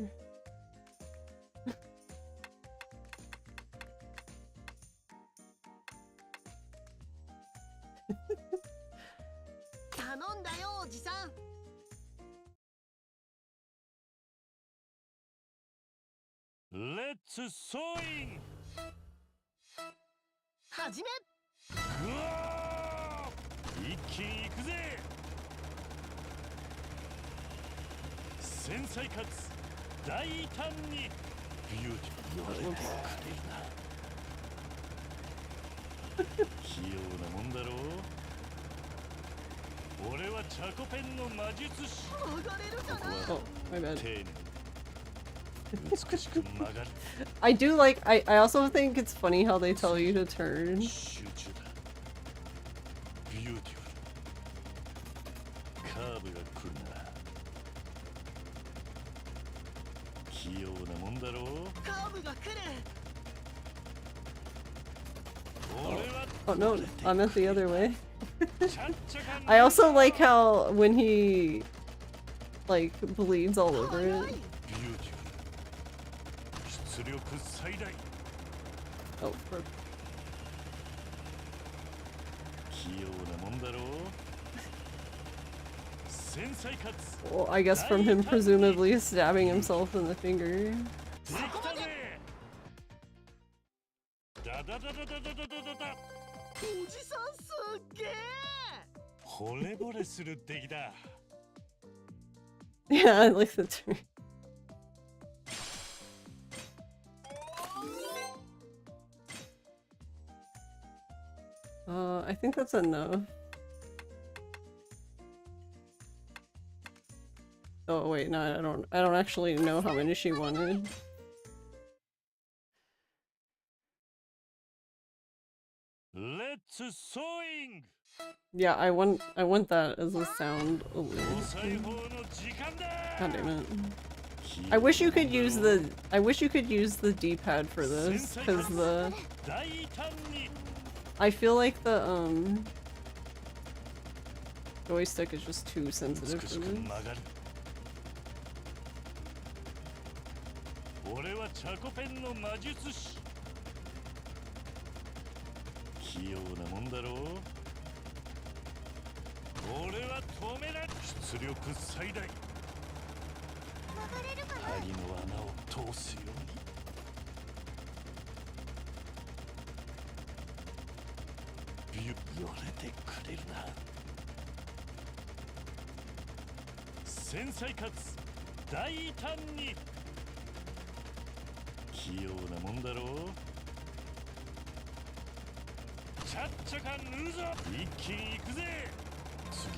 Speaker 5: 頼んだよおじさん
Speaker 4: レッツソーイン
Speaker 5: 始め
Speaker 4: グワー一気に行くぜ繊細かつ大胆にビューティフル寄れてくれるな器用なもんだろう俺はチャコペンの魔術師
Speaker 5: 曲がれるじゃない
Speaker 1: Oh, my bad.
Speaker 4: 丁寧に美しく曲がる
Speaker 1: I do like I also think it's funny how they tell you to turn.
Speaker 4: 集中だビューティフルカーブが来るな器用なもんだろう
Speaker 5: カーブが来る
Speaker 4: 俺は
Speaker 1: Oh no, I meant the other way.
Speaker 4: ちゃっちゃかん
Speaker 1: I also like how when he like bleeds all over
Speaker 5: 早い
Speaker 1: it.
Speaker 4: ビューティフル出力最大
Speaker 1: Oh, for
Speaker 4: 器用なもんだろう繊細かつ
Speaker 1: well, I guess from him presumably stabbing himself in the finger.
Speaker 4: できたぜダダダダダダダダダ
Speaker 5: おじさんすっげえ
Speaker 4: 惚れ惚れする出来だ
Speaker 1: Yeah, I like the turn. I think that's enough. Oh wait, no, I don't actually know how many she wanted.
Speaker 4: Let's sewing!
Speaker 1: Yeah, I want that as a sound. Oh,
Speaker 4: お裁縫の時間だ
Speaker 1: God damn it. I wish you could use the D-pad for this, because the
Speaker 4: 大胆に
Speaker 1: I feel like the joystick is just too sensitive
Speaker 4: 美
Speaker 1: for
Speaker 4: しく
Speaker 1: this.
Speaker 4: 曲がる俺はチャコペンの魔術師器用なもんだろう俺は止めない出力最大
Speaker 7: 曲がれるかな
Speaker 4: 針の穴を通すように寄れてくれるな繊細かつ大胆に器用なもんだろうちゃっちゃか縫うぞ一気に行くぜ次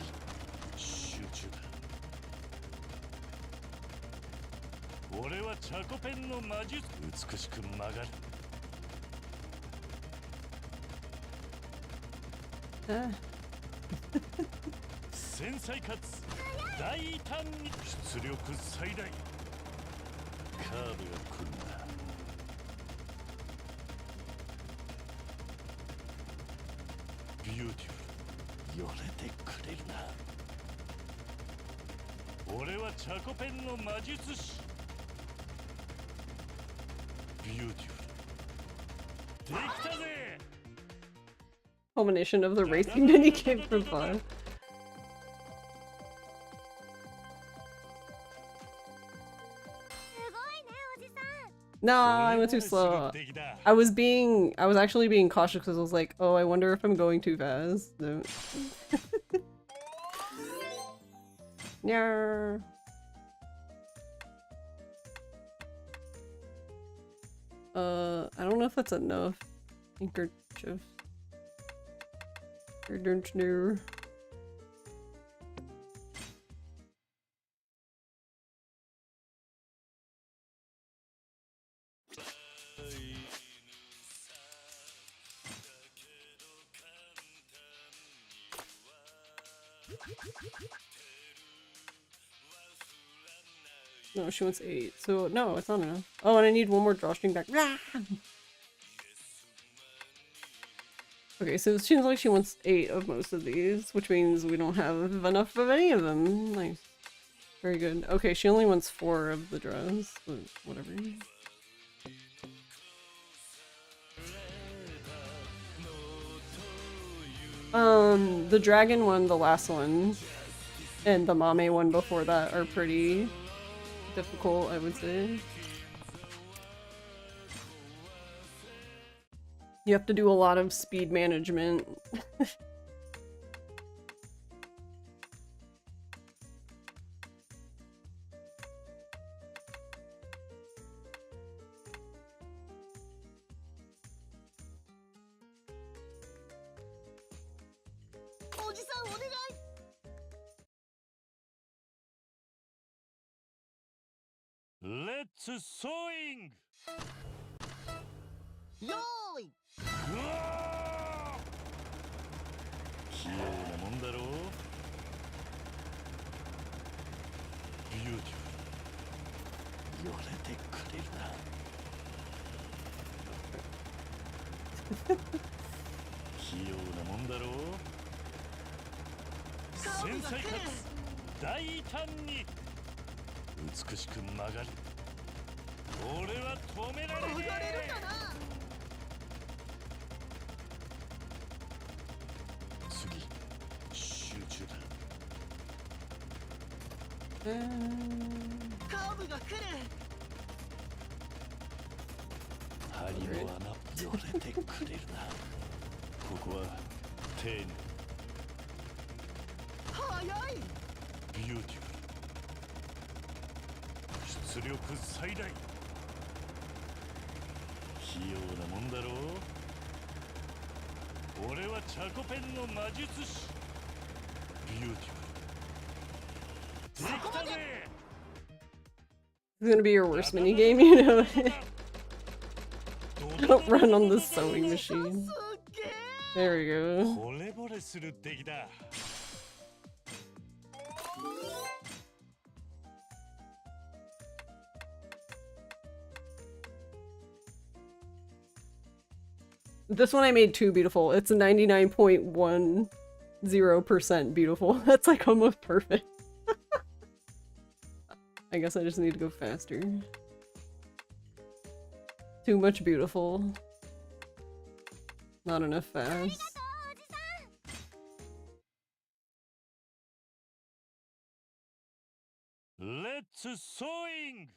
Speaker 4: 集中だ俺はチャコペンの魔術美しく曲がる
Speaker 1: Ah.
Speaker 4: 繊細かつ大胆に出力最大カーブが来るんだビューティフル寄れてくれるな俺はチャコペンの魔術師ビューティフルできたぜ
Speaker 1: Culmination of the racing mini game for fun. No, I went too slow. I was actually being cautious because I was like, oh, I wonder if I'm going too fast. No. Nyar. I don't know if that's enough. Handkerchief. I don't know. No, she wants 8. So, no, it's not enough. Oh, and I need one more drawstring back. Ah! Okay, so it seems like she wants 8 of most of these, which means we don't have enough of any of them. Nice. Very good. Okay, she only wants 4 of the dress, but whatever. The dragon one, the last one, and the Mame one before that are pretty difficult, I would say. You have to do a lot of speed management.
Speaker 4: Let's sewing!
Speaker 5: よーい
Speaker 4: うわー器用なもんだろうビューティフル寄れてくれるな器用なもんだろう繊細かつ大胆に美しく曲がる俺は止められねえ次集中だ
Speaker 5: カーブが来る
Speaker 4: 針の穴寄れてくれるなここは丁寧
Speaker 5: 早い
Speaker 4: ビューティフル出力最大器用なもんだろう俺はチャコペンの魔術師ビューティフルできたぜ
Speaker 1: It's gonna be your worst minigame, you know? Don't run on the sewing machine. There we go.
Speaker 4: 惚れ惚れする出来だ
Speaker 1: This one I made too beautiful. It's 99.10% beautiful. That's like almost perfect. I guess I just need to go faster. Too much beautiful. Not enough fast.
Speaker 4: Let's sewing!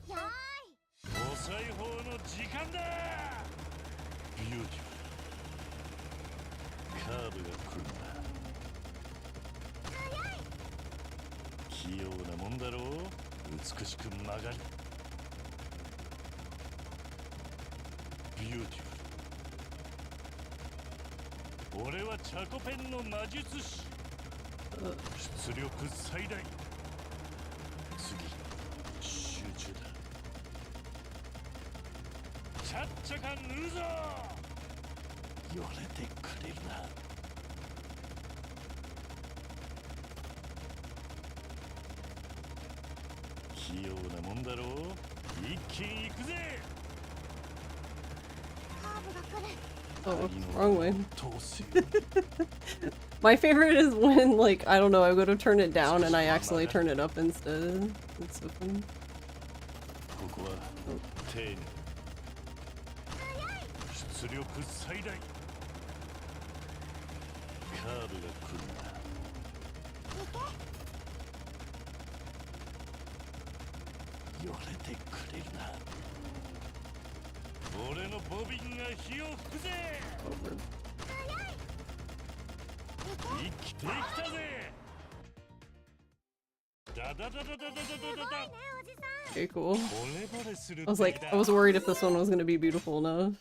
Speaker 7: やーい
Speaker 4: お裁縫の時間だビューティフルカーブが来るな器用なもんだろう美しく曲がるビューティフル俺はチャコペンの魔術師出力最大次ちゃっちゃか縫うぞ。寄れてくれるな。器用なもんだろう。一気に行くぜ。
Speaker 7: カーブが来る。
Speaker 1: Oh, wrong way.
Speaker 4: 通すよ。
Speaker 1: My favorite is when, like, I don't know, I go to turn it down and I accidentally turn it up instead. It's so funny.
Speaker 4: ここは丁寧。出力最大。カーブが来るな。寄れてくれるな。俺のボビンが火を吹くぜ。生きてきたぜ。ダダダダダダダダダ。
Speaker 1: Okay, cool.
Speaker 4: 惚れ惚れする
Speaker 1: I was like, I was worried if this one was gonna be beautiful enough.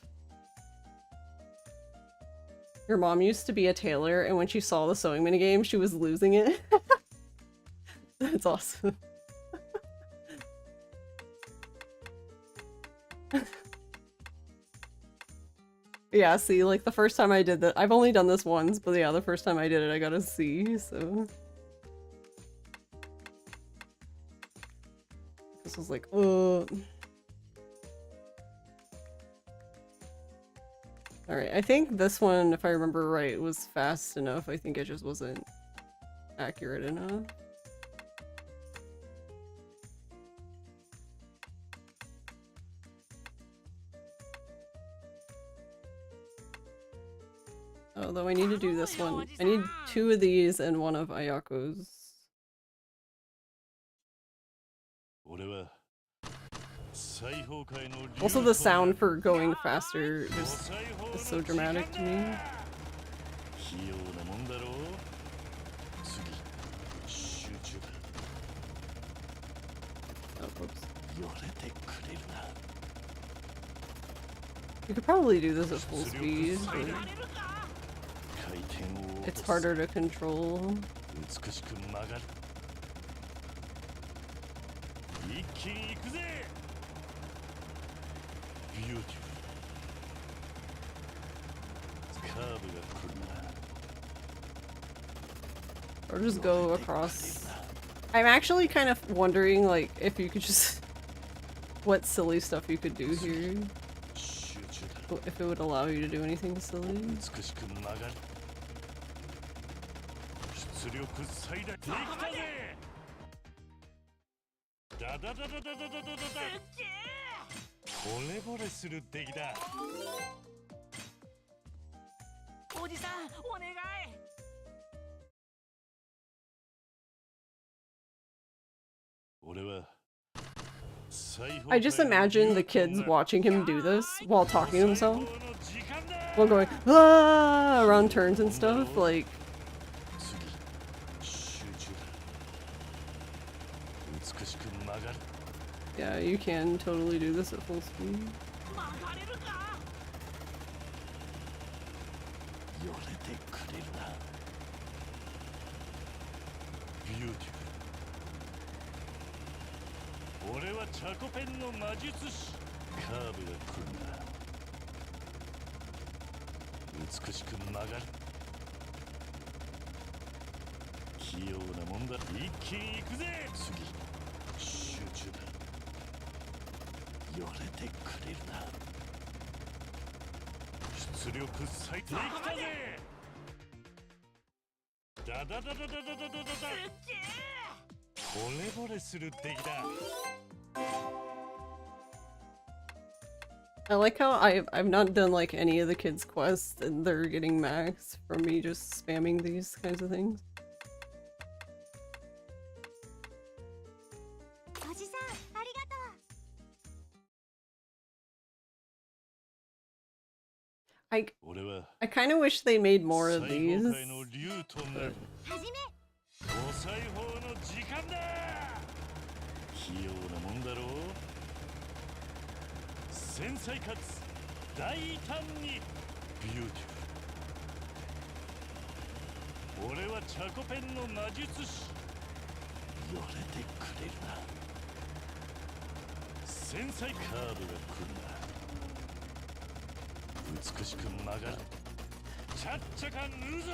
Speaker 1: Your mom used to be a tailor, and when she saw the sewing minigame, she was losing it. That's awesome. Yeah, see, like the first time I did that, I've only done this once, but yeah, the first time I did it, I got a C, so. This was like, Alright, I think this one, if I remember right, was fast enough. I think it just wasn't accurate enough. Although I need to do this one. I need 2 of these and 1 of Ayako's. Also, the sound for going faster just is so dramatic to me. Oh, oops. You could probably do this at full speed, but it's harder to control. Or just go across. I'm actually kind of wondering, like, if you could just... what silly stuff you could do here. If it would allow you to do anything silly. I just imagine the kids watching him do this while talking to himself. While going, ah, around turns and stuff, like... Yeah, you can totally do this at full speed. I like how I've not done like any of the kids' quests and they're getting max from me just spamming these kinds of things. I kind of wish they made more of these. But...
Speaker 4: 美しく曲がる。ちゃっちゃか縫うぞ。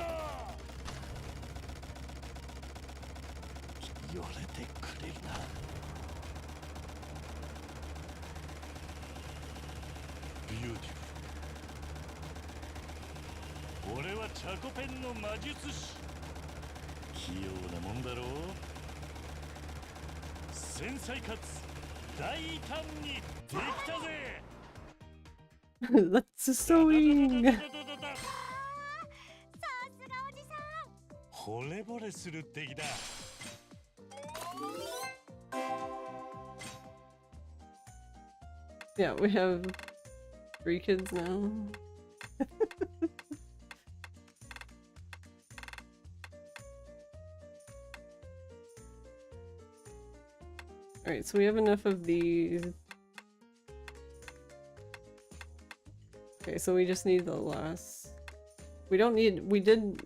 Speaker 4: 寄れてくれるな。ビューティフル。俺はチャコペンの魔術師。器用なもんだろう。繊細かつ大胆にできたぜ。
Speaker 1: That's sewing.
Speaker 7: さすがおじさん。
Speaker 4: 惚れ惚れする出来だ。
Speaker 1: Yeah, we have 3 kids now. Alright, so we have enough of these. Okay, so we just need the last. We don't need. We did.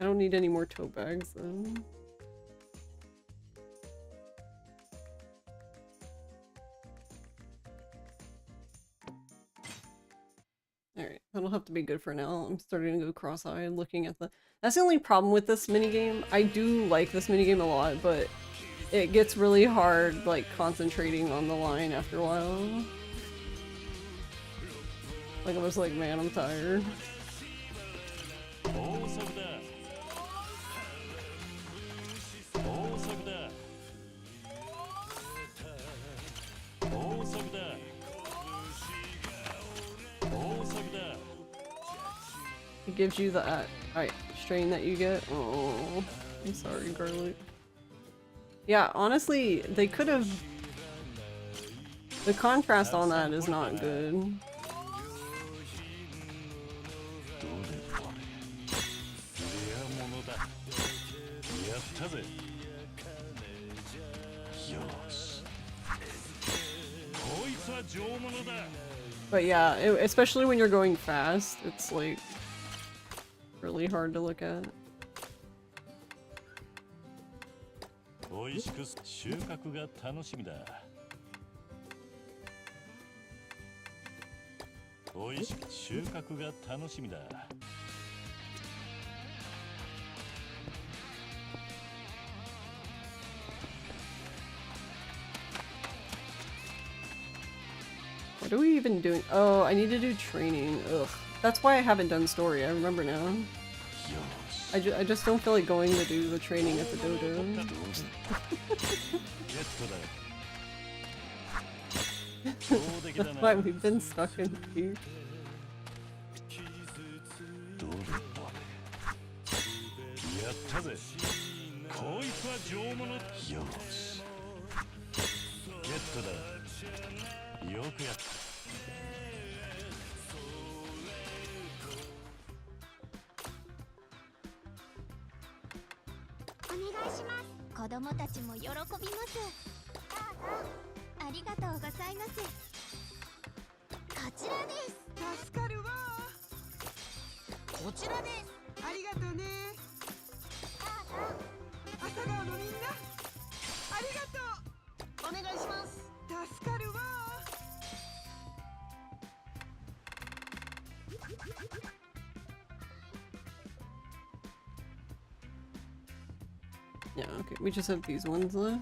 Speaker 1: I don't need any more tote bags though. Alright, that'll have to be good for now. I'm starting to go cross-eyed looking at the. That's the only problem with this minigame. I do like this minigame a lot, but it gets really hard, like, concentrating on the line after a while. Like, I'm just like, man, I'm tired. It gives you the strain that you get. Oh, I'm sorry, garlic. Yeah, honestly, they could have. The contrast on that is not good. But yeah, especially when you're going fast, it's like really hard to look at.
Speaker 4: 美味しく収穫が楽しみだ。美味しく収穫が楽しみだ。
Speaker 1: What are we even doing? Oh, I need to do training. Ugh. That's why I haven't done story. I remember now. I just don't feel like going to do the training at the dojo. That's why we've been stuck in here. Yeah, okay, we just have these ones left.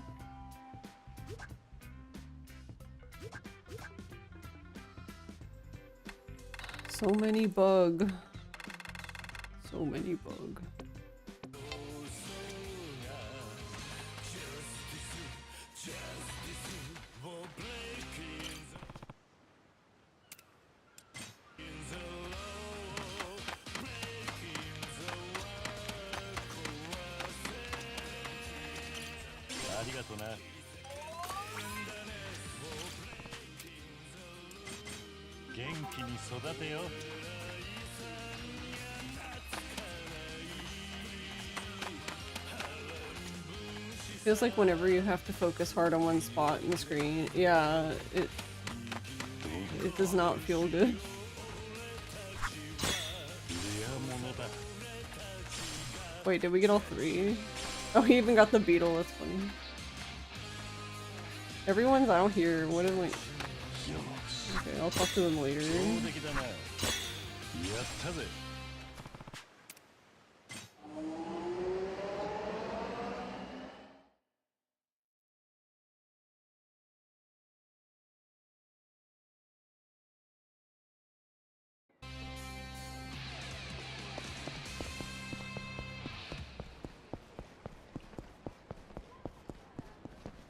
Speaker 1: So many bug. So many bug. Feels like whenever you have to focus hard on one spot in the screen, yeah, it does not feel good. Wait, did we get all 3? Oh, he even got the beetle, that's funny. Everyone's out here, what am I... Okay, I'll talk to him later.
Speaker 4: 上出来だな。やったぜ。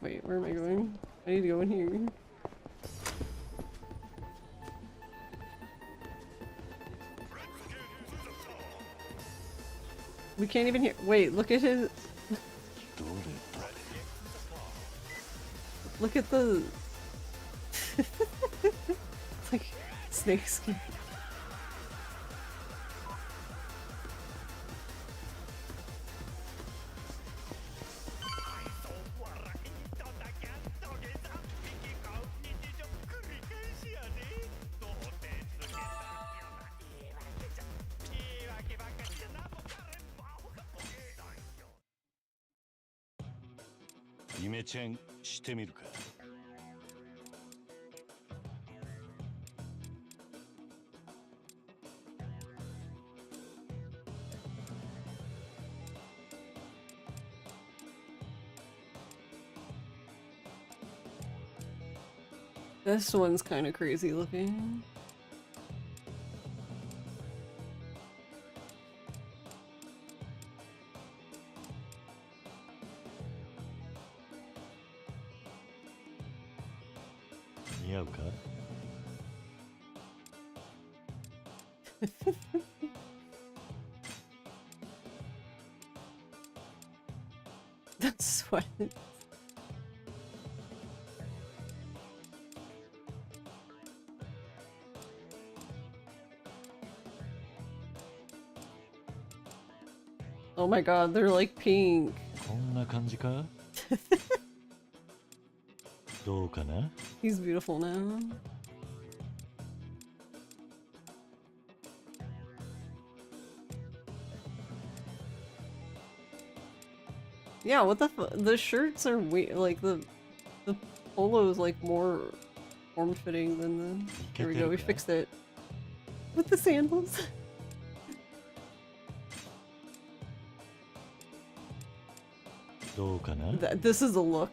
Speaker 1: Wait, where am I going? I need to go in here. We can't even hear. Wait, look at his.
Speaker 4: どれ
Speaker 1: Look at the. It's like snake skin. This one's kind of crazy looking. That's what. Oh my god, they're like pink.
Speaker 4: こんな感じかどうかな
Speaker 1: He's beautiful now. Yeah, what the the shirts are like the polo is like more form-fitting than the. There we go, we fixed it. With the sandals. This is a look.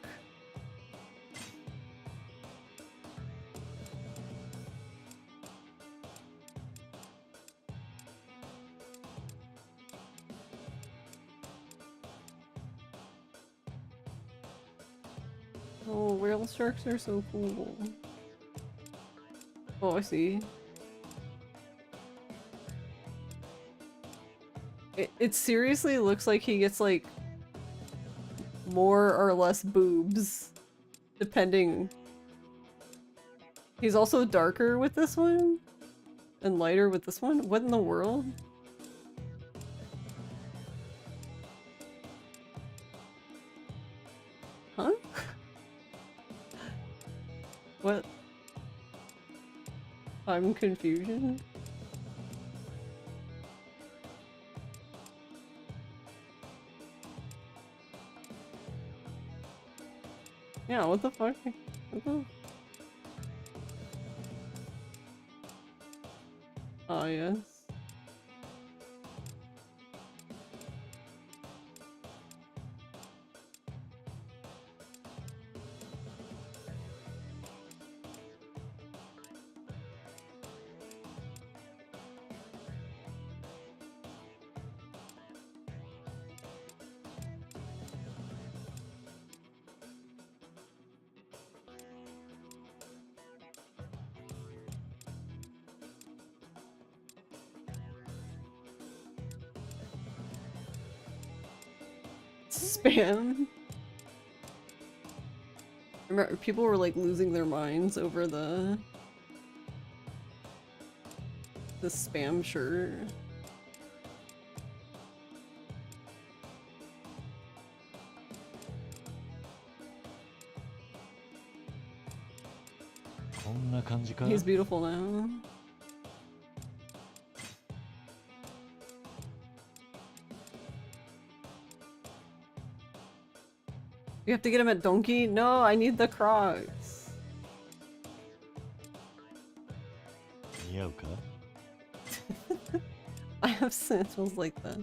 Speaker 1: Oh, whale sharks are so cool. Oh, I see. It seriously looks like he gets like more or less boobs, depending. He's also darker with this one, and lighter with this one. What in the world? Huh? What? I'm confusion. Yeah, what the fuck? What the... Oh, yes. Spam. Remember, people were like losing their minds over the spam shirt. He's beautiful now. You have to get him at Donkey? No, I need the Crocs.
Speaker 4: 似合うか
Speaker 1: I have sandals like that.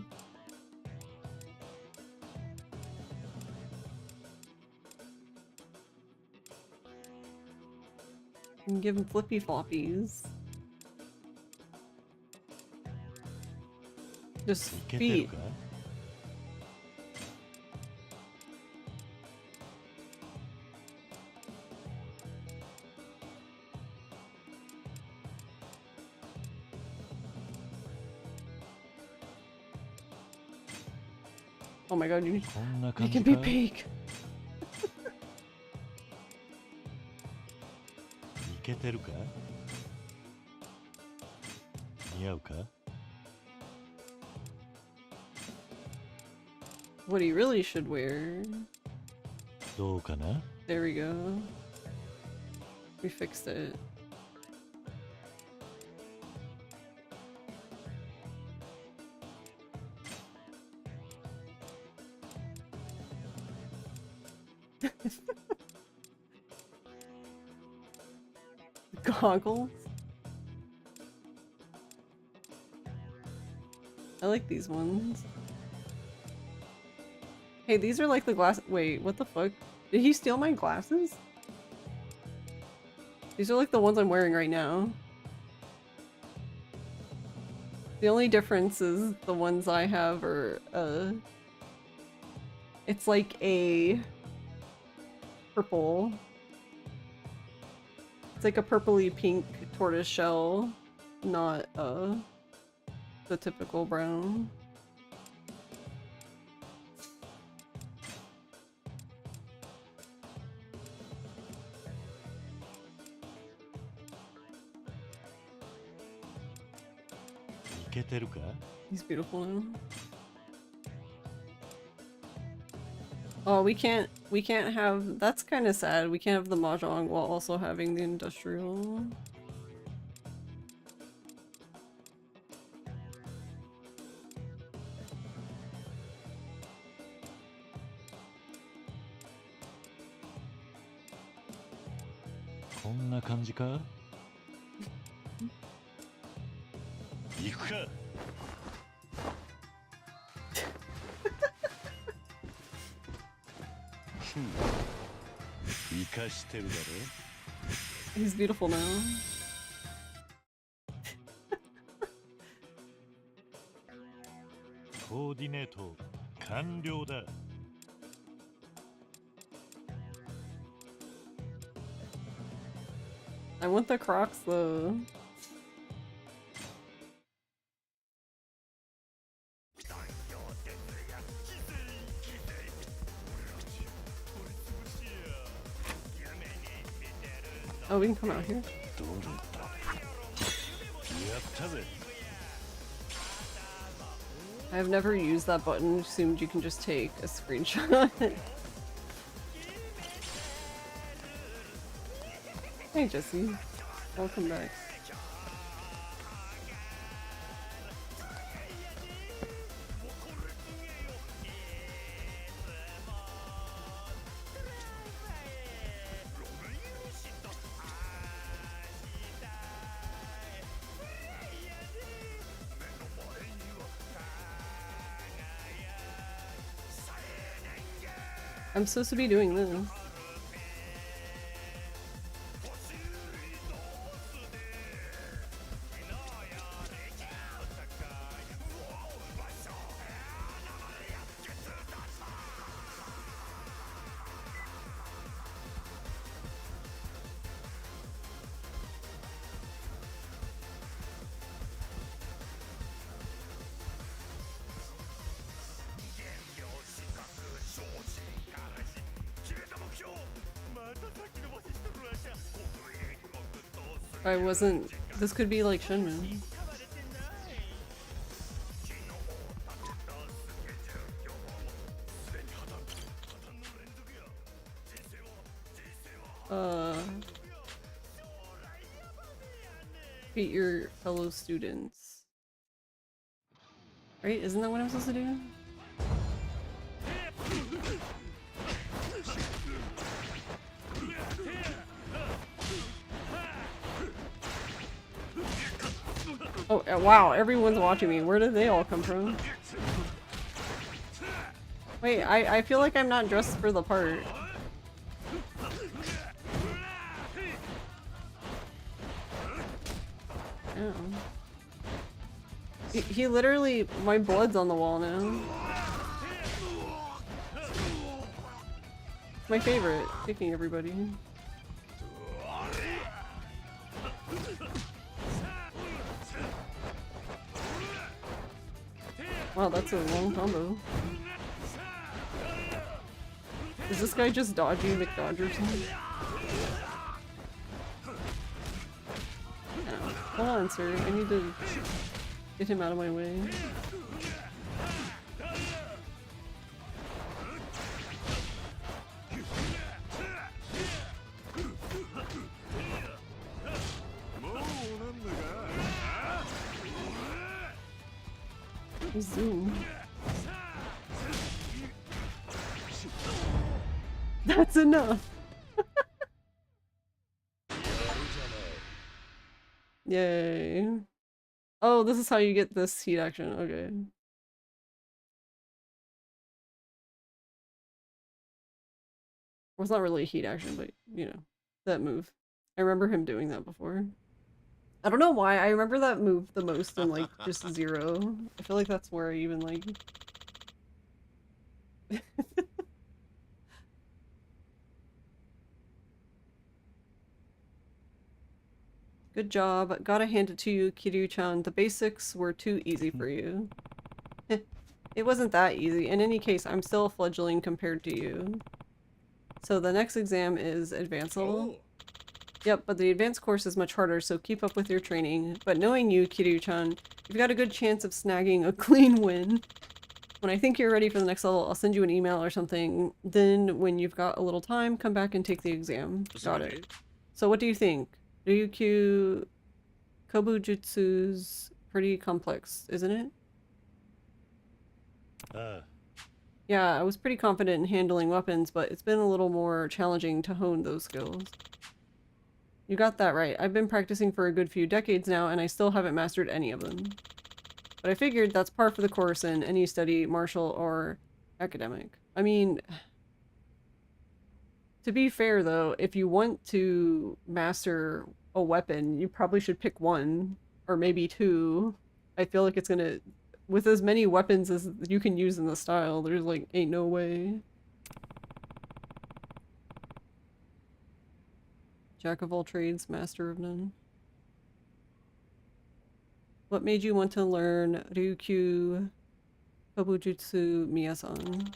Speaker 1: You can give him flippy floppies. Just
Speaker 4: いけてる
Speaker 1: feet.
Speaker 4: か
Speaker 1: Oh my god, you
Speaker 4: こんな
Speaker 1: you
Speaker 4: 感
Speaker 1: can
Speaker 4: じ
Speaker 1: be
Speaker 4: か
Speaker 1: big.
Speaker 4: いけてるか似合うか
Speaker 1: What he really should wear.
Speaker 4: どうかな
Speaker 1: There we go. We fixed it. Goggles? I like these ones. Hey, these are like the glass- wait, what the fuck? Did he steal my glasses? These are like the ones I'm wearing right now. The only difference is the ones I have are, it's like a purple. It's like a purpley pink tortoise shell, not, the typical brown.
Speaker 4: いけてるか
Speaker 1: He's beautiful now. Oh, we can't have- that's kind of sad. We can't have the mahjong while also having the industrial.
Speaker 4: こんな感じか行くか生かしてるだろ
Speaker 1: He's beautiful now.
Speaker 4: コーディネート完了だ
Speaker 1: I want the Crocs though. Oh, we can come out here.
Speaker 4: どれだやったぜ
Speaker 1: I've never used that button. Assumed you can just take a screenshot. Hey Jesse, welcome back. I'm supposed to be doing this. I wasn't. This could be like Shinman. Beat your fellow students. Right? Isn't that what I'm supposed to do? Oh, wow, everyone's watching me. Where did they all come from? Wait, I feel like I'm not dressed for the part. Oh. He literally, my blood's on the wall now. My favorite, kicking everybody. Wow, that's a long combo. Is this guy just dodging McDodgerson? Oh, hold on, sir. I need to get him out of my way. Zoom. That's enough. Yay. Oh, this is how you get this heat action. Okay. Well, it's not really a heat action, but you know, that move. I remember him doing that before. I don't know why. I remember that move the most in like just Zero. I feel like that's where I even like. Good job. Gotta hand it to you, Kiryu-chan. The basics were too easy for you. It wasn't that easy. In any case, I'm still a fledgling compared to you. So the next exam is advanced level. Yep, but the advanced course is much harder, so keep up with your training. But knowing you, Kiryu-chan, you've got a good chance of snagging a clean win. When I think you're ready for the next level, I'll send you an email or something. Then, when you've got a little time, come back and take the exam. Got it. So what do you think? Ryukyu Kobujutsu's pretty complex, isn't it? Yeah, I was pretty confident in handling weapons, but it's been a little more challenging to hone those skills. You got that right. I've been practicing for a good few decades now, and I still haven't mastered any of them. But I figured that's par for the course in any study, martial or academic. I mean, to be fair though, if you want to master a weapon, you probably should pick one, or maybe two. I feel like it's gonna... With as many weapons as you can use in the style, there's like, ain't no way. Jack of all trades, master of none. What made you want to learn Ryukyu Kobujutsu Miyasan?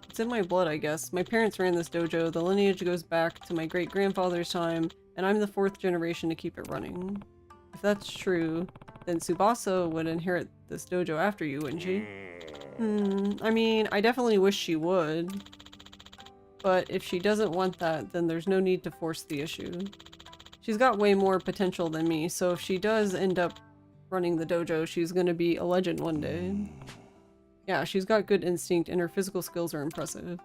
Speaker 1: It's in my blood, I guess. My parents ran this dojo. The lineage goes back to my great-grandfather's time, and I'm the 4th generation to keep it running. If that's true, then Tsubasa would inherit this dojo after you, wouldn't she? I mean, I definitely wish she would. But if she doesn't want that, then there's no need to force the issue. She's got way more potential than me, so if she does end up running the dojo, she's gonna be a legend one day. Yeah, she's got good instinct and her physical skills are impressive.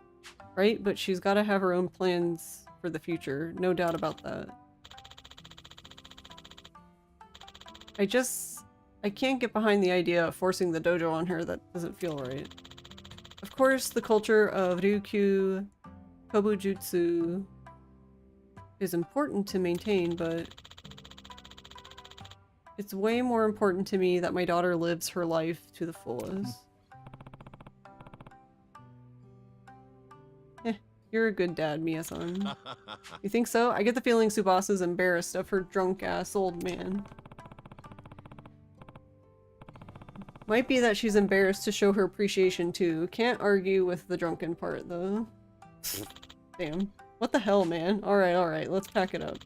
Speaker 1: Right? But she's gotta have her own plans for the future, no doubt about that. I can't get behind the idea of forcing the dojo on her. That doesn't feel right. Of course, the culture of Ryukyu Kobujutsu is important to maintain, but it's way more important to me that my daughter lives her life to the fullest. You're a good dad, Miya-san. You think so? I get the feeling Tsubasa's embarrassed of her drunk-ass old man. Might be that she's embarrassed to show her appreciation too. Can't argue with the drunken part, though. Damn. What the hell, man? Alright, let's pack it up.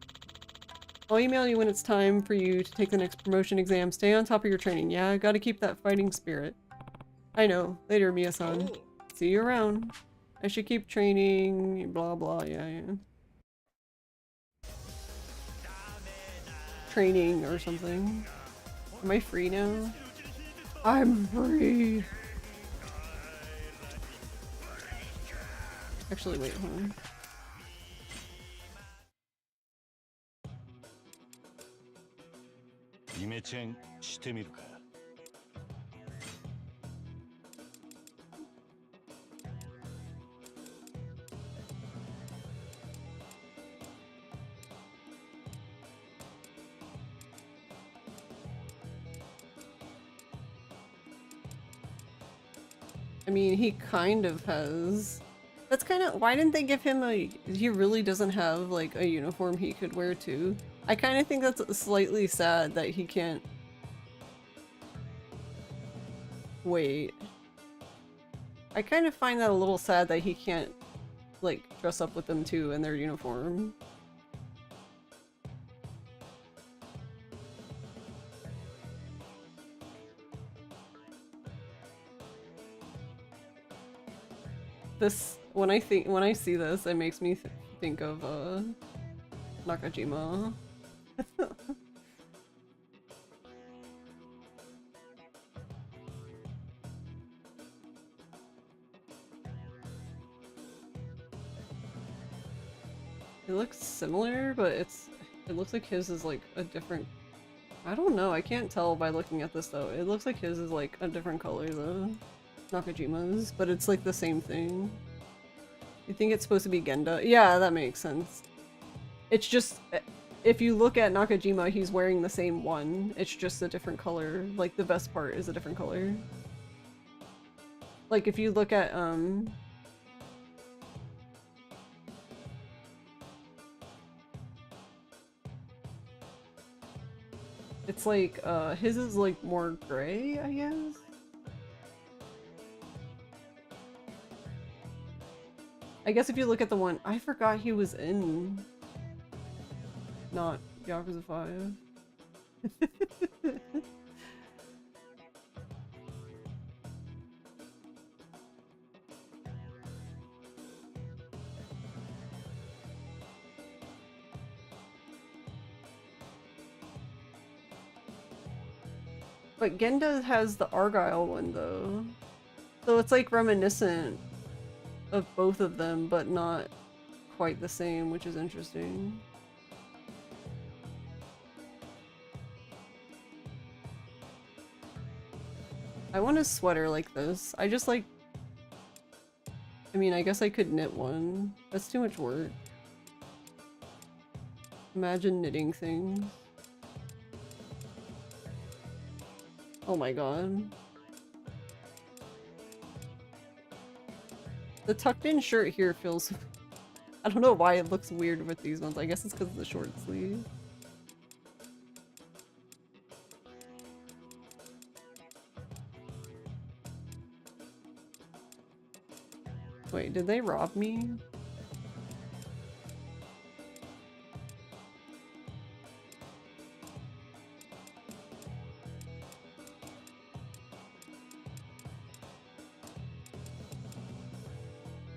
Speaker 1: I'll email you when it's time for you to take the next promotion exam. Stay on top of your training, yeah? Gotta keep that fighting spirit. I know. Later, Miya-san. See you around. I should keep training, blah blah, yeah. Training or something. Am I free now? I'm free! Actually, wait, hold on.
Speaker 4: メチェンしてみるか。
Speaker 1: I mean, he kind of has. That's kind of why didn't they give him a? He really doesn't have like a uniform he could wear too. I kind of think that's slightly sad that he can't. Wait. I kind of find that a little sad that he can't like dress up with them too in their uniform. This when I see this, it makes me think of Nakajima. It looks similar, but it looks like his is like a different. I don't know. I can't tell by looking at this though. It looks like his is like a different color though. Nakajima's, but it's like the same thing. You think it's supposed to be Genda? Yeah, that makes sense. It's just, if you look at Nakajima, he's wearing the same one. It's just a different color. Like, the vest part is a different color. Like, if you look at, it's like, his is like more gray, I guess? I guess if you look at the one, I forgot he was in, not Yakuza 5. But Genda has the Argyle one though. So it's like reminiscent of both of them, but not quite the same, which is interesting. I want a sweater like this. I just like... I mean, I guess I could knit one. That's too much work. Imagine knitting things. Oh my god. The tucked in shirt here feels... I don't know why it looks weird with these ones. I guess it's because of the short sleeve. Wait, did they rob me?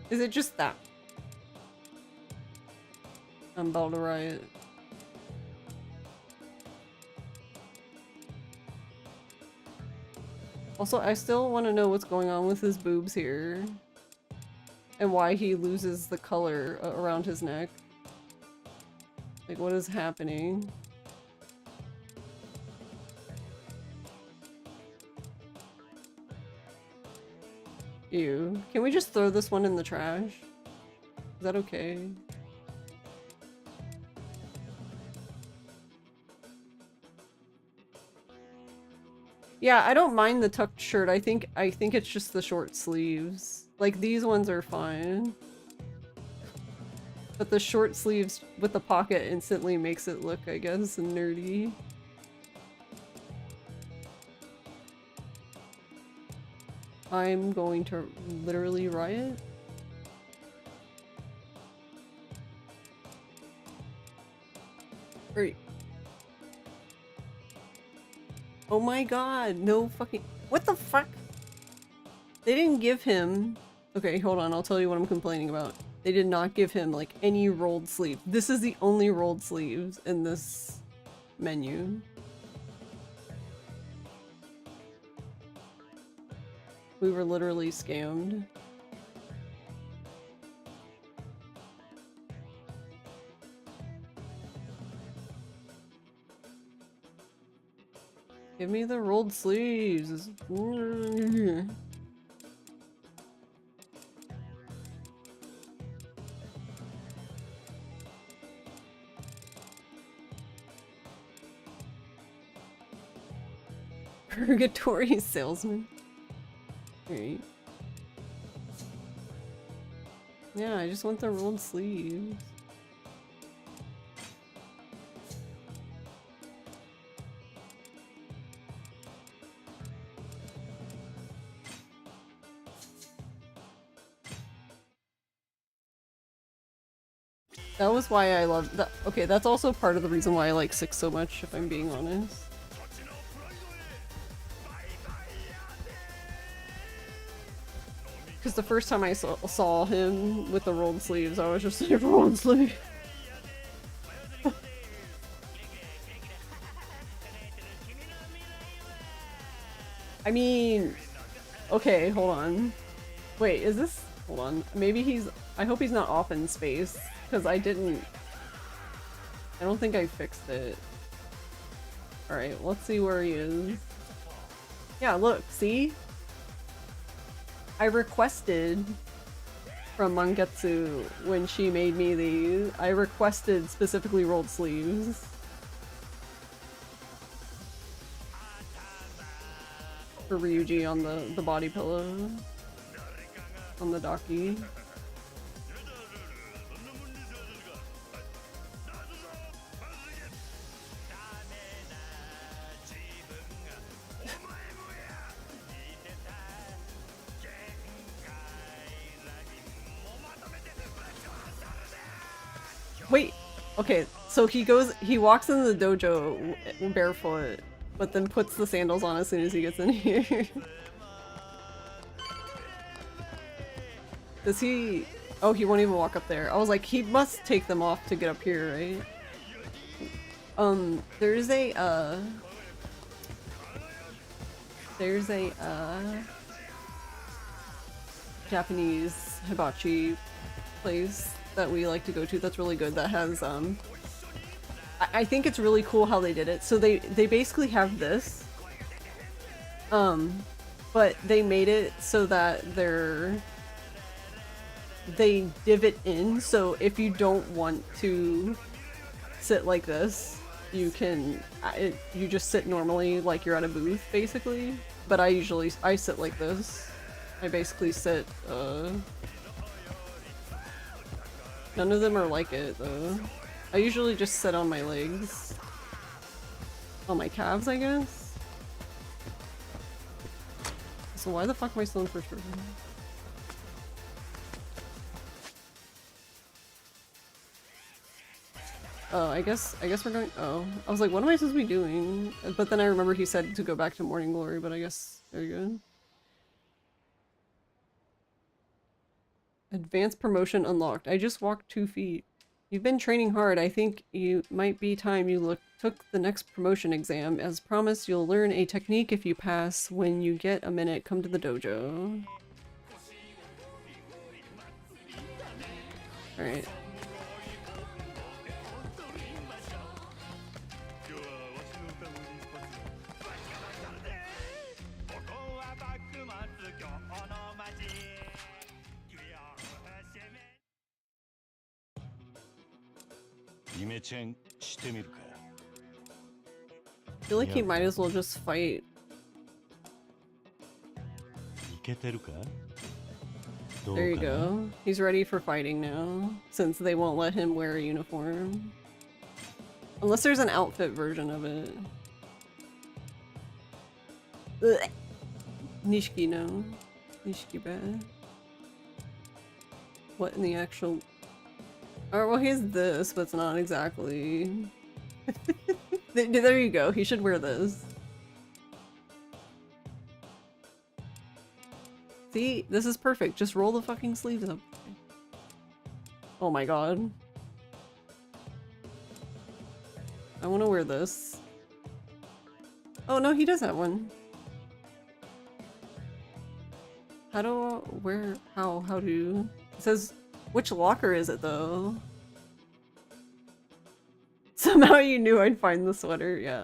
Speaker 1: Is it just that? I'm about to riot. Also, I still want to know what's going on with his boobs here. And why he loses the color around his neck. Like, what is happening? Ew. Can we just throw this one in the trash? Is that okay? Yeah, I don't mind the tucked shirt. I think it's just the short sleeves. Like, these ones are fine. But the short sleeves with the pocket instantly makes it look, I guess, nerdy. I'm going to literally riot. Great. Oh my god, no fucking- what the fuck? They didn't give him- okay, hold on, I'll tell you what I'm complaining about. They did not give him, like, any rolled sleeve. This is the only rolled sleeves in this menu. We were literally scammed. Give me the rolled sleeves. Purgatory salesman. Alright. Yeah, I just want the rolled sleeves. That was why I love that. Okay, that's also part of the reason why I like 6 so much, if I'm being honest. Because the first time I saw him with the rolled sleeves, I was just like, rolled sleeve. I mean, okay, hold on. Wait, is this? Hold on. Maybe he's. I hope he's not off in space, because I don't think I fixed it. Alright, let's see where he is. Yeah, look, see? I requested from Mangetsu when she made me these. I requested specifically rolled sleeves. For Ryuji on the body pillow. On the docky. Wait, okay, so he walks in the dojo barefoot, but then puts the sandals on as soon as he gets in here. Does he? Oh, he won't even walk up there. I was like, he must take them off to get up here, right? There's a Japanese hibachi place that we like to go to that's really good that has I think it's really cool how they did it. So they basically have this but they made it so that they divot in, so if you don't want to sit like this, you can you just sit normally like you're at a booth basically, but I sit like this. I basically sit none of them are like it though. I usually just sit on my legs. On my calves, I guess? So why the fuck am I still in first person? Oh, I guess we're going- oh. I was like, what am I supposed to be doing? But then I remember he said to go back to Morning Glory, but I guess- there you go. Advanced promotion unlocked. I just walked 2 feet. You've been training hard. I think you might be time you took the next promotion exam. As promised, you'll learn a technique if you pass. When you get a minute, come to the dojo. Alright. I feel like he might as well just fight. There you go. He's ready for fighting now, since they won't let him wear a uniform. Unless there's an outfit version of it. Ugh. Nishiki, no. Nishiki bad. What in the actual... Oh, well, he has this, but it's not exactly... There you go, he should wear this. See? This is perfect. Just roll the fucking sleeves up. Oh my god. I want to wear this. Oh no, he does have one. How do... It says, which locker is it though? Somehow you knew I'd find the sweater, yeah.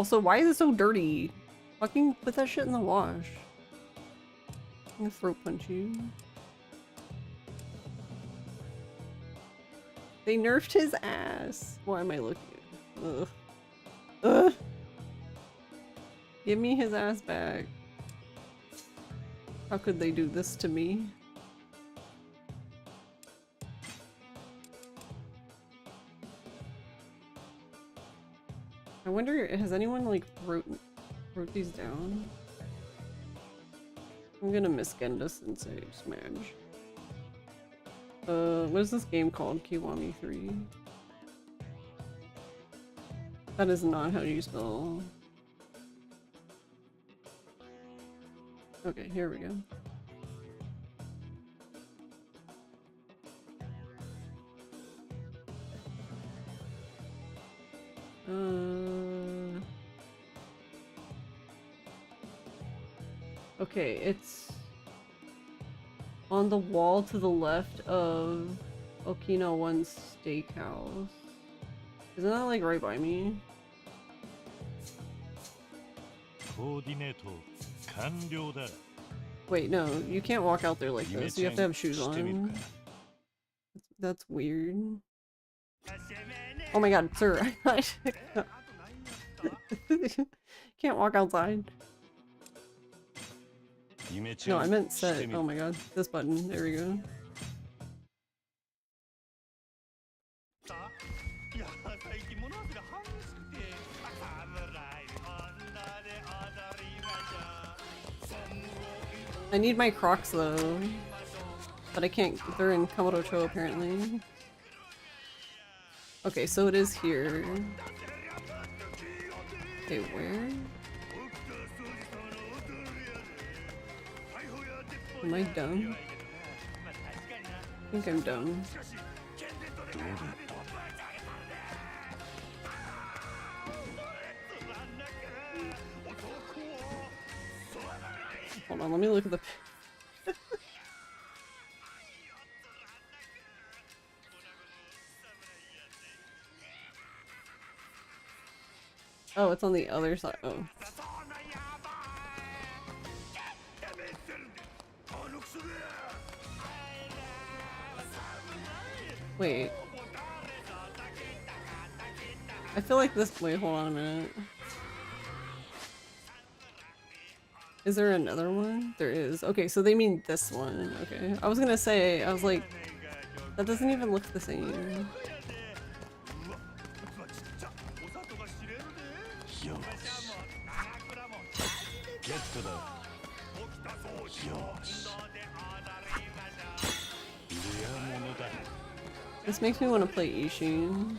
Speaker 1: Also, why is it so dirty? Fucking put that shit in the wash. I'm gonna throat punch you. They nerfed his ass. Why am I looking? Ugh. Ugh. Give me his ass back. How could they do this to me? I wonder, has anyone like wrote these down? I'm gonna miss Genda Sensei Smash. What is this game called? Kiwami 3. That is not how you spell. Okay, here we go. Okay, it's on the wall to the left of Okinawan's steakhouse. Isn't that like right by me?
Speaker 4: コーディネート完了だ。
Speaker 1: Wait, no, you can't walk out there like this. You have to have shoes
Speaker 4: してみる
Speaker 1: on.
Speaker 4: か。
Speaker 1: That's weird. Oh my god, sir. Can't walk outside.
Speaker 4: 夢チェ
Speaker 1: No,
Speaker 4: ン
Speaker 1: I meant
Speaker 4: して
Speaker 1: set.
Speaker 4: みる
Speaker 1: Oh my god. This button. There we go.
Speaker 4: いや最近物忘れ激しくて侍女で踊りましょう
Speaker 1: I need my Crocs though. But I can't. They're in Kamurocho apparently. Okay, so it is here. Okay, where? Am I dumb? I think I'm dumb. Hold on, let me look at the... Oh, it's on the other side. Oh. Wait. I feel like this- wait, hold on a minute. Is there another one? There is. Okay, so they mean this one. Okay. I was gonna say, I was like, that doesn't even look the same. This makes me want to play Ishin.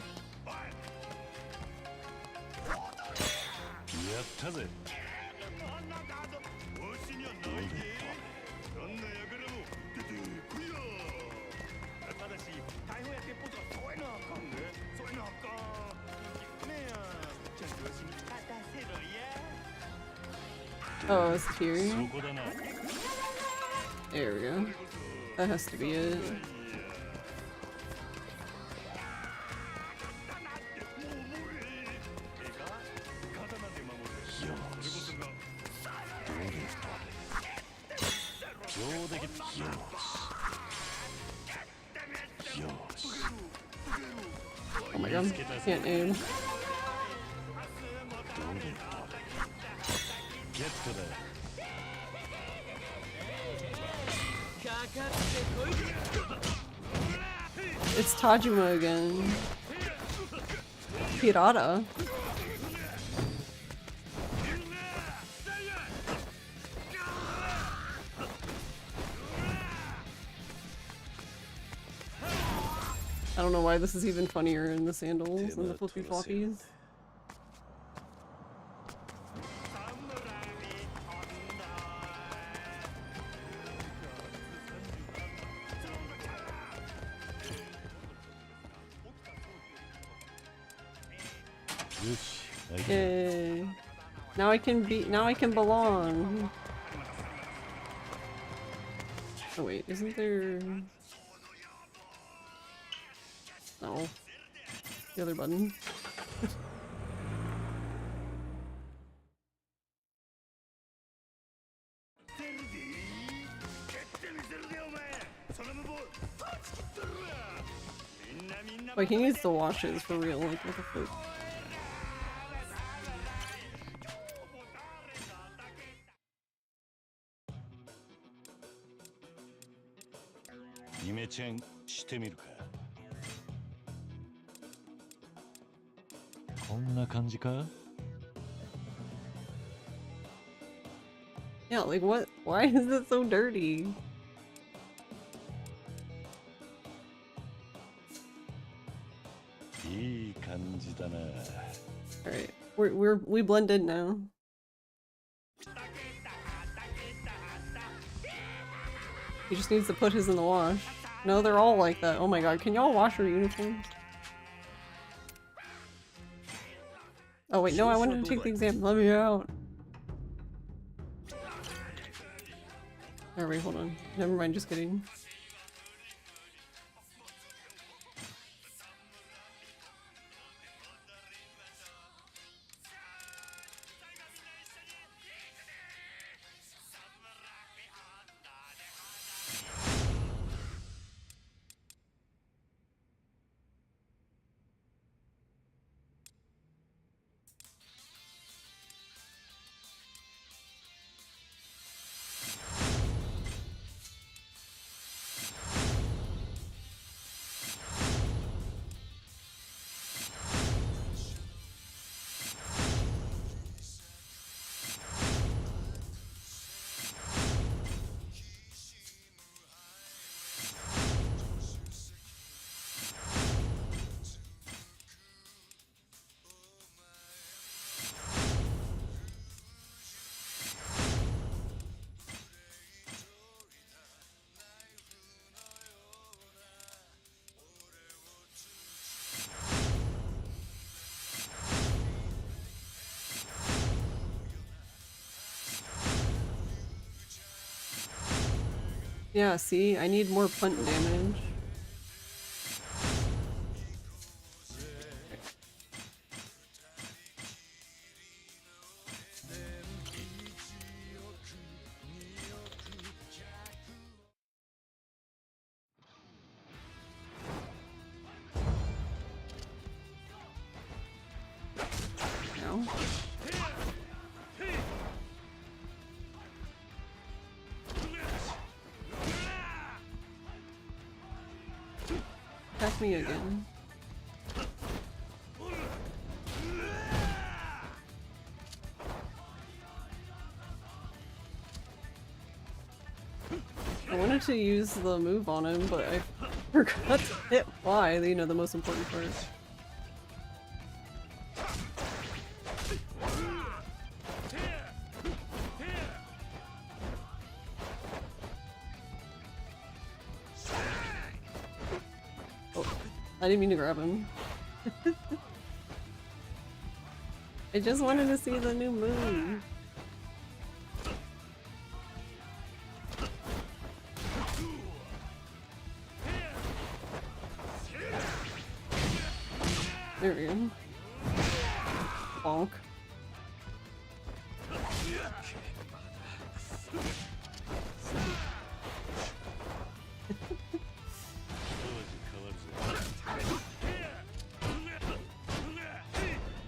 Speaker 4: やったぜ
Speaker 1: Oh, it's here.
Speaker 4: そこだな
Speaker 1: There we go. That has to be it. Oh my god, can't aim.
Speaker 4: ゲットだ
Speaker 1: It's Tajima again. Pirata. I don't know why this is even funnier in the sandals and the flippy floppies. Yay. Now I can belong. Oh wait, isn't there... No. The other button. Like, he needs to wash his for real, like, what the fuck? Yeah, like, what? Why is it so dirty? Alright, we blended now. He just needs to put his in the wash. No, they're all like that. Oh my god, can y'all wash your uniforms? Oh wait, no, I wanted to take the exam. Let me out. Alright, hold on. Never mind, just kidding. Yeah, see? I need more punt damage. Ow. Attack me again. I wanted to use the move on him, but I forgot to hit Y, you know, the most important part. Oh, I didn't mean to grab him. I just wanted to see the new move. There we go. Bonk.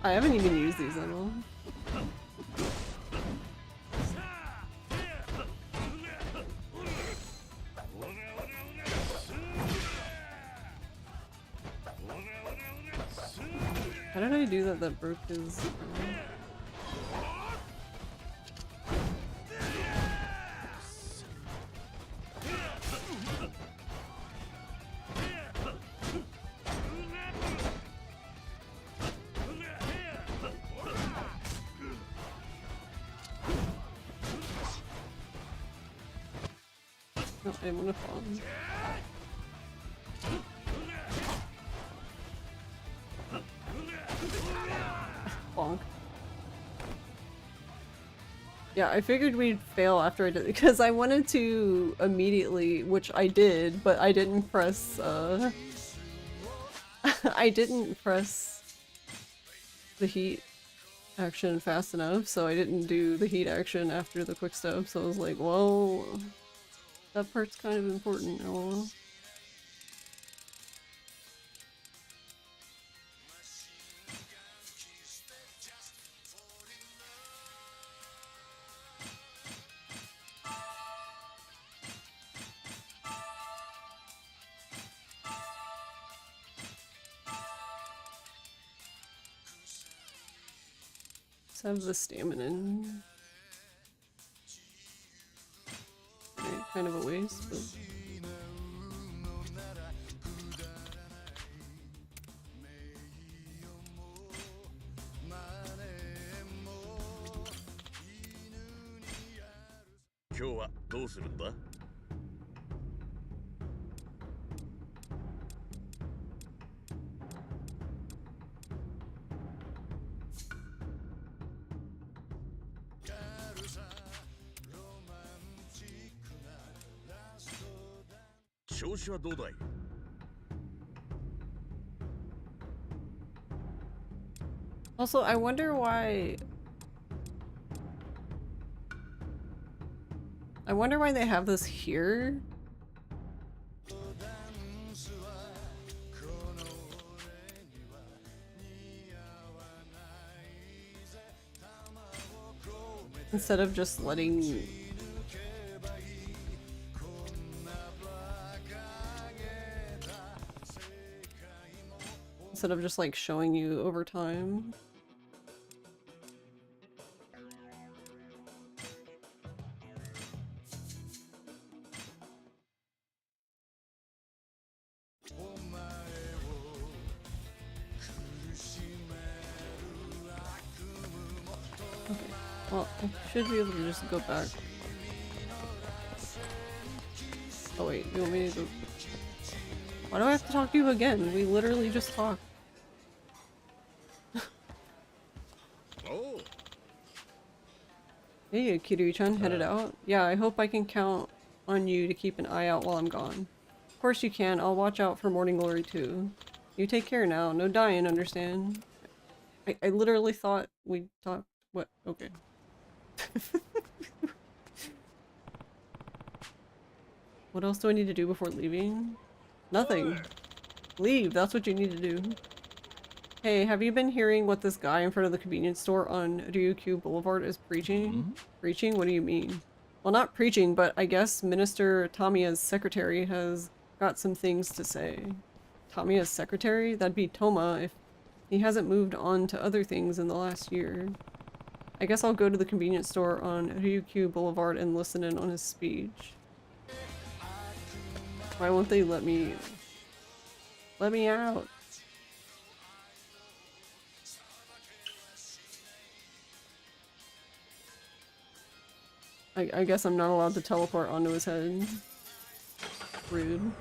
Speaker 1: I haven't even used these at all. How did I do that? That broke his. No, I want to fall. Bonk. Yeah, I figured we'd fail after I did it because I wanted to immediately, which I did, but I didn't press, I didn't press the heat action fast enough, so I didn't do the heat action after the quick step, so I was like, well, that part's kind of important. Oh well. just have the stamina. Okay, kind of a waste, but... Also, I wonder why... I wonder why they have this here. Instead of just letting... Instead of just like showing you over time. Okay, well, I should be able to just go back. Oh wait, you want me to go? Why do I have to talk to you again? We literally just talked. Hey, Kiryu-chan, headed out? Yeah, I hope I can count on you to keep an eye out while I'm gone. Of course you can, I'll watch out for Morning Glory too. You take care now, no dying, understand? I literally thought we talked- what? Okay. What else do I need to do before leaving? Nothing. Leave, that's what you need to do. Hey, have you been hearing what this guy in front of the convenience store on Ryukyu Boulevard is preaching? Preaching? What do you mean? Well, not preaching, but I guess Minister Tamiya's secretary has got some things to say. Tamiya's secretary? That'd be Toma if he hasn't moved on to other things in the last year. I guess I'll go to the convenience store on Ryukyu Boulevard and listen in on his speech. Why won't they let me... Let me out? I guess I'm not allowed to teleport onto his head. Rude.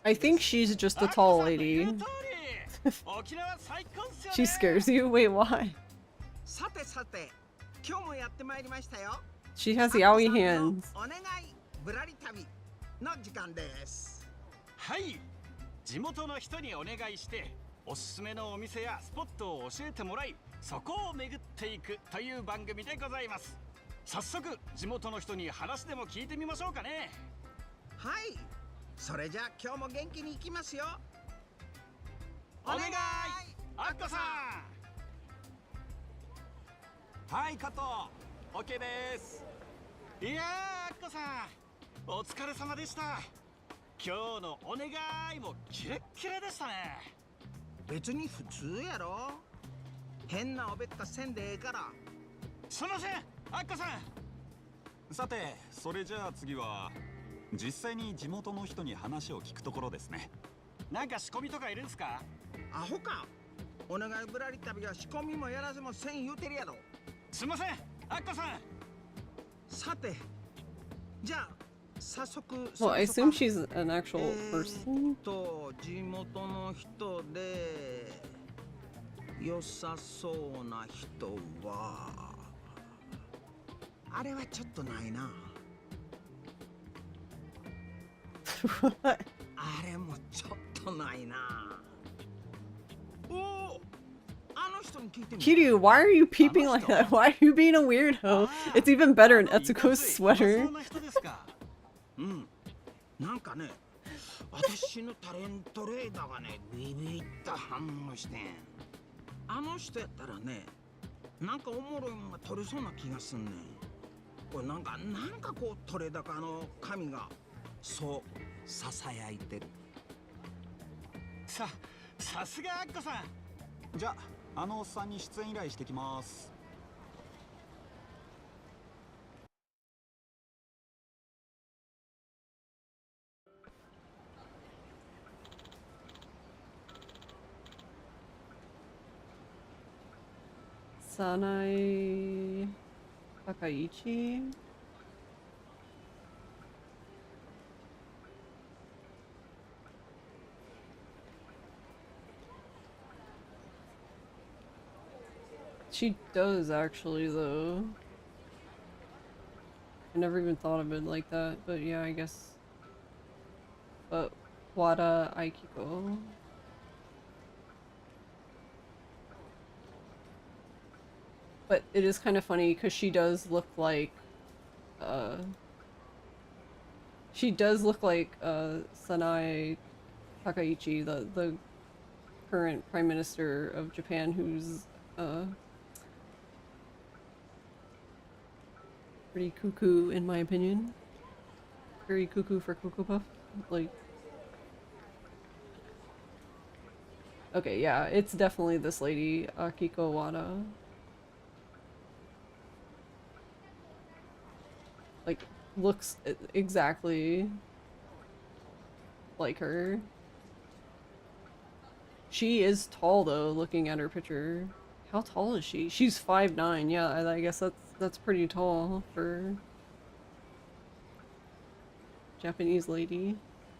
Speaker 1: I think she's just a tall lady. She scares you? Wait, why? She has yaoi hands.
Speaker 8: はい、地元の人にお願いしておすすめのお店やスポットを教えてもらい、そこを巡っていくという番組でございます。早速地元の人に話でも聞いてみましょうかね。はい、それじゃあ今日も元気に行きますよ。お願い、アッコさん。はい、カット、オッケーです。いやー、アッコさん、お疲れ様でした。今日のお願いもキレッキレでしたね。別に普通やろ。変なおべっかせんでええから。すいません、アッコさん。さて、それじゃあ次は実際に地元の人に話を聞くところですね。なんか仕込みとかいるんすか？アホか。お願いぶらり旅は仕込みもやらせもせん言うてるやろ。すいません、アッコさん。さて、じゃあ。
Speaker 1: Well, I assume she's an actual person.
Speaker 8: 地元の人で良さそうな人はあれはちょっとないな。あれもちょっとないな。
Speaker 1: Kiryu, why are you peeping like that? Why are you being a weirdo? It's even better in Etsuko's sweater.
Speaker 8: なんかね、私のタレントレーダーがね、ビビった反応してん。あの人やったらね、なんかおもろいもんが取れそうな気がすんねん。これなんかこう取れ高の神がそうささやいてる。さすがアッコさん。じゃあのおっさんに出演依頼してきます。
Speaker 1: Sanae Takaichi. She does actually, though. I never even thought of it like that, but yeah, I guess. But Wada Aikiko. But it is kind of funny because she does look like Sanae Takaichi, the current Prime Minister of Japan, who's pretty cuckoo in my opinion. Very cuckoo for Cocoa Puff. Like, okay, yeah, it's definitely this lady, Akiko Wada. Like, looks exactly like her. She is tall though, looking at her picture. How tall is she? She's 5'9". Yeah, I guess that's pretty tall for Japanese lady.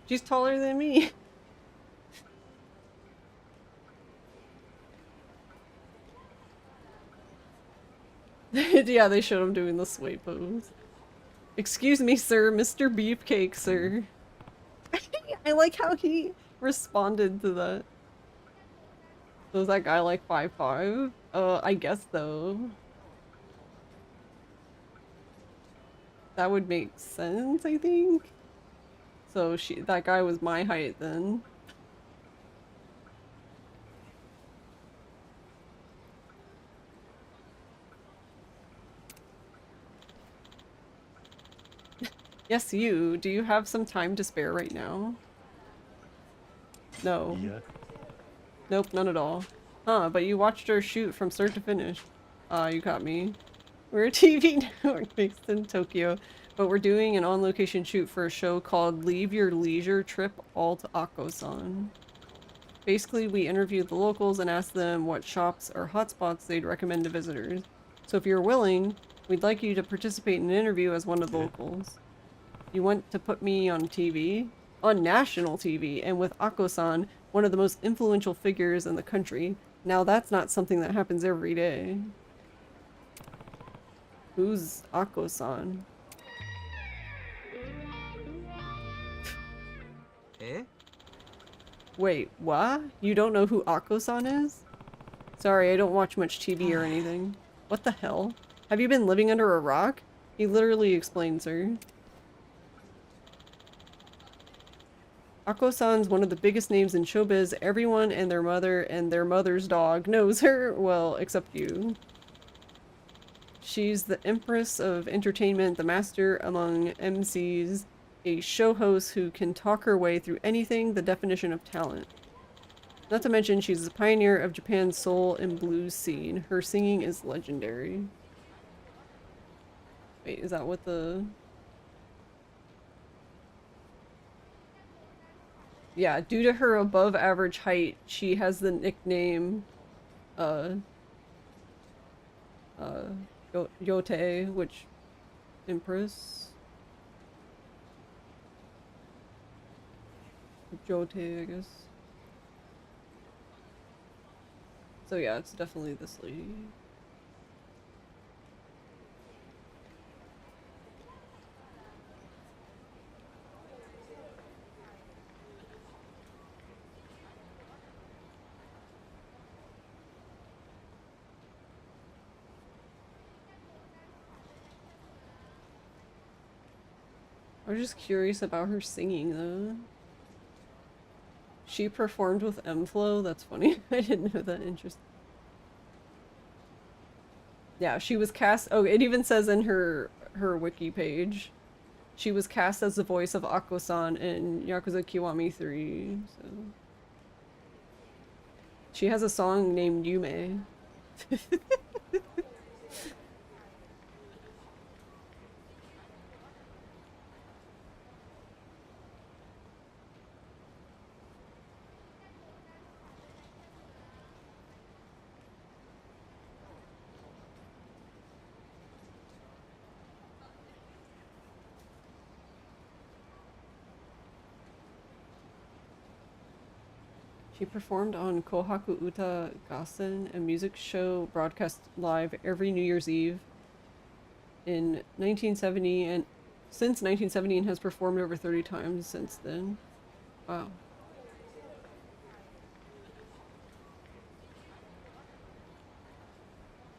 Speaker 1: She's taller than me. Yeah, they showed him doing the sway pose. Excuse me, sir, Mr. Beefcake, sir. I like how he responded to that. So is that guy like 5'5"? I guess though. That would make sense, I think. So that guy was my height then. Yes, you. Do you have some time to spare right now? No.
Speaker 4: Yeah.
Speaker 1: Nope, none at all. Huh, but you watched her shoot from start to finish. You caught me. We're a TV network based in Tokyo, but we're doing an on-location shoot for a show called Leave Your Leisure Trip All to Akko-san. Basically, we interviewed the locals and asked them what shops or hotspots they'd recommend to visitors. So if you're willing, we'd like you to participate in an interview as one of the locals. You want to put me on TV? On national TV, and with Akko-san, one of the most influential figures in the country. Now that's not something that happens every day. Who's Akko-san?
Speaker 8: Eh?
Speaker 1: Wait, what? You don't know who Akko-san is? Sorry, I don't watch much TV or anything. What the hell? Have you been living under a rock? He literally explains her. Akko-san's one of the biggest names in showbiz. Everyone and their mother's dog knows her. Well, except you. She's the empress of entertainment, the master among MCs, a show host who can talk her way through anything, the definition of talent. Not to mention, she's a pioneer of Japan's soul and blues scene. Her singing is legendary. Wait, is that what the... Yeah, due to her above average height, she has the nickname, Yote, which... Empress? Jote, I guess. So yeah, it's definitely this lady. I was just curious about her singing though. She performed with M-Flow? That's funny. I didn't know that. Interesting. Yeah, she was cast. Oh, it even says in her wiki page, she was cast as the voice of Aqua-san in Yakuza Kiwami 3. So she has a song named Yume. She performed on Kohaku Uta Gassen, a music show broadcast live every New Year's Eve in 1970 and since 1970 and has performed over 30 times since then. Wow.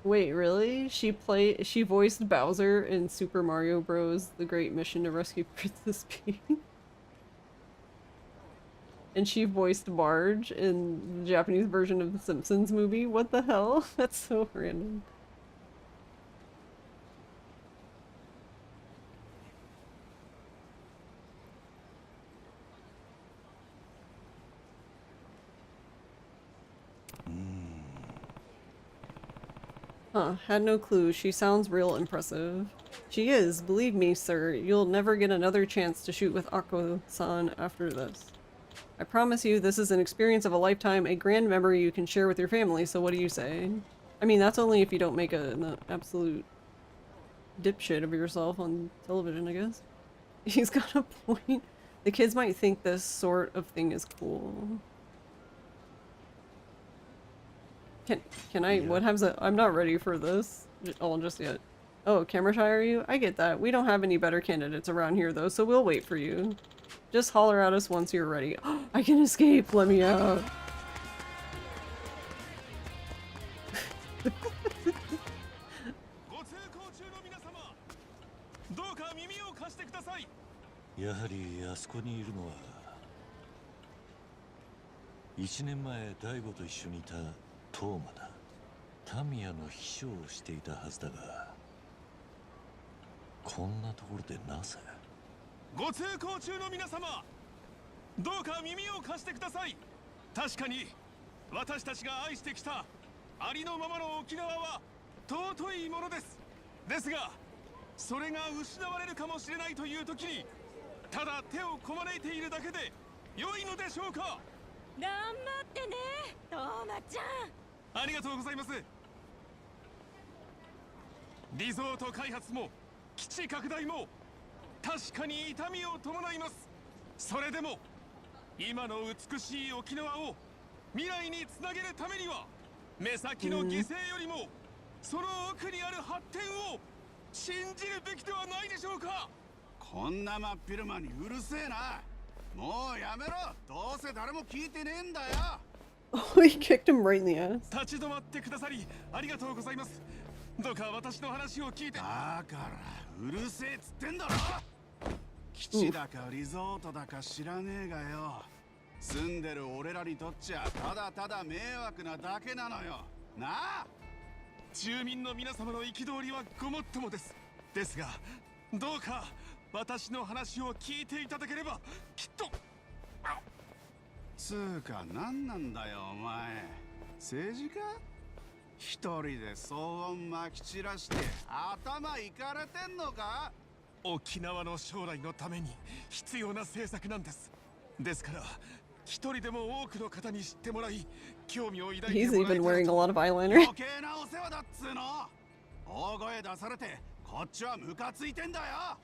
Speaker 1: Wait, really? She voiced Bowser in Super Mario Bros. The Great Mission to Rescue Princess Peach. And she voiced Marge in the Japanese version of the Simpsons movie. What the hell? That's so random. Huh, had no clue. She sounds real impressive. She is, believe me, sir. You'll never get another chance to shoot with Aqua-san after this. I promise you, this is an experience of a lifetime, a grand memory you can share with your family, so what do you say? I mean, that's only if you don't make an absolute dipshit of yourself on television, I guess. He's got a point. The kids might think this sort of thing is cool. Can I, what happens? I'm not ready for this. Oh, just yet. Oh, camera shy are you? I get that. We don't have any better candidates around here though, so we'll wait for you. Just holler at us once you're ready. I can escape, let me out.
Speaker 4: やはりあそこにいるのは1年前大悟と一緒にいたトーマだ。タミヤの秘書をしていたはずだが、こんなところでなぜ？
Speaker 8: ご通行中の皆様、どうか耳を貸してください。確かに私たちが愛してきたありのままの沖縄は尊いものです。ですが、それが失われるかもしれないという時に、ただ手をこまねいているだけで良いのでしょうか。
Speaker 5: 頑張ってね、トーマちゃん。
Speaker 8: ありがとうございます。リゾート開発も基地拡大も確かに痛みを伴います。それでも今の美しい沖縄を未来につなげるためには、目先の犠牲よりもその奥にある発展を信じるべきではないでしょうか。こんな真っ昼間にうるせえな。もうやめろ。どうせ誰も聞いてねえんだよ。
Speaker 1: Oh, he kicked him right in the ass.
Speaker 8: 立ち止まってくださりありがとうございます。どうか私の話を聞いて。だからうるせえっつってんだろ。基地だかリゾートだか知らねえがよ。住んでる俺らにとっちゃただただ迷惑なだけなのよ。なあ。住民の皆様の憤りはごもっともです。ですが、どうか私の話を聞いていただければきっと。つうか何なんだよお前。政治家？一人で騒音まき散らして頭いかれてんのか？沖縄の将来のために必要な政策なんです。ですから一人でも多くの方に知ってもらい、興味を抱いてもらいたい。
Speaker 1: He's even wearing a lot of eyeliner.
Speaker 8: 余計なお世話だっつうの。大声出されてこっちはムカついてんだよ。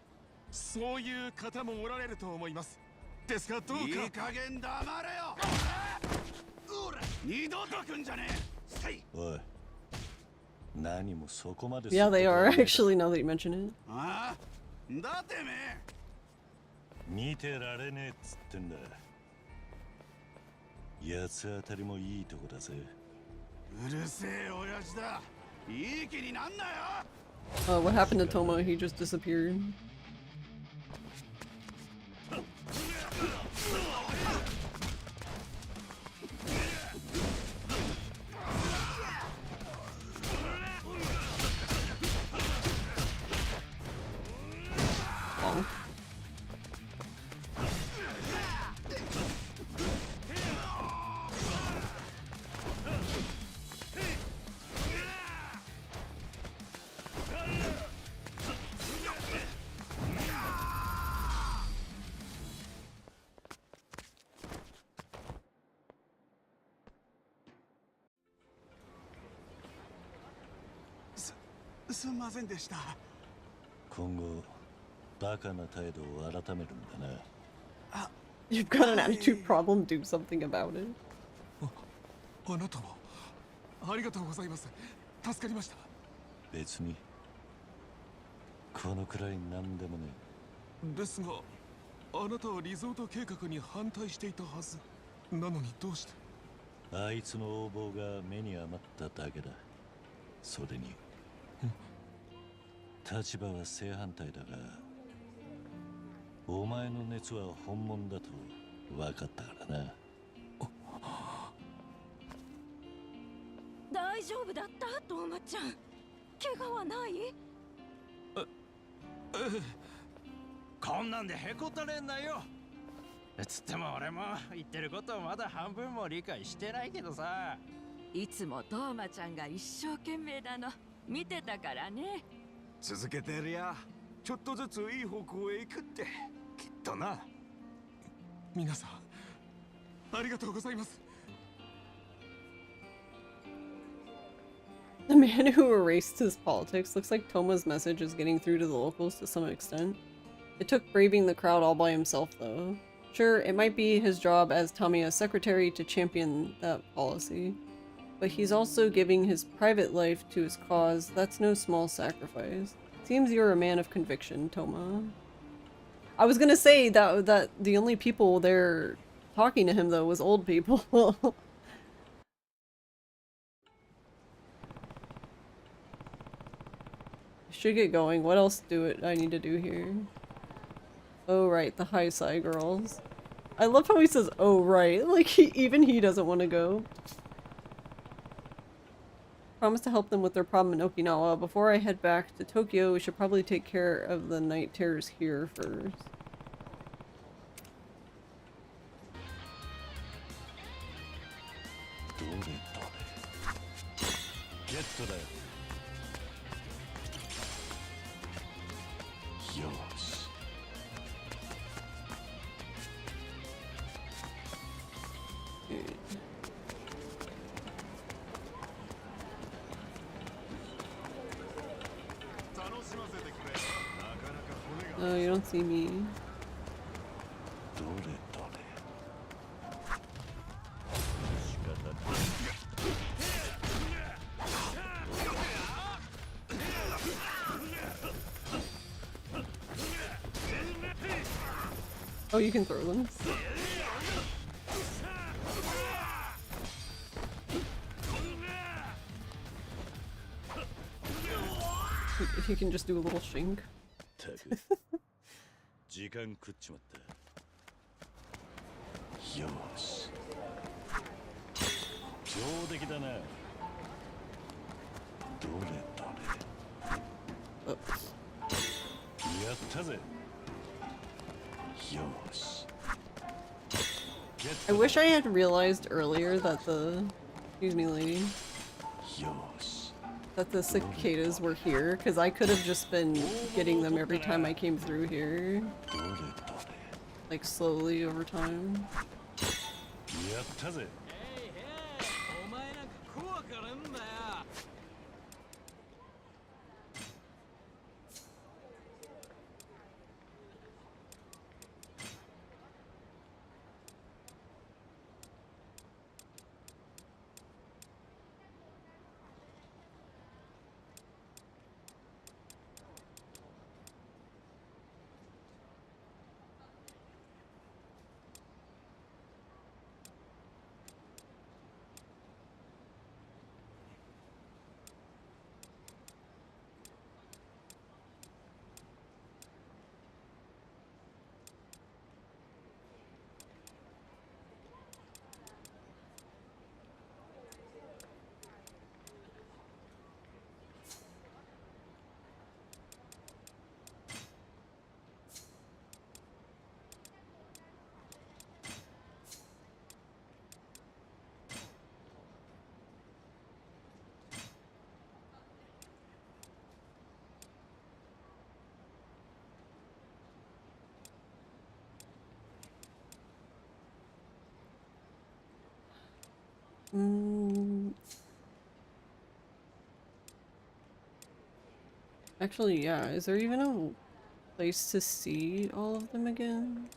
Speaker 8: そういう方もおられると思います。ですがどうかいい加減黙れよ。二度と来んじゃねえ。
Speaker 4: おい、何もそこまで。
Speaker 1: Yeah, they are actually, now that you mention it.
Speaker 8: ああ、だてめ
Speaker 4: 見てられねえっつってんだ。八つ当たりもいいとこだぜ。
Speaker 8: うるせえ親父だ。いい気になんなよ。
Speaker 1: What happened to Toma? He just disappeared.
Speaker 8: すんませんでした。
Speaker 4: 今後バカな態度を改めるんだな。
Speaker 1: You've got an attitude problem, do something about it.
Speaker 8: あなたもありがとうございます。助かりました。
Speaker 4: 別にこのくらいなんでもね。
Speaker 8: ですが、あなたはリゾート計画に反対していたはず。なのにどうして？
Speaker 4: あいつの横暴が目に余っただけだ。それに立場は正反対だが、お前の熱は本物だと分かったからな。
Speaker 5: 大丈夫だったトーマちゃん。怪我はない？
Speaker 8: こんなんでへこたれんなよ。つっても俺も言ってることをまだ半分も理解してないけどさ。
Speaker 5: いつもトーマちゃんが一生懸命なの見てたからね。
Speaker 8: 続けてるや。ちょっとずついい方向へ行くってきっとな。皆さんありがとうございます。
Speaker 1: The man who erased his politics looks like Toma's message is getting through to the locals to some extent. It took braving the crowd all by himself, though. Sure, it might be his job as Tamiya's secretary to champion that policy, but he's also giving his private life to his cause. That's no small sacrifice. Seems you're a man of conviction, Toma. I was gonna say that the only people there talking to him, though, was old people. Should get going. What else I need to do here? Oh right, the high side girls. I love how he says, oh right, like even he doesn't want to go. Promise to help them with their problem in Okinawa. Before I head back to Tokyo, we should probably take care of the night terrors here first. Oh, you don't see me. Oh, you can throw them. If you can just do a little shink.
Speaker 4: 時間食っちまった。よし。上出来だな。どれどれ。やったぜ。よし。
Speaker 1: I wish I had realized earlier that excuse me, lady.
Speaker 4: よし。
Speaker 1: That the cicadas were here, because I could have just been getting them every time I came through here. Like slowly over time. Actually, yeah, is there even a place to see all of them again?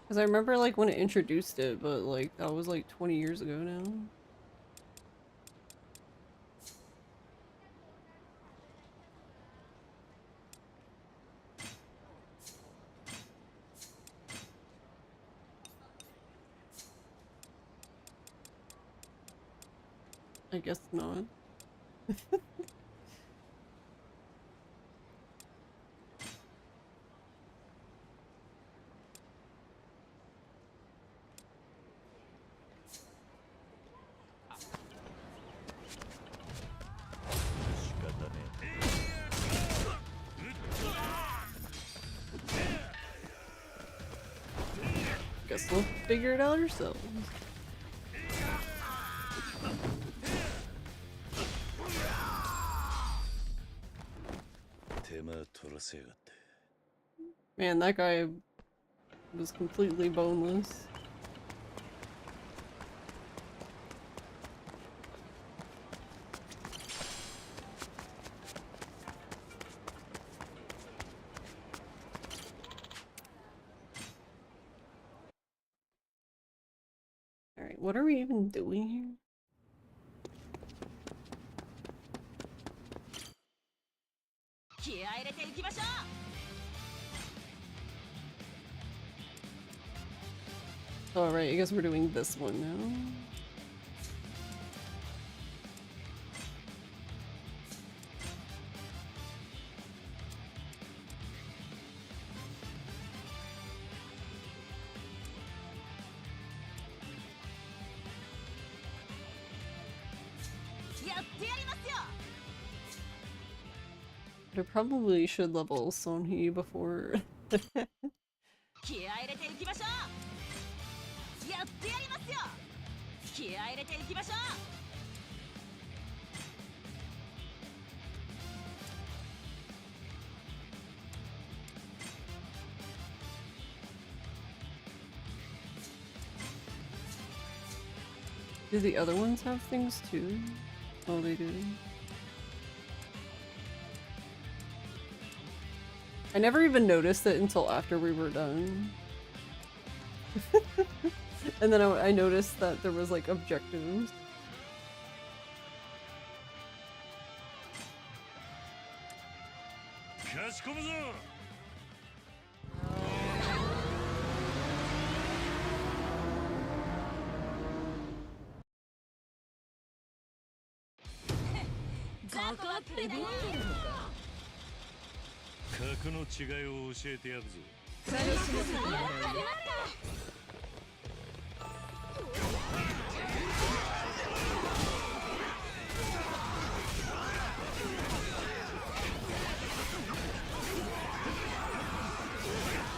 Speaker 1: Because I remember like when it introduced it, but like that was like 20 years ago now. I guess not. Guess we'll figure it out ourselves.
Speaker 8: 手間取らせやがって。
Speaker 1: Man, that guy was completely boneless. Alright, what are we even doing here? Alright, I guess we're doing this one now. But I probably should level Sonhee before. Do the other ones have things too? Oh, they do. I never even noticed it until after we were done. And then I noticed that there was like objectives.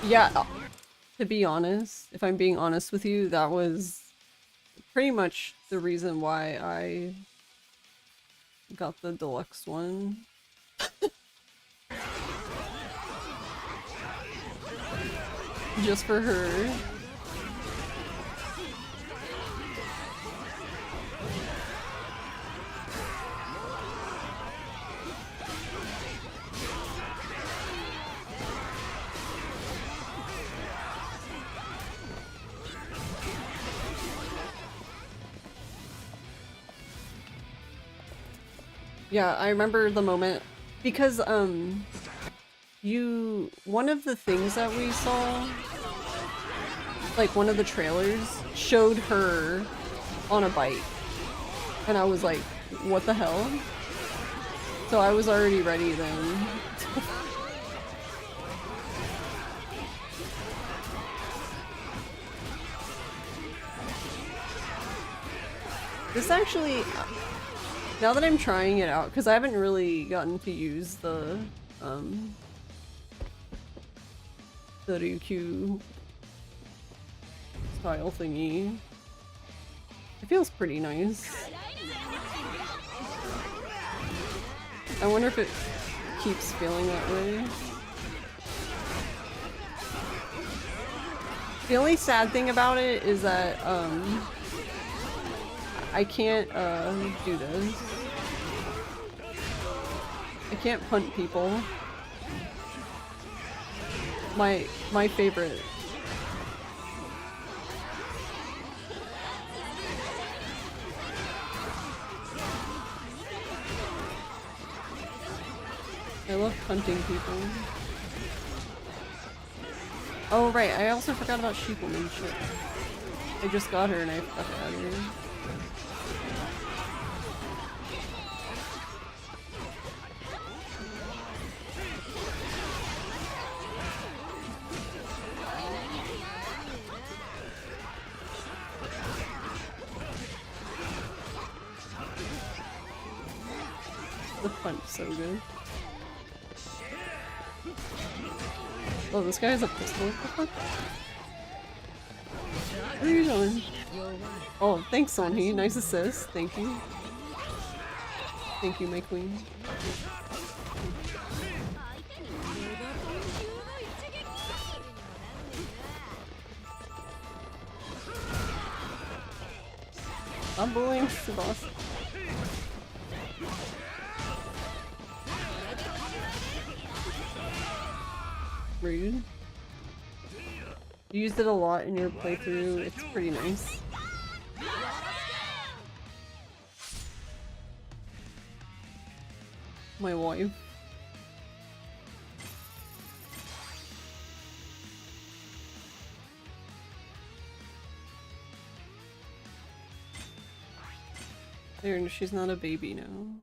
Speaker 1: Yeah, to be honest, if I'm being honest with you, that was pretty much the reason why I got the deluxe one. Just for her. Yeah, I remember the moment because one of the things that we saw, like one of the trailers showed her on a bike and I was like, what the hell? So I was already ready then. This actually, now that I'm trying it out, because I haven't really gotten to use the Ryukyu style thingy, it feels pretty nice. I wonder if it keeps feeling that way. The only sad thing about it is that I can't do this. I I can't punt people. My favorite. I love punting people. Oh right, I also forgot about Sheepleman shit. I just got her and I fucked it out of here. The punt's so good. Oh, this guy has a pistol? What the fuck? What are you doing? Oh, thanks, Sonhee. Nice assist. Thank you. Thank you, my queen. I'm bullying Tsubasa. Rude. You used it a lot in your playthrough. It's pretty nice. My wife. There, she's not a baby now.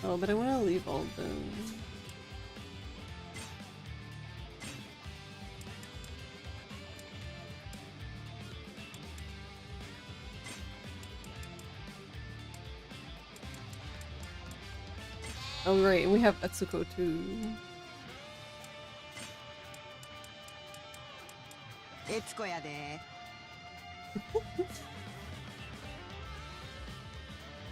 Speaker 1: Oh, but I want to leave all the... Oh right, and we have Etsuko too.
Speaker 5: Etsukoやで。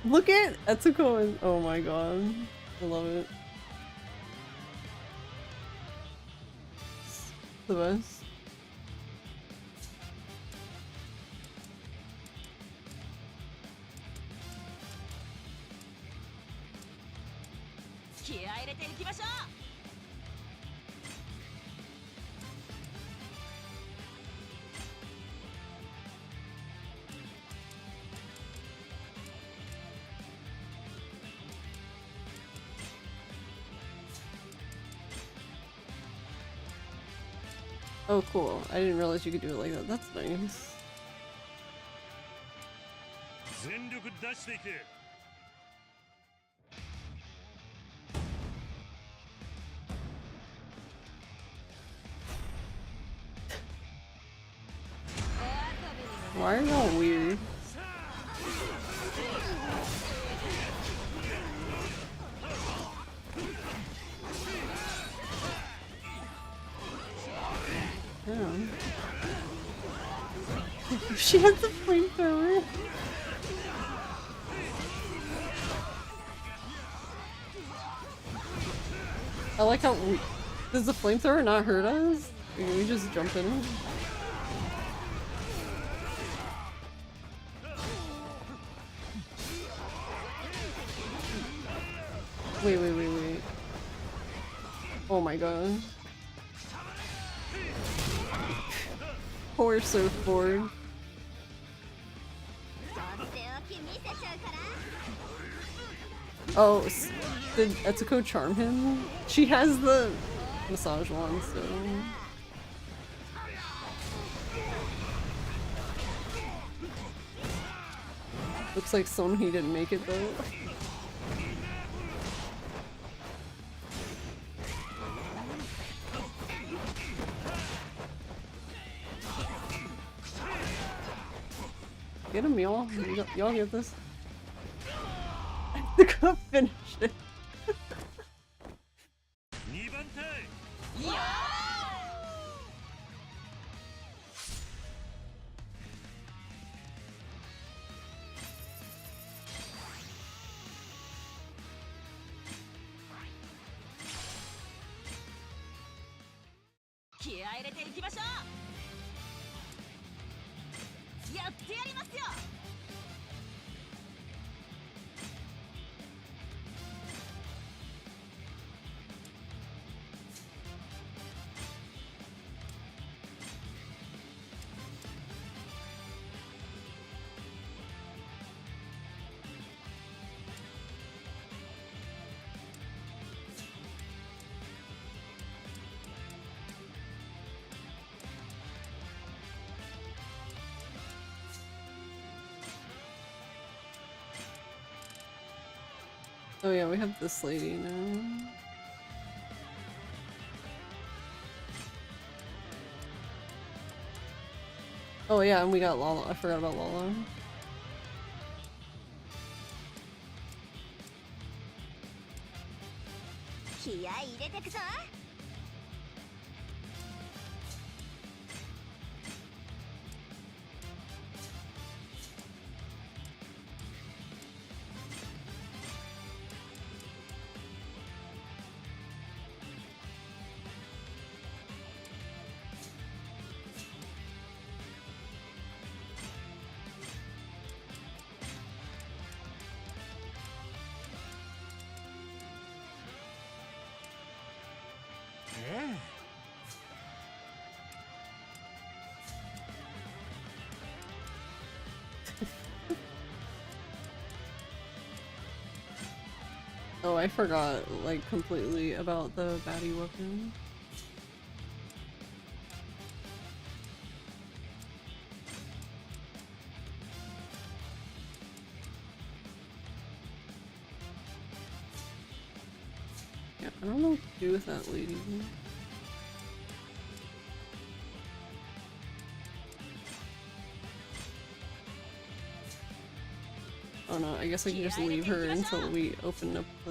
Speaker 1: Look at Etsuko and oh my god. I love it. It's the best. Oh cool, I didn't realize you could do it like that. That's nice.
Speaker 4: 全力出していけ
Speaker 1: Why are y'all weird? Yeah. She has the flamethrower. I like how does the flamethrower not hurt us? Or can we just jump in it? Wait. Oh my god. Poor surfboard. Oh, did Etsuko charm him? She has the massage wand, so... Looks like Sonhee didn't make it though. Get him, y'all. Y'all get this. The cup finished it.
Speaker 4: 2番手
Speaker 1: Oh
Speaker 5: ていきましょう。やってやりますよ。
Speaker 1: Oh yeah, we have this lady now. Oh yeah, and we got Lala. I forgot about Lala. Oh, I forgot, like, completely about the baddie weapon. Yeah, I don't know what to do with that lady. Oh no, I guess I can just leave her until we open up the...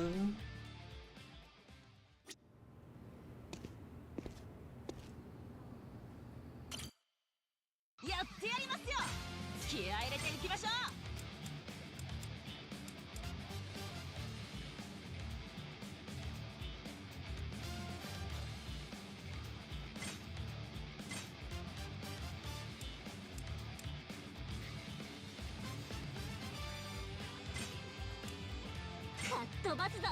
Speaker 5: やってやりますよ。気合い入れていきましょう。かっ飛ばすぞ。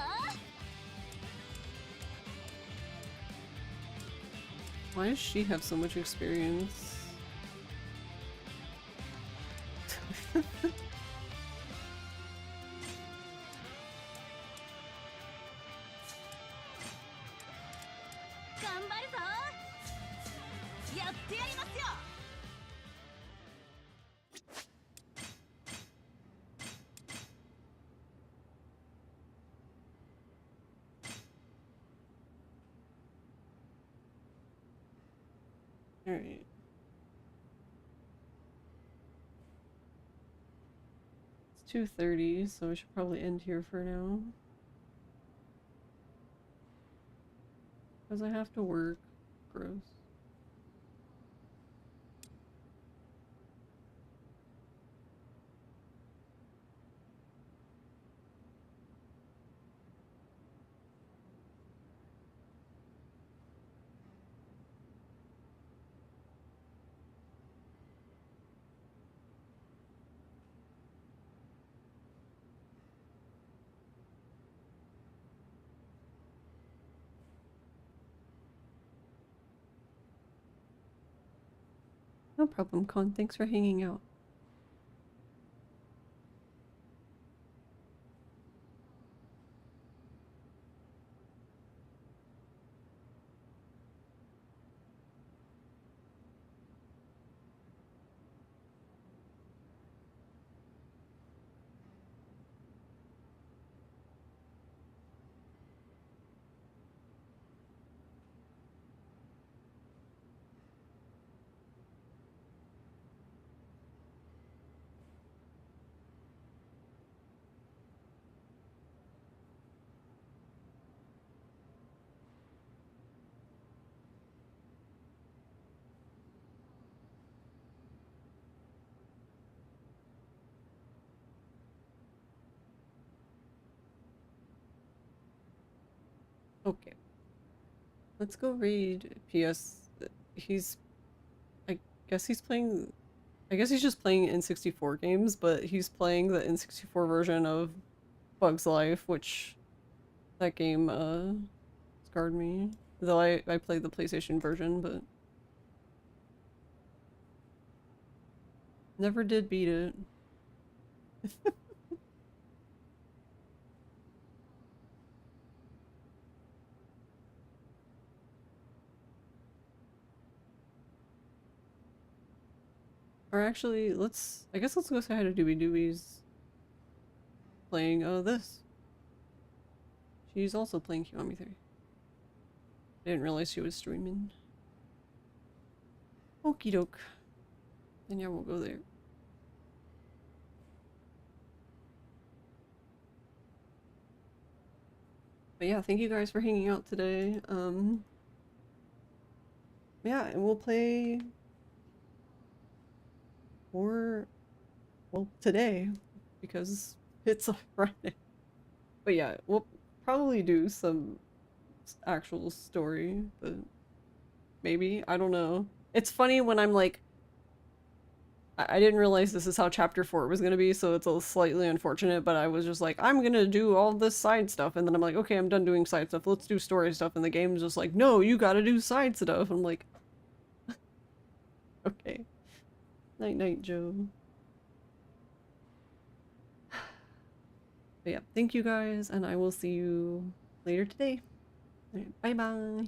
Speaker 1: Why does she have so much experience? Alright. It's 2:30, so we should probably end here for now. Because I have to work. Gross. No problem, Con. Thanks for hanging out. Okay. Let's go read PS he's I guess he's playing I guess he's just playing N64 games, but he's playing the N64 version of Bug's Life, which that game scarred me. Though I played the PlayStation version, but never did beat it. Or actually, I guess let's go say hi to Doobie. Doobie's playing this. She's also playing Kiwami 3. I didn't realize she was streaming. Okie doke. Then yeah, we'll go there. But yeah, thank you guys for hanging out today. Yeah, and we'll play more, well, today, because it's a Friday. But yeah, we'll probably do some actual story, but maybe, I don't know. It's funny when I'm like, I didn't realize this is how chapter 4 was gonna be, so it's a slightly unfortunate, but I was just like, I'm gonna do all this side stuff, and then I'm like, okay, I'm done doing side stuff, let's do story stuff, and the game's just like, no, you gotta do side stuff. I'm like, okay. Night night, Joe. But yeah, thank you guys, and I will see you later today. Alright, bye bye.